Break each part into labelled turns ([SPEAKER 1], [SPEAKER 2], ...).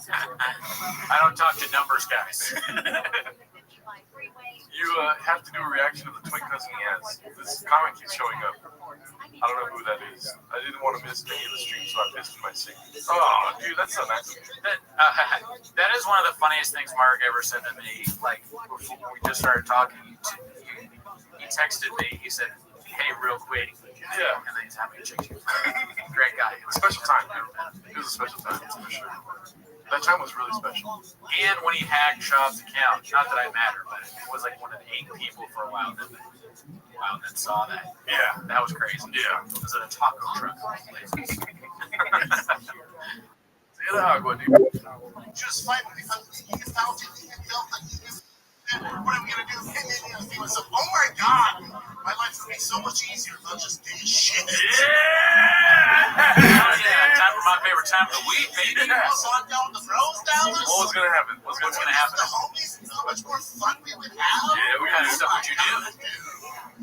[SPEAKER 1] I don't talk to numbers, guys.
[SPEAKER 2] You have to do a reaction to the twin cousin he has. This comment keeps showing up. I don't know who that is. I didn't want to miss any of the stream, so I pissed in my sink. Oh, dude, that's so nice.
[SPEAKER 1] That is one of the funniest things Mark ever said to me. Like, before we just started talking, he texted me. He said, "Hey, real quick."
[SPEAKER 2] Yeah.
[SPEAKER 1] And then he's having a chicken. Great guy.
[SPEAKER 2] Special time, dude. It was a special time, for sure. That time was really special.
[SPEAKER 1] And when he hacked Sean's account, not that I matter, but it was like one of 8 people for a while that saw that.
[SPEAKER 2] Yeah.
[SPEAKER 1] That was crazy.
[SPEAKER 2] Yeah.
[SPEAKER 1] It was in a taco truck.
[SPEAKER 3] Just fight because he felt it. He felt like he was. What are we gonna do? He was like, oh my god, my life would be so much easier if I just did shit.
[SPEAKER 1] Yeah, time for my favorite time of the week, baby.
[SPEAKER 3] Walk down the roads down there.
[SPEAKER 2] What was gonna happen?
[SPEAKER 1] What's gonna happen?
[SPEAKER 3] The homies and how much more fun we would have.
[SPEAKER 2] Yeah, we
[SPEAKER 1] What kind
[SPEAKER 2] had
[SPEAKER 1] of stuff would you do?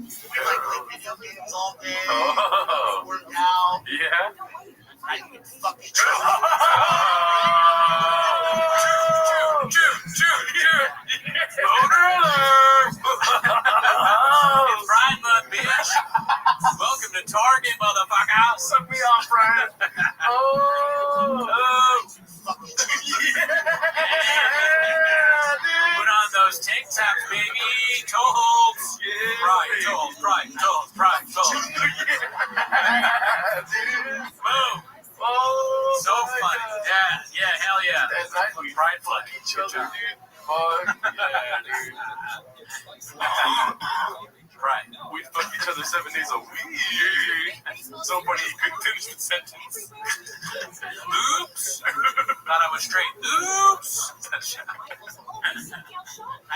[SPEAKER 3] We like play video games all day.
[SPEAKER 2] Oh.
[SPEAKER 3] Work out.
[SPEAKER 2] Yeah.
[SPEAKER 3] I can fuck each other.
[SPEAKER 1] It's Brian Month, bitch. Welcome to Target, motherfucker.
[SPEAKER 2] Suck me off, Brian.
[SPEAKER 3] Fuck each other.
[SPEAKER 1] Put on those tank tops, baby. Toe holds. Pride, toe holds, pride, toe holds, pride, toe holds. Boom.
[SPEAKER 2] Oh,
[SPEAKER 1] So funny. Yeah, hell yeah.
[SPEAKER 2] That's nice. We
[SPEAKER 1] Pride flag.
[SPEAKER 2] each other, dude. Fuck yeah, dude.
[SPEAKER 1] Pride.
[SPEAKER 2] We fuck each other 7 days a week. So funny you couldn't finish the sentence.
[SPEAKER 1] Oops. Thought I was straight. Oops.
[SPEAKER 3] I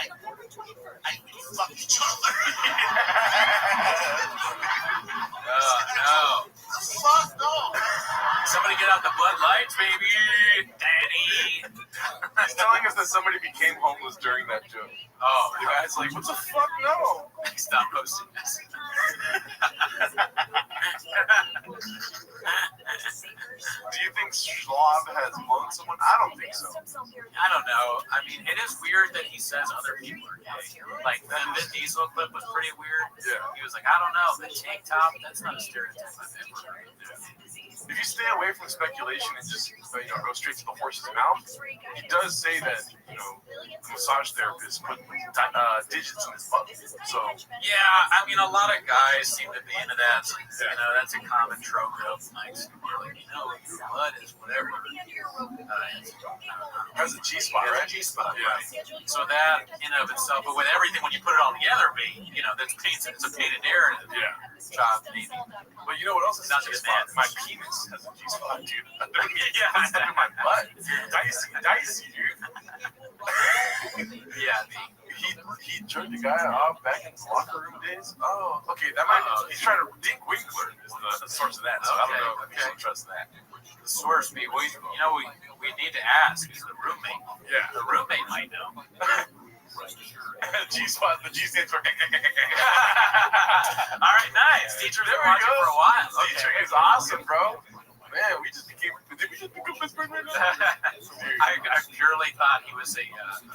[SPEAKER 3] fuck each other.
[SPEAKER 1] No.
[SPEAKER 3] Fuck no.
[SPEAKER 1] Somebody get out the Bud Lights, baby. Daddy.
[SPEAKER 2] He's telling us that somebody became homeless during that joke.
[SPEAKER 1] Oh,
[SPEAKER 2] The guy's like, what the fuck? No.
[SPEAKER 1] stop posting this.
[SPEAKER 2] Do you think Schwab has blown someone? I don't think so.
[SPEAKER 1] I don't know. I mean, it is weird that he says other people are gay. Like, the Vin Diesel clip was pretty weird.
[SPEAKER 2] Yeah.
[SPEAKER 1] He was like, I don't know, the tank top, that's not a stereotype I've ever heard.
[SPEAKER 2] If you stay away from speculation and just go straight to the horse's mouth, he does say that the massage therapist put digits in his butt. So
[SPEAKER 1] Yeah, I mean, a lot of guys seem to be into that. That's a common trope of like, your butt is whatever.
[SPEAKER 2] has a G spot, right?
[SPEAKER 1] G-spot,
[SPEAKER 2] Yeah.
[SPEAKER 1] right? So that in and of itself, but with everything, when you put it all together, that's it's a painted narrative.
[SPEAKER 2] Yeah.
[SPEAKER 1] Job, maybe.
[SPEAKER 2] But you know what else is a
[SPEAKER 1] Not
[SPEAKER 2] G
[SPEAKER 1] just
[SPEAKER 2] spot?
[SPEAKER 1] that.
[SPEAKER 2] My penis has a G spot, dude.
[SPEAKER 1] Yeah.
[SPEAKER 2] Stuck in my butt. Dicey, dude.
[SPEAKER 1] Yeah,
[SPEAKER 2] He jerked the guy off back in his locker room days. Oh, okay. That might. He's trying to. Dick Winkler is the source of that. So I don't know if you should trust that.
[SPEAKER 1] the source be we need to ask is the roommate.
[SPEAKER 2] Yeah.
[SPEAKER 1] The roommate might know.
[SPEAKER 2] G spot. The G stands for.
[SPEAKER 1] All right, nice. Teacher's
[SPEAKER 2] There
[SPEAKER 1] been
[SPEAKER 2] we
[SPEAKER 1] watching
[SPEAKER 2] go.
[SPEAKER 1] for a while.
[SPEAKER 2] Teacher is awesome, bro. Man, we just became. Did we just become best friends right now?
[SPEAKER 1] I purely thought he was a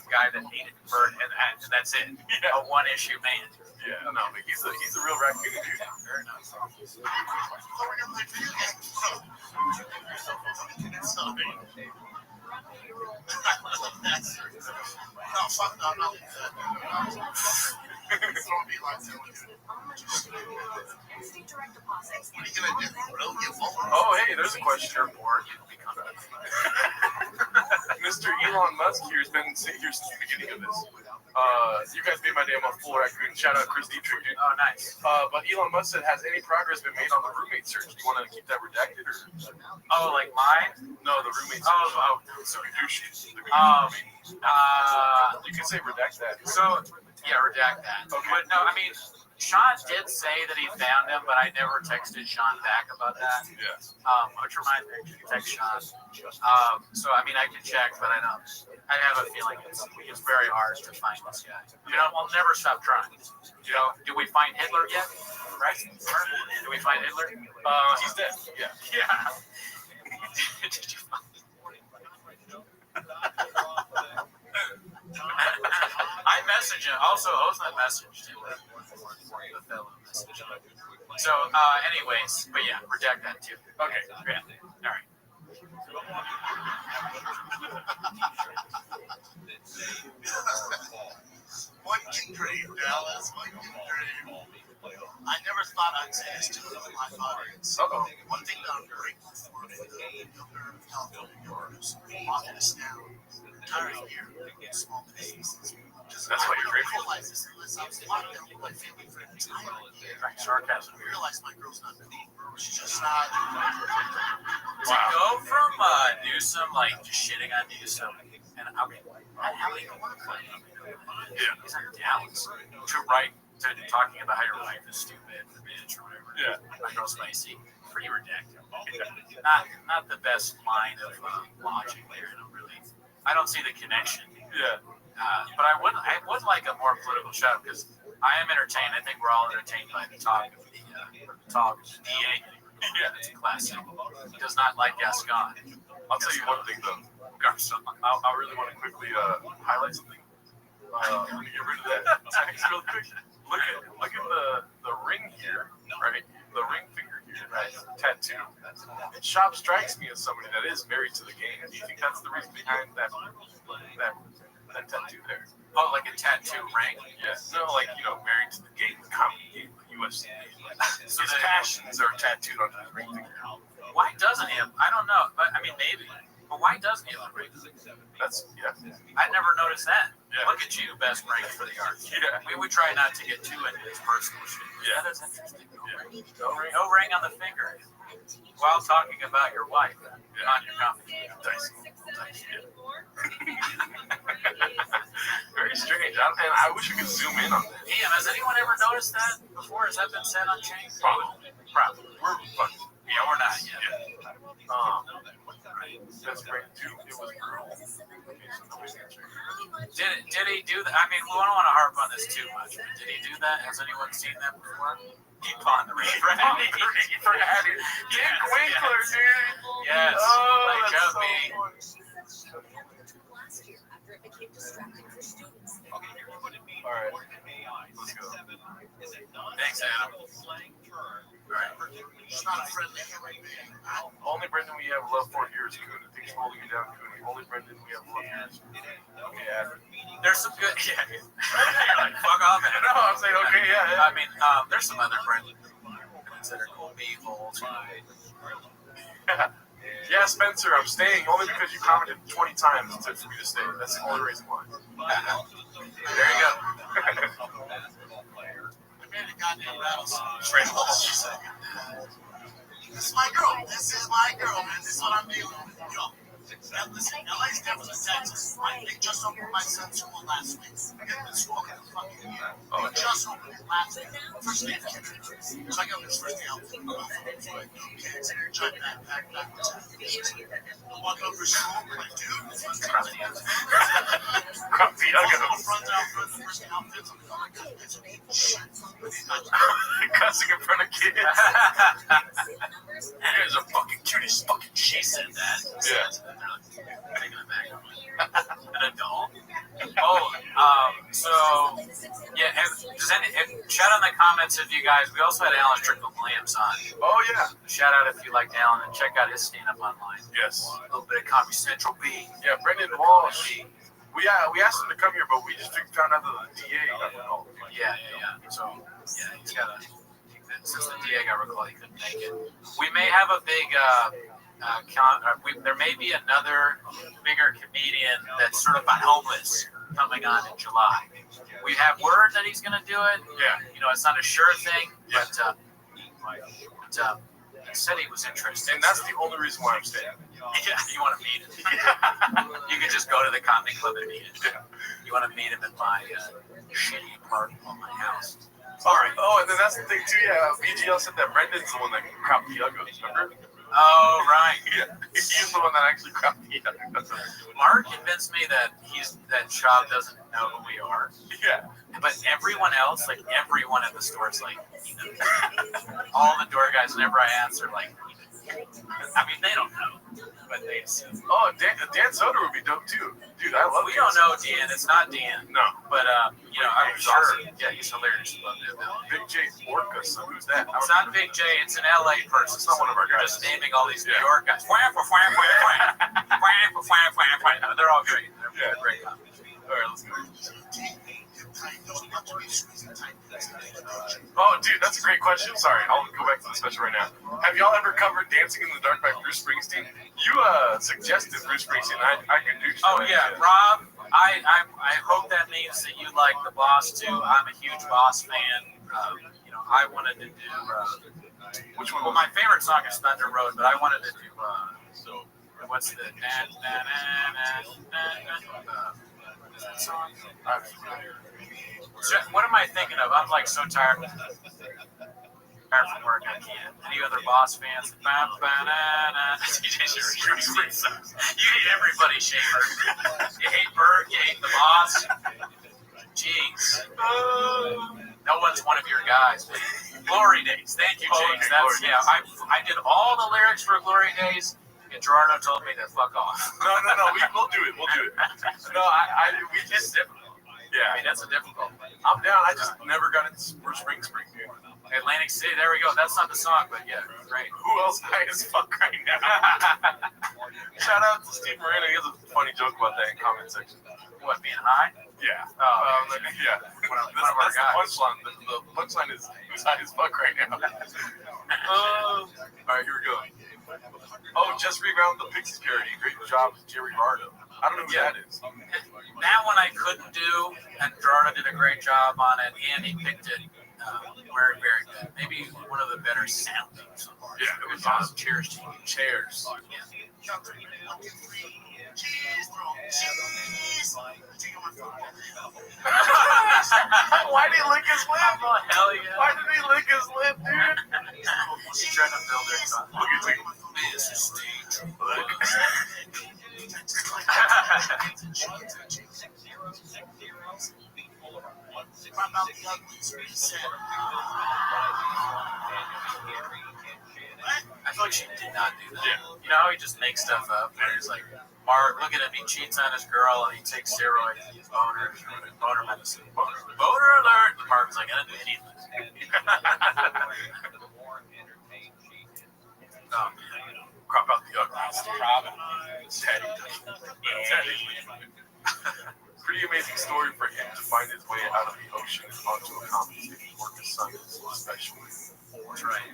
[SPEAKER 1] guy that hated bird, and that's it.
[SPEAKER 2] Yeah.
[SPEAKER 1] A one-issue man.
[SPEAKER 2] Yeah, no, but he's a real raccoon, dude.
[SPEAKER 1] Fair enough.
[SPEAKER 3] No, fuck no, no. It's gonna be like that. What are you gonna do? Bro? Get over.
[SPEAKER 2] Oh, hey, there's a question here for you. Mr. Elon Musk here has been here since the beginning of this. You guys made my day. I'm a full raccoon. Shout out Chris Dietrich, dude.
[SPEAKER 1] Oh, nice.
[SPEAKER 2] But Elon Musk said, has any progress been made on the roommate search? Do you want to keep that redacted or?
[SPEAKER 1] Oh, like mine?
[SPEAKER 2] No, the roommate search.
[SPEAKER 1] Oh,
[SPEAKER 2] sorry, douche.
[SPEAKER 1] you
[SPEAKER 2] You can say redact that.
[SPEAKER 1] So, yeah, redact that.
[SPEAKER 2] Okay.
[SPEAKER 1] But no, I mean, Sean did say that he found him, but I never texted Sean back about that.
[SPEAKER 2] Yeah.
[SPEAKER 1] Which reminds me, to text Sean. So, I mean, I can check, but I have a feeling it's very hard to find this guy. We'll never stop trying. Did we find Hitler yet? Right? Did we find Hitler?
[SPEAKER 2] He's dead. Yeah.
[SPEAKER 1] Yeah. Did you find also host that message to the fellow message. So, anyways, but yeah, reject that too.
[SPEAKER 2] Okay.
[SPEAKER 1] Yeah. All right.
[SPEAKER 3] One can dream, Dallas. One can dream. I never thought I'd say this to a live audience.
[SPEAKER 2] Uh-oh.
[SPEAKER 3] One thing that I'm grateful for the younger California governors locking us down, retiring here, small businesses.
[SPEAKER 2] That's what you're grateful for?
[SPEAKER 3] I realize this unless I was locked down with my family for an entire year.
[SPEAKER 1] Right, sarcasm.
[SPEAKER 3] I realized my girl's not cool. She's just not.
[SPEAKER 1] To go from Newsom, like just shitting on Newsom, and I mean, how many he's in Dallas to write to talking about how your wife is stupid, the bitch, or whatever.
[SPEAKER 2] Yeah.
[SPEAKER 1] My girl's spicy. Pretty redacted. Not the best line of logic there. I don't see the connection.
[SPEAKER 2] Yeah.
[SPEAKER 1] But I would like a more political show because I am entertained. I think we're all entertained by the talk of the DA. Yeah, it's a classic. He does not like Gascon.
[SPEAKER 2] I'll tell you one thing though. I really want to quickly highlight something. Let me get rid of that text real quick. Look at the ring here, right? The ring finger here, right? Tattoo. Shop strikes me as somebody that is married to the game. Do you think that's the reason behind that tattoo there?
[SPEAKER 1] Oh, like a tattoo ring?
[SPEAKER 2] Yeah. No, like married to the game, the comedy game, the UFC. So his passions are tattooed on his ring finger.
[SPEAKER 1] Why doesn't he? I don't know, but I mean maybe. But why doesn't he have a ring?
[SPEAKER 2] That's
[SPEAKER 1] I never noticed that.
[SPEAKER 2] Yeah.
[SPEAKER 1] Look at you, best ring for the arts.
[SPEAKER 2] Yeah.
[SPEAKER 1] We would try not to get too into his personal shit.
[SPEAKER 2] Yeah.
[SPEAKER 1] That is interesting.
[SPEAKER 2] Yeah.
[SPEAKER 1] No ring on the finger while talking about your wife on your comedy.
[SPEAKER 2] Dice. Yeah. Very strange. And I wish we could zoom in on that.
[SPEAKER 1] Damn, has anyone ever noticed that before? Has that been said on chain?
[SPEAKER 2] Probably. We're fucked.
[SPEAKER 1] Yeah, we're not yet.
[SPEAKER 2] Yeah. That's great too. It was brutal.
[SPEAKER 1] Did he do that? I mean, we don't want to harp on this too much. But did he do that? Has anyone seen that before? He pawned the ring for Hattie.
[SPEAKER 2] Dick Winkler, dude.
[SPEAKER 1] Yes.
[SPEAKER 2] Oh,
[SPEAKER 1] Like
[SPEAKER 2] that's
[SPEAKER 1] up, me.
[SPEAKER 2] All right. Let's go.
[SPEAKER 1] Thanks, Adam. Right.
[SPEAKER 3] She's not a friendly human being.
[SPEAKER 2] Only Brendan we have love for here is Coon. I think he's holding me down, Coon. Only Brendan we have love here is Coon. Yeah.
[SPEAKER 1] There's some good. Yeah. You're like, fuck off, man.
[SPEAKER 2] No, I'm saying okay, yeah.
[SPEAKER 1] I mean, there's some other Brendan considered B-holes.
[SPEAKER 2] Yeah, Spencer, I'm staying only because you commented 20 times for me to stay. That's the only reason why.
[SPEAKER 1] There you go.
[SPEAKER 3] I made a goddamn rattlesnake. She said, "This is my girl. This is my girl, man. This is what I'm dealing with. Yo, now listen, LA's different than Texas. Right? They just opened my son's school last week. They've been school in a fucking year. They just opened it last week. First day of kindergarten. Check out his first day out. Kids, giant backpack, walk over to school, like, dude, this is crazy.
[SPEAKER 2] Grumpy Uggos.
[SPEAKER 3] Runs out front the first outfits. I'm like, oh my god, it's a shit.
[SPEAKER 2] Cussing in front of kids.
[SPEAKER 1] You guys are fucking cuties. Fucking she said that.
[SPEAKER 2] Yeah.
[SPEAKER 1] Taking it back. An adult? So yeah. Shout out in the comments if you guys. We also had Alan Strickland Williams on.
[SPEAKER 2] Oh, yeah.
[SPEAKER 1] Shout out if you liked Alan and check out his stand up online.
[SPEAKER 2] Yes.
[SPEAKER 1] A little bit of Comedy Central B.
[SPEAKER 2] Yeah, Brendan Walsh. We asked him to come here, but we just found out that the DA got recalled.
[SPEAKER 1] Yeah. So yeah, he's got since the DA got recalled, he couldn't make it. We may have a big. There may be another bigger comedian that's sort of homeless coming on in July. We have word that he's going to do it.
[SPEAKER 2] Yeah.
[SPEAKER 1] It's not a sure thing,
[SPEAKER 2] Yeah.
[SPEAKER 1] but he said he was interested.
[SPEAKER 2] And that's the only reason why I'm staying.
[SPEAKER 1] Yeah, you want to meet him. You could just go to the comedy club and meet him.
[SPEAKER 2] Yeah.
[SPEAKER 1] You want to meet him at my shitty apartment on my house.
[SPEAKER 2] All right. Oh, and then that's the thing too. Yeah, BGL said that Brendan's the one that cropped the Uggos. Remember?
[SPEAKER 1] Oh, right.
[SPEAKER 2] Yeah. He's the one that actually cropped the Uggos.
[SPEAKER 1] Mark convinced me that Shaw doesn't know who we are.
[SPEAKER 2] Yeah.
[SPEAKER 1] But everyone else, everyone at the store is like, he knows. All the door guys, whenever I answer, I mean, they don't know, but they assume.
[SPEAKER 2] Oh, Dan Soder would be dope too, dude. I love.
[SPEAKER 1] We don't know Dan. It's not Dan.
[SPEAKER 2] No,
[SPEAKER 1] but you know, I'm
[SPEAKER 2] he's
[SPEAKER 1] sure.
[SPEAKER 2] awesome.
[SPEAKER 1] Yeah, he's hilarious. Love that.
[SPEAKER 2] Big J Orca. So who's that?
[SPEAKER 1] It's not Big J. It's an LA person.
[SPEAKER 2] It's not one of our
[SPEAKER 1] You're
[SPEAKER 2] guys.
[SPEAKER 1] just naming all these New York guys. They're all great. They're great. All right, let's go.
[SPEAKER 2] Oh, dude, that's a great question. Sorry, I'll go back to the special right now. Have y'all ever covered "Dancing in the Dark" by Bruce Springsteen? You suggested Bruce Springsteen. I could do.
[SPEAKER 1] Oh yeah, Rob. I hope that means that you like the Boss too. I'm a huge Boss fan. You know, I wanted to do.
[SPEAKER 2] Which one?
[SPEAKER 1] Well, my favorite song is Thunder Road, but I wanted to do. What's the song? What am I thinking of? I'm like so tired from work. I can't. Any other Boss fans? You hate everybody, Shaver. You hate Berg. You hate the Boss. Jeez. No one's one of your guys. Glory Days. Thank you, James. That's I did all the lyrics for Glory Days. And Gerardo told me to fuck off.
[SPEAKER 2] No. We'll do it. No, we just difficult. Yeah, I mean that's a difficult. I'm down. I just never got into Bruce Springsteen.
[SPEAKER 1] Atlantic City. There we go. That's not the song, but yeah, great.
[SPEAKER 2] Who else high as fuck right now? Shout out to Steve Moreno. He has a funny joke about that in comment section.
[SPEAKER 1] What, being high?
[SPEAKER 2] Yeah.
[SPEAKER 1] Yeah.
[SPEAKER 2] That's the punchline. The punchline is who's high as fuck right now. All right, here we go. Oh, just rebound the Pixies parody. Great job, Jerry Bardo. I don't know who that is.
[SPEAKER 1] That one I couldn't do, and Gerardo did a great job on it, and he picked it very, very good. Maybe one of the better sounding songs.
[SPEAKER 2] Yeah, it was awesome.
[SPEAKER 1] Cheers to you. Cheers. Yeah.
[SPEAKER 2] Why did he lick his lip?
[SPEAKER 1] Oh, hell yeah.
[SPEAKER 2] Why did he lick his lip, dude?
[SPEAKER 1] He's trying to build their song.
[SPEAKER 2] Look at me.
[SPEAKER 1] This is Steve. Look. I feel like she did not do that.
[SPEAKER 2] Yeah.
[SPEAKER 1] You know how he just makes stuff up? And he's like, Mark, look at him. He cheats on his girl and he takes steroids. He's boner medicine. Boner alert. And Mark's like, I didn't do anything.
[SPEAKER 2] Crop out the uglies. Teddy. Pretty amazing story for him to find his way out of the ocean onto a comedy stage. Work his son is especially.
[SPEAKER 1] That's right.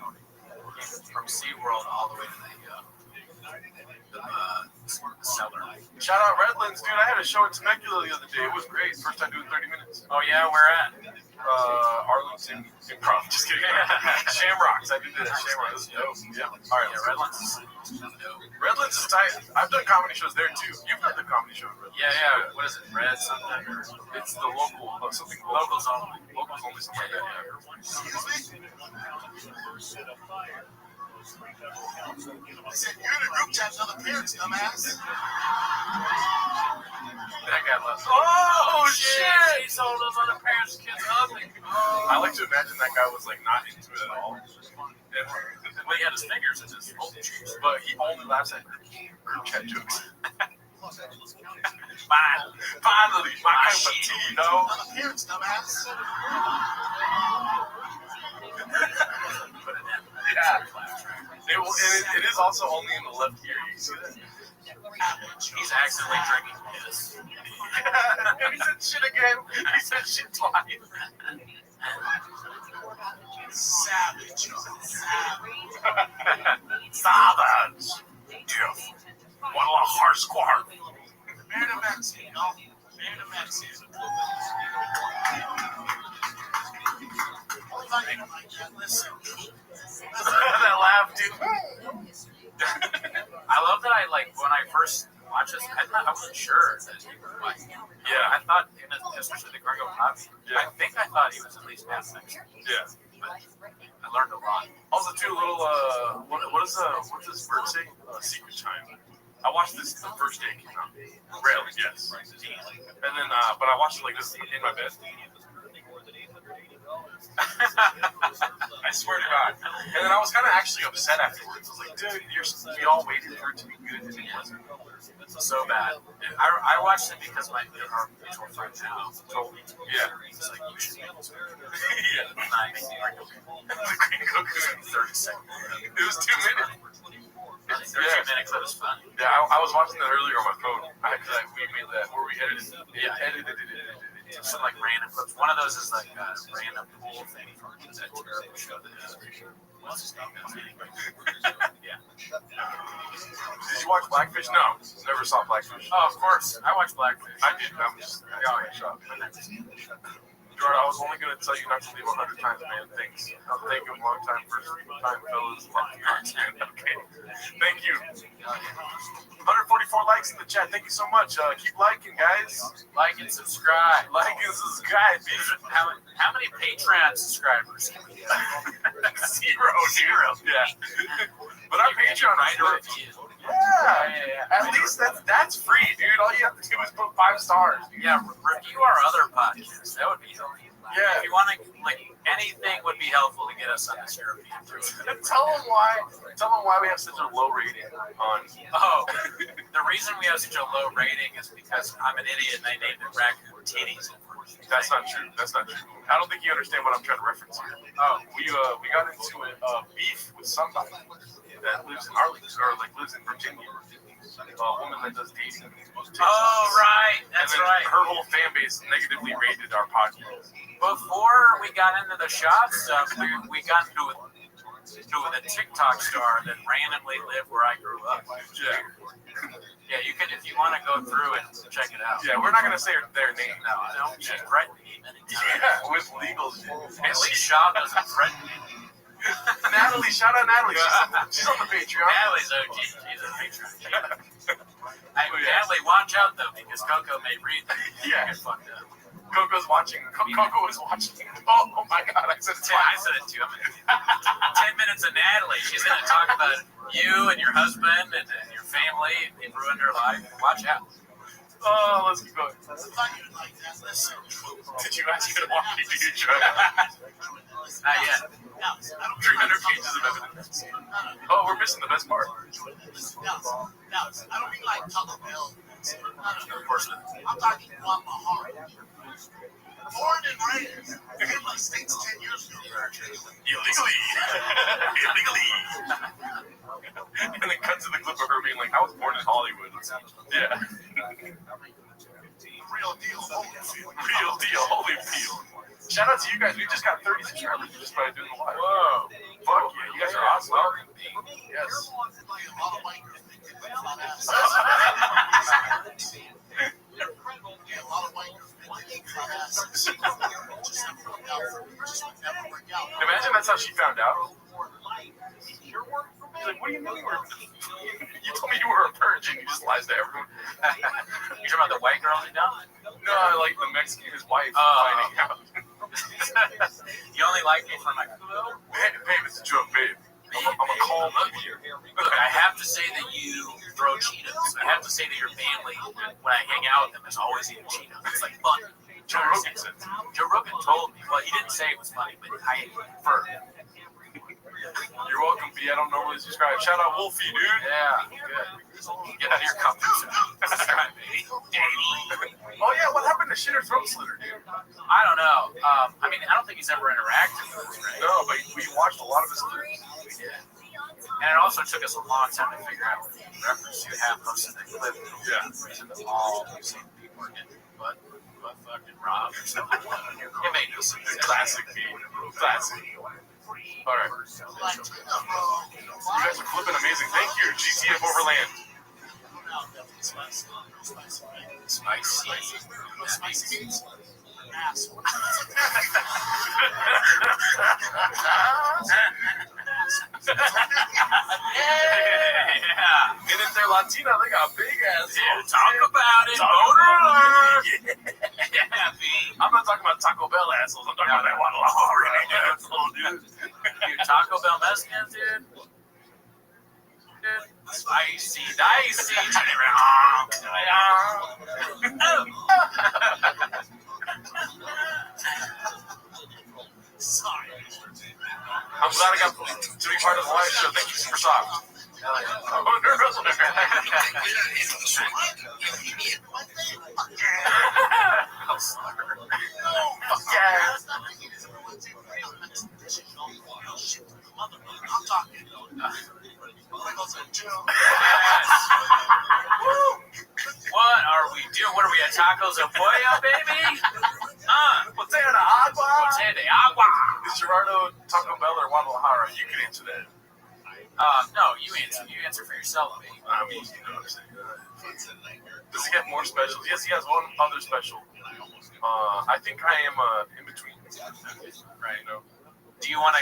[SPEAKER 1] From SeaWorld all the way to the cellar.
[SPEAKER 2] Shout out Redlands, dude. I had a show at Temecula the other day. It was great. First time doing 30 minutes.
[SPEAKER 1] Oh, yeah? Where at?
[SPEAKER 2] Arlington Improv. Just kidding. Shamrocks. I did that at Shamrocks. That was dope. Yeah.
[SPEAKER 1] All right, yeah, Redlands is dope.
[SPEAKER 2] Redlands is tight. I've done comedy shows there too. You've done the comedy show at Redlands.
[SPEAKER 1] Yeah. What is it? Red something? Or
[SPEAKER 2] it's the local, something
[SPEAKER 1] locals only.
[SPEAKER 2] Locals only, something like that. Yeah.
[SPEAKER 3] Excuse me? I said, you're in a group chat with other parents, dumbass.
[SPEAKER 1] That guy loves it.
[SPEAKER 2] Oh, shit!
[SPEAKER 1] He told those other parents' kids ugly.
[SPEAKER 2] I like to imagine that guy was like not into it at all.
[SPEAKER 1] Well, he had his fingers in his old cheeks.
[SPEAKER 2] But he only laughs at group chat jokes. Finally, my cup of tea, you know?
[SPEAKER 3] Other parents, dumbass.
[SPEAKER 2] Yeah. It is also only in the left ear. You see that?
[SPEAKER 1] He's accidentally drinking piss.
[SPEAKER 2] And he said shit again. He said shit twice.
[SPEAKER 3] Savage.
[SPEAKER 2] Savage. Yeah. What a hard squad.
[SPEAKER 3] Married a Mexican, you know? Married a Mexican. Listen.
[SPEAKER 2] That laugh, dude.
[SPEAKER 1] I love that when I first watched this, I wasn't sure that he was white.
[SPEAKER 2] Yeah.
[SPEAKER 1] I thought, especially the Gringo Poppy,
[SPEAKER 2] Yeah.
[SPEAKER 1] I think I thought he was at least half Mexican.
[SPEAKER 2] Yeah.
[SPEAKER 1] But I learned a lot.
[SPEAKER 2] Also, too, a little, what's this bird say? Secret time. I watched this the first day it came out. Rarely, yes. And then, but I watched it like this in my bed. I swear to God. And then I was kind of actually upset afterwards. I was like, dude, we all waited for it to be good and it wasn't.
[SPEAKER 1] So bad. I watched it because our mutual friend now told me to.
[SPEAKER 2] Yeah.
[SPEAKER 1] He's like, you should make this.
[SPEAKER 2] Yeah.
[SPEAKER 1] Nice.
[SPEAKER 2] The Green Cook
[SPEAKER 1] 30 seconds.
[SPEAKER 2] It was 2 minutes.
[SPEAKER 1] 30 minutes, that was fun.
[SPEAKER 2] Yeah, I was watching that earlier on my phone. We made that where we edited it.
[SPEAKER 1] Yeah.
[SPEAKER 2] Edited it.
[SPEAKER 1] Some like random clips. One of those is like a random pool thing from that terrible show that what's his name? Yeah.
[SPEAKER 2] Did you watch Blackfish? No, never saw Blackfish.
[SPEAKER 1] Oh, of course. I watched Blackfish.
[SPEAKER 2] I did. I'm just shocked. Jordan, I was only going to tell you not to leave 100 times, man. Thanks. Thank you. Long time, first time, fellas. Long time. Okay. Thank you. 144 likes in the chat. Thank you so much. Keep liking, guys.
[SPEAKER 1] Like and subscribe.
[SPEAKER 2] Like and subscribe, dude.
[SPEAKER 1] How many Patreon subscribers can we get?
[SPEAKER 2] Zero. Yeah. But our Patreon
[SPEAKER 1] write a
[SPEAKER 2] is
[SPEAKER 1] review.
[SPEAKER 2] Yeah. At least that's free, dude. All you have to do is put 5 stars. Dude.
[SPEAKER 1] Yeah, review our other podcasts. That would be helpful.
[SPEAKER 2] Yeah.
[SPEAKER 1] If you want to, like, anything would be helpful to get us on this European tour.
[SPEAKER 2] Tell them why we have such a low rating on.
[SPEAKER 1] Oh, the reason we have such a low rating is because I'm an idiot and I named it Raccoon Titties.
[SPEAKER 2] That's not true. I don't think you understand what I'm trying to reference here.
[SPEAKER 1] Oh,
[SPEAKER 2] We got into a beef with somebody that lives in Arlington or like lives in Virginia. A woman that does dating.
[SPEAKER 1] oh, right. That's
[SPEAKER 2] and then
[SPEAKER 1] right.
[SPEAKER 2] Her whole fan base negatively rated our podcast.
[SPEAKER 1] Before we got into the shop stuff, we got into the TikTok star that randomly lived where I grew up.
[SPEAKER 2] Yeah.
[SPEAKER 1] Yeah, you can if you want to go through it, check it out.
[SPEAKER 2] Yeah, we're not gonna say their name.
[SPEAKER 1] No, I don't. She threatened me many times.
[SPEAKER 2] Yeah, with legal shit.
[SPEAKER 1] At least Shaw doesn't threaten me.
[SPEAKER 2] Natalie, shout out Natalie. She's on the Patreon.
[SPEAKER 1] Natalie's OG. She's a patron. Natalie, watch out though, because Coco may read that.
[SPEAKER 2] Yeah.
[SPEAKER 1] Get fucked up.
[SPEAKER 2] Coco's watching. Coco is watching. Oh my God! I said it
[SPEAKER 1] I
[SPEAKER 2] twice.
[SPEAKER 1] said it too. 10 minutes of Natalie. She's going to talk about you and your husband and your family. They ruined her life. Watch out.
[SPEAKER 2] Oh, let's keep going.
[SPEAKER 3] I thought you'd like that. Listen.
[SPEAKER 2] Did you ask her to walk you through your truck?
[SPEAKER 1] Not yet.
[SPEAKER 2] 300 pages of evidence. Oh, we're missing the best part.
[SPEAKER 3] I don't mean like Taco Bell.
[SPEAKER 1] Of course not.
[SPEAKER 3] I'm talking about my heart. Born and raised in the States 10 years ago.
[SPEAKER 2] Illegally. And then cut to the clip of her being like, I was born in Hollywood. Yeah.
[SPEAKER 3] Real deal.
[SPEAKER 2] Real deal. Holyfield. Shout out to you guys. We just got 30 subscribers just by doing the live.
[SPEAKER 1] Whoa.
[SPEAKER 2] Fuck yeah. You guys are awesome. Yes. Imagine that's how she found out. She's like, what do you mean you were? You told me you were a virgin. You just lies to everyone.
[SPEAKER 1] You talking about the white girl in town?
[SPEAKER 2] No, like the Mexican, his wife finding out.
[SPEAKER 1] You only like me for my culo?
[SPEAKER 2] Babe, it's a joke, babe. I'm a calm here.
[SPEAKER 1] Look, I have to say that you throw Cheetos. I have to say that your family, when I hang out with them, is always eating Cheetos. It's like fun.
[SPEAKER 2] Joe Rogan said.
[SPEAKER 1] Joe Rogan told me. Well, he didn't say it was funny, but I prefer.
[SPEAKER 2] You're welcome, B. I don't normally subscribe. Shout out Wolfie, dude.
[SPEAKER 1] Yeah, good. Get out of your comfort zone. Subscribe, baby.
[SPEAKER 2] Oh yeah, what happened to Shitter Throat Slitter, dude?
[SPEAKER 1] I don't know. I mean, I don't think he's ever interacted with us, right?
[SPEAKER 2] No, but we watched a lot of his clips.
[SPEAKER 1] We did. And it also took us a long time to figure out what reference you have most of the clip.
[SPEAKER 2] Yeah.
[SPEAKER 1] Reason that all the same people are getting butt fucking robbed or something. It made no sense.
[SPEAKER 2] Classic B. Classic. All right. You guys are flipping amazing. Thank you, GTF Overland.
[SPEAKER 1] Spicy. Yeah.
[SPEAKER 2] And if they're Latina, they got big ass.
[SPEAKER 1] Yeah, talk about it. Motor alert. Yeah, B.
[SPEAKER 2] I'm not talking about Taco Bell assholes. I'm talking about that Guadalajara asshole, dude.
[SPEAKER 1] You Taco Bell Mexicans, dude? Spicy, dicey.
[SPEAKER 3] Sorry.
[SPEAKER 2] super soft.
[SPEAKER 1] Hell yeah.
[SPEAKER 3] I'm talking.
[SPEAKER 1] What are we doing? What are we at Tacos El Pollo, baby?
[SPEAKER 2] Potato de agua.
[SPEAKER 1] Potato de agua.
[SPEAKER 2] Is Gerardo Taco Bell or Guadalajara? You can answer that.
[SPEAKER 1] No, you answer. You answer for yourself, baby.
[SPEAKER 2] I mean, you know what I'm saying. Does he have more specials? Yes, he has one other special. I think I am in between.
[SPEAKER 1] Right. You know. Do you want to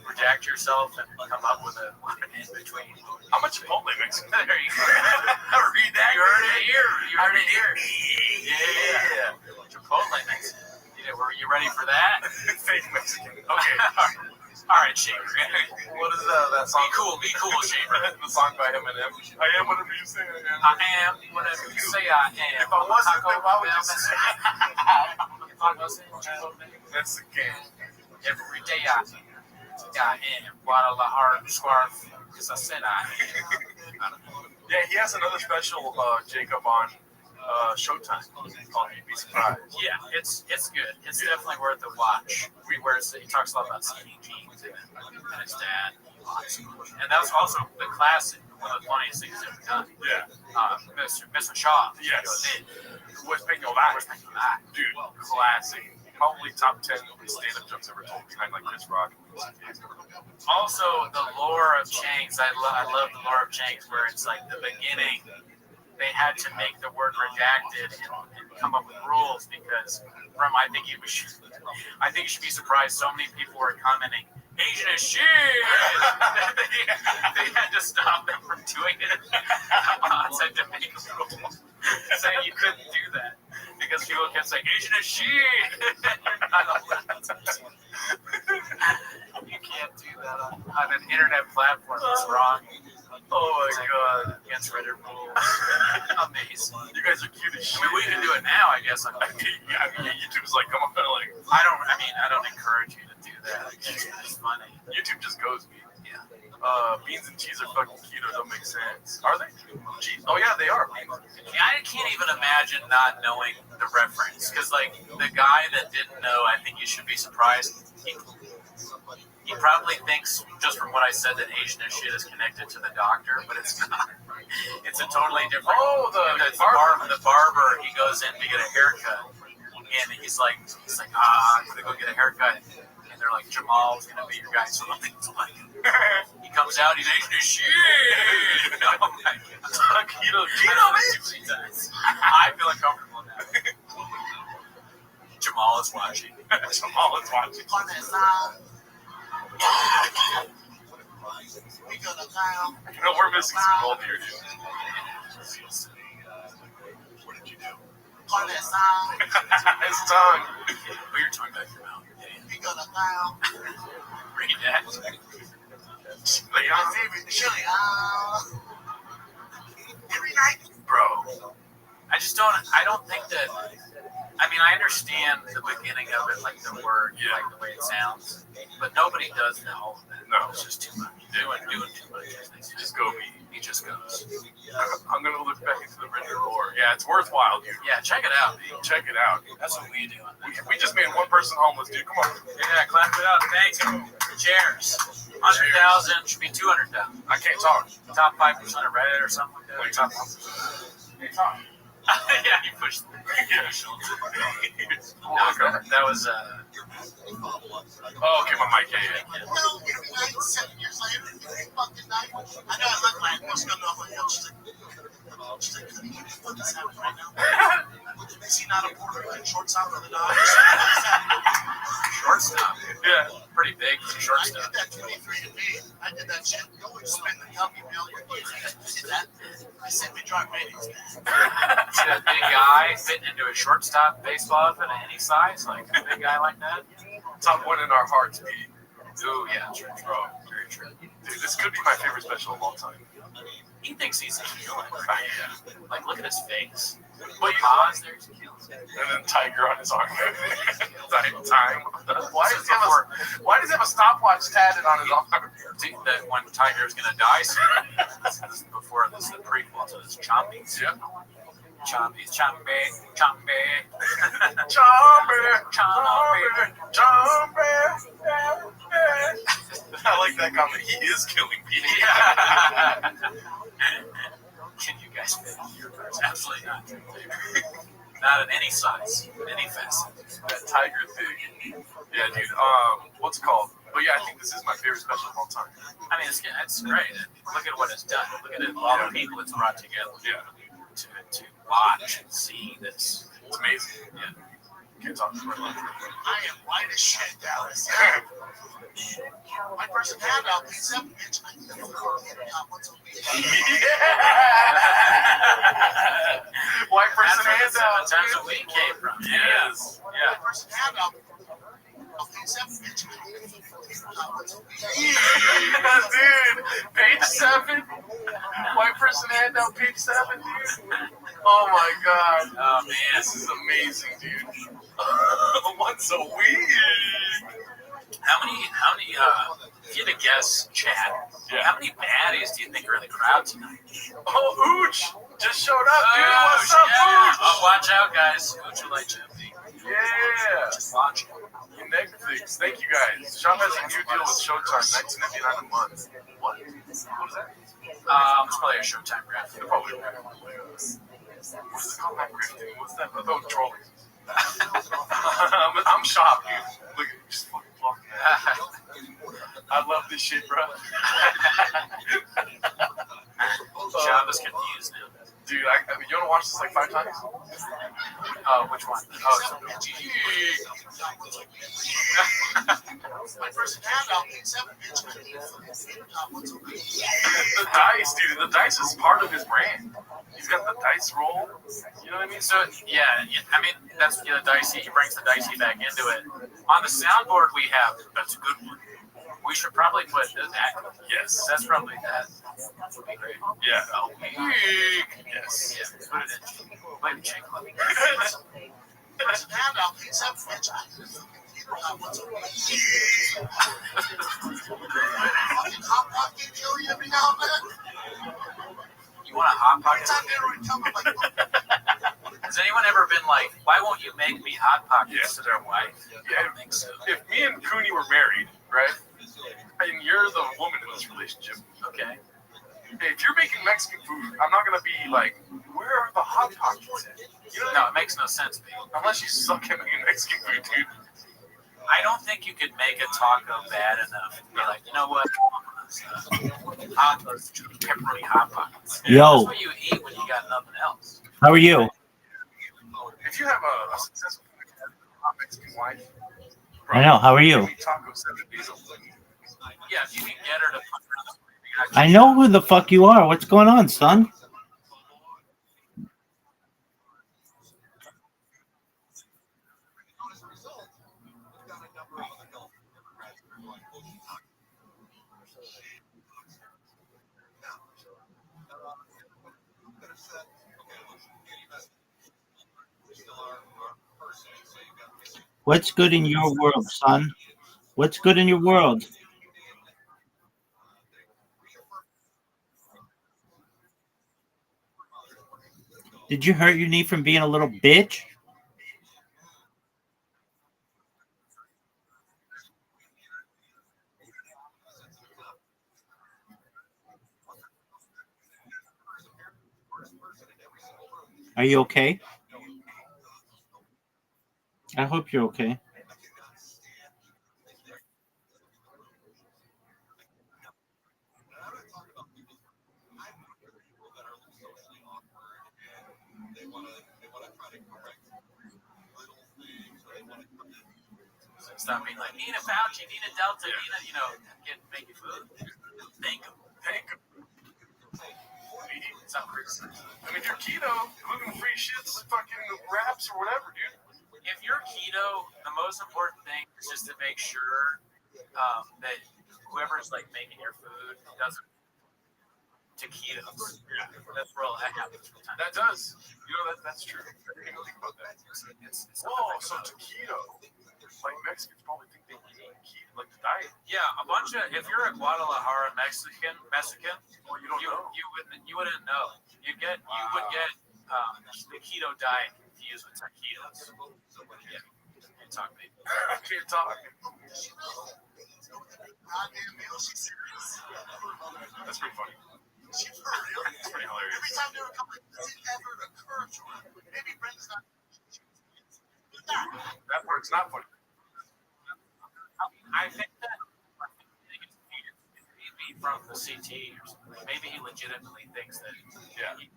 [SPEAKER 1] project yourself and come up with a in between?
[SPEAKER 2] How much Chipotle Mexican?
[SPEAKER 1] There you go. Read that. You heard it here. You heard it here. Yeah. Chipotle Mexican. Were you ready for that?
[SPEAKER 2] Fake Mexican. Okay.
[SPEAKER 1] All right, Shaver.
[SPEAKER 2] What is that song?
[SPEAKER 1] Be cool, Shaver.
[SPEAKER 2] The song by Eminem. I am whatever you say I am.
[SPEAKER 1] I am whatever you say I am.
[SPEAKER 2] If I wasn't, then why would you say
[SPEAKER 1] If I wasn't,
[SPEAKER 2] that's the game.
[SPEAKER 1] every day I am. Guadalajara scarf, because I said I am.
[SPEAKER 2] Yeah, he has another special, Jacob, on Showtime called You'd Be Surprised.
[SPEAKER 1] Yeah, it's good. It's definitely worth a watch. He talks a lot about skinny jeans and his dad. And that was also the classic, one of the funniest things ever done.
[SPEAKER 2] Yeah.
[SPEAKER 1] Mr. Shaw.
[SPEAKER 2] Yes. What's Peño Live? Dude, classic. Probably top 10 stand-up jokes ever told behind like Chris Rock.
[SPEAKER 1] Also, the lore of Chang's. I love the lore of Chang's, where it's like the beginning. They had to make the word redacted and come up with rules because I think you should be surprised. So many people were commenting, Asian as shit. they had to stop them from doing it. Mods had to make a rule saying you couldn't do that because people kept saying Asian as shit. You're not allowed to do that. You can't do that on an internet platform. It's wrong.
[SPEAKER 2] Oh my god.
[SPEAKER 1] Against Reddit rules. Amazing.
[SPEAKER 2] You guys are cute as shit.
[SPEAKER 1] I mean, we can do it now, I guess.
[SPEAKER 2] Yeah, YouTube's like, come on, like.
[SPEAKER 1] I don't encourage you to do that. It's funny.
[SPEAKER 2] YouTube just goes me.
[SPEAKER 1] Yeah.
[SPEAKER 2] Beans and cheese are fucking keto. Don't make sense. Are they? Cheese? Oh yeah, they are.
[SPEAKER 1] Yeah, I can't even imagine not knowing the reference. Because, like, the guy that didn't know, I think you should be surprised. He probably thinks, just from what I said, that Asian as shit is connected to the doctor, but it's not. It's a totally different.
[SPEAKER 2] Oh, the
[SPEAKER 1] barber. He goes in to get a haircut, and he's like, I'm gonna go get a haircut, and they're like, Jamal's gonna be your guy. So I'm thinking, like, he comes out, he's Asian as shit. Oh my god, keto, man. I feel uncomfortable now. Jamal is watching.
[SPEAKER 2] Jamal is watching. No, we're missing some gold here, dude.
[SPEAKER 3] What did you do?
[SPEAKER 2] His tongue.
[SPEAKER 1] Put your tongue back in your mouth. Read that.
[SPEAKER 3] Every night,
[SPEAKER 2] Bro.
[SPEAKER 1] I don't think that. I mean, I understand the beginning of it, like the word, like the way it sounds, but nobody does know that.
[SPEAKER 2] No.
[SPEAKER 1] It's just too much. Doing too much.
[SPEAKER 2] Just go me.
[SPEAKER 1] He just goes.
[SPEAKER 2] I'm gonna look back into the Reddit lore. Yeah, it's worthwhile, dude.
[SPEAKER 1] Yeah, check it out, dude.
[SPEAKER 2] Check it out.
[SPEAKER 1] That's what we do.
[SPEAKER 2] We just made one person homeless, dude. Come on.
[SPEAKER 1] Yeah, clap it up. Thanks. Cheers. 100,000 should be 200,000.
[SPEAKER 2] I can't talk.
[SPEAKER 1] Top 5% of Reddit or something like that.
[SPEAKER 2] Wait, top 1%. Hey, talk.
[SPEAKER 1] Yeah, you pushed.
[SPEAKER 2] Yeah.
[SPEAKER 1] That was.
[SPEAKER 2] Oh, okay, my mic. Yeah.
[SPEAKER 3] well, every night, 7 years later, every fucking night. I know I look like what's going on with him. She's like, honey, what the fuck is happening right now? Is he not a border like shortstop for the Dodgers?
[SPEAKER 1] Shortstop.
[SPEAKER 2] Yeah.
[SPEAKER 1] Pretty big for
[SPEAKER 3] I
[SPEAKER 1] shortstop.
[SPEAKER 3] did that 23andMe. I did that shit. Spend the company million. I did that. I said we drive ratings.
[SPEAKER 1] See that big guy fitting into a shortstop baseball outfit at any size, like a big guy like that.
[SPEAKER 2] Top one in our hearts, Pete.
[SPEAKER 1] Ooh, yeah, true.
[SPEAKER 2] Bro.
[SPEAKER 1] Very true.
[SPEAKER 2] Dude, this could be my favorite special of all time.
[SPEAKER 1] He thinks he's killing.
[SPEAKER 2] Yeah.
[SPEAKER 1] Like, look at his face.
[SPEAKER 2] But you
[SPEAKER 1] Pause there, he's killing.
[SPEAKER 2] And then Tiger on his arm. Time. Why does he have a stopwatch tatted on his arm?
[SPEAKER 1] See, that when Tiger's gonna die soon. This is before this is the prequel to this Chombies.
[SPEAKER 2] Yeah.
[SPEAKER 1] Chombies.
[SPEAKER 2] I like that comment. He is killing people.
[SPEAKER 1] Can you guys fit your cars? Absolutely not. Not in any size, any facet.
[SPEAKER 2] That tiger thing. Yeah, dude. What's it called? But yeah, I think this is my favorite special of all time.
[SPEAKER 1] I mean, it's great. Look at what it's done. Look at it, all the people it's brought together.
[SPEAKER 2] Yeah.
[SPEAKER 1] To watch and see this.
[SPEAKER 2] It's amazing. Yeah. Can't talk for a long time.
[SPEAKER 3] I am white as shit, Dallas. My person handout, please help me.
[SPEAKER 2] White person
[SPEAKER 1] That's where
[SPEAKER 2] handout.
[SPEAKER 1] the times that we came from.
[SPEAKER 2] Yes. Yeah.
[SPEAKER 3] My person handout.
[SPEAKER 2] Dude, page 7. White person handout, page 7, dude. Oh my god.
[SPEAKER 1] Oh man,
[SPEAKER 2] This is amazing, dude. What's so weird?
[SPEAKER 1] how many? If you had to guess, Chad,
[SPEAKER 2] Yeah.
[SPEAKER 1] how many baddies do you think are in the crowd tonight?
[SPEAKER 2] Oh, Ooch just showed up, dude. What's up,
[SPEAKER 1] yeah.
[SPEAKER 2] Ooch?
[SPEAKER 1] Oh, watch out, guys. Ooch will light you up.
[SPEAKER 2] Yeah.
[SPEAKER 1] Just watch.
[SPEAKER 2] Netflix. Thank you guys. Shop has a new deal with Showtime, $19.99 a month. What? What was that?
[SPEAKER 1] It's probably a Showtime graphic.
[SPEAKER 2] They're probably what's it called? Not grifting. What's that? Oh, trolling. I'm shocked, dude. Look at it. Just fucking walking that. I love this shit, bro.
[SPEAKER 1] John is confused now.
[SPEAKER 2] Dude, you want to watch this like 5 times?
[SPEAKER 1] Oh, which one? Oh,
[SPEAKER 3] My person handout, please help me.
[SPEAKER 2] The dice, dude. The dice is part of his brand. He's got the dice roll. You know what I mean?
[SPEAKER 1] So yeah, I mean that's the dicey. He brings the dicey back into it. On the soundboard we have that's a good one. We should probably put that.
[SPEAKER 2] Yes.
[SPEAKER 1] That's probably that. That would be great.
[SPEAKER 2] Yeah.
[SPEAKER 1] Oh,
[SPEAKER 2] Yes.
[SPEAKER 1] yeah. Put it in. Wait, check.
[SPEAKER 3] Person handout, please help me. Hot pocket kill you every now and then.
[SPEAKER 1] You want a hot pocket?
[SPEAKER 3] Time they already come, I'm like,
[SPEAKER 1] Has anyone ever been like, why won't you make me hot pockets
[SPEAKER 2] Yeah.
[SPEAKER 1] to their wife?
[SPEAKER 2] Yeah.
[SPEAKER 1] I don't think so.
[SPEAKER 2] If me and Cooney were married, right? And you're the woman in this relationship.
[SPEAKER 1] Okay.
[SPEAKER 2] If you're making Mexican food, I'm not gonna be like, where are the hot pockets at? You know what I
[SPEAKER 1] No,
[SPEAKER 2] mean?
[SPEAKER 1] it makes no sense, babe.
[SPEAKER 2] Unless you suck at making Mexican food, dude.
[SPEAKER 1] I don't think you could make a taco bad enough. Be like, you know what? Pepperoni hot pockets.
[SPEAKER 4] Yo.
[SPEAKER 1] That's what you eat when you got nothing else.
[SPEAKER 4] How are you?
[SPEAKER 2] If you have a successful Mexican wife,
[SPEAKER 4] I know. How are you?
[SPEAKER 2] give me tacos 7 days a week.
[SPEAKER 1] Yeah, if you can get her to fuck around.
[SPEAKER 4] I know who the fuck you are. What's going on, son? What's good in your world, son? What's good in your world? Did you hurt your knee from being a little bitch? Are you okay? I hope you're okay.
[SPEAKER 1] Stop being like, need a Fauci, need a Delta, need a, get making food. Thank them. Stop criticizing.
[SPEAKER 2] I mean, if you're keto, gluten-free shits, fucking wraps or whatever, dude.
[SPEAKER 1] If you're keto, the most important thing is just to make sure that whoever's like making your food doesn't. taquitos. Yeah. That's real. That happens from time.
[SPEAKER 2] That does. That's true. I didn't even think about that. Whoa, so taquito. Like Mexicans probably think they eat keto, like the diet.
[SPEAKER 1] Yeah, a bunch of. If you're a Guadalajara Mexican,
[SPEAKER 2] Well, you don't know.
[SPEAKER 1] you wouldn't know. You would get the keto diet confused with taquitos. Yeah, can't talk to me.
[SPEAKER 2] Can't talk.
[SPEAKER 3] Goddamn meal, she's serious.
[SPEAKER 2] That's pretty funny.
[SPEAKER 3] She's for real.
[SPEAKER 2] It's pretty hilarious.
[SPEAKER 3] Every time they were coming, does it ever occur to her? Maybe Brenda's not.
[SPEAKER 2] That part's not funny.
[SPEAKER 1] I think that maybe from the CT or something. Maybe he legitimately thinks that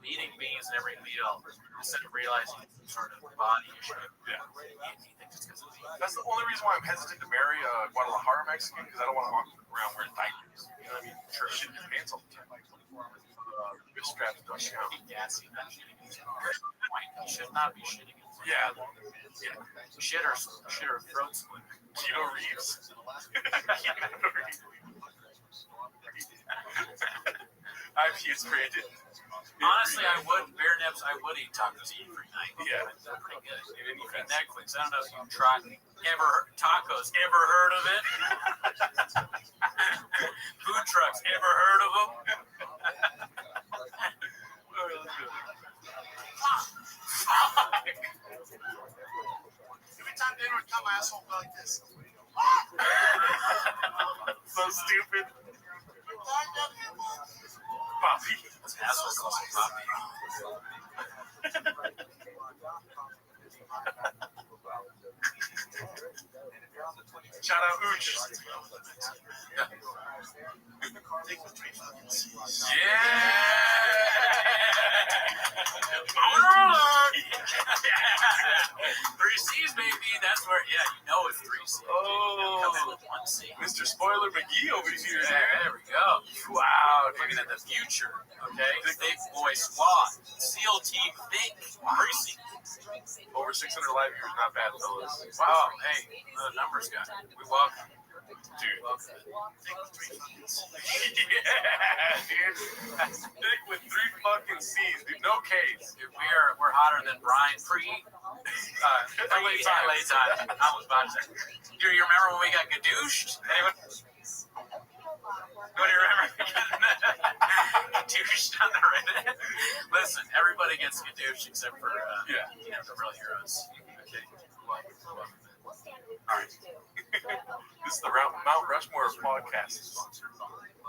[SPEAKER 1] eating beans in every meal instead of realizing it's some sort of body issue.
[SPEAKER 2] Yeah.
[SPEAKER 1] He thinks it's because of the beans.
[SPEAKER 2] That's the only reason why I'm hesitant to marry a Guadalajara Mexican, because I don't want to walk around wearing diapers. You know what I mean? Sure, shitting his pants all the time. Wrist straps don't count.
[SPEAKER 1] Gassy, not shitting himself. He should not be shitting himself.
[SPEAKER 2] Yeah.
[SPEAKER 1] Shit or throat split.
[SPEAKER 2] Keto Reeves. I've used Brandon.
[SPEAKER 1] Honestly, I would eat tacos every night.
[SPEAKER 2] Yeah.
[SPEAKER 1] They're pretty good. Even Netflix. I don't know if you've tried tacos. Ever heard of it? Food trucks. Ever heard of them?
[SPEAKER 3] Every time dinner would come, my asshole would go like this.
[SPEAKER 2] So stupid. Poppy.
[SPEAKER 1] Asshole calls him Poppy.
[SPEAKER 2] Shout out Ooch.
[SPEAKER 1] Three C's, baby. That's where, it's 3 C's.
[SPEAKER 2] Oh.
[SPEAKER 1] Come in with 1 C.
[SPEAKER 2] Mr. Spoiler McGee over here.
[SPEAKER 1] There we go. Wow. Looking at the future. Okay. Big boy squad. SEAL team think. Precinct.
[SPEAKER 2] Over 600 live viewers, not bad, fellas.
[SPEAKER 1] Wow. Hey, the numbers guy. We welcome.
[SPEAKER 2] Dude. Dude. Thick with 3 fucking C's, dude. No K's.
[SPEAKER 1] Dude, we're hotter than Brian LA time. I was about to say. Do you remember when we got gadooshed? Anybody remember? Gadooshed on the Reddit? Listen, everybody gets gadooshed except for the real heroes. Okay.
[SPEAKER 2] All right. This is the Mount Rushmore podcast.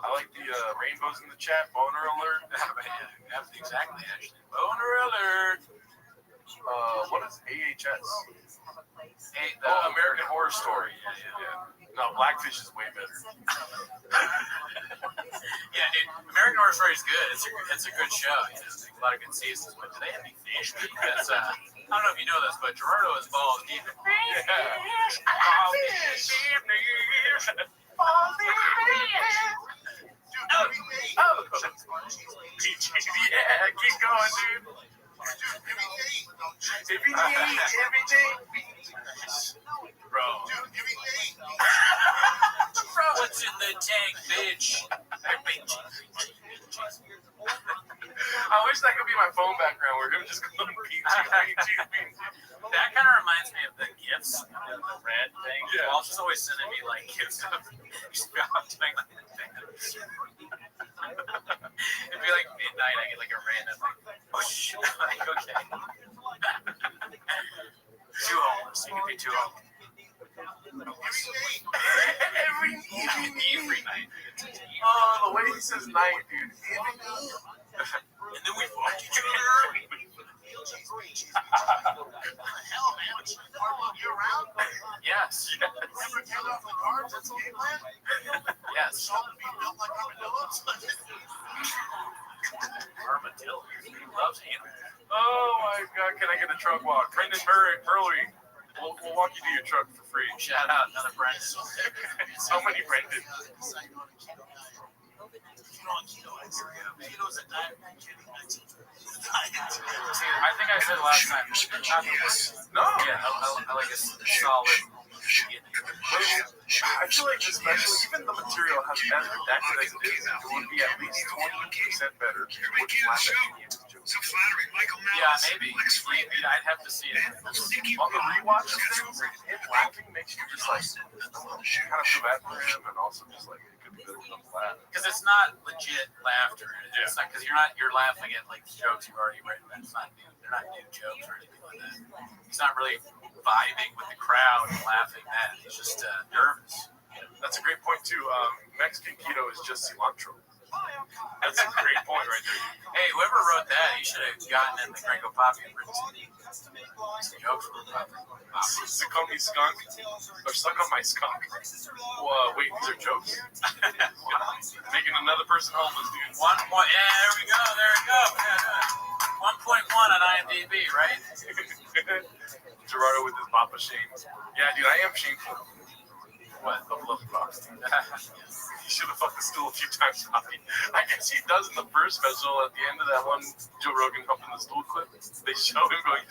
[SPEAKER 2] I like the rainbows in the chat. Boner alert.
[SPEAKER 1] Yeah, exactly, actually. Boner alert.
[SPEAKER 2] What is AHS?
[SPEAKER 1] Hey,
[SPEAKER 2] American Horror Story. Yeah. No, Blackfish is way better.
[SPEAKER 1] Yeah, dude. American Horror Story is good. It's a good show. You know, a lot of good seasons. But do they have any fish? Because I don't know if you know this, but Gerardo is balls deep.
[SPEAKER 2] Yeah. Yeah, keep going, dude. Every day. Bro.
[SPEAKER 1] What's in the tank, bitch?
[SPEAKER 2] I wish that could be my phone background where him just going PG.
[SPEAKER 1] That kind of reminds me of the gifts, the red thing.
[SPEAKER 2] Yeah.
[SPEAKER 1] Walsh is always sending me like gifts of doing like it'd be like midnight. I get like a random push. Like okay, too homeless. You can be too homeless. Every night.
[SPEAKER 2] Oh, the way he says night, dude.
[SPEAKER 1] And then we fucked each other.
[SPEAKER 3] Hell, man. You around?
[SPEAKER 1] Yes.
[SPEAKER 3] Never get off the carbs. That's game plan.
[SPEAKER 1] Yes.
[SPEAKER 3] Built like armadillos.
[SPEAKER 1] Armadillo. He loves animals.
[SPEAKER 2] Oh my God, can I get a truck walk? Brendan Burley. We'll walk you to your truck for free.
[SPEAKER 1] Shout out another Brendan.
[SPEAKER 2] How many Brendan?
[SPEAKER 1] I think I said last time.
[SPEAKER 2] No.
[SPEAKER 1] Yeah, I like a solid.
[SPEAKER 2] I feel like especially even the material has as redacted as it is, it would be at least 20% better with flash
[SPEAKER 1] Yeah, maybe. I'd have to see it.
[SPEAKER 2] On the rewatch things, him laughing makes you just like kind of feel bad for him, and also just like it could be better with him laughing.
[SPEAKER 1] Because it's not legit laughter. It's not because you're laughing at like jokes you've already written. It's not new. They're not new jokes or anything like that. He's not really vibing with the crowd and laughing at it. He's just nervous.
[SPEAKER 2] That's a great point too. Mexican keto is just cilantro. That's a great point right there.
[SPEAKER 1] Hey, whoever wrote that, he should have gotten in the Gringo Poppy and written some jokes for Poppy.
[SPEAKER 2] Suck on me skunk, or suck on my skunk. Wait, these are jokes? Making another person homeless, dude.
[SPEAKER 1] 1 point. Yeah, there we go. There we go. Yeah, 1.1 on IMDb, right?
[SPEAKER 2] Gerardo with his Papa shame. Yeah, dude, I am shameful.
[SPEAKER 1] What?
[SPEAKER 2] Of love box. He should have fucked the stool a few times. I guess he does in the first special at the end of that one Joe Rogan humping the stool clip. They show him going,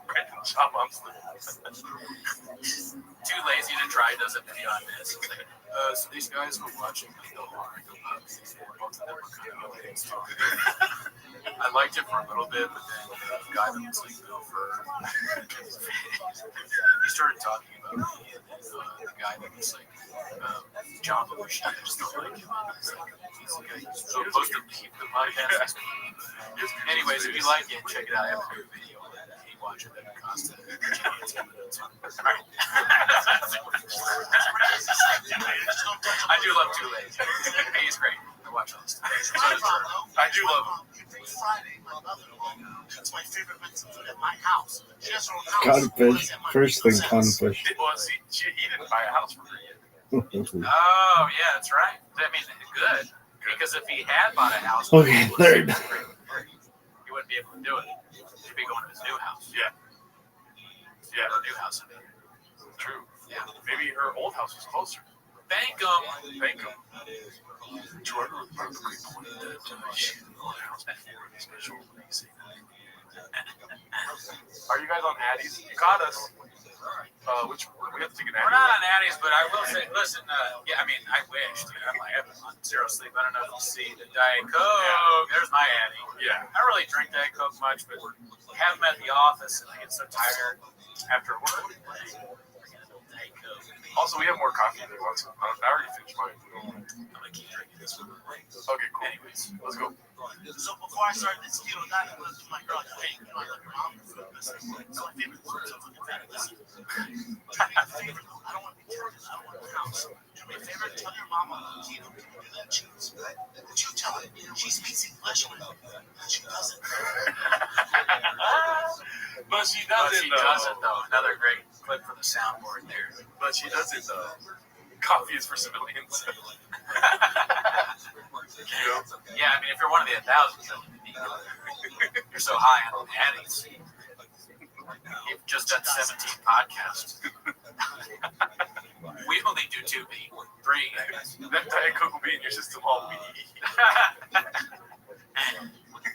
[SPEAKER 2] Brandon Chop on
[SPEAKER 1] Too lazy to try does a video on this. It's like, so these guys were watching the horror. Both of them were kind of okay. I liked it for a little bit, but then the guy that was like Bill Fur, he started talking about the guy that was like John Belushi. I just don't like him. He's the guy who's supposed to keep the podcast. Anyways, if you like it, check it out. I have a new video on that. Hey, watch it. That costs it. I do love Too Late. Hey, he's great. I watch all this stuff.
[SPEAKER 2] I do love him.
[SPEAKER 3] Friday, my mother-in-law, that's my favorite Mexican food at my house. She has her own house.
[SPEAKER 4] Codfish. First thing, codfish.
[SPEAKER 2] Well, see, he didn't buy a house for her yet.
[SPEAKER 1] Oh, yeah, that's right. I mean, good. Because if he had bought a house,
[SPEAKER 4] Okay, third.
[SPEAKER 1] he wouldn't be able to do it. He'd be going to his new house.
[SPEAKER 2] Yeah. Yeah.
[SPEAKER 1] Her new house, I mean.
[SPEAKER 2] True.
[SPEAKER 1] Yeah.
[SPEAKER 2] Maybe her old house was closer.
[SPEAKER 1] Thank him.
[SPEAKER 2] Thank him. Gerardo perfectly pointed that she didn't know the house before the special release. Are you guys on Addie's? You caught us. Which we have to take an Addie.
[SPEAKER 1] We're not on Addie's, but I will say, listen, yeah, I mean, I wish, dude. I'm like, I'm on Zero Sleep. I don't know if you see the Diet Coke. Yeah. There's my Addie.
[SPEAKER 2] Yeah.
[SPEAKER 1] I don't really drink Diet Coke much, but have them at the office, and I get so tired after work.
[SPEAKER 2] Also, we have more coffee if you want some. I already finished mine.
[SPEAKER 1] I'm gonna keep drinking this one.
[SPEAKER 2] Okay, cool.
[SPEAKER 1] Anyways,
[SPEAKER 2] let's go.
[SPEAKER 3] So before I started this keto diet, I was to my girl, hey, I love your mom. So my favorite food is fucking fat. Listen, my favorite. I don't want to be tempted. I don't want a house. My favorite. Tell your mama keto. Do that cheese. Would you tell her she speaks English with her? She doesn't.
[SPEAKER 2] But she doesn't.
[SPEAKER 1] though. Another great clip for the soundboard there.
[SPEAKER 2] But she doesn't. Coffee is for civilians.
[SPEAKER 1] Yeah, I mean, if you're one of the 1,000, you're so high on the Addies. You've just done 17 podcasts. We only do 2 B, 3.
[SPEAKER 2] That Diet Coke will be in your system all week.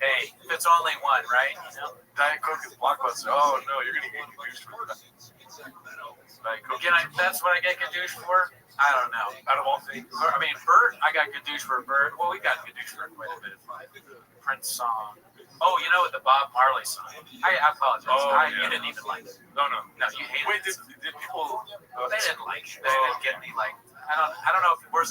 [SPEAKER 1] Hey, if it's only one, right? You know?
[SPEAKER 2] Diet Coke is Blockbuster. Oh no, you're gonna get confused for that. Diet Coke.
[SPEAKER 1] That's what I get Gadoosh for? I don't know.
[SPEAKER 2] Out of all things.
[SPEAKER 1] I mean, Bert, I got Gadoosh for Bert. Well, we got Gadoosh for quite a bit of Prince song. Oh, you know, the Bob Marley song. I apologize. You didn't even like it.
[SPEAKER 2] No,
[SPEAKER 1] you hated
[SPEAKER 2] Wait,
[SPEAKER 1] it.
[SPEAKER 2] did people?
[SPEAKER 1] They didn't like it. They didn't get me like. I don't know if were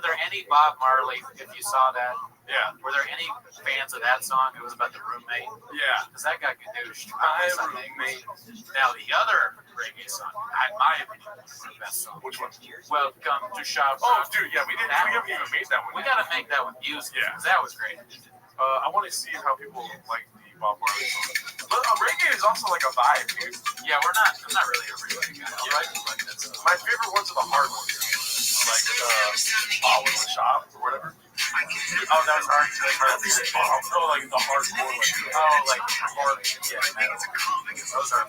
[SPEAKER 1] there any Bob Marley, if you saw that?
[SPEAKER 2] Yeah.
[SPEAKER 1] Were there any fans of that song? It was about the roommate.
[SPEAKER 2] Yeah.
[SPEAKER 1] Because that got Gadooshed.
[SPEAKER 2] Roommate.
[SPEAKER 1] Now the other reggae song, in my opinion, was the best song.
[SPEAKER 2] Which one?
[SPEAKER 1] Welcome to Shop.
[SPEAKER 2] Oh, dude, yeah, we haven't even made that one.
[SPEAKER 1] We got to make that with music.
[SPEAKER 2] Yeah.
[SPEAKER 1] That was great.
[SPEAKER 2] I want to see how people like the Bob Marley song. But reggae is also like a vibe, dude.
[SPEAKER 1] Yeah, I'm not really a reggae guy. I like that song.
[SPEAKER 2] My favorite ones are the hard ones. Like All in the Shop or whatever.
[SPEAKER 1] Oh, that was hard.
[SPEAKER 2] No, like the hardcore.
[SPEAKER 1] Like hard. Yeah, metal. Those are.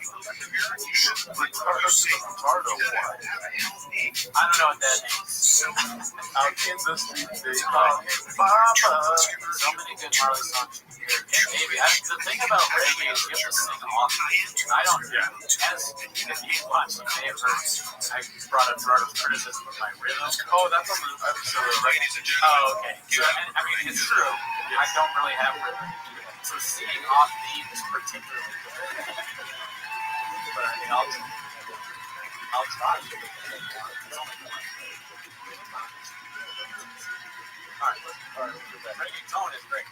[SPEAKER 2] Retardo one.
[SPEAKER 1] I don't know what that means.
[SPEAKER 2] Out in the streets, they call him Papa.
[SPEAKER 1] So many good Marley songs. maybe. The thing about reggae is you have to sing off. I don't. Yeah. As if you watch, you may have heard. I brought up criticism of my rhythm.
[SPEAKER 2] Oh, that's on the episode.
[SPEAKER 1] Oh, okay. So, I mean, it's true. I don't really have rhythm. So singing off beat is particularly good. But I mean, I'll try. All right. Reggaeton is great.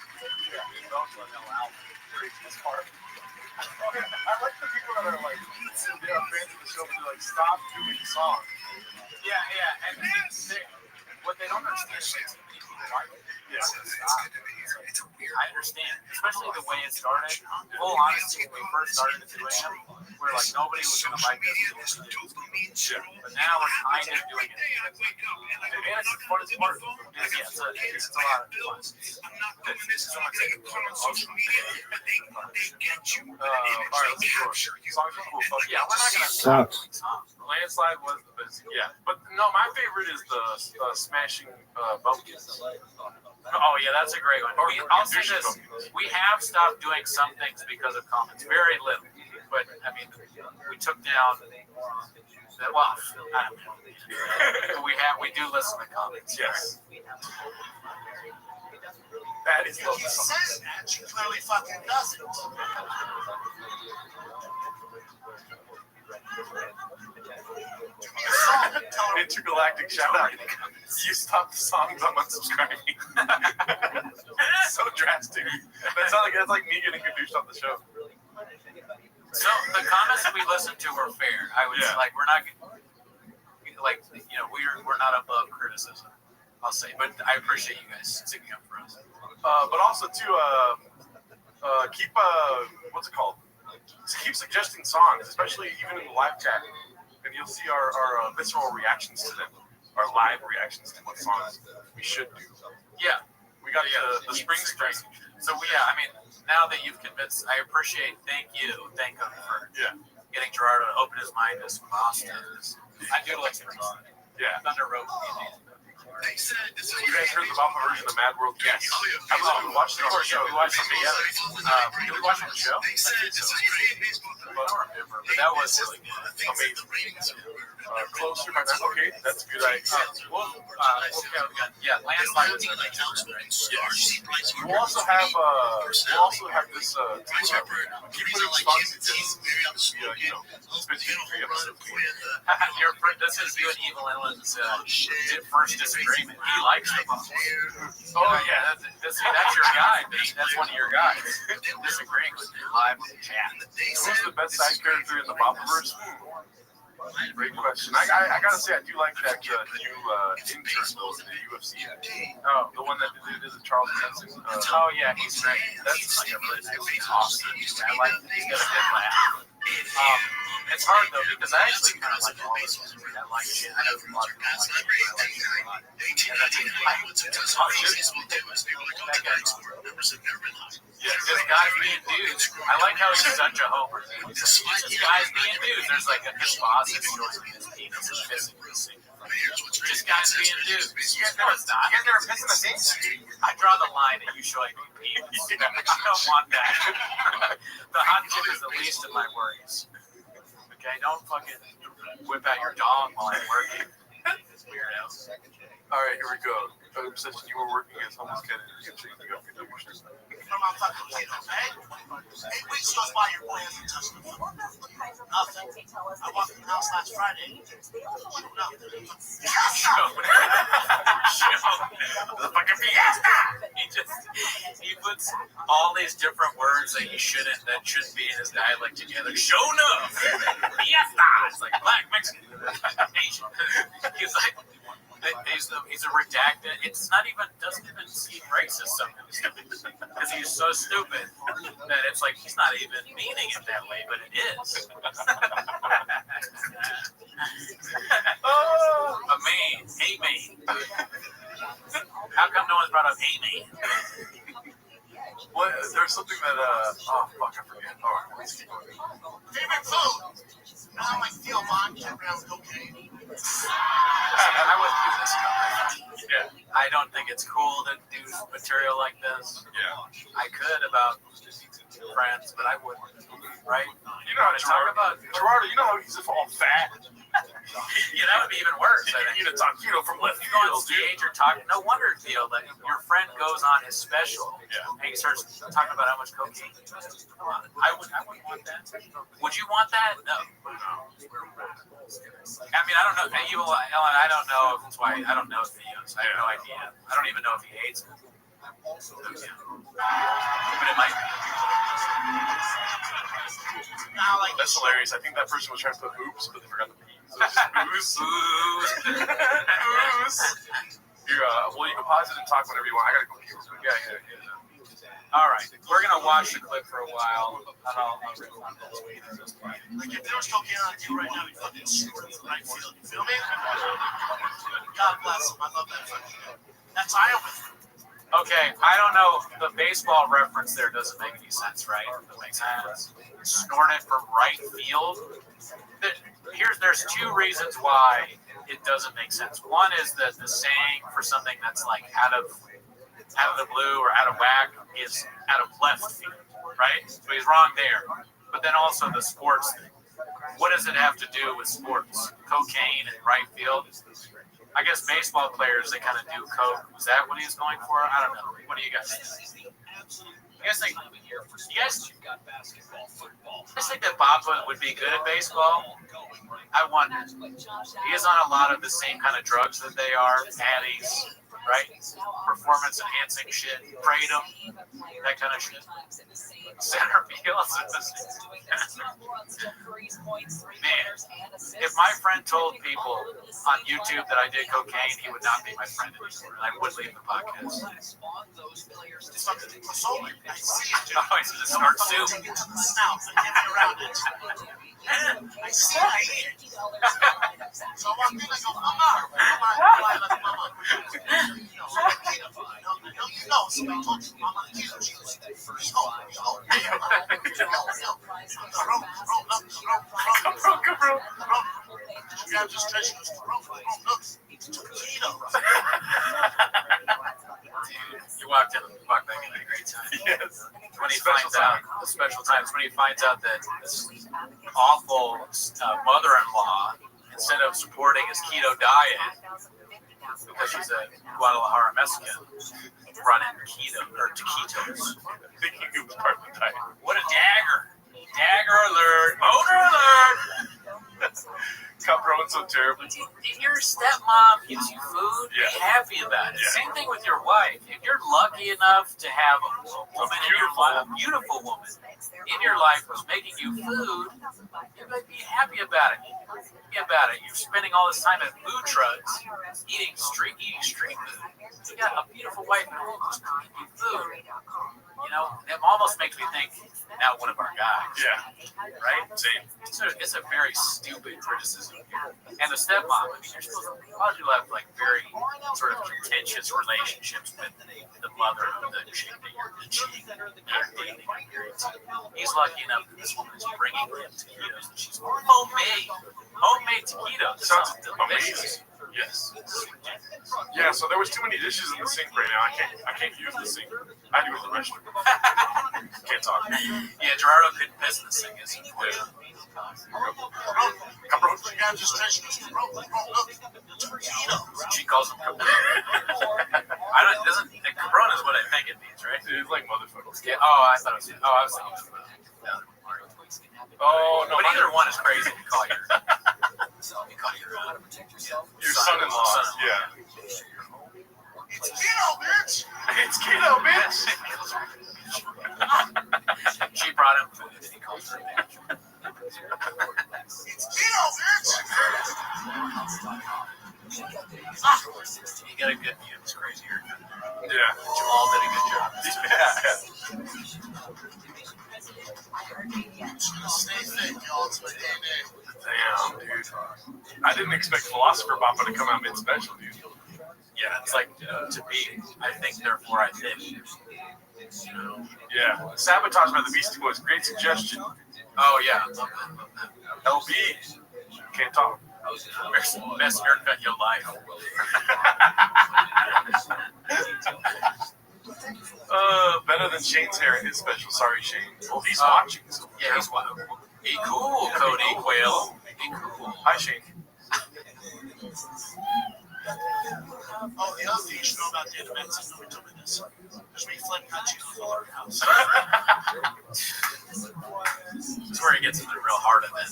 [SPEAKER 1] Yeah, we both love no album. It's hard.
[SPEAKER 2] I like the people that are like, fans of the show, but they're like, stop doing songs.
[SPEAKER 1] Yeah, and what they don't understand is too many people like it.
[SPEAKER 2] Yeah.
[SPEAKER 1] I understand, especially the way it started. Full honesty, when we first started doing it, we were like, nobody was going to like this. But now we're kind of doing it. And it's the funnest part. Yeah, it's a lot of fun. Yeah, we're not going to
[SPEAKER 4] Sucks.
[SPEAKER 2] Landslide was the best. Yeah, but no, my favorite is the smashing bumpkins.
[SPEAKER 1] Oh yeah, that's a great one. I'll say this: we have stopped doing some things because of comments. Very little, but I mean, we took down. Well, I don't know. We do listen to comments.
[SPEAKER 2] Yes. That is
[SPEAKER 3] He says that, she clearly fucking doesn't.
[SPEAKER 2] Intergalactic shout out. You stopped the songs, I'm unsubscribing. So drastic. That's like me getting introduced on the show.
[SPEAKER 1] So the comments that we listened to were fair. I would say, like, we're not we're not above criticism. I'll say, but I appreciate you guys sticking up for us.
[SPEAKER 2] But also to keep what's it called? Keep suggesting songs, especially even in the live chat, and you'll see our visceral reactions to them, our live reactions to what songs we should do.
[SPEAKER 1] Yeah,
[SPEAKER 2] we got the spring string.
[SPEAKER 1] So I mean, now that you've convinced, I appreciate. Thank you for getting Gerardo to open his mind to some monsters. I do like spring.
[SPEAKER 2] Yeah,
[SPEAKER 1] Thunder Road.
[SPEAKER 2] You guys heard the Boppa version of Mad World? Yes. I believe we watched it on the show.
[SPEAKER 1] We watched it together. Did we watch it on the show? I think so. I don't remember, but that was really good.
[SPEAKER 2] Amazing. Closer, okay, that's a good idea.
[SPEAKER 1] Landslide was the next one, right?
[SPEAKER 2] Yes. We'll also have this keep putting songs in this, it's been 3 episodes.
[SPEAKER 1] This is you and Evil Ellen's first disagreement. He likes the Boppa. Oh yeah, that's your guy. That's one of your guys. Disagreeing with you live in the chat.
[SPEAKER 2] Who's the best side character in the Boppaverse? Great question. I gotta say, I do like that new intern though in the UFC. Oh, the one that did it, Charles Manson.
[SPEAKER 1] Oh yeah, he's great. That's like a really awesome. I like that he's got a good laugh. It's hard though because I actually kind of like all this. I like shit. I know a lot of people like it. I like it a lot. Yeah, just guys being dudes. I like how he's such a homer. Just guys being dudes. There's like a composite showing his penis and pissing. Just guys being dudes. No, it's not.
[SPEAKER 3] You guys never pissed in the same street?
[SPEAKER 1] I draw the line at you showing me penis. I don't want that. The hot chip is the least of my worries. Okay, don't fucking whip out your dong while I'm working. Weirdo.
[SPEAKER 2] All right, here we go. Obsession, you were working as homeless candidate. You can go for the worship.
[SPEAKER 3] From my fucking windows, eh? 8 weeks goes by, your boy hasn't touched the floor. Nothing. I walked in the house last Friday. Nothing.
[SPEAKER 1] The fucking fiesta. He puts all these different words that shouldn't be in his dialect together. Show enough. Fiesta. It's like black, Mexican, Asian. He's like. He's a redacted. It's not even doesn't even seem racist sometimes because he's so stupid that it's like he's not even meaning it that way, but it is. A man, hey man. How come no one's brought up hey man?
[SPEAKER 2] What? There's something that oh fuck, I forget. All right, let's keep going.
[SPEAKER 3] Favorite food? You know how I feel, Mom? Can't pronounce cocaine.
[SPEAKER 1] I wasn't doing this. Yeah. I don't think it's cool to do material like this.
[SPEAKER 2] Yeah.
[SPEAKER 1] I could about friends, but I wouldn't. Right?
[SPEAKER 2] You know how Gerardo, you know how he's all fat?
[SPEAKER 1] Yeah, that would be even worse.
[SPEAKER 2] He can eat a taquito from left
[SPEAKER 1] You go on
[SPEAKER 2] field, dude.
[SPEAKER 1] stage or talk. No wonder, Theo, that your friend goes on his special
[SPEAKER 2] Yeah.
[SPEAKER 1] and he starts talking about how much cocaine. Come on, I wouldn't want that. Would you want that? No. I mean, I don't know. Ellen, I don't know if it's why. I don't know Theo's. I have no idea. I don't even know if he hates it. But it might be.
[SPEAKER 2] That's hilarious. I think that person was trying to put oops, but they forgot the P. So it's just ooze. Ooze. Here, well, you can pause it and talk whenever you want. I gotta go pee real quick.
[SPEAKER 1] Yeah. All right, we're gonna watch the clip for a while, and I'll rip on this.
[SPEAKER 3] Like if there was cocaine on you right now, you'd fucking snort it from right field. You feel me? God bless him. I love that fucking guy. That's I am with him.
[SPEAKER 1] Okay, I don't know. The baseball reference there doesn't make any sense, right? That makes sense. Snort it from right field. There's two reasons why it doesn't make sense. One is that the saying for something that's like out of the blue or out of whack is out of left field, right? So he's wrong there. But then also the sports thing. What does it have to do with sports? Cocaine in right field? I guess baseball players, they kind of do coke. Was that what he was going for? I don't know. What do you guys think? You guys think that Baba would be good at baseball? I wonder. He is on a lot of the same kind of drugs that they are, patties, right? Performance enhancing shit, kratom, that kind of shit. Center field. Man, if my friend told people on YouTube that I did cocaine, he would not be my friend anymore, and I would leave the podcast.
[SPEAKER 3] It's fucking solar. I see it, dude.
[SPEAKER 1] Oh, he's gonna start soon.
[SPEAKER 3] Take it to the snout and get me around it. I see it. I eat it. So I walk in, I go, Mama. You know, somebody told you, Mama, keto juice. Yeah, just treasure keto.
[SPEAKER 1] You walked back in at a great time.
[SPEAKER 2] Yes.
[SPEAKER 1] When he finds out, the special times, when he finds out that this awful mother-in-law, instead of supporting his keto diet, because she's a Guadalajara Mexican, running keto or taquitos.
[SPEAKER 2] Thinking it was part of the diet.
[SPEAKER 1] What a dagger! Dagger alert! Boner alert!
[SPEAKER 2] Got thrown so terribly.
[SPEAKER 1] If your stepmom gives you food, be happy about it.
[SPEAKER 2] Yeah.
[SPEAKER 1] Same thing with your wife. If you're lucky enough to have a woman in your life, a beautiful woman in your life who's making you food, you might be happy about it. Happy about it. You're spending all this time at food trucks, eating street food. You got a beautiful wife at home who's cooking you food. You know, it almost makes me think, now one of our guys.
[SPEAKER 2] Yeah.
[SPEAKER 1] Right? It's a very stupid criticism. And the stepmom, I mean, you're supposed to, a lot of people have like very sort of contentious relationships with the mother of the chick that you're dating. He's lucky enough that this woman is bringing him taquitos. And she's homemade taquitos.
[SPEAKER 2] Sounds
[SPEAKER 1] delicious.
[SPEAKER 2] Yes. Yeah, so there was too many dishes in the sink right now. I can't use the sink. I had to go to the restroom. Can't talk.
[SPEAKER 1] Yeah, Gerardo couldn't piss in the sink. Is he? She calls him Cabron. Cabron is what I think it means, right?
[SPEAKER 2] It's like motherfucker.
[SPEAKER 1] Yeah. Oh, I thought it was. Oh, I was thinking of the other one.
[SPEAKER 2] Oh, no.
[SPEAKER 1] But either one is crazy to call your.
[SPEAKER 2] Your son-in-law. Yeah.
[SPEAKER 3] It's keto, bitch.
[SPEAKER 2] It's keto, bitch.
[SPEAKER 1] She brought him food and he calls her a bitch.
[SPEAKER 3] It's keto, bitch.
[SPEAKER 1] You got a good view. It's crazy.
[SPEAKER 2] Yeah.
[SPEAKER 1] Jamal did a good job.
[SPEAKER 3] Stay fit, y'all. It's my DNA.
[SPEAKER 2] Damn, dude. I didn't expect Philosopher Papa to come out mid-special, dude.
[SPEAKER 1] Yeah, it's like to be. I think, therefore I think.
[SPEAKER 2] Yeah. Sabotage by the Beastie Boys. Great suggestion.
[SPEAKER 1] Oh yeah.
[SPEAKER 2] LB. Can't talk.
[SPEAKER 1] Best haircut your life.
[SPEAKER 2] Better than Shane's hair in his special. Sorry, Shane. Well, he's watching. So
[SPEAKER 1] Yeah, he's watching. Be cool, Cody Quayle. Be cool.
[SPEAKER 2] hi, Shane.
[SPEAKER 3] Oh, the other thing you should know about the events is nobody told me this. There's me flipping hot Cheetos all over the house.
[SPEAKER 1] This is where he gets into the real heart of it.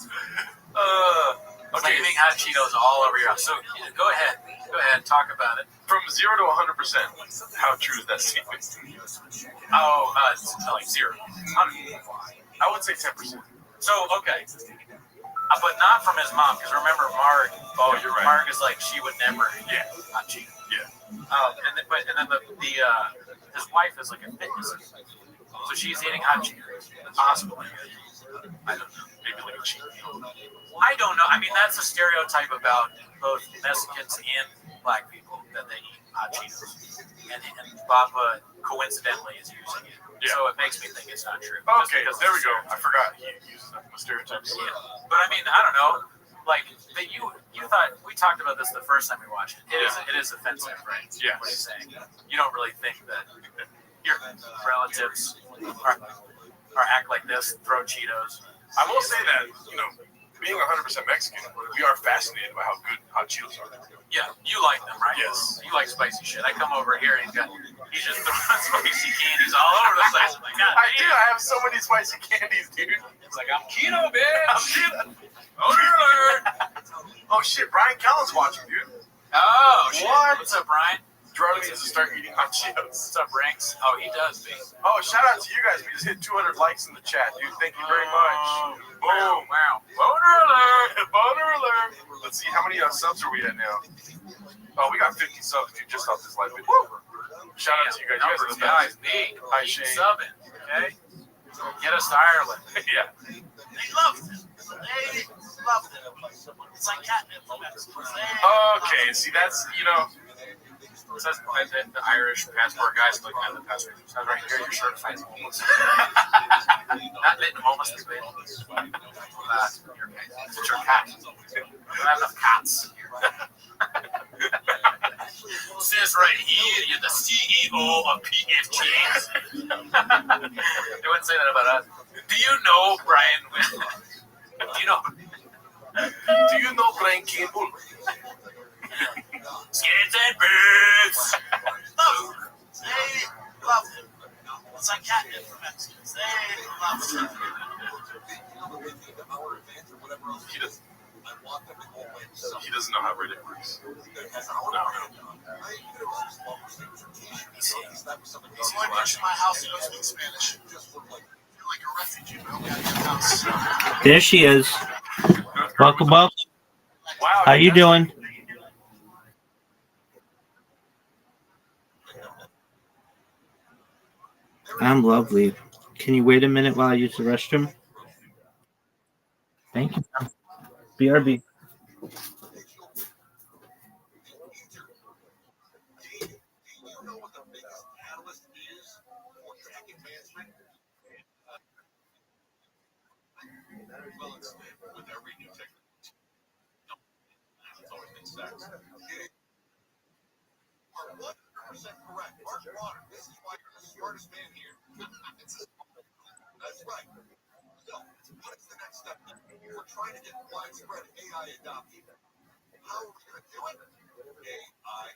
[SPEAKER 2] Okay.
[SPEAKER 1] Flaming hot Cheetos all over your house. So go ahead. Go ahead. Talk about it.
[SPEAKER 2] From 0 to 100%, how true is that statement?
[SPEAKER 1] Oh, it's like 0.
[SPEAKER 2] I would say 10%.
[SPEAKER 1] So, okay. But not from his mom, because remember, Mark.
[SPEAKER 2] Oh, you're right.
[SPEAKER 1] Mark is like, she would never
[SPEAKER 2] Yeah.
[SPEAKER 1] hot Cheetos.
[SPEAKER 2] Yeah.
[SPEAKER 1] And then his wife is like a fitness geek. So she's eating hot Cheetos. It's possible. I don't know.
[SPEAKER 2] Maybe like a cheat meal.
[SPEAKER 1] I don't know. I mean, that's a stereotype about both Mexicans and black people that they eat hot Cheetos. And Papa coincidentally is using it.
[SPEAKER 2] Yeah.
[SPEAKER 1] So it makes me think it's not true.
[SPEAKER 2] Okay, there we go. I forgot he uses that from a stereotype.
[SPEAKER 1] Yeah. But I mean, I don't know. Like, that you thought, we talked about this the first time we watched it. It is offensive, right?
[SPEAKER 2] Yes.
[SPEAKER 1] What he's saying. You don't really think that your relatives are act like this, throw Cheetos.
[SPEAKER 2] I will say that, being 100% Mexican, we are fascinated by how good hot Cheetos are.
[SPEAKER 1] Yeah, you like them, right?
[SPEAKER 2] Yes.
[SPEAKER 1] You like spicy shit. I come over here and he's just throwing spicy candies all over the place. I'm like, God,
[SPEAKER 2] I do. I have so many spicy candies, dude.
[SPEAKER 1] It's like, I'm keto, bitch.
[SPEAKER 2] I'm keto.
[SPEAKER 1] Owner alert.
[SPEAKER 2] Oh, shit. Brian Callen's watching, dude.
[SPEAKER 1] Oh, shit.
[SPEAKER 2] What?
[SPEAKER 1] What's up, Brian?
[SPEAKER 2] Gerardo needs to start eating hot Cheetos.
[SPEAKER 1] What's up, Rinks? Oh, he does, B.
[SPEAKER 2] Oh, shout out to you guys. We just hit 200 likes in the chat, dude. Thank you very much.
[SPEAKER 1] Boom. Wow. Boner alert.
[SPEAKER 2] Boner alert. Let's see, how many subs are we at now? Oh, we got 50 subs, dude, just off this live video. Woo! Shout out to you guys.
[SPEAKER 1] Numbers,
[SPEAKER 2] You guys are the
[SPEAKER 1] guys,
[SPEAKER 2] best.
[SPEAKER 1] big.
[SPEAKER 2] Hi,
[SPEAKER 1] Keep
[SPEAKER 2] Shane.
[SPEAKER 1] subbing, okay? Get us to Ireland.
[SPEAKER 2] Yeah.
[SPEAKER 3] They loved it. They loved it. It's like catnip for Mexicans.
[SPEAKER 2] Okay, see, that's,
[SPEAKER 1] It says the Irish passport guys looking at the passport. It says right here, you're certified homeless. Not letting homeless people in. It's your cat. You don't have enough cats. Says right here, you're the CEO of PFT. They wouldn't say that about us. Do you know Brian?
[SPEAKER 2] Do you know Brian Campbell?
[SPEAKER 1] Skins and boots.
[SPEAKER 3] They loved it. It's like catnip for Mexicans. They loved it.
[SPEAKER 2] He doesn't know how Reddit works.
[SPEAKER 3] He's the only person in my house who don't speak Spanish. You're like a refugee, but only out of your house.
[SPEAKER 4] There she is. Welcome,
[SPEAKER 2] Wow.
[SPEAKER 4] How you doing? I'm lovely. Can you wait a minute while I use the restroom? Thank you. BRB.
[SPEAKER 3] That's right. So, what's the next step? We're trying to get widespread AI adoption. How are we going to do it? AI.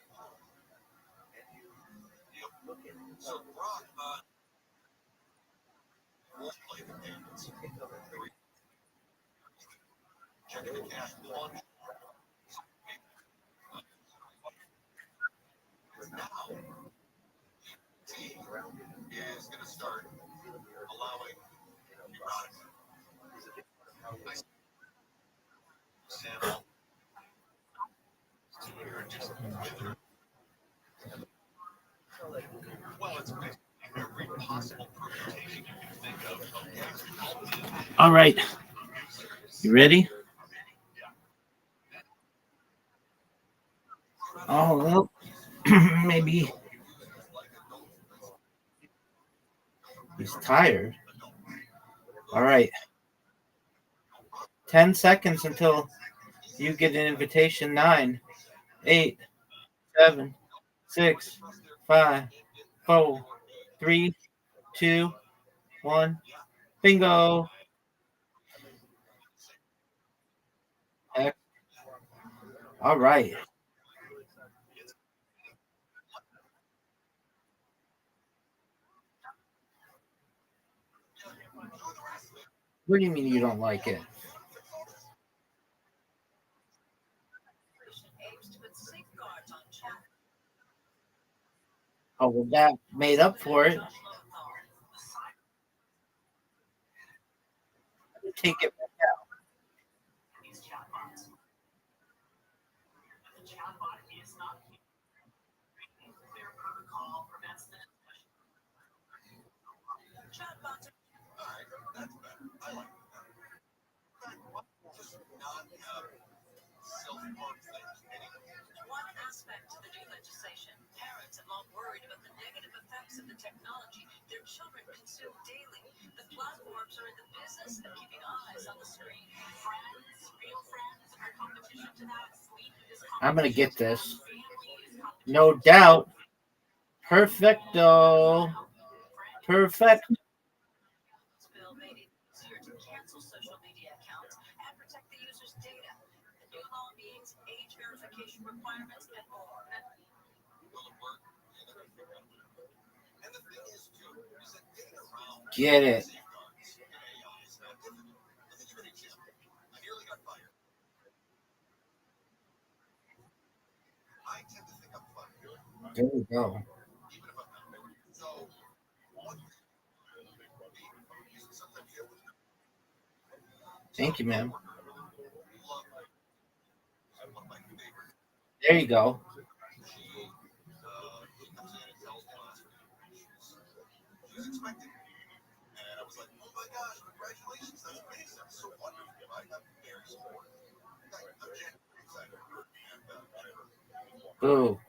[SPEAKER 3] Yep. So, Brock, we'll play the payments. Checking the cash launch. Now, team is going to start allowing
[SPEAKER 4] All right. You ready? Oh, well, maybe he's tired. All right. 10 seconds until You get an invitation. 9, 8, 7, 6, 5, 4, 3, 2, 1. Bingo. Heck. All right. What do you mean you don't like it? Oh, well, that made up for it. Take it. I'm going to get this. No doubt. Perfecto. Perfect. Get it. There we go. Thank you, ma'am. There you go. Boo.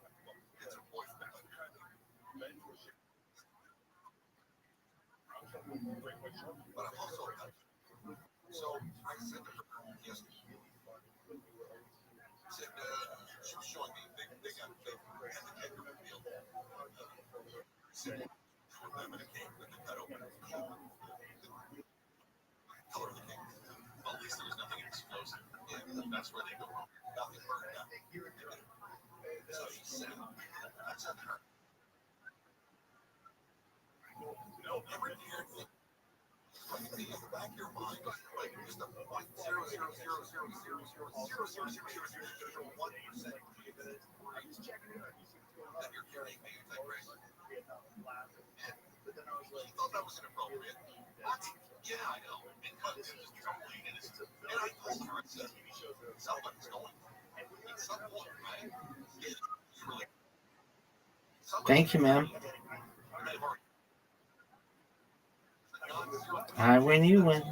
[SPEAKER 4] Thank you, ma'am. I win, you win.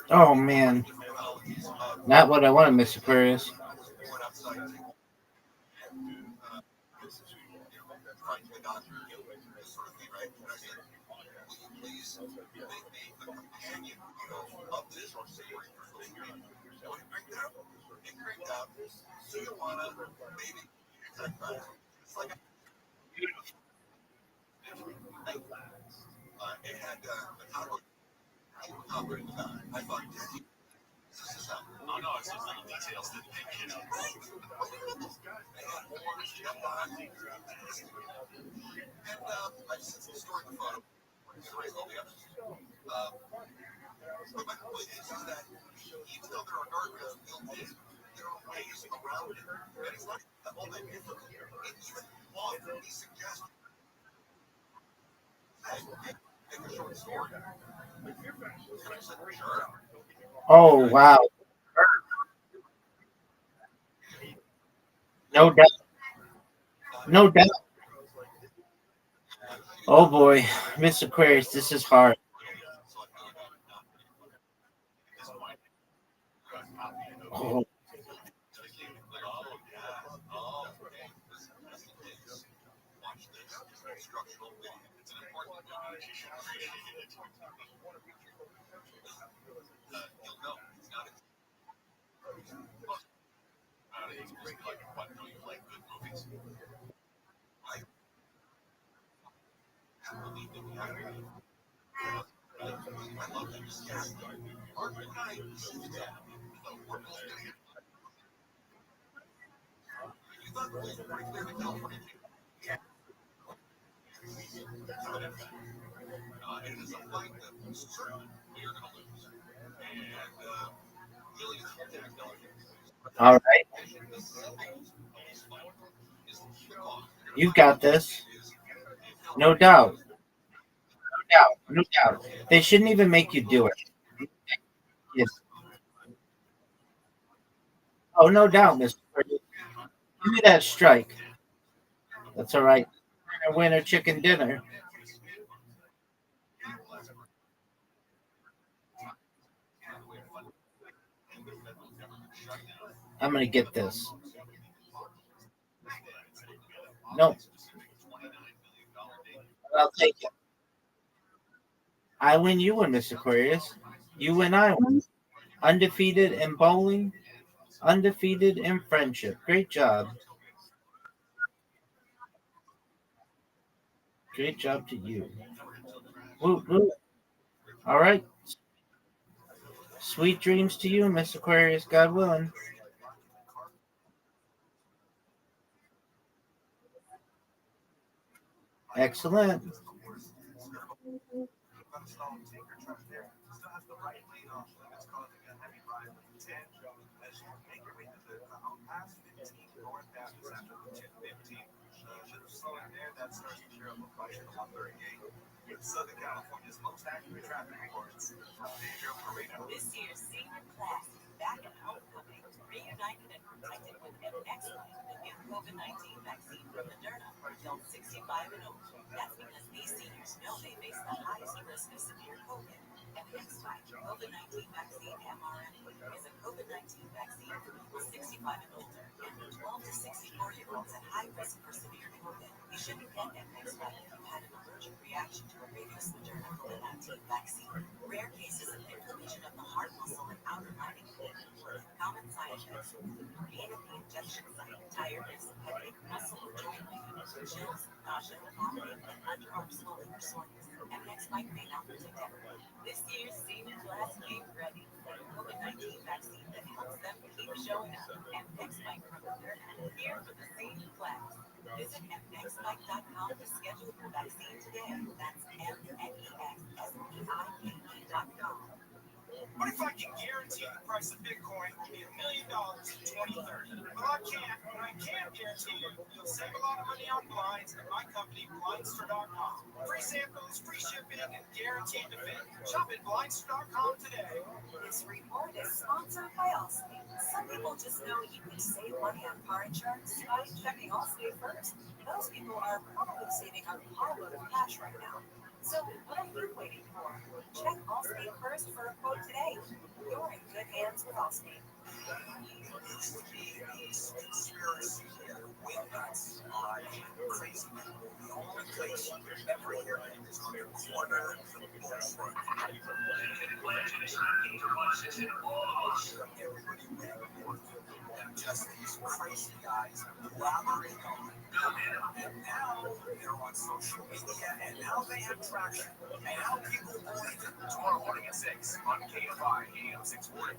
[SPEAKER 4] Oh, man. Not what I wanted, Mr. Aquarius. Oh, wow. No doubt. No doubt. Oh boy, Miss Aquarius, this is hard. Oh, all right, you got this. No doubt. No doubt. No doubt. They shouldn't even make you do it. Yes. Oh, no doubt, Miss Aquarius. Give me that strike. That's all right. Winner, winner, chicken dinner. I'm gonna get this. No, I'll take it. I win, you win, Miss Aquarius. You win, I win. Undefeated in bowling, undefeated in friendship. Great job. Great job to you. Woo, woo. All right. Sweet dreams to you, Miss Aquarius, God willing. Excellent.
[SPEAKER 3] This year's senior class is back at homecoming, reunited and protected with MX-Life, the new COVID-19 vaccine from Moderna for adults 65 and over. That's because these seniors know they face the highest risk of severe COVID. MX-Life COVID-19 vaccine mRNA is a COVID-19 vaccine for people 65 and older and 12 to 64-year-olds at high risk for severe COVID. You shouldn't get MX-Life if you had an allergic reaction to a previous Moderna COVID-19 vaccine. Rare cases of inflammation of the heart muscle and outer lining of the kidney. Common side effects include pain at the injection site, tiredness, headache, muscle or joint pain, chills, nausea, vomiting, and underarm swelling or soreness. MX Mike may not protect everyone. This year's senior class came ready for a COVID-19 vaccine that helps them keep showing up. MX Mike from Moderna, here for the senior class. Visit mxmike.com to schedule your vaccine today. That's MNEXSPIKE.com. What if I can guarantee the price of Bitcoin will be $1,000,000 in 2030? Well, I can't, but I can guarantee you'll save a lot of money on blinds at my company, Blindster.com. Free samples, free shipping, and guaranteed to fit. Shop at Blindster.com today. This report is sponsored by Allstate. Some people just know you can save money on car insurance by checking Allstate first. Those people are probably saving a carload of cash right now. So what are you waiting for? Check Allstate first for a quote today. You're in good hands with Allstate. Conspiracy with nuts. Crazy. The only place you can ever hear it is on the corner of the bullfront. Everybody ran and just these crazy guys blabbering on. And now they're on social media, and now they have traction. And now people believe it. Tomorrow morning at 6 on KFI AM 640.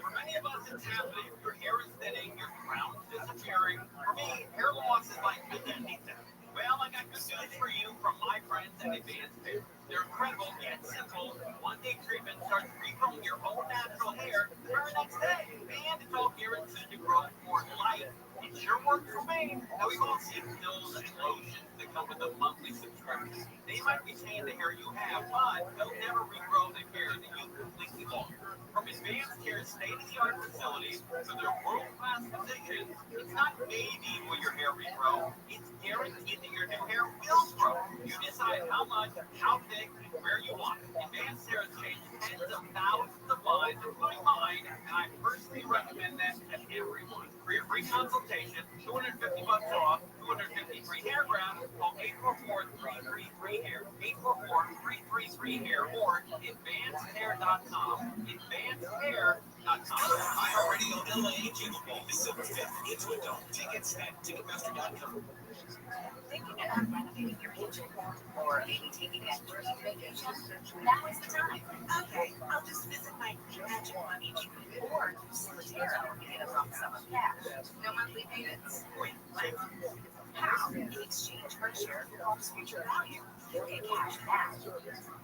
[SPEAKER 3] For many of us, it's happening. Your hair is thinning, your crown is disappearing. For me, hair loss is like identity theft. Well, I got good news for you from my friends at Advanced Hair. They're incredible yet simple. One-day treatment starts regrowing your own natural hair the very next day. And it's all guaranteed to grow more light. It sure works for me. Now we've all seen pills and lotions that come with a monthly subscription. They
[SPEAKER 1] might retain the hair you have, but they'll never regrow the hair that you completely lost. From Advanced Hair's state-of-the-art facilities to their world-class physicians, it's not maybe will your hair regrow, it's guaranteed that your new hair will grow. You decide how much, how thick, where you want it. Advanced Hair has changed tens of thousands of lives, including mine, and I personally recommend that to everyone. For your free consultation, $250 off, 250 free hair grabs, call 844-333-HAIR, 844-333-HAIR, or advancedhair.com. Advancedhair.com. iHeartRadio LA Jingle Ball, December 5th. Into a dome. Tickets at Ticketmaster.com.
[SPEAKER 3] Thinking about renovating your kitchen or maybe taking that first vacation? Now is the time. Okay, I'll just visit my magic money tree or Solitaire and get a lump sum of cash. No monthly payments. Wait, what? How? In exchange for a share of your home's future value. You get cash back.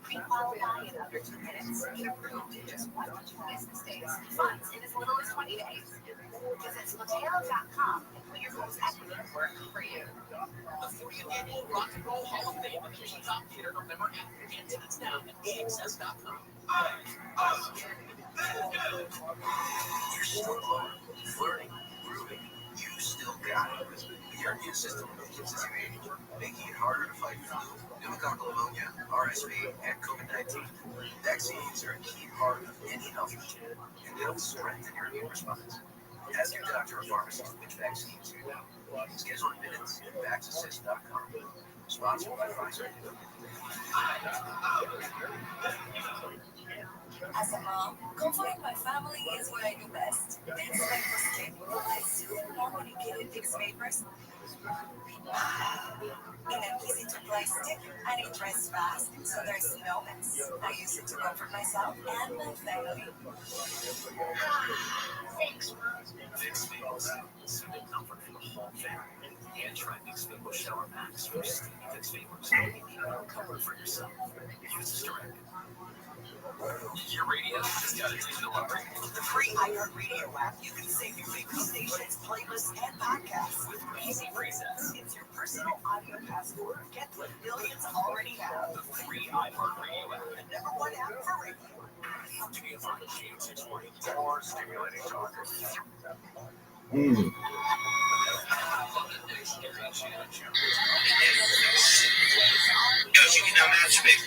[SPEAKER 3] Pre-qualify in under 2 minutes. Get approved in just 1 to 2 business days. Funds in as little as 20 days. Visit Solitaire.com and put your home's equity to work for you.
[SPEAKER 1] The 40th Annual Rock and Roll Hall of Fame at the Top Theater November 8th. Get tickets now at AXS.com.
[SPEAKER 3] You're still glowing, flirting, grooving. You still got it. Your immune system weakens as you age, making it harder to fight flu, pneumococcal pneumonia, RSV, and COVID-19. Vaccines are a key part of any health routine and help strengthen your immune response. Ask your doctor or pharmacist which vaccines you want. Schedule in minutes at VaxAssist.com. Sponsored by Pfizer. As a mom, comforting my family is what I do best. It's like mistake. I still normally get it fixed papers. In an easy-to-apply stick, and it dries fast, so there's no mess. I use it to comfort myself and my family.
[SPEAKER 1] Thanks, Vicks Vapors. Soothing comfort for the whole family. And try Vicks Vapor Shower Max for steamy Vicks Vapors. Comfort for yourself. Use this directly. Your radio has got a digital upgrade.
[SPEAKER 3] With the free iHeartRadio app, you can save your favorite stations, playlists, and podcasts with
[SPEAKER 1] Easy presets.
[SPEAKER 3] It's your personal audio passport. Get what millions already have.
[SPEAKER 1] The free iHeartRadio app.
[SPEAKER 3] The #1 app for radio.
[SPEAKER 1] To be on G640 or stimulating talk.
[SPEAKER 3] Goes, you can now masturbate.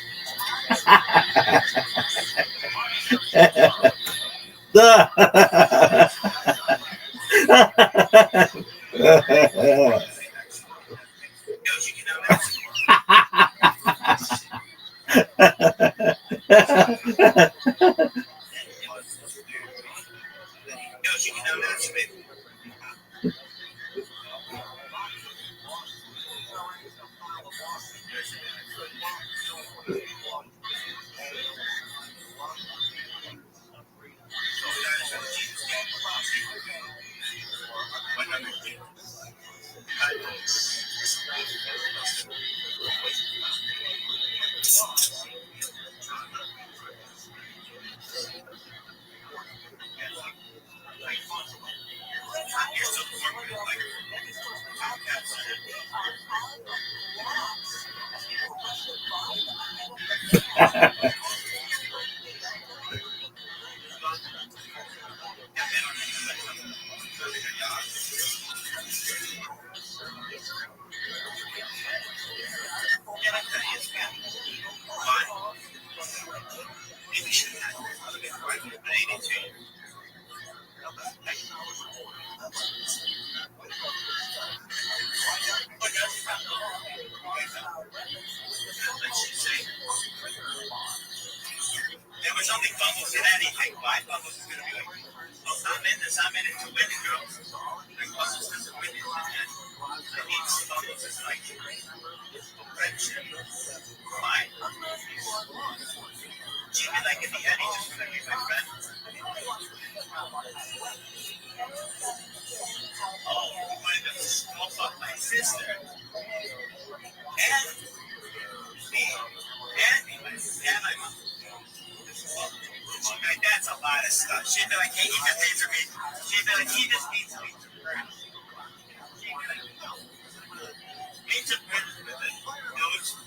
[SPEAKER 3] There was only Bubbles in anything. Why Bubbles is going to be like, oh, I'm in this, I'm in it to win it, girls. Like, Bubbles doesn't win it. I need some Bubbles is like friendship. Why? She'd be like in the end, just going to be my friend. Oh, you wanted to scope up my sister. And me. And my mom. Like, that's a lot of stuff. She'd be like, hey, he just needs to be. She'd be like, he just needs to be. She'd be like, no. Me took pictures with it. Goes,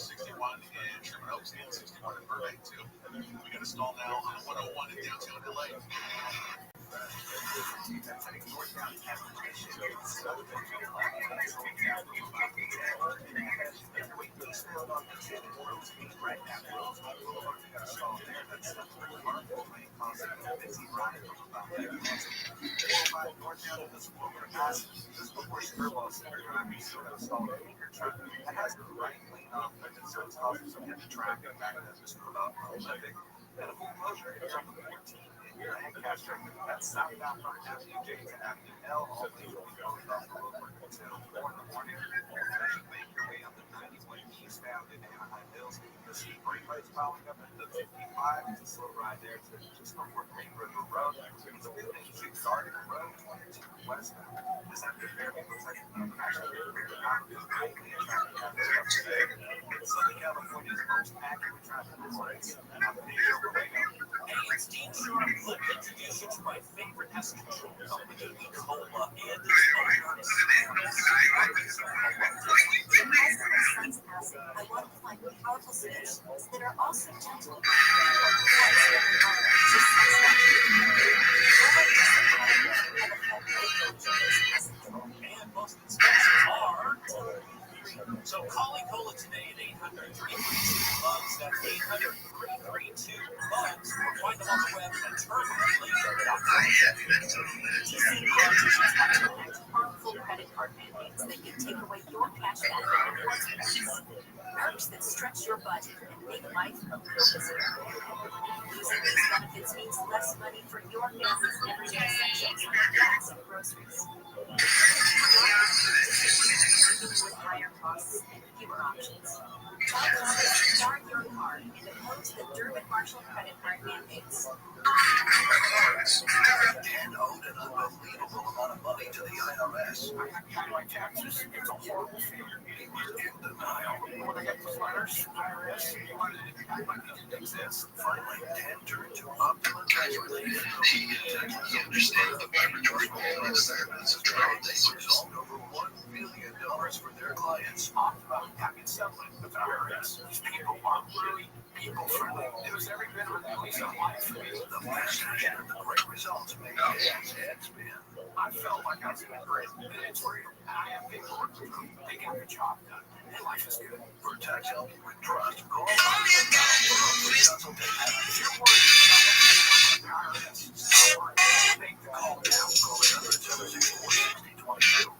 [SPEAKER 3] 61 in Sherman Oaks and 61 in Burbank, too. We got a stall now on 101 in downtown LA.
[SPEAKER 5] I want to find powerful solutions that are also gentle. And most inspections are. So call Cola today at 800-332-BUGS. That's 800-332-BUGS. Or find them on the web at TurboLaser.com. Harmful credit card mandates that can take away your cash back and rewards points. Perks that stretch your budget and make life a little easier. Losing these benefits means less money for your family's everyday essentials like gas and groceries. With higher costs and fewer options. Start your card and oppose the Durbin Marshall credit card mandates.
[SPEAKER 3] Dan owed an unbelievable amount of money to the IRS. I got my taxes. It's a horrible feeling. He was in denial. When I got the letters, IRS wanted it to exist. Finally, Dan turned to optimal tax relief. He understand the laboratory requirements of trial. They resolved over $1 million for their clients. Talked about having settlement with the IRS. These people are really people friendly. It was every bit of a place of life. The message and the great results made Dan's head spin. I felt like I was in a great it's real. I have people working for me. They get the job done. And life is good. For tax help you can trust, call if you're worried about the IRS, make the call now. Call 800-764-6222.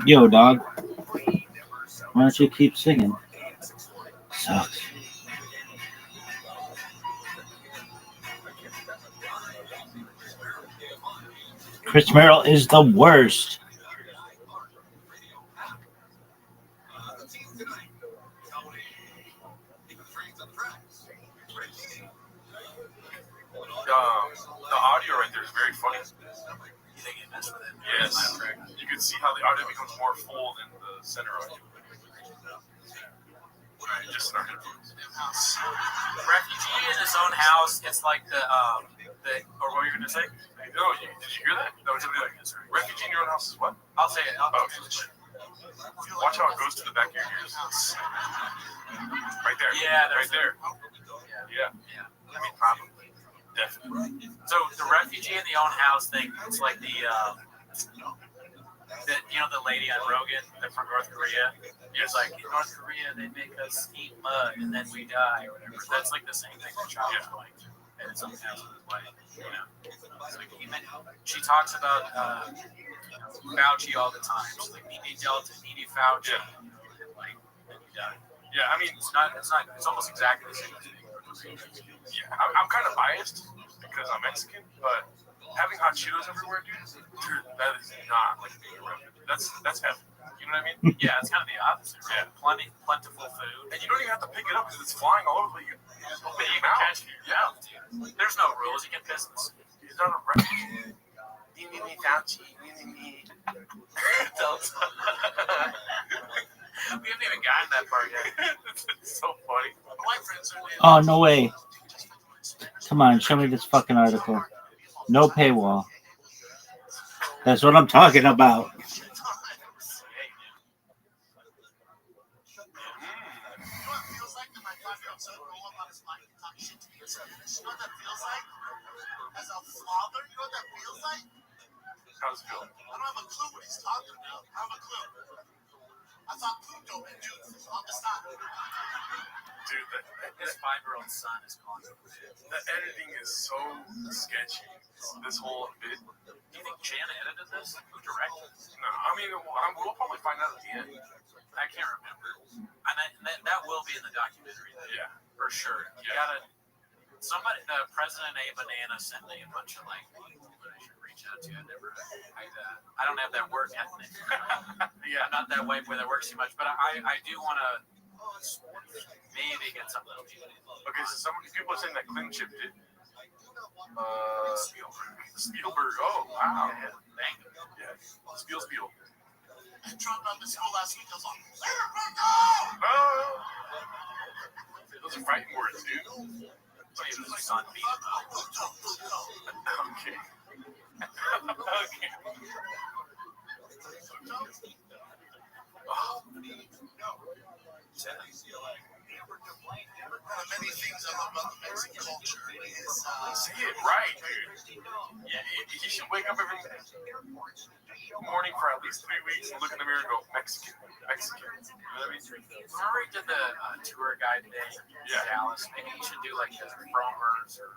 [SPEAKER 4] Yo, dog. Why don't you keep singing? Sucks. Chris Merrill is the worst.
[SPEAKER 2] The audio right there is very funny.
[SPEAKER 1] You think you mess with it?
[SPEAKER 2] Yes. You can see how the audio becomes more full than the center audio. Right, just in our headphones.
[SPEAKER 1] Refugee in his own house. It's like the or what were you gonna say?
[SPEAKER 2] No, did you hear that? That was something like refugee in your own house is what?
[SPEAKER 1] I'll say it.
[SPEAKER 2] Watch how it goes to the back of your ears. Right there.
[SPEAKER 1] Yeah,
[SPEAKER 2] right there. Yeah.
[SPEAKER 1] I mean, probably.
[SPEAKER 2] Definitely.
[SPEAKER 1] So the refugee in the own house thing, it's like the lady on Rogan, they're from North Korea. It's like in North Korea they make us eat mud and then we die or whatever. That's like the same thing the child is going through. And it's something else with his wife. She talks about Fauci all the time. She's like needy Delta, needy Fauci, and like then you die.
[SPEAKER 2] Yeah, I mean
[SPEAKER 1] It's almost exactly the same thing.
[SPEAKER 2] Yeah, I'm kind of biased because I'm Mexican, but having hot Cheetos everywhere, dude, that is not like being around. That's heaven. You know what I mean?
[SPEAKER 1] Yeah, it's kind of the opposite. Right?
[SPEAKER 2] Yeah.
[SPEAKER 1] Plentiful food.
[SPEAKER 2] And you don't even have to pick it up because it's flying all over. You just pick it out. Yeah.
[SPEAKER 1] There's no rules. You get business.
[SPEAKER 2] He's not a refugee. Fauci.
[SPEAKER 1] We haven't even gotten that part yet.
[SPEAKER 2] It's so funny.
[SPEAKER 3] My friends are named
[SPEAKER 4] Oh, no way. Come on, show me this fucking article. No paywall. That's what I'm talking about.
[SPEAKER 3] You know what it feels like when my 5-year-old son roll up on his bike and talk shit to me in Spanish? You know what that feels like? As a father, you know what that feels like?
[SPEAKER 2] How does it feel?
[SPEAKER 3] I don't have a clue what he's talking about. I have a clue. I thought Pluto meant dude for the longest time.
[SPEAKER 2] Dude,
[SPEAKER 1] His 5-year-old son is calling him.
[SPEAKER 2] the editing is so sketchy. This whole bit.
[SPEAKER 1] Do you think Jan edited this? Who directed?
[SPEAKER 2] No, I mean, we'll probably find out at the end.
[SPEAKER 1] I can't remember. And that will be in the documentary.
[SPEAKER 2] Yeah.
[SPEAKER 1] For sure. You
[SPEAKER 2] Yeah.
[SPEAKER 1] gotta. Somebody, the president A Banana sent me a bunch of like people that I should reach out to. I don't have that work ethic.
[SPEAKER 2] Yeah.
[SPEAKER 1] I'm not that white boy that works too much, but I do want to maybe get something else.
[SPEAKER 2] Okay, so some people are saying that Clinton Chip did. Spielberg. Oh, wow.
[SPEAKER 1] Yeah, thank you.
[SPEAKER 2] Yeah. Spiel.
[SPEAKER 3] I dropped out of school last week. I was like,
[SPEAKER 2] Oh! Those are fighting words, dude.
[SPEAKER 1] He was like on beat.
[SPEAKER 2] Okay. Okay.
[SPEAKER 3] one of many things I love about the Mexican culture is
[SPEAKER 2] Say it right, dude. Yeah, you should wake up every morning for at least 3 weeks and look in the mirror and go, Mexican. You know what I mean?
[SPEAKER 1] Remember he did the tour guide day in
[SPEAKER 2] Yeah.
[SPEAKER 1] Dallas? Maybe you should do like the Fromers or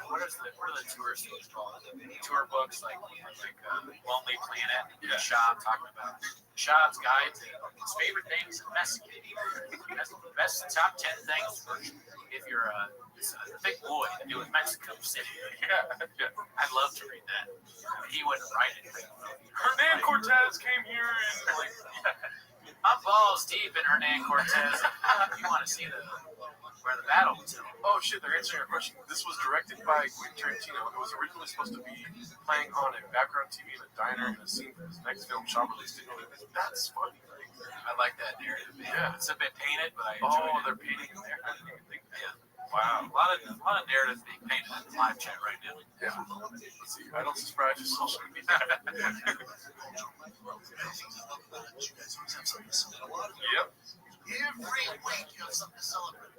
[SPEAKER 1] what are the tour things called? Tour books like Lonely Planet.
[SPEAKER 2] Yeah.
[SPEAKER 1] Shab talking about Shab's guide to his favorite things in Mexico. Best top 10 things for if you're a big boy to do in Mexico City.
[SPEAKER 2] Yeah.
[SPEAKER 1] I'd love to read that. He wouldn't write anything.
[SPEAKER 2] Hernan Cortez came here and like,
[SPEAKER 1] I'm balls deep in Hernan Cortez. You want to see where the battle was held.
[SPEAKER 2] oh shit, they're answering your question. This was directed by Quentin Tarantino. It was originally supposed to be playing on a background TV in a diner in a scene from his next film, Shaw released it. That's funny.
[SPEAKER 1] I like that narrative.
[SPEAKER 2] Yeah.
[SPEAKER 1] It's a bit painted, but I enjoy it.
[SPEAKER 2] They're painting in there. I didn't even think that.
[SPEAKER 1] Yeah.
[SPEAKER 2] Wow.
[SPEAKER 1] A lot of narratives being painted in the live chat right now.
[SPEAKER 2] Yeah. Let's see. I don't subscribe to social media.
[SPEAKER 3] you guys always have something to celebrate.
[SPEAKER 2] Yep.
[SPEAKER 3] Every week you have something to celebrate.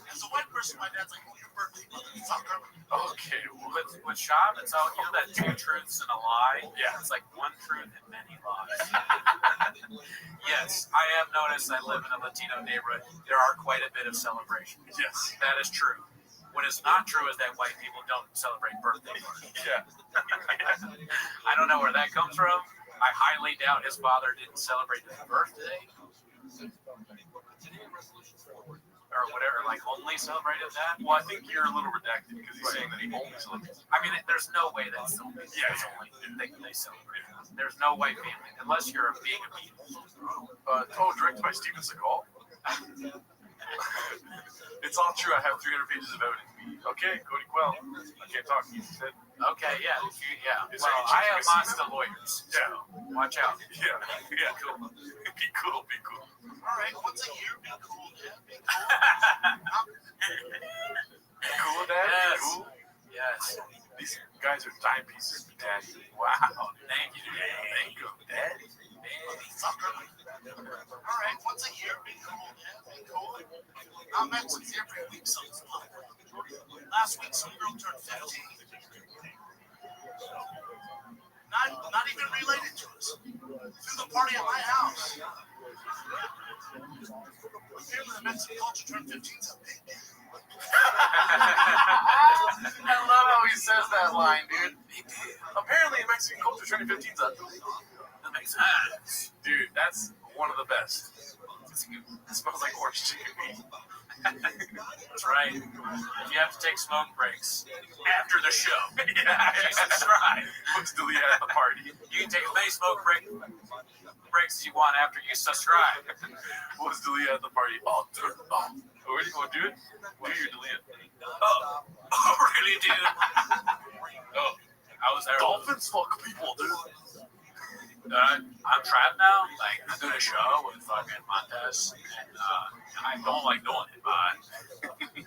[SPEAKER 3] As a white person, my dad's like, oh, your birthday, motherfucker.
[SPEAKER 2] Okay. Well,
[SPEAKER 1] With Shab, it's all that 2 truths and a lie.
[SPEAKER 2] Yeah.
[SPEAKER 1] It's like 1 truth and many lies. Yes, I have noticed. I live in a Latino neighborhood. There are quite a bit of celebration.
[SPEAKER 2] yes.
[SPEAKER 1] That is true. What is not true is that white people don't celebrate birthday parties.
[SPEAKER 2] Yeah.
[SPEAKER 1] I don't know where that comes from. I highly doubt his father didn't celebrate his birthday. Or whatever, like only celebrated that.
[SPEAKER 2] Well, I think you're a little redacted because he's saying that he only celebrates.
[SPEAKER 1] I mean, there's no way that's the only thing they celebrate. There's no white family, unless you're being a Beatle.
[SPEAKER 2] Directed by Steven Seagal. It's all true. I have 300 pages of evidence. Okay, Cody Quell. I can't talk. He said,
[SPEAKER 1] Okay, yeah.
[SPEAKER 2] Is
[SPEAKER 1] Well,
[SPEAKER 2] there any
[SPEAKER 1] I have
[SPEAKER 2] chance
[SPEAKER 1] lots of lawyers. So watch out.
[SPEAKER 2] yeah. Cool. Be cool.
[SPEAKER 3] All right, once a year, be cool, Dad. Be cool.
[SPEAKER 2] Cool, Dad.
[SPEAKER 1] Yes.
[SPEAKER 2] Cool.
[SPEAKER 1] Yes.
[SPEAKER 2] These guys are dime pieces, Daddy.
[SPEAKER 1] Wow. Thank you,
[SPEAKER 2] Thank you, Daddy.
[SPEAKER 3] Motherfucker. All right, once a year, be cool, Dad. Be cool. I'm Mexicans every week, something's fun. Last week, some girl turned 15. Not even related to us. Threw the party at my house. Apparently, the Mexican culture turned 15's a big deal.
[SPEAKER 2] I love how he says that line, dude. Apparently, in Mexican culture, turning 15's a
[SPEAKER 1] That makes sense.
[SPEAKER 2] dude. That's one of the best. It smells like orange chicken meat.
[SPEAKER 1] That's right. If you have to take smoke breaks after the show,
[SPEAKER 2] Yeah.
[SPEAKER 1] you subscribe.
[SPEAKER 2] What's Delia at the party?
[SPEAKER 1] You can take as many smoke breaks as you want after you subscribe.
[SPEAKER 2] What's Delia at the party? Oh, dude. Oh, where do you want to do it? Do your Delia.
[SPEAKER 1] Oh, really, dude?
[SPEAKER 2] Oh,
[SPEAKER 1] I was there.
[SPEAKER 2] dolphins fuck people, dude.
[SPEAKER 1] I'm trapped now. Like, I'm doing a show with fucking Montez, and I don't like doing it, but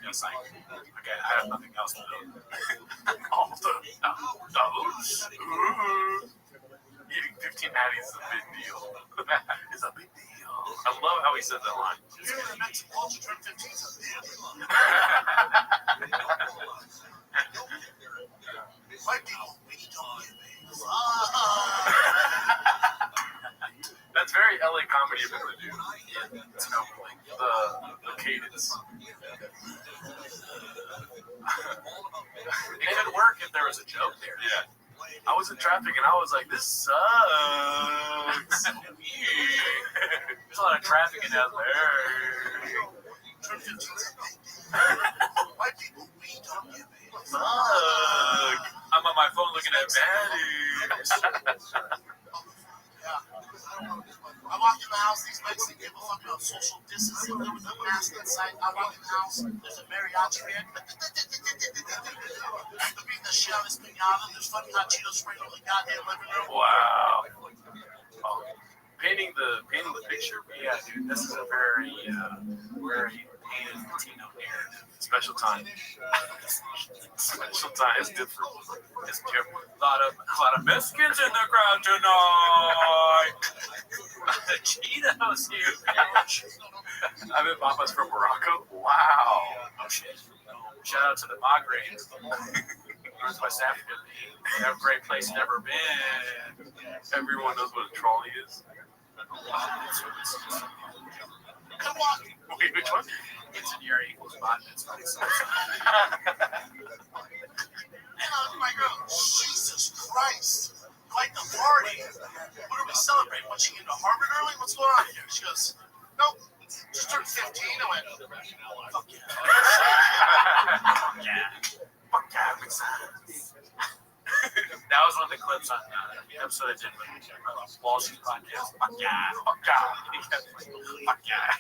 [SPEAKER 1] it's like, okay, I have nothing else to do.
[SPEAKER 2] All those. Eating 15 patties is a big deal. It's a big deal. I love how he said that line.
[SPEAKER 3] Here in the Mexican culture, turn 15 is a damn White people, we don't get things.
[SPEAKER 2] That's very LA comedy of him to do. You know, like the cadence.
[SPEAKER 1] It could work if there was a joke there.
[SPEAKER 2] Yeah. I was in traffic and I was like, this sucks.
[SPEAKER 1] There's a lot of traffic in LA.
[SPEAKER 3] Turn 15 is a White people, we don't get things.
[SPEAKER 2] Fuck.
[SPEAKER 1] I'm on my phone looking at baddies.
[SPEAKER 3] I walk in the house, these Mexican people fucking on social distancing, there was no mask inside. I walk in the house, there's a mariachi band. They're beating the shit out of this pinata, there's fucking hot Cheetos spraying over the goddamn living room.
[SPEAKER 2] Wow. Oh, painting the picture.
[SPEAKER 1] Yeah, dude, this is a very painted Latino narrative.
[SPEAKER 2] Special time. Special time is different. It's different.
[SPEAKER 1] A lot of Mexicans in the crowd tonight. Cheetos, you bitch.
[SPEAKER 2] I bet Papa's from Morocco. Wow.
[SPEAKER 1] Oh shit. Shout out to the Magreth. Northwest Africa. They have a great place never been.
[SPEAKER 2] Everyone knows what a trolley is.
[SPEAKER 3] Come on.
[SPEAKER 2] Wait, which one?
[SPEAKER 1] It's in your equal spot. It's funny.
[SPEAKER 3] And I look at my girl, Jesus Christ, quite the party. What are we celebrating? What, she into Harvard early? What's going on here? She goes, nope, just turned 15. I went, fuck yeah.
[SPEAKER 2] Fuck yeah, I'm excited.
[SPEAKER 1] That was one of the clips on the episode I did with Wall Street podcast. Fuck yeah.
[SPEAKER 2] Fuck yeah.
[SPEAKER 1] Fuck yeah.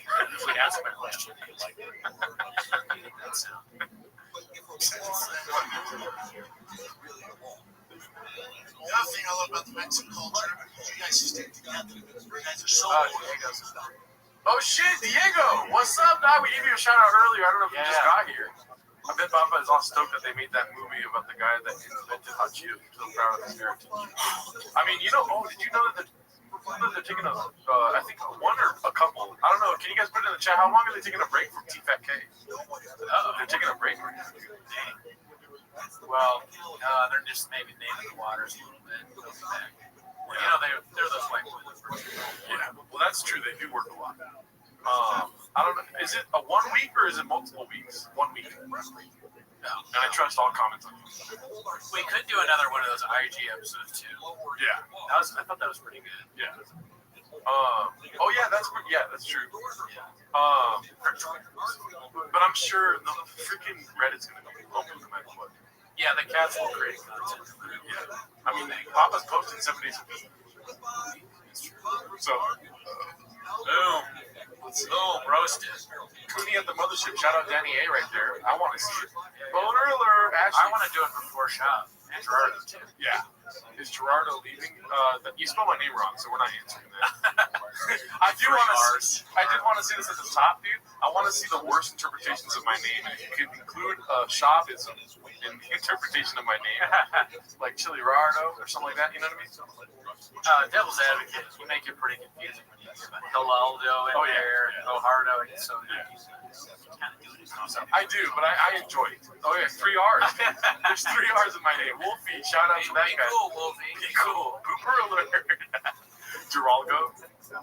[SPEAKER 1] We asked my question. That sound.
[SPEAKER 3] The other thing I love about the Mexican culture is you guys stick together. You guys are so
[SPEAKER 2] Oh shit, Diego! What's up, dog? We gave you a shout out earlier. I don't know if you just got here. I bet Papa is all stoked that they made that movie about the guy that invented hot Cheetos. I'm so proud of his heritage. I mean, you know, did you know that they're taking I think one or a couple, I don't know, can you guys put it in the chat? How long are they taking a break from T-Fat K? They're taking a break from
[SPEAKER 1] Well, they're just maybe naming the waters a little bit. Well, you know, they're those white boys.
[SPEAKER 2] Yeah, well, that's true. They do work a lot. I don't know. Is it a 1 week or is it multiple weeks? 1 week.
[SPEAKER 1] No.
[SPEAKER 2] And I trust all comments on you.
[SPEAKER 1] We could do another one of those IG episodes too.
[SPEAKER 2] Yeah.
[SPEAKER 1] I thought that was pretty good.
[SPEAKER 2] Yeah. Oh yeah, that's true. But I'm sure the freaking Reddit's gonna be open no matter what.
[SPEAKER 1] Yeah, the cats will create content.
[SPEAKER 2] Yeah. I mean, Papa's posting 7 days a week. So,
[SPEAKER 1] Boom. Boom. Roasted.
[SPEAKER 2] Cooney at the mothership. Shout out Danny A right there. I want to see it. Boner alert. Ashley.
[SPEAKER 1] I want to do it before shop. And Gerardo too.
[SPEAKER 2] Yeah. Is Gerardo leaving? You spelled my name wrong, so we're not answering that. I did want to see this at the top, dude. I want to see the worst interpretations of my name. And if you could include shopism in the interpretation of my name, like Chili Rardo or something like that, you know what I mean?
[SPEAKER 1] Devil's advocate, you make it pretty confusing when you hear about Hilaldo in there, Ohardo, and so kind of do it yourself.
[SPEAKER 2] I do, but I enjoy it. Oh yeah, 3 R's. There's 3 R's in my name. Wolfie, shout out to that guy.
[SPEAKER 1] Be cool, Wolfie.
[SPEAKER 2] Be cool. Pooper alert. Geraldo,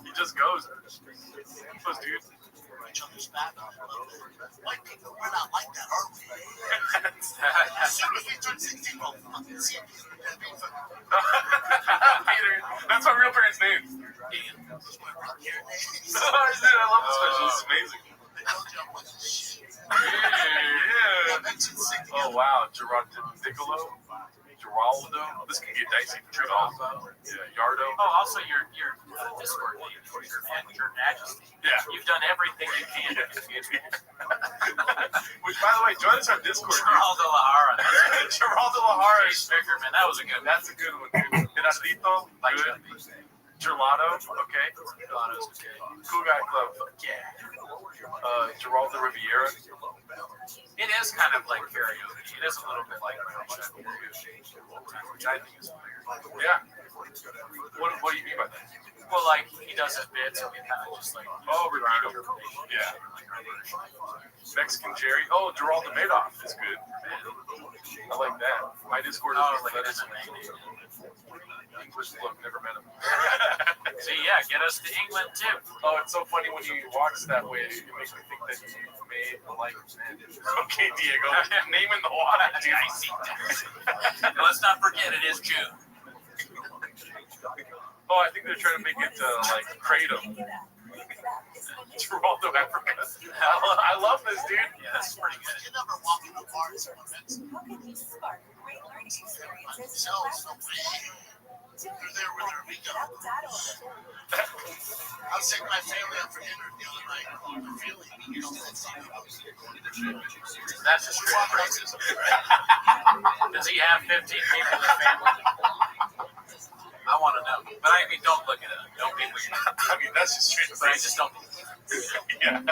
[SPEAKER 2] he just goes. Goes, dude.
[SPEAKER 3] each other's back on a little bit. White people, we're not like that, are we? As soon as we turn 16, we'll fucking see
[SPEAKER 2] Peter. That's my real parents' name.
[SPEAKER 3] Ian. That's my real names.
[SPEAKER 2] I love the special. It's amazing.
[SPEAKER 3] Yeah.
[SPEAKER 2] Oh wow, Geraldo. This can get dicey for Geraldo. Yeah, Yardo.
[SPEAKER 1] Oh, also your Discord name, your Majesty.
[SPEAKER 2] Yeah.
[SPEAKER 1] You've done everything you can to confuse me.
[SPEAKER 2] Which, by the way, join us on Discord.
[SPEAKER 1] Geraldo Lahara.
[SPEAKER 2] Geraldo Lahara.
[SPEAKER 1] Speaker, man, that was a good one.
[SPEAKER 2] That's a good one, dude. Gerardito.
[SPEAKER 1] Like
[SPEAKER 2] Good. Gelato, okay.
[SPEAKER 1] Gelato's okay.
[SPEAKER 2] Cool Guy Club, yeah. Geraldo Riviera.
[SPEAKER 1] It is kind of like karaoke. It is a little bit like karaoke, which I think is weird.
[SPEAKER 2] Yeah. What do you mean by that?
[SPEAKER 1] Well, like he does his bits and we kind of just like
[SPEAKER 2] repeat them. Yeah. Mexican Jerry. Oh, Geraldo Madoff is good. I like that. My Discord is
[SPEAKER 1] like
[SPEAKER 2] that
[SPEAKER 1] it
[SPEAKER 2] is
[SPEAKER 1] is amazing.
[SPEAKER 2] English look, never met him.
[SPEAKER 1] See, yeah, get us to England too.
[SPEAKER 2] Oh, it's so funny when you watch that way. It makes me think that you've made a life man. Okay, Diego, naming the watch.
[SPEAKER 1] Let's not forget it is June.
[SPEAKER 2] Oh, I think they're trying to make it like Kratom. Geraldo Africa. I love this, dude.
[SPEAKER 1] Yeah, this is pretty good.
[SPEAKER 3] You never walk in the bars or events.
[SPEAKER 5] How can you spark great learning experiences?
[SPEAKER 3] So, you're there with her weekend. I was taking my family up for dinner the other night. I'm feeling, you know,
[SPEAKER 1] That's just straight racism. Does he have 15 people in the family? I want to know. But I mean, don't look at it. Don't be weird.
[SPEAKER 2] I mean, that's just straight
[SPEAKER 1] But I just don't.
[SPEAKER 2] Yeah.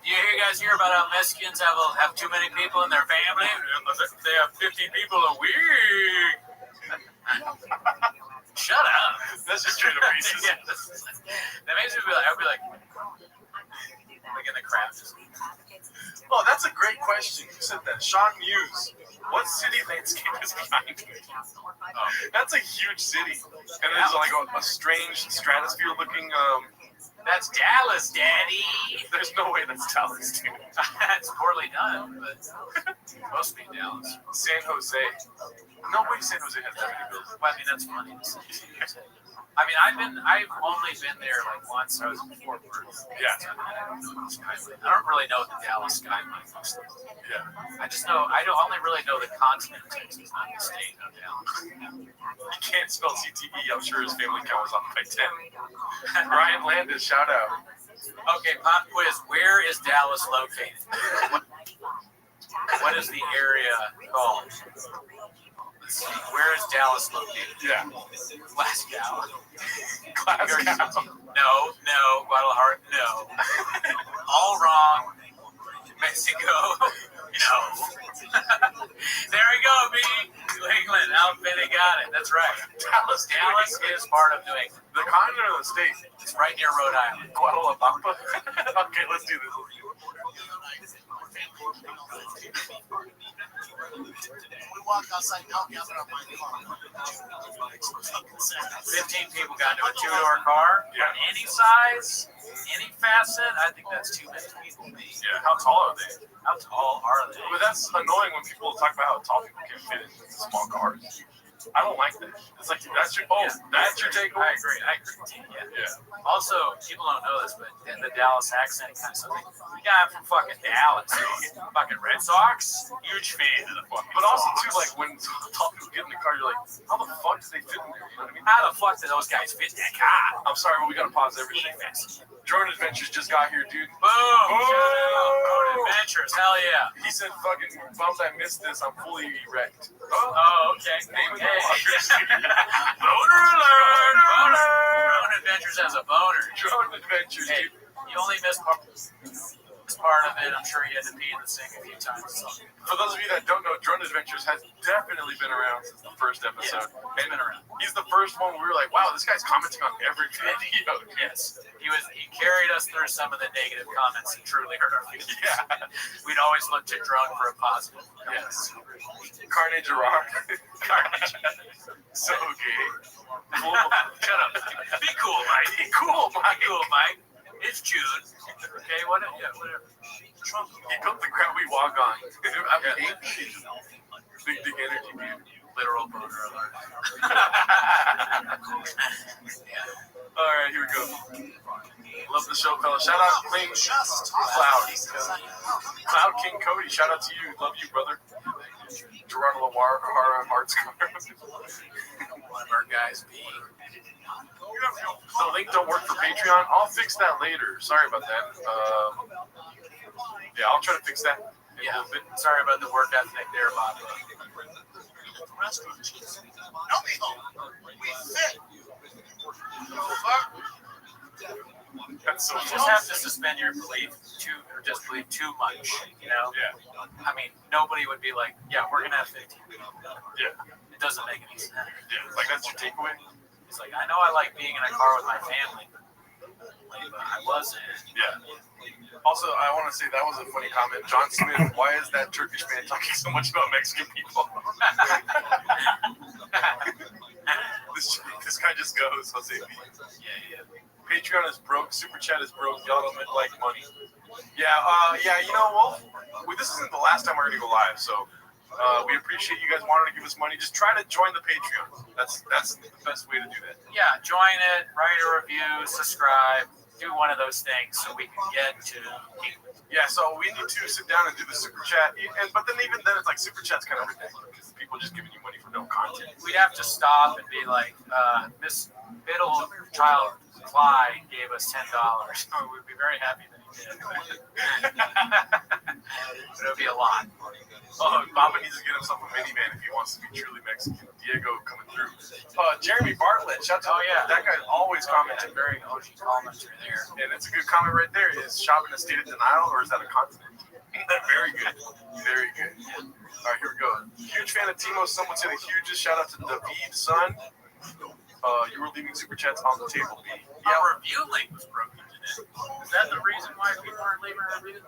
[SPEAKER 1] You guys hear about how Mexicans have too many people in their family? They have 15 people a week. Shut up.
[SPEAKER 2] That's just straight up racist.
[SPEAKER 1] Yeah, that makes me feel like, I'd be like in the crowd.
[SPEAKER 2] Oh, that's a great question. You said that. Sean Muse. What city landscape is behind me?
[SPEAKER 1] Oh.
[SPEAKER 2] That's a huge city. And there's like a strange stratosphere looking
[SPEAKER 1] That's Dallas, Daddy.
[SPEAKER 2] there's no way that's Dallas, dude.
[SPEAKER 1] It's poorly done, but it's supposed to be Dallas.
[SPEAKER 2] San Jose. No way San Jose has that many buildings.
[SPEAKER 1] Well, I mean, that's funny. I mean, I've only been there like once. I was in Fort Worth.
[SPEAKER 2] Yeah.
[SPEAKER 1] I don't really know what the Dallas skyline looks like.
[SPEAKER 2] Yeah.
[SPEAKER 1] I just know I only really know the continent of Texas, not the state of Dallas.
[SPEAKER 2] He can't spell CTE. I'm sure his family count was off by 10. Ryan Landis, shout out.
[SPEAKER 1] Okay, pop quiz. Where is Dallas located? What is the area called? Let's see. Where is Dallas located?
[SPEAKER 2] Yeah.
[SPEAKER 1] Glasgow.
[SPEAKER 2] Glasgow.
[SPEAKER 1] No. Guadalajara. No. All wrong. Mexico. No. There we go, B. New England. Outfitting got it. That's right. Dallas is part of New England.
[SPEAKER 2] The continent or the state?
[SPEAKER 1] It's right near Rhode Island.
[SPEAKER 2] Guadalajara. Okay, let's do this.
[SPEAKER 3] We walked outside now, gathered up my car.
[SPEAKER 1] 15 people got into a two-door car.
[SPEAKER 2] Yeah.
[SPEAKER 1] Any size, any facet. I think that's too many people.
[SPEAKER 2] Yeah, how tall are they?
[SPEAKER 1] How tall are they?
[SPEAKER 2] But that's annoying when people talk about how tall people can fit into small cars. I don't like that. It's like, that's your takeaway?
[SPEAKER 1] I agree. Yeah. Also, people don't know this, but in the Dallas accent, it kind of sounds like, the guy from fucking Dallas. Fucking Red Sox. Huge fan of the fucking
[SPEAKER 2] But also,
[SPEAKER 1] Sox.
[SPEAKER 2] too, like, when tall people get in the car, you're like, how the fuck do they fit in there? You know what I mean?
[SPEAKER 1] How the fuck did those guys fit in that car?
[SPEAKER 2] I'm sorry, but we gotta pause everything. Drone Adventures just got here, dude.
[SPEAKER 1] Boom! Road Adventures, hell yeah.
[SPEAKER 2] He said, fucking, bummed I missed this. I'm fully wrecked.
[SPEAKER 1] Oh, okay.
[SPEAKER 2] Name
[SPEAKER 1] Hey.
[SPEAKER 2] it.
[SPEAKER 1] Boner alert! Road Adventures has a boner.
[SPEAKER 2] Drone Adventures,
[SPEAKER 1] Hey,
[SPEAKER 2] dude.
[SPEAKER 1] you only missed part of it. I'm sure you had to pee in the sink a few times.
[SPEAKER 2] For those of you that don't know, Drone Adventures has definitely been around since the first episode.
[SPEAKER 1] He's been around.
[SPEAKER 2] He's the first one where we were like, wow, this guy's commenting on every video.
[SPEAKER 1] Yes, he carried us through some of the negative comments and truly hurt our feelings.
[SPEAKER 2] Yeah.
[SPEAKER 1] We'd always look to Drone for a positive.
[SPEAKER 2] Yes. Carnage Rock.
[SPEAKER 1] Carnage.
[SPEAKER 2] So gay.
[SPEAKER 1] Shut up. Be cool, Mike.
[SPEAKER 2] Be cool, Mike.
[SPEAKER 1] Be cool, Mike. It's June. Okay, whatever. Trump.
[SPEAKER 2] He built the ground we walk on. I mean, big energy, dude.
[SPEAKER 1] Literal boner alert.
[SPEAKER 2] All right, here we go. Love the show, fellas. Shout out Clean Cloud. Cloud King Cody. Shout out to you. Love you, brother. Gerardo Lamar, Hearts.
[SPEAKER 1] One of our guys being.
[SPEAKER 2] The link don't work for Patreon. I'll fix that later. Sorry about that. Yeah, I'll try to fix that in a little bit.
[SPEAKER 1] Sorry about the work ethic there, Bob.
[SPEAKER 3] restaurant. No, mijo. We fit. Fuck.
[SPEAKER 2] That's so
[SPEAKER 1] You just have to suspend your belief too much, you know?
[SPEAKER 2] Yeah.
[SPEAKER 1] I mean, nobody would be like, yeah, we're gonna have 15.
[SPEAKER 2] Yeah.
[SPEAKER 1] It doesn't make any sense.
[SPEAKER 2] Yeah. Like that's your takeaway?
[SPEAKER 1] It's like, I know I like being in a car with my family, but I wasn't.
[SPEAKER 2] Yeah. Also, I want to say that was a funny comment. John Smith, why is that Turkish man talking so much about Mexican people? this guy just goes, Jose.
[SPEAKER 1] Yeah.
[SPEAKER 2] Patreon is broke, Super Chat is broke, y'all don't like money. Yeah, you know, this isn't the last time we're going to go live, so we appreciate you guys wanting to give us money. Just try to join the Patreon. That's the best way to do that.
[SPEAKER 1] Yeah, join it, write a review, subscribe, do one of those things so we can get to people.
[SPEAKER 2] Yeah, so we need to sit down and do the Super Chat, but then even then it's like Super Chat's kind of ridiculous. People just giving you money for no content.
[SPEAKER 1] We'd have to stop and be like, Miss Middle Child Clyde gave us $10. We'd be very happy that he did. But it would be a lot.
[SPEAKER 2] Oh, Baba needs to get himself a minivan if he wants to be truly Mexican. Diego coming through. Jeremy Bartlett, shout out to that guy always commenting.
[SPEAKER 1] Very OG comments are there.
[SPEAKER 2] And it's a good comment right there. Is shopping a state of denial or is that a continent? Very good. Very good. All right, here we go. Huge fan of Timo. Someone said the hugest shout out to David's son. You were leaving Super Chats on the table, B.
[SPEAKER 1] Our review link was broken today. Is that the reason why people aren't leaving reviews?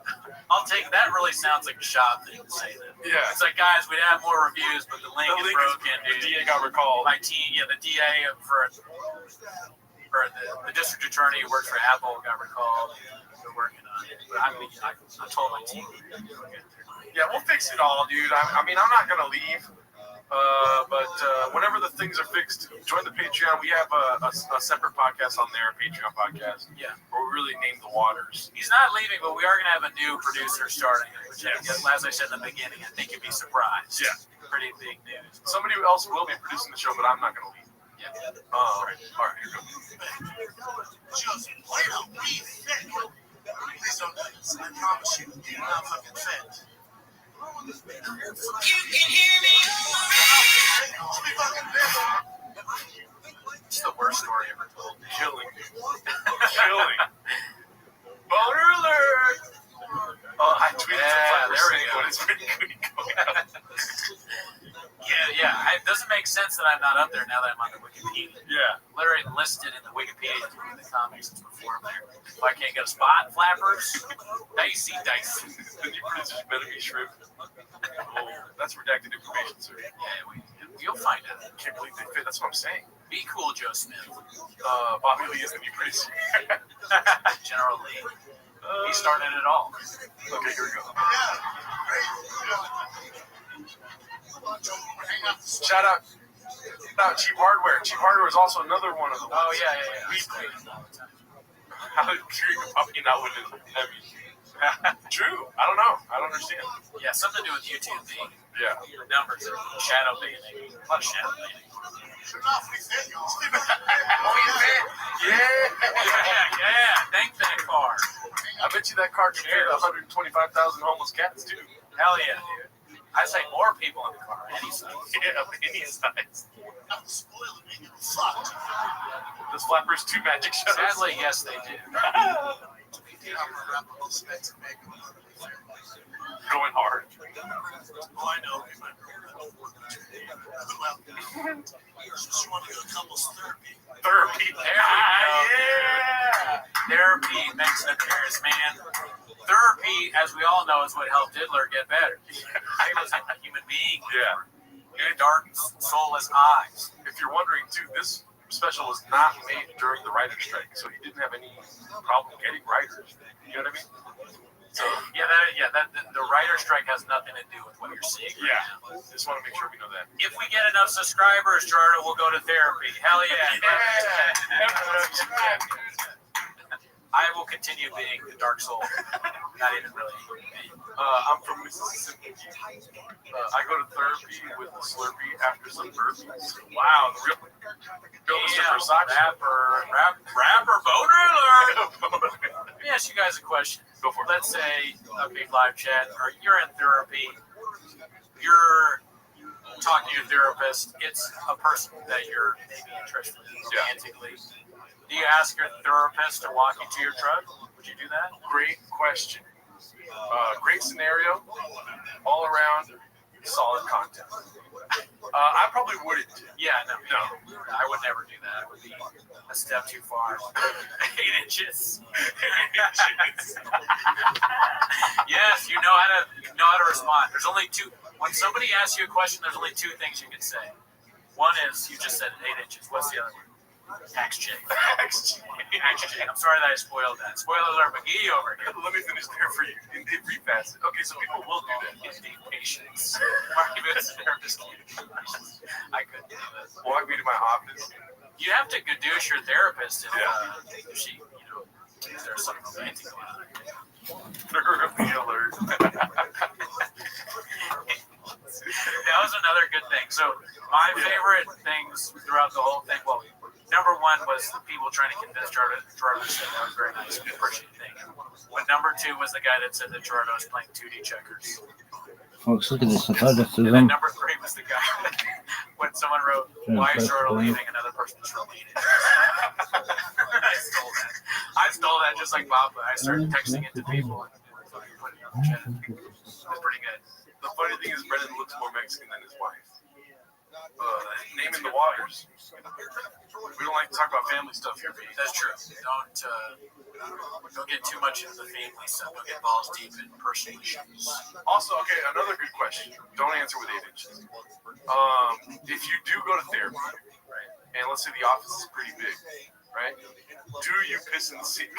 [SPEAKER 1] I'll take that. Really sounds like a shop thing to say that.
[SPEAKER 2] Yeah.
[SPEAKER 1] It's like, guys, we'd have more reviews, but the link is broken.
[SPEAKER 2] The DA got recalled.
[SPEAKER 1] My team, the DA for the district attorney who works for Apple got recalled. We're working on it. But I told my team.
[SPEAKER 2] Yeah, we'll fix it all, dude. I mean, I'm not gonna leave. But whenever the things are fixed, join the Patreon. We have a separate podcast on there, a Patreon podcast.
[SPEAKER 1] Yeah.
[SPEAKER 2] Where we really name the waters.
[SPEAKER 1] He's not leaving, but we are going to have a new producer starting. Which, as I said in the beginning, I think you'd be surprised.
[SPEAKER 2] Yeah.
[SPEAKER 1] Pretty big news.
[SPEAKER 2] Somebody else will be producing the show, but I'm not going to leave.
[SPEAKER 1] Yeah.
[SPEAKER 2] All right, here we go.
[SPEAKER 3] Just wait up, we fit. Please don't do this. I promise you, you're not fucking fit. You can hear me.
[SPEAKER 1] It's the worst story ever told.
[SPEAKER 2] Killing. Boner alert! I tweeted some
[SPEAKER 1] there we go.
[SPEAKER 2] but it's pretty good going out.
[SPEAKER 1] Yeah. It doesn't make sense that I'm not up there now that I'm on the Wikipedia.
[SPEAKER 2] Yeah.
[SPEAKER 1] Literally listed in the Wikipedia as one of the comics that's performed there. If I can't get a spot, flappers, dicey.
[SPEAKER 2] The new producers better be shrimp. Oh, that's redacted information, sir.
[SPEAKER 1] Yeah, you'll find out.
[SPEAKER 2] I can't believe they fit. That's what I'm saying.
[SPEAKER 1] Be cool, Joe Smith.
[SPEAKER 2] Bobby Lee is the new producer.
[SPEAKER 1] General Lee. He started it all.
[SPEAKER 2] Okay, here we go. Shout out Cheap Hardware. Cheap Hardware is also another one of the ones.
[SPEAKER 1] Oh, yeah.
[SPEAKER 2] Weekly. How did you probably not win it? True. I don't know. I don't understand.
[SPEAKER 1] Yeah, something to do with YouTube being
[SPEAKER 2] numbers
[SPEAKER 1] and shadow banning. A lot of shadow banning. Yeah. Thank that car.
[SPEAKER 2] I bet you that car can fit 125,000 homeless cats too.
[SPEAKER 1] Hell yeah, dude. I say more people in the car, any size.
[SPEAKER 2] Yeah, of any size.
[SPEAKER 3] I'm spoiling it. Fuck.
[SPEAKER 2] Does Flappers 2 magic shows?
[SPEAKER 1] Sadly, yes, they do.
[SPEAKER 2] Going hard.
[SPEAKER 3] Oh, I know. Well, just you want to do a couples therapy.
[SPEAKER 2] Therapy.
[SPEAKER 1] Yeah. Therapy makes an appearance, man. Therapy, as we all know, is what helped Hitler get better. He was a human being.
[SPEAKER 2] Yeah.
[SPEAKER 1] He had dark, soulless eyes.
[SPEAKER 2] If you're wondering, too, this special was not made during the writer's strike, so he didn't have any problem getting writers. You know what I mean?
[SPEAKER 1] So the writer's strike has nothing to do with what you're seeing.
[SPEAKER 2] Yeah. Just want to make sure we know that.
[SPEAKER 1] If we get enough subscribers, Jordan, we'll go to therapy. Hell yeah. I will continue being the dark soul. Not even really me.
[SPEAKER 2] I'm from Mississippi. I go to therapy with the Slurpee after some burpees. Wow, the real Mr. Versace.
[SPEAKER 1] Rapper boner alert. Let me ask you guys a question.
[SPEAKER 2] Go for it.
[SPEAKER 1] Let's say a big live chat, or you're in therapy. You're talk to your therapist, it's a person that you're maybe interested in romantically. Do you ask your therapist to walk you to your truck? Would you do that?
[SPEAKER 2] Great question. Great scenario. All around, solid content. I probably wouldn't.
[SPEAKER 1] Yeah, no, I would never do that. It would be a step too far. 8 inches. Yes, you know how to respond. There's only two. When somebody asks you a question, there's only two things you can say. One is you just said 8 inches. What's the other one? Tax check. Tax check. I'm sorry that I spoiled that. Spoilers are McGee over here.
[SPEAKER 2] Let me finish there for you. In every facet. Okay, so people will do that.
[SPEAKER 1] It's the patience. Arguments and therapist. I couldn't do this.
[SPEAKER 2] Walk me to my office.
[SPEAKER 1] You have to gadoosh your therapist if she, if there's something romantic going on.
[SPEAKER 2] Thoroughly alert.
[SPEAKER 1] That was another good thing. So my favorite things throughout the whole thing, well, number one was the people trying to convince Jarvis that was very nice. We appreciate the thing. But number two was the guy that said that Jarvis was playing 2D checkers.
[SPEAKER 4] Folks, look at this
[SPEAKER 1] And then number three was the guy when someone wrote, "Why is Jordan leaving?" Another person is leaving. I stole that just like Bob. I started texting it to people and put it on the chat. It's pretty good.
[SPEAKER 2] The funny thing is, Brennan looks more Mexican than his wife. Naming the waters. We don't like to talk about family stuff here, Pete.
[SPEAKER 1] That's true. Don't get too much into the family stuff. Don't get balls deep in personal issues.
[SPEAKER 2] Also, okay, another good question. Don't answer with 8 inches. If you do go to therapy, and let's say the office is pretty big, right? Do you piss in the sink?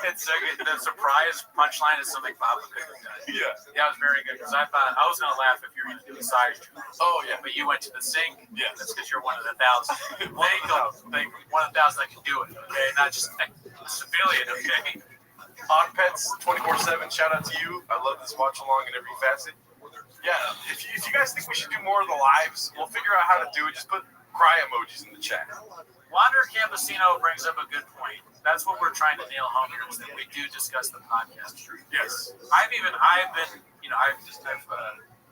[SPEAKER 1] It's so good. The surprise punchline is something Bob could have done.
[SPEAKER 2] Yeah.
[SPEAKER 1] That was very good because I thought I was going to laugh if you were going to do a side joke.
[SPEAKER 2] Oh, yeah.
[SPEAKER 1] But you went to the sink.
[SPEAKER 2] Yeah.
[SPEAKER 1] That's because you're one of the 1,000. One of the 1,000 that can do it. Okay, not just a civilian. Okay.
[SPEAKER 2] On Pets 24/7. Shout out to you. I love this watch along in every facet. Yeah. If you guys think we should do more of the lives, we'll figure out how to do it. Just put cry emojis in the chat.
[SPEAKER 1] Wander Campesino brings up a good point. That's what we're trying to nail home here is that we do discuss the podcast.
[SPEAKER 2] Yes.
[SPEAKER 1] I've been, I've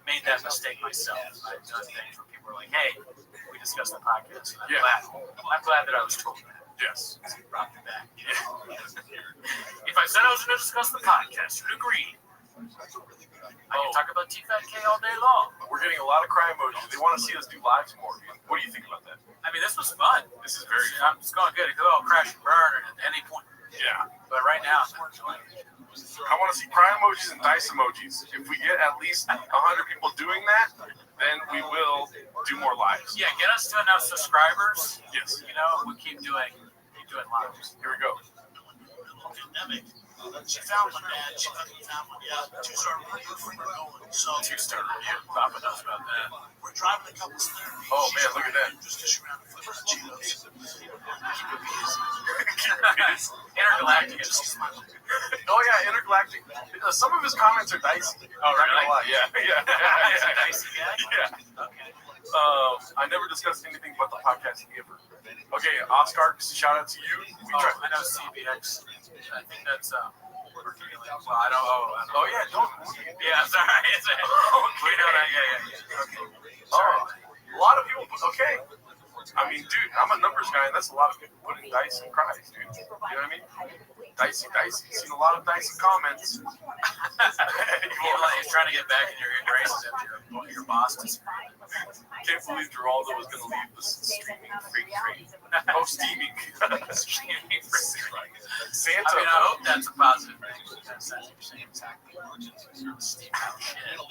[SPEAKER 1] made that mistake myself. I've done things where people are like, "Hey, we discussed the podcast." And I'm glad that I was told that.
[SPEAKER 2] Yes.
[SPEAKER 1] Brought me back. Yeah. If I said I was going to discuss the podcast, you'd agree. I can talk about T-Fat-K all day long.
[SPEAKER 2] We're getting a lot of cry emojis. They want to see us do lives more. What do you think about that?
[SPEAKER 1] I mean, this was fun.
[SPEAKER 2] This is very
[SPEAKER 1] fun. It's going good. It could all crash and burn at any point.
[SPEAKER 2] Yeah.
[SPEAKER 1] But right now, I'm enjoying it.
[SPEAKER 2] I want to see cry emojis and dice emojis. If we get at least 100 people doing that, then we will do more lives.
[SPEAKER 1] Yeah, get us to enough subscribers.
[SPEAKER 2] Yes.
[SPEAKER 1] We'll keep doing lives.
[SPEAKER 2] Here we go.
[SPEAKER 3] Pandemic. She found one, man. She fucking found one. Yeah, 2-star review from her going. So
[SPEAKER 1] 2-star review. Papa knows about that.
[SPEAKER 3] We're driving a couple's therapy.
[SPEAKER 2] Oh man, look at that.
[SPEAKER 3] Just dish around the flipping Cheetos. Keep it busy.
[SPEAKER 1] Intergalactic.
[SPEAKER 2] Oh yeah, intergalactic. Some of his comments are dicey.
[SPEAKER 1] Oh really?
[SPEAKER 2] Yeah.
[SPEAKER 1] Dicey guy?
[SPEAKER 2] Yeah.
[SPEAKER 1] Okay.
[SPEAKER 2] I never discussed anything but the podcast ever. Okay, Oscar, shout out to you.
[SPEAKER 1] I know CBX. I think that's well, I don't.
[SPEAKER 2] Oh yeah, don't.
[SPEAKER 1] Yeah, sorry. We know that. Yeah. Okay.
[SPEAKER 2] A lot of people. Okay. I mean, dude, I'm a numbers guy, and that's a lot of people putting dice and cries, dude. You know what I mean? Dicey. Seen a lot of dicey comments.
[SPEAKER 1] He's trying to get back in your good graces after your boss.
[SPEAKER 2] Can't believe Geraldo was going to leave the streaming free trade. Oh, steaming. Streaming free. Santa.
[SPEAKER 1] I mean, I hope that's a positive thing.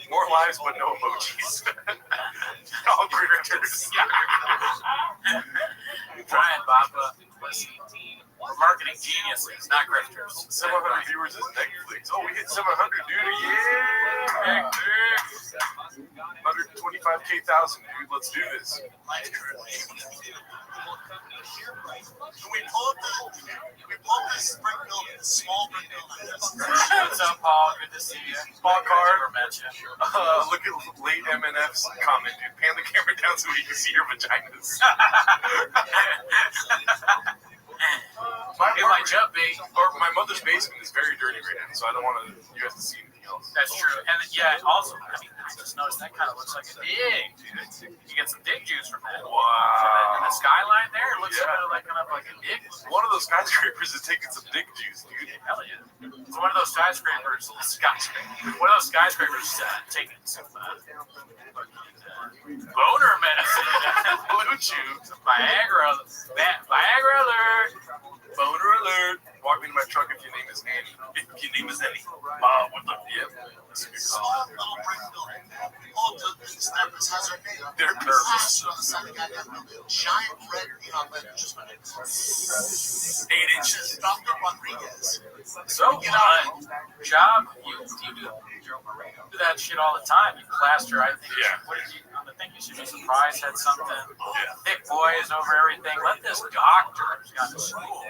[SPEAKER 2] More lives, but no emojis. All critters.
[SPEAKER 1] Trying, Papa. Listen. We're marketing geniuses, not grifters.
[SPEAKER 2] 700 viewers is Netflix. Oh, we hit 700, dude. Yeah. 125,000, dude. Let's do this.
[SPEAKER 3] Can we pull up this brick building, this small brick building?
[SPEAKER 1] What's up, Paul? Good to see you.
[SPEAKER 2] Paul Card.
[SPEAKER 1] Never met you.
[SPEAKER 2] Look at late MNF's comment, dude. Pan the camera down so we can see your vaginas. My mother's basement is very dirty right now, so I don't want you guys to see anything else.
[SPEAKER 1] That's true. And yeah, also, I mean, it's noticed that kind of looks like a dig. You get some dig juice from that.
[SPEAKER 2] Wow.
[SPEAKER 1] And the skyline there looks
[SPEAKER 2] Yeah.
[SPEAKER 1] like kind of like a dig.
[SPEAKER 2] One of those skyscrapers is taking some dick juice, dude.
[SPEAKER 1] Hell yeah. It's one of those skyscrapers taking some boner medicine.
[SPEAKER 2] Blue chew.
[SPEAKER 1] Some Viagra alert.
[SPEAKER 2] Boner alert. Walk me to my truck if your name is Annie. If your name is Annie. What the? Yeah. That's a good
[SPEAKER 3] So,
[SPEAKER 2] call.
[SPEAKER 3] little break building. All the snappers has her name.
[SPEAKER 2] They're
[SPEAKER 3] Plastered
[SPEAKER 2] purpose.
[SPEAKER 3] on the side of the goddamn building. Giant red neon letters just went in.
[SPEAKER 2] 8 inches.
[SPEAKER 3] Dr. Rodriguez.
[SPEAKER 1] So, job, you do that shit all the time. You plaster, I think.
[SPEAKER 2] Yeah.
[SPEAKER 1] What did you, on the thing, you should be surprised had something.
[SPEAKER 2] Yeah.
[SPEAKER 1] Thick boys over everything. Let this doctor who's gone to school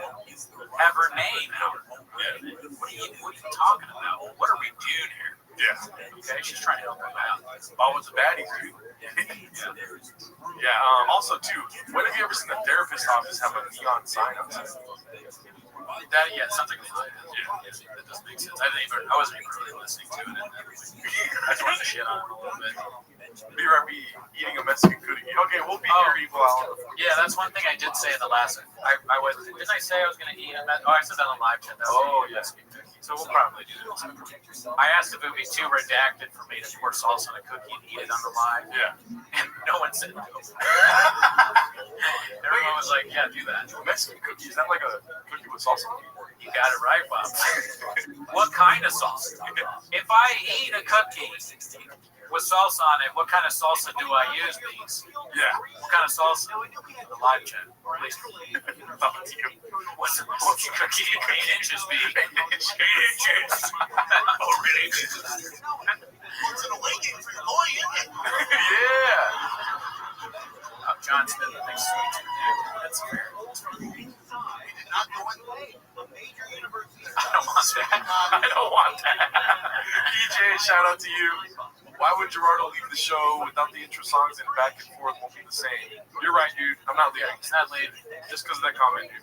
[SPEAKER 1] have her name out.
[SPEAKER 2] Yeah.
[SPEAKER 1] What are you talking about? What are we doing here?
[SPEAKER 2] Yeah.
[SPEAKER 1] Okay, she's trying to help him out.
[SPEAKER 2] Always a baddie, dude. Yeah. Also, too, when have you ever seen a therapist office have a neon sign outside?
[SPEAKER 1] Something like that. Yeah, that doesn't make sense. I wasn't even really listening to it. I just wanted to shit on it a little bit.
[SPEAKER 2] ViralRabbi eating a Mexican cookie. Okay, we'll be here evil hour.
[SPEAKER 1] Yeah, that's one thing I did say in the last. Didn't I say I was going to eat a I said that on live chat.
[SPEAKER 2] Oh, yes.
[SPEAKER 1] So we'll probably do that. I asked if it would be too redacted for me to pour salsa on a cookie and eat it on the live.
[SPEAKER 2] Yeah.
[SPEAKER 1] And no one said no. Everyone was like, yeah, do that.
[SPEAKER 2] Mexican cookie, is that like a cookie with salsa?
[SPEAKER 1] You got it right, Bob. What kind of salsa? If I eat a cookie with salsa on it, what kind of salsa do I use, please?
[SPEAKER 2] Yeah.
[SPEAKER 1] What kind of salsa? The live chat, please. What's the cookie? 8 inches, B. 8 inches. Oh, really?
[SPEAKER 3] It's an awakening for your boy, isn't it?
[SPEAKER 2] Yeah.
[SPEAKER 1] John Smith, I think sweet. That's fair.
[SPEAKER 3] He did not go in.
[SPEAKER 1] I don't want that.
[SPEAKER 2] EJ, shout out to you. Why would Gerardo leave the show without the intro songs and back and forth won't be the same? You're right, dude. I'm not leaving.
[SPEAKER 1] It's not leaving.
[SPEAKER 2] Just because of that comment, dude.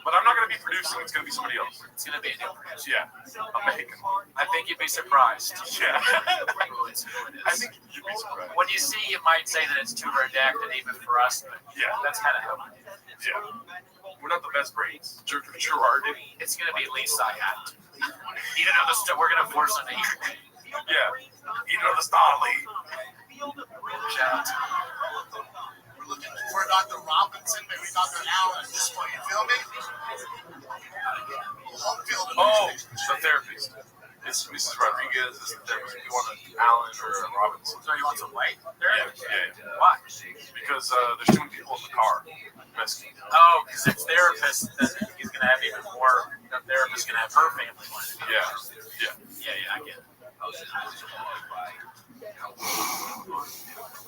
[SPEAKER 2] But I'm not going to be producing. It's going to be somebody else.
[SPEAKER 1] It's going to be a new producer.
[SPEAKER 2] Yeah. I'm making.
[SPEAKER 1] I think you'd be surprised.
[SPEAKER 2] Yeah. I
[SPEAKER 1] I
[SPEAKER 2] think you'd be surprised.
[SPEAKER 1] when you see, you might say that it's too redacted even for us, but
[SPEAKER 2] Yeah.
[SPEAKER 1] that's kind of how we do it.
[SPEAKER 2] Yeah. We're not the best brains. Gerard did.
[SPEAKER 1] It's going to be Lisa Yacht. We're going to force them to eat.
[SPEAKER 2] Yeah. You know the Starly.
[SPEAKER 1] Shout out to
[SPEAKER 3] We're looking for Dr. Robinson, maybe Dr. Allen at this point. You feel me? Hopefield.
[SPEAKER 2] Oh, the therapist. It's Mrs. Rodriguez. Is the therapist. You want an Allen or a Robinson?
[SPEAKER 1] So you want some white?
[SPEAKER 2] Yeah.
[SPEAKER 1] Why?
[SPEAKER 2] Because there's too many people in the car. Mexican.
[SPEAKER 1] Oh, because it's therapist, then he's going to have even more. The therapist's going to have her family one.
[SPEAKER 2] Yeah.
[SPEAKER 1] Yeah, I get it.
[SPEAKER 2] It's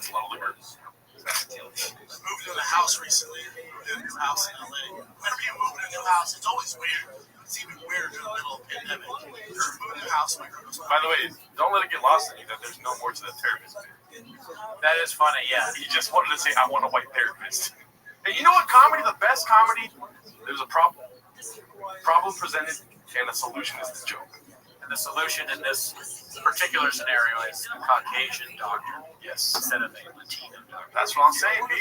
[SPEAKER 2] a lot of liquor.
[SPEAKER 3] Moved to the house recently. Moved to a new house in LA. Whenever you move to a new house, it's always weird. It's even weirder in the middle of a pandemic. You're moving to a house where
[SPEAKER 2] By the way, don't let it get lost in you that there's no more to the therapist.
[SPEAKER 1] That is funny, yeah.
[SPEAKER 2] He just wanted to say, I want a white therapist. And you know what comedy, the best comedy, there's a problem. Problem presented and a solution is the joke.
[SPEAKER 1] And the solution in this particular scenario is a Caucasian doctor
[SPEAKER 2] Yes.
[SPEAKER 1] instead of a Latino doctor.
[SPEAKER 2] That's what I'm saying, B.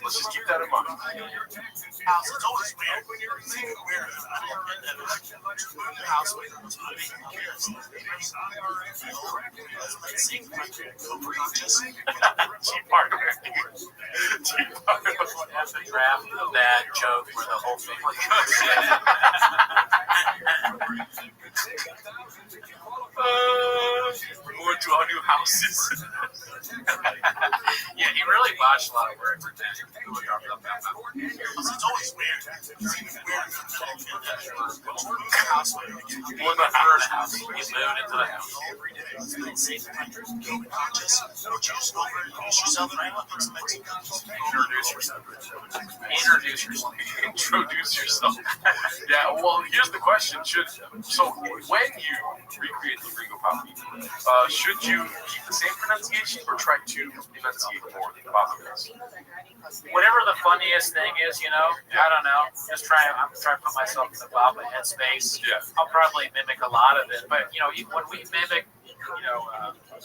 [SPEAKER 2] Let's just keep that in mind.
[SPEAKER 3] house, it's always weird. It's even weirder in the middle of a pandemic. Just moving to a house where there's nobody who cares.
[SPEAKER 2] Cheap hardware. Cheap hardware.
[SPEAKER 1] Have the draft of that joke where the whole family goes in.
[SPEAKER 2] We're going to our new houses.
[SPEAKER 1] Yeah, he really botched a lot of work with that.
[SPEAKER 3] It's always weird. It's even weirder in the middle of a pandemic. Moving to a house where you
[SPEAKER 1] We're in the first house. He moved into the house.
[SPEAKER 3] every day. It's been safe and COVID conscious. Don't you just introduce yourself and I look expecting
[SPEAKER 1] Introduce yourself. Introduce yourself.
[SPEAKER 2] Introduce yourself. Yeah, well, here's the question. So when you recreate the Gringo Papi, should you keep the same pronunciation or try to enunciate more than the Papi does?
[SPEAKER 1] Whatever the funniest thing is, I don't know. I'm trying to put myself in the Baba headspace.
[SPEAKER 2] Yeah.
[SPEAKER 1] I'll probably mimic a lot of it, but when we mimic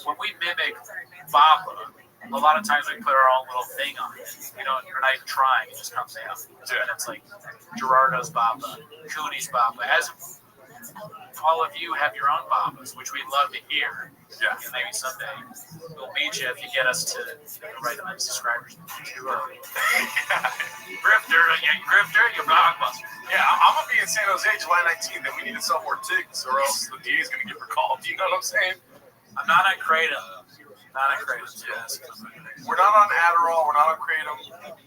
[SPEAKER 1] when we mimic Baba, a lot of times we put our own little thing on it. We're not even trying; it just comes out. And it's like Gerardo's Baba, Cooney's Baba. As all of you have your own Babas, which we'd love to hear.
[SPEAKER 2] Yeah.
[SPEAKER 1] And maybe someday we'll meet you if you get us to the right amount of subscribers. Grifter, you're blockbuster.
[SPEAKER 2] Yeah, I'm gonna be in San Jose July 19th, and we need to sell more tickets, or else the DA is gonna get recalled. You know what I'm saying?
[SPEAKER 1] I'm not on Kratom.
[SPEAKER 2] Yes. We're not on Adderall. We're not on Kratom.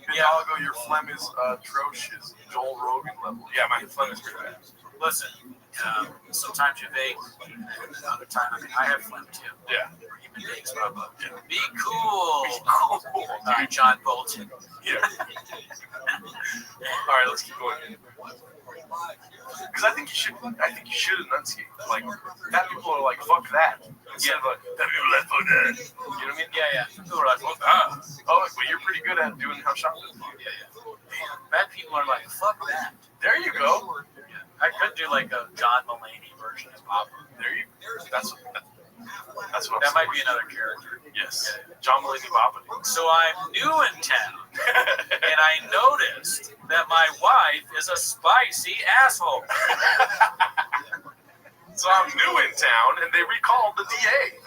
[SPEAKER 2] Hidalgo, your phlegm is atrocious. Joel Rogan level. Yeah, my phlegm is pretty bad.
[SPEAKER 1] Listen, sometimes you vape, and other times, I have phlegm too.
[SPEAKER 2] Yeah.
[SPEAKER 1] Human beings, Bubba. Yeah. Be cool. John Bolton.
[SPEAKER 2] Yeah. All right, let's keep going. Because I think you should enunciate. Like, that people are like, fuck that. Instead of like, that people like, fuck that. You know what I mean?
[SPEAKER 1] Yeah. People are like, fuck that.
[SPEAKER 2] Oh, but you're pretty good at doing house shopping.
[SPEAKER 1] Yeah. Bad people are like, fuck that.
[SPEAKER 2] There you go.
[SPEAKER 1] I could do like a John Mulaney version of Papa.
[SPEAKER 2] That's what
[SPEAKER 1] that might be another character.
[SPEAKER 2] Yes. John Mulaney Papa.
[SPEAKER 1] So I'm new in town, and I noticed that my wife is a spicy asshole.
[SPEAKER 2] So I'm new in town, and they recalled the DA.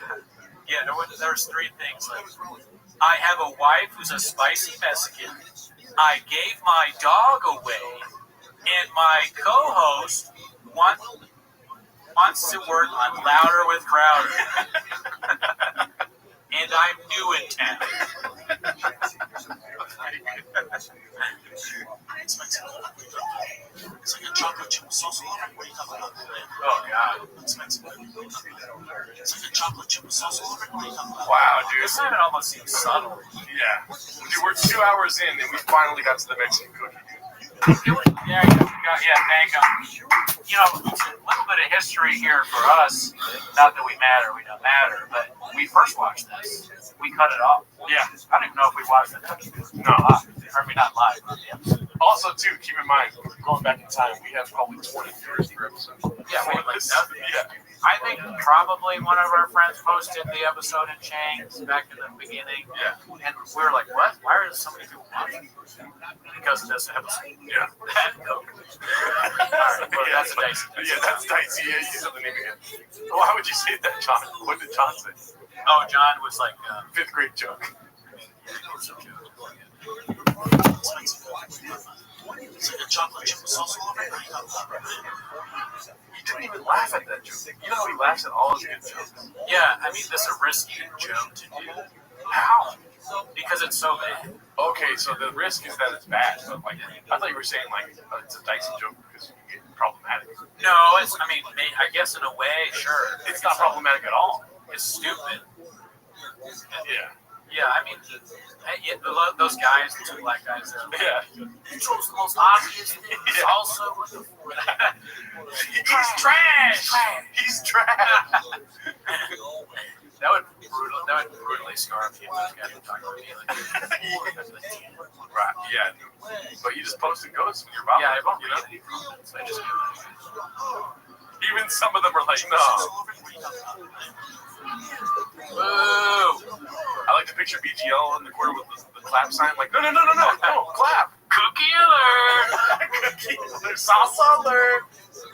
[SPEAKER 1] Yeah, there's three things. Like, I have a wife who's a spicy Mexican. I gave my dog away. And my co-host wants to work on Louder with Crowder. And I'm new in town.
[SPEAKER 3] It's like a chocolate chip sauce. What are you talking about?
[SPEAKER 1] Oh, God.
[SPEAKER 3] It's like a chocolate chip sauce. What are you talking about?
[SPEAKER 2] Wow, dude.
[SPEAKER 1] This time it almost seems subtle.
[SPEAKER 2] Yeah. Dude, we're 2 hours in, and we finally got to the Mexican cookie.
[SPEAKER 1] Yeah, thank you. A little bit of history here for us. Not that we don't matter, but we first watched this. We cut it off.
[SPEAKER 2] Yeah.
[SPEAKER 1] I don't even know if we watched it.
[SPEAKER 2] No.
[SPEAKER 1] Not live. On the episode.
[SPEAKER 2] Also, too, keep in mind, going back in time, we have probably 20 viewers per episode.
[SPEAKER 1] Yeah, we like that.
[SPEAKER 2] Yeah.
[SPEAKER 1] I think probably one of our friends posted the episode in Chang's back in the beginning.
[SPEAKER 2] Yeah.
[SPEAKER 1] And we were like, what? Why are so many people watching? Because of this episode.
[SPEAKER 2] Yeah.
[SPEAKER 1] Alright, well, that's dicey.
[SPEAKER 2] Yeah, that's dicey. Yeah, you said the name again. Why would you say that, John? What did John say?
[SPEAKER 1] Oh, John was like,
[SPEAKER 2] 5th grade joke.
[SPEAKER 3] It's like a chocolate chip sauce. What are you talking about?
[SPEAKER 2] He didn't even laugh at that joke. You know how he laughs at all his good jokes?
[SPEAKER 1] Yeah, I mean, this is a risky joke to do.
[SPEAKER 2] How?
[SPEAKER 1] Because it's so bad.
[SPEAKER 2] Okay, so the risk is that it's bad. But like, I thought you were saying like it's a dicey joke because you get problematic.
[SPEAKER 1] No, I guess in a way, sure.
[SPEAKER 2] It's not problematic at all.
[SPEAKER 1] It's stupid.
[SPEAKER 2] Yeah.
[SPEAKER 1] Yeah, I mean, those guys, the two black guys,
[SPEAKER 2] Yeah.
[SPEAKER 1] You chose the most obvious thing. Also,
[SPEAKER 2] he's trash. He's trash.
[SPEAKER 1] That would brutally scar me if those guys were talking to me like
[SPEAKER 2] Right. Yeah. But you just posted ghosts with your mom.
[SPEAKER 1] Yeah, I won't
[SPEAKER 2] you know?
[SPEAKER 1] read any comments. I just
[SPEAKER 2] Even some of them are like, no.
[SPEAKER 1] Boo!
[SPEAKER 2] I like to picture BGL in the corner with the clap sign, like, no, clap.
[SPEAKER 1] Cookie alert!
[SPEAKER 2] Cookie alert, salsa alert.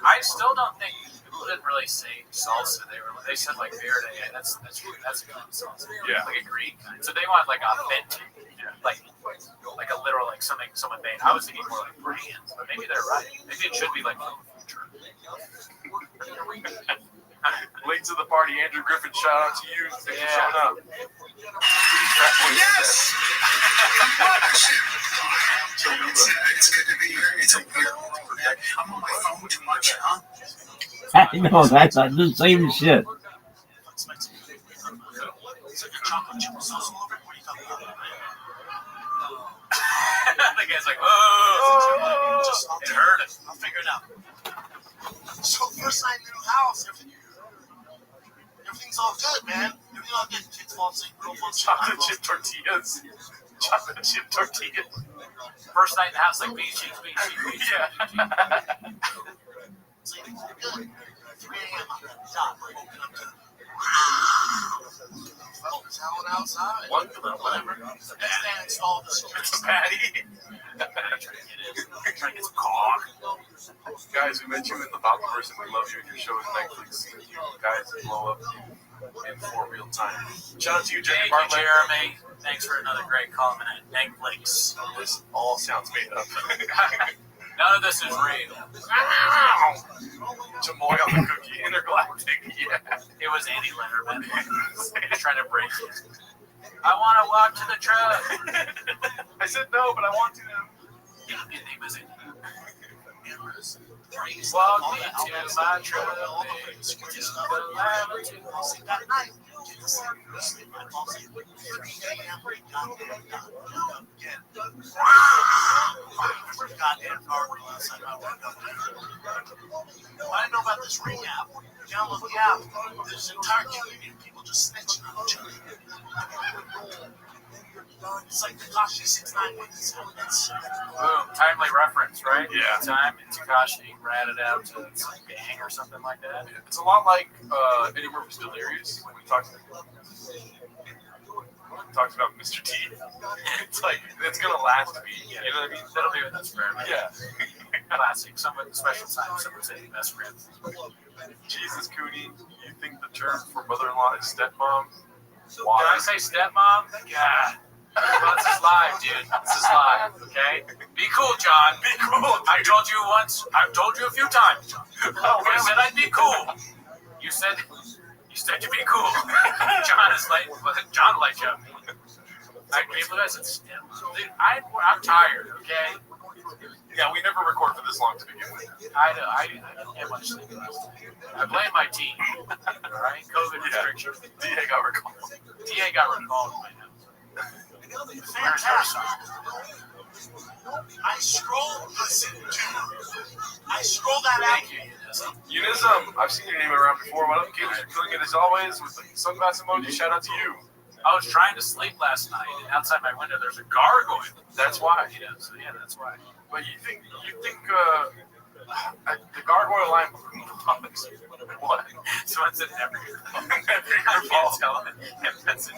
[SPEAKER 1] I still don't think people didn't really say salsa. They said like verde. That's a kind of salsa.
[SPEAKER 2] Yeah.
[SPEAKER 1] Like a Greek kind. So they want like authentic, like a literal like something someone made. I was thinking more like brands, but maybe they're right. Maybe it should be like from the future.
[SPEAKER 2] Late to the party, Andrew Griffin. Shout out to you. Thanks for showing up.
[SPEAKER 3] Yes! It's good to be here. It's a weird day. I'm on my phone too much, huh?
[SPEAKER 4] I know, that's the same shit.
[SPEAKER 3] It's like a chocolate chip sauce. What are you talking about?
[SPEAKER 1] The guy's like, oh, it hurt us.
[SPEAKER 3] I'll figure it out. So first night in the new house, everything's all good, man. Everything's all good. Kids fall asleep, girl falls asleep.
[SPEAKER 2] Chocolate chip tortillas. Chocolate chip tortillas.
[SPEAKER 1] First night in the house, like beach.
[SPEAKER 2] Yeah.
[SPEAKER 3] So everything's good. 3 a.m. I'm done. Open up to Fellas howling outside.
[SPEAKER 2] What?
[SPEAKER 3] Whatever. The next man installed the
[SPEAKER 2] It's a patty.
[SPEAKER 1] Trying to get some cock.
[SPEAKER 2] Guys, we met you in the Bible verse and we love you and your show is Netflix. You guys blow up in for real time. Shout out to you, Jeremy
[SPEAKER 1] Thank you,
[SPEAKER 2] Bartlett.
[SPEAKER 1] Jeremy. Thanks for another great comment at Netflix.
[SPEAKER 2] This all sounds made up.
[SPEAKER 1] None of this is real.
[SPEAKER 2] Chamoy on the cookie, intergalactic, yeah.
[SPEAKER 1] It was Andy Letterman. He's trying to break it. I want to walk to the truck.
[SPEAKER 2] I said no, but I want to now.
[SPEAKER 1] His name was Andy. Walk me to my truck.
[SPEAKER 3] that night. Goddamn gargoyle outside my window. I didn't know about this ring app. Download the app. There's an entire community of people just snitching on each other. It's like Takashi 691.
[SPEAKER 1] Boom. Timely reference, right?
[SPEAKER 2] Yeah.
[SPEAKER 1] Time and Takashi ratted out to some gang or something like that.
[SPEAKER 2] It's a lot like Eddie Murphy's Delirious when he talks about Mr. T. It's like, it's going to last me. You know what I mean?
[SPEAKER 1] That'll be with us forever.
[SPEAKER 2] Yeah.
[SPEAKER 1] Classic. Some with special time. Some would say best friends.
[SPEAKER 2] Jesus, Cooney, you think the term for mother-in-law is stepmom?
[SPEAKER 1] Did I say stepmom? God. Well, this is live, dude. This is live, okay? Be cool, John. Be cool. I told you once. I've told you a few times. I said I'd be cool. You said to be cool. John is like, John likes you. I can't believe I said stepmom. Dude, I'm tired, okay?
[SPEAKER 2] Yeah, we never record for this long to begin with.
[SPEAKER 1] I know. I didn't get much sleep. I blame my team. All right? COVID restrictions.
[SPEAKER 2] DA got recalled.
[SPEAKER 1] DA got recalled right now.
[SPEAKER 3] Fantastic. I scroll that app.
[SPEAKER 1] Thank you, Eunice.
[SPEAKER 2] Eunice, I've seen your name around before. What up, kid? You're killing it as always with the sunglass emoji. Shout out to you.
[SPEAKER 1] I was trying to sleep last night, and outside my window there's a gargoyle.
[SPEAKER 2] That's why.
[SPEAKER 1] Yeah, so yeah, that's why.
[SPEAKER 2] But you think the gargoyle line? What?
[SPEAKER 1] So it's in every I can't tell if that's an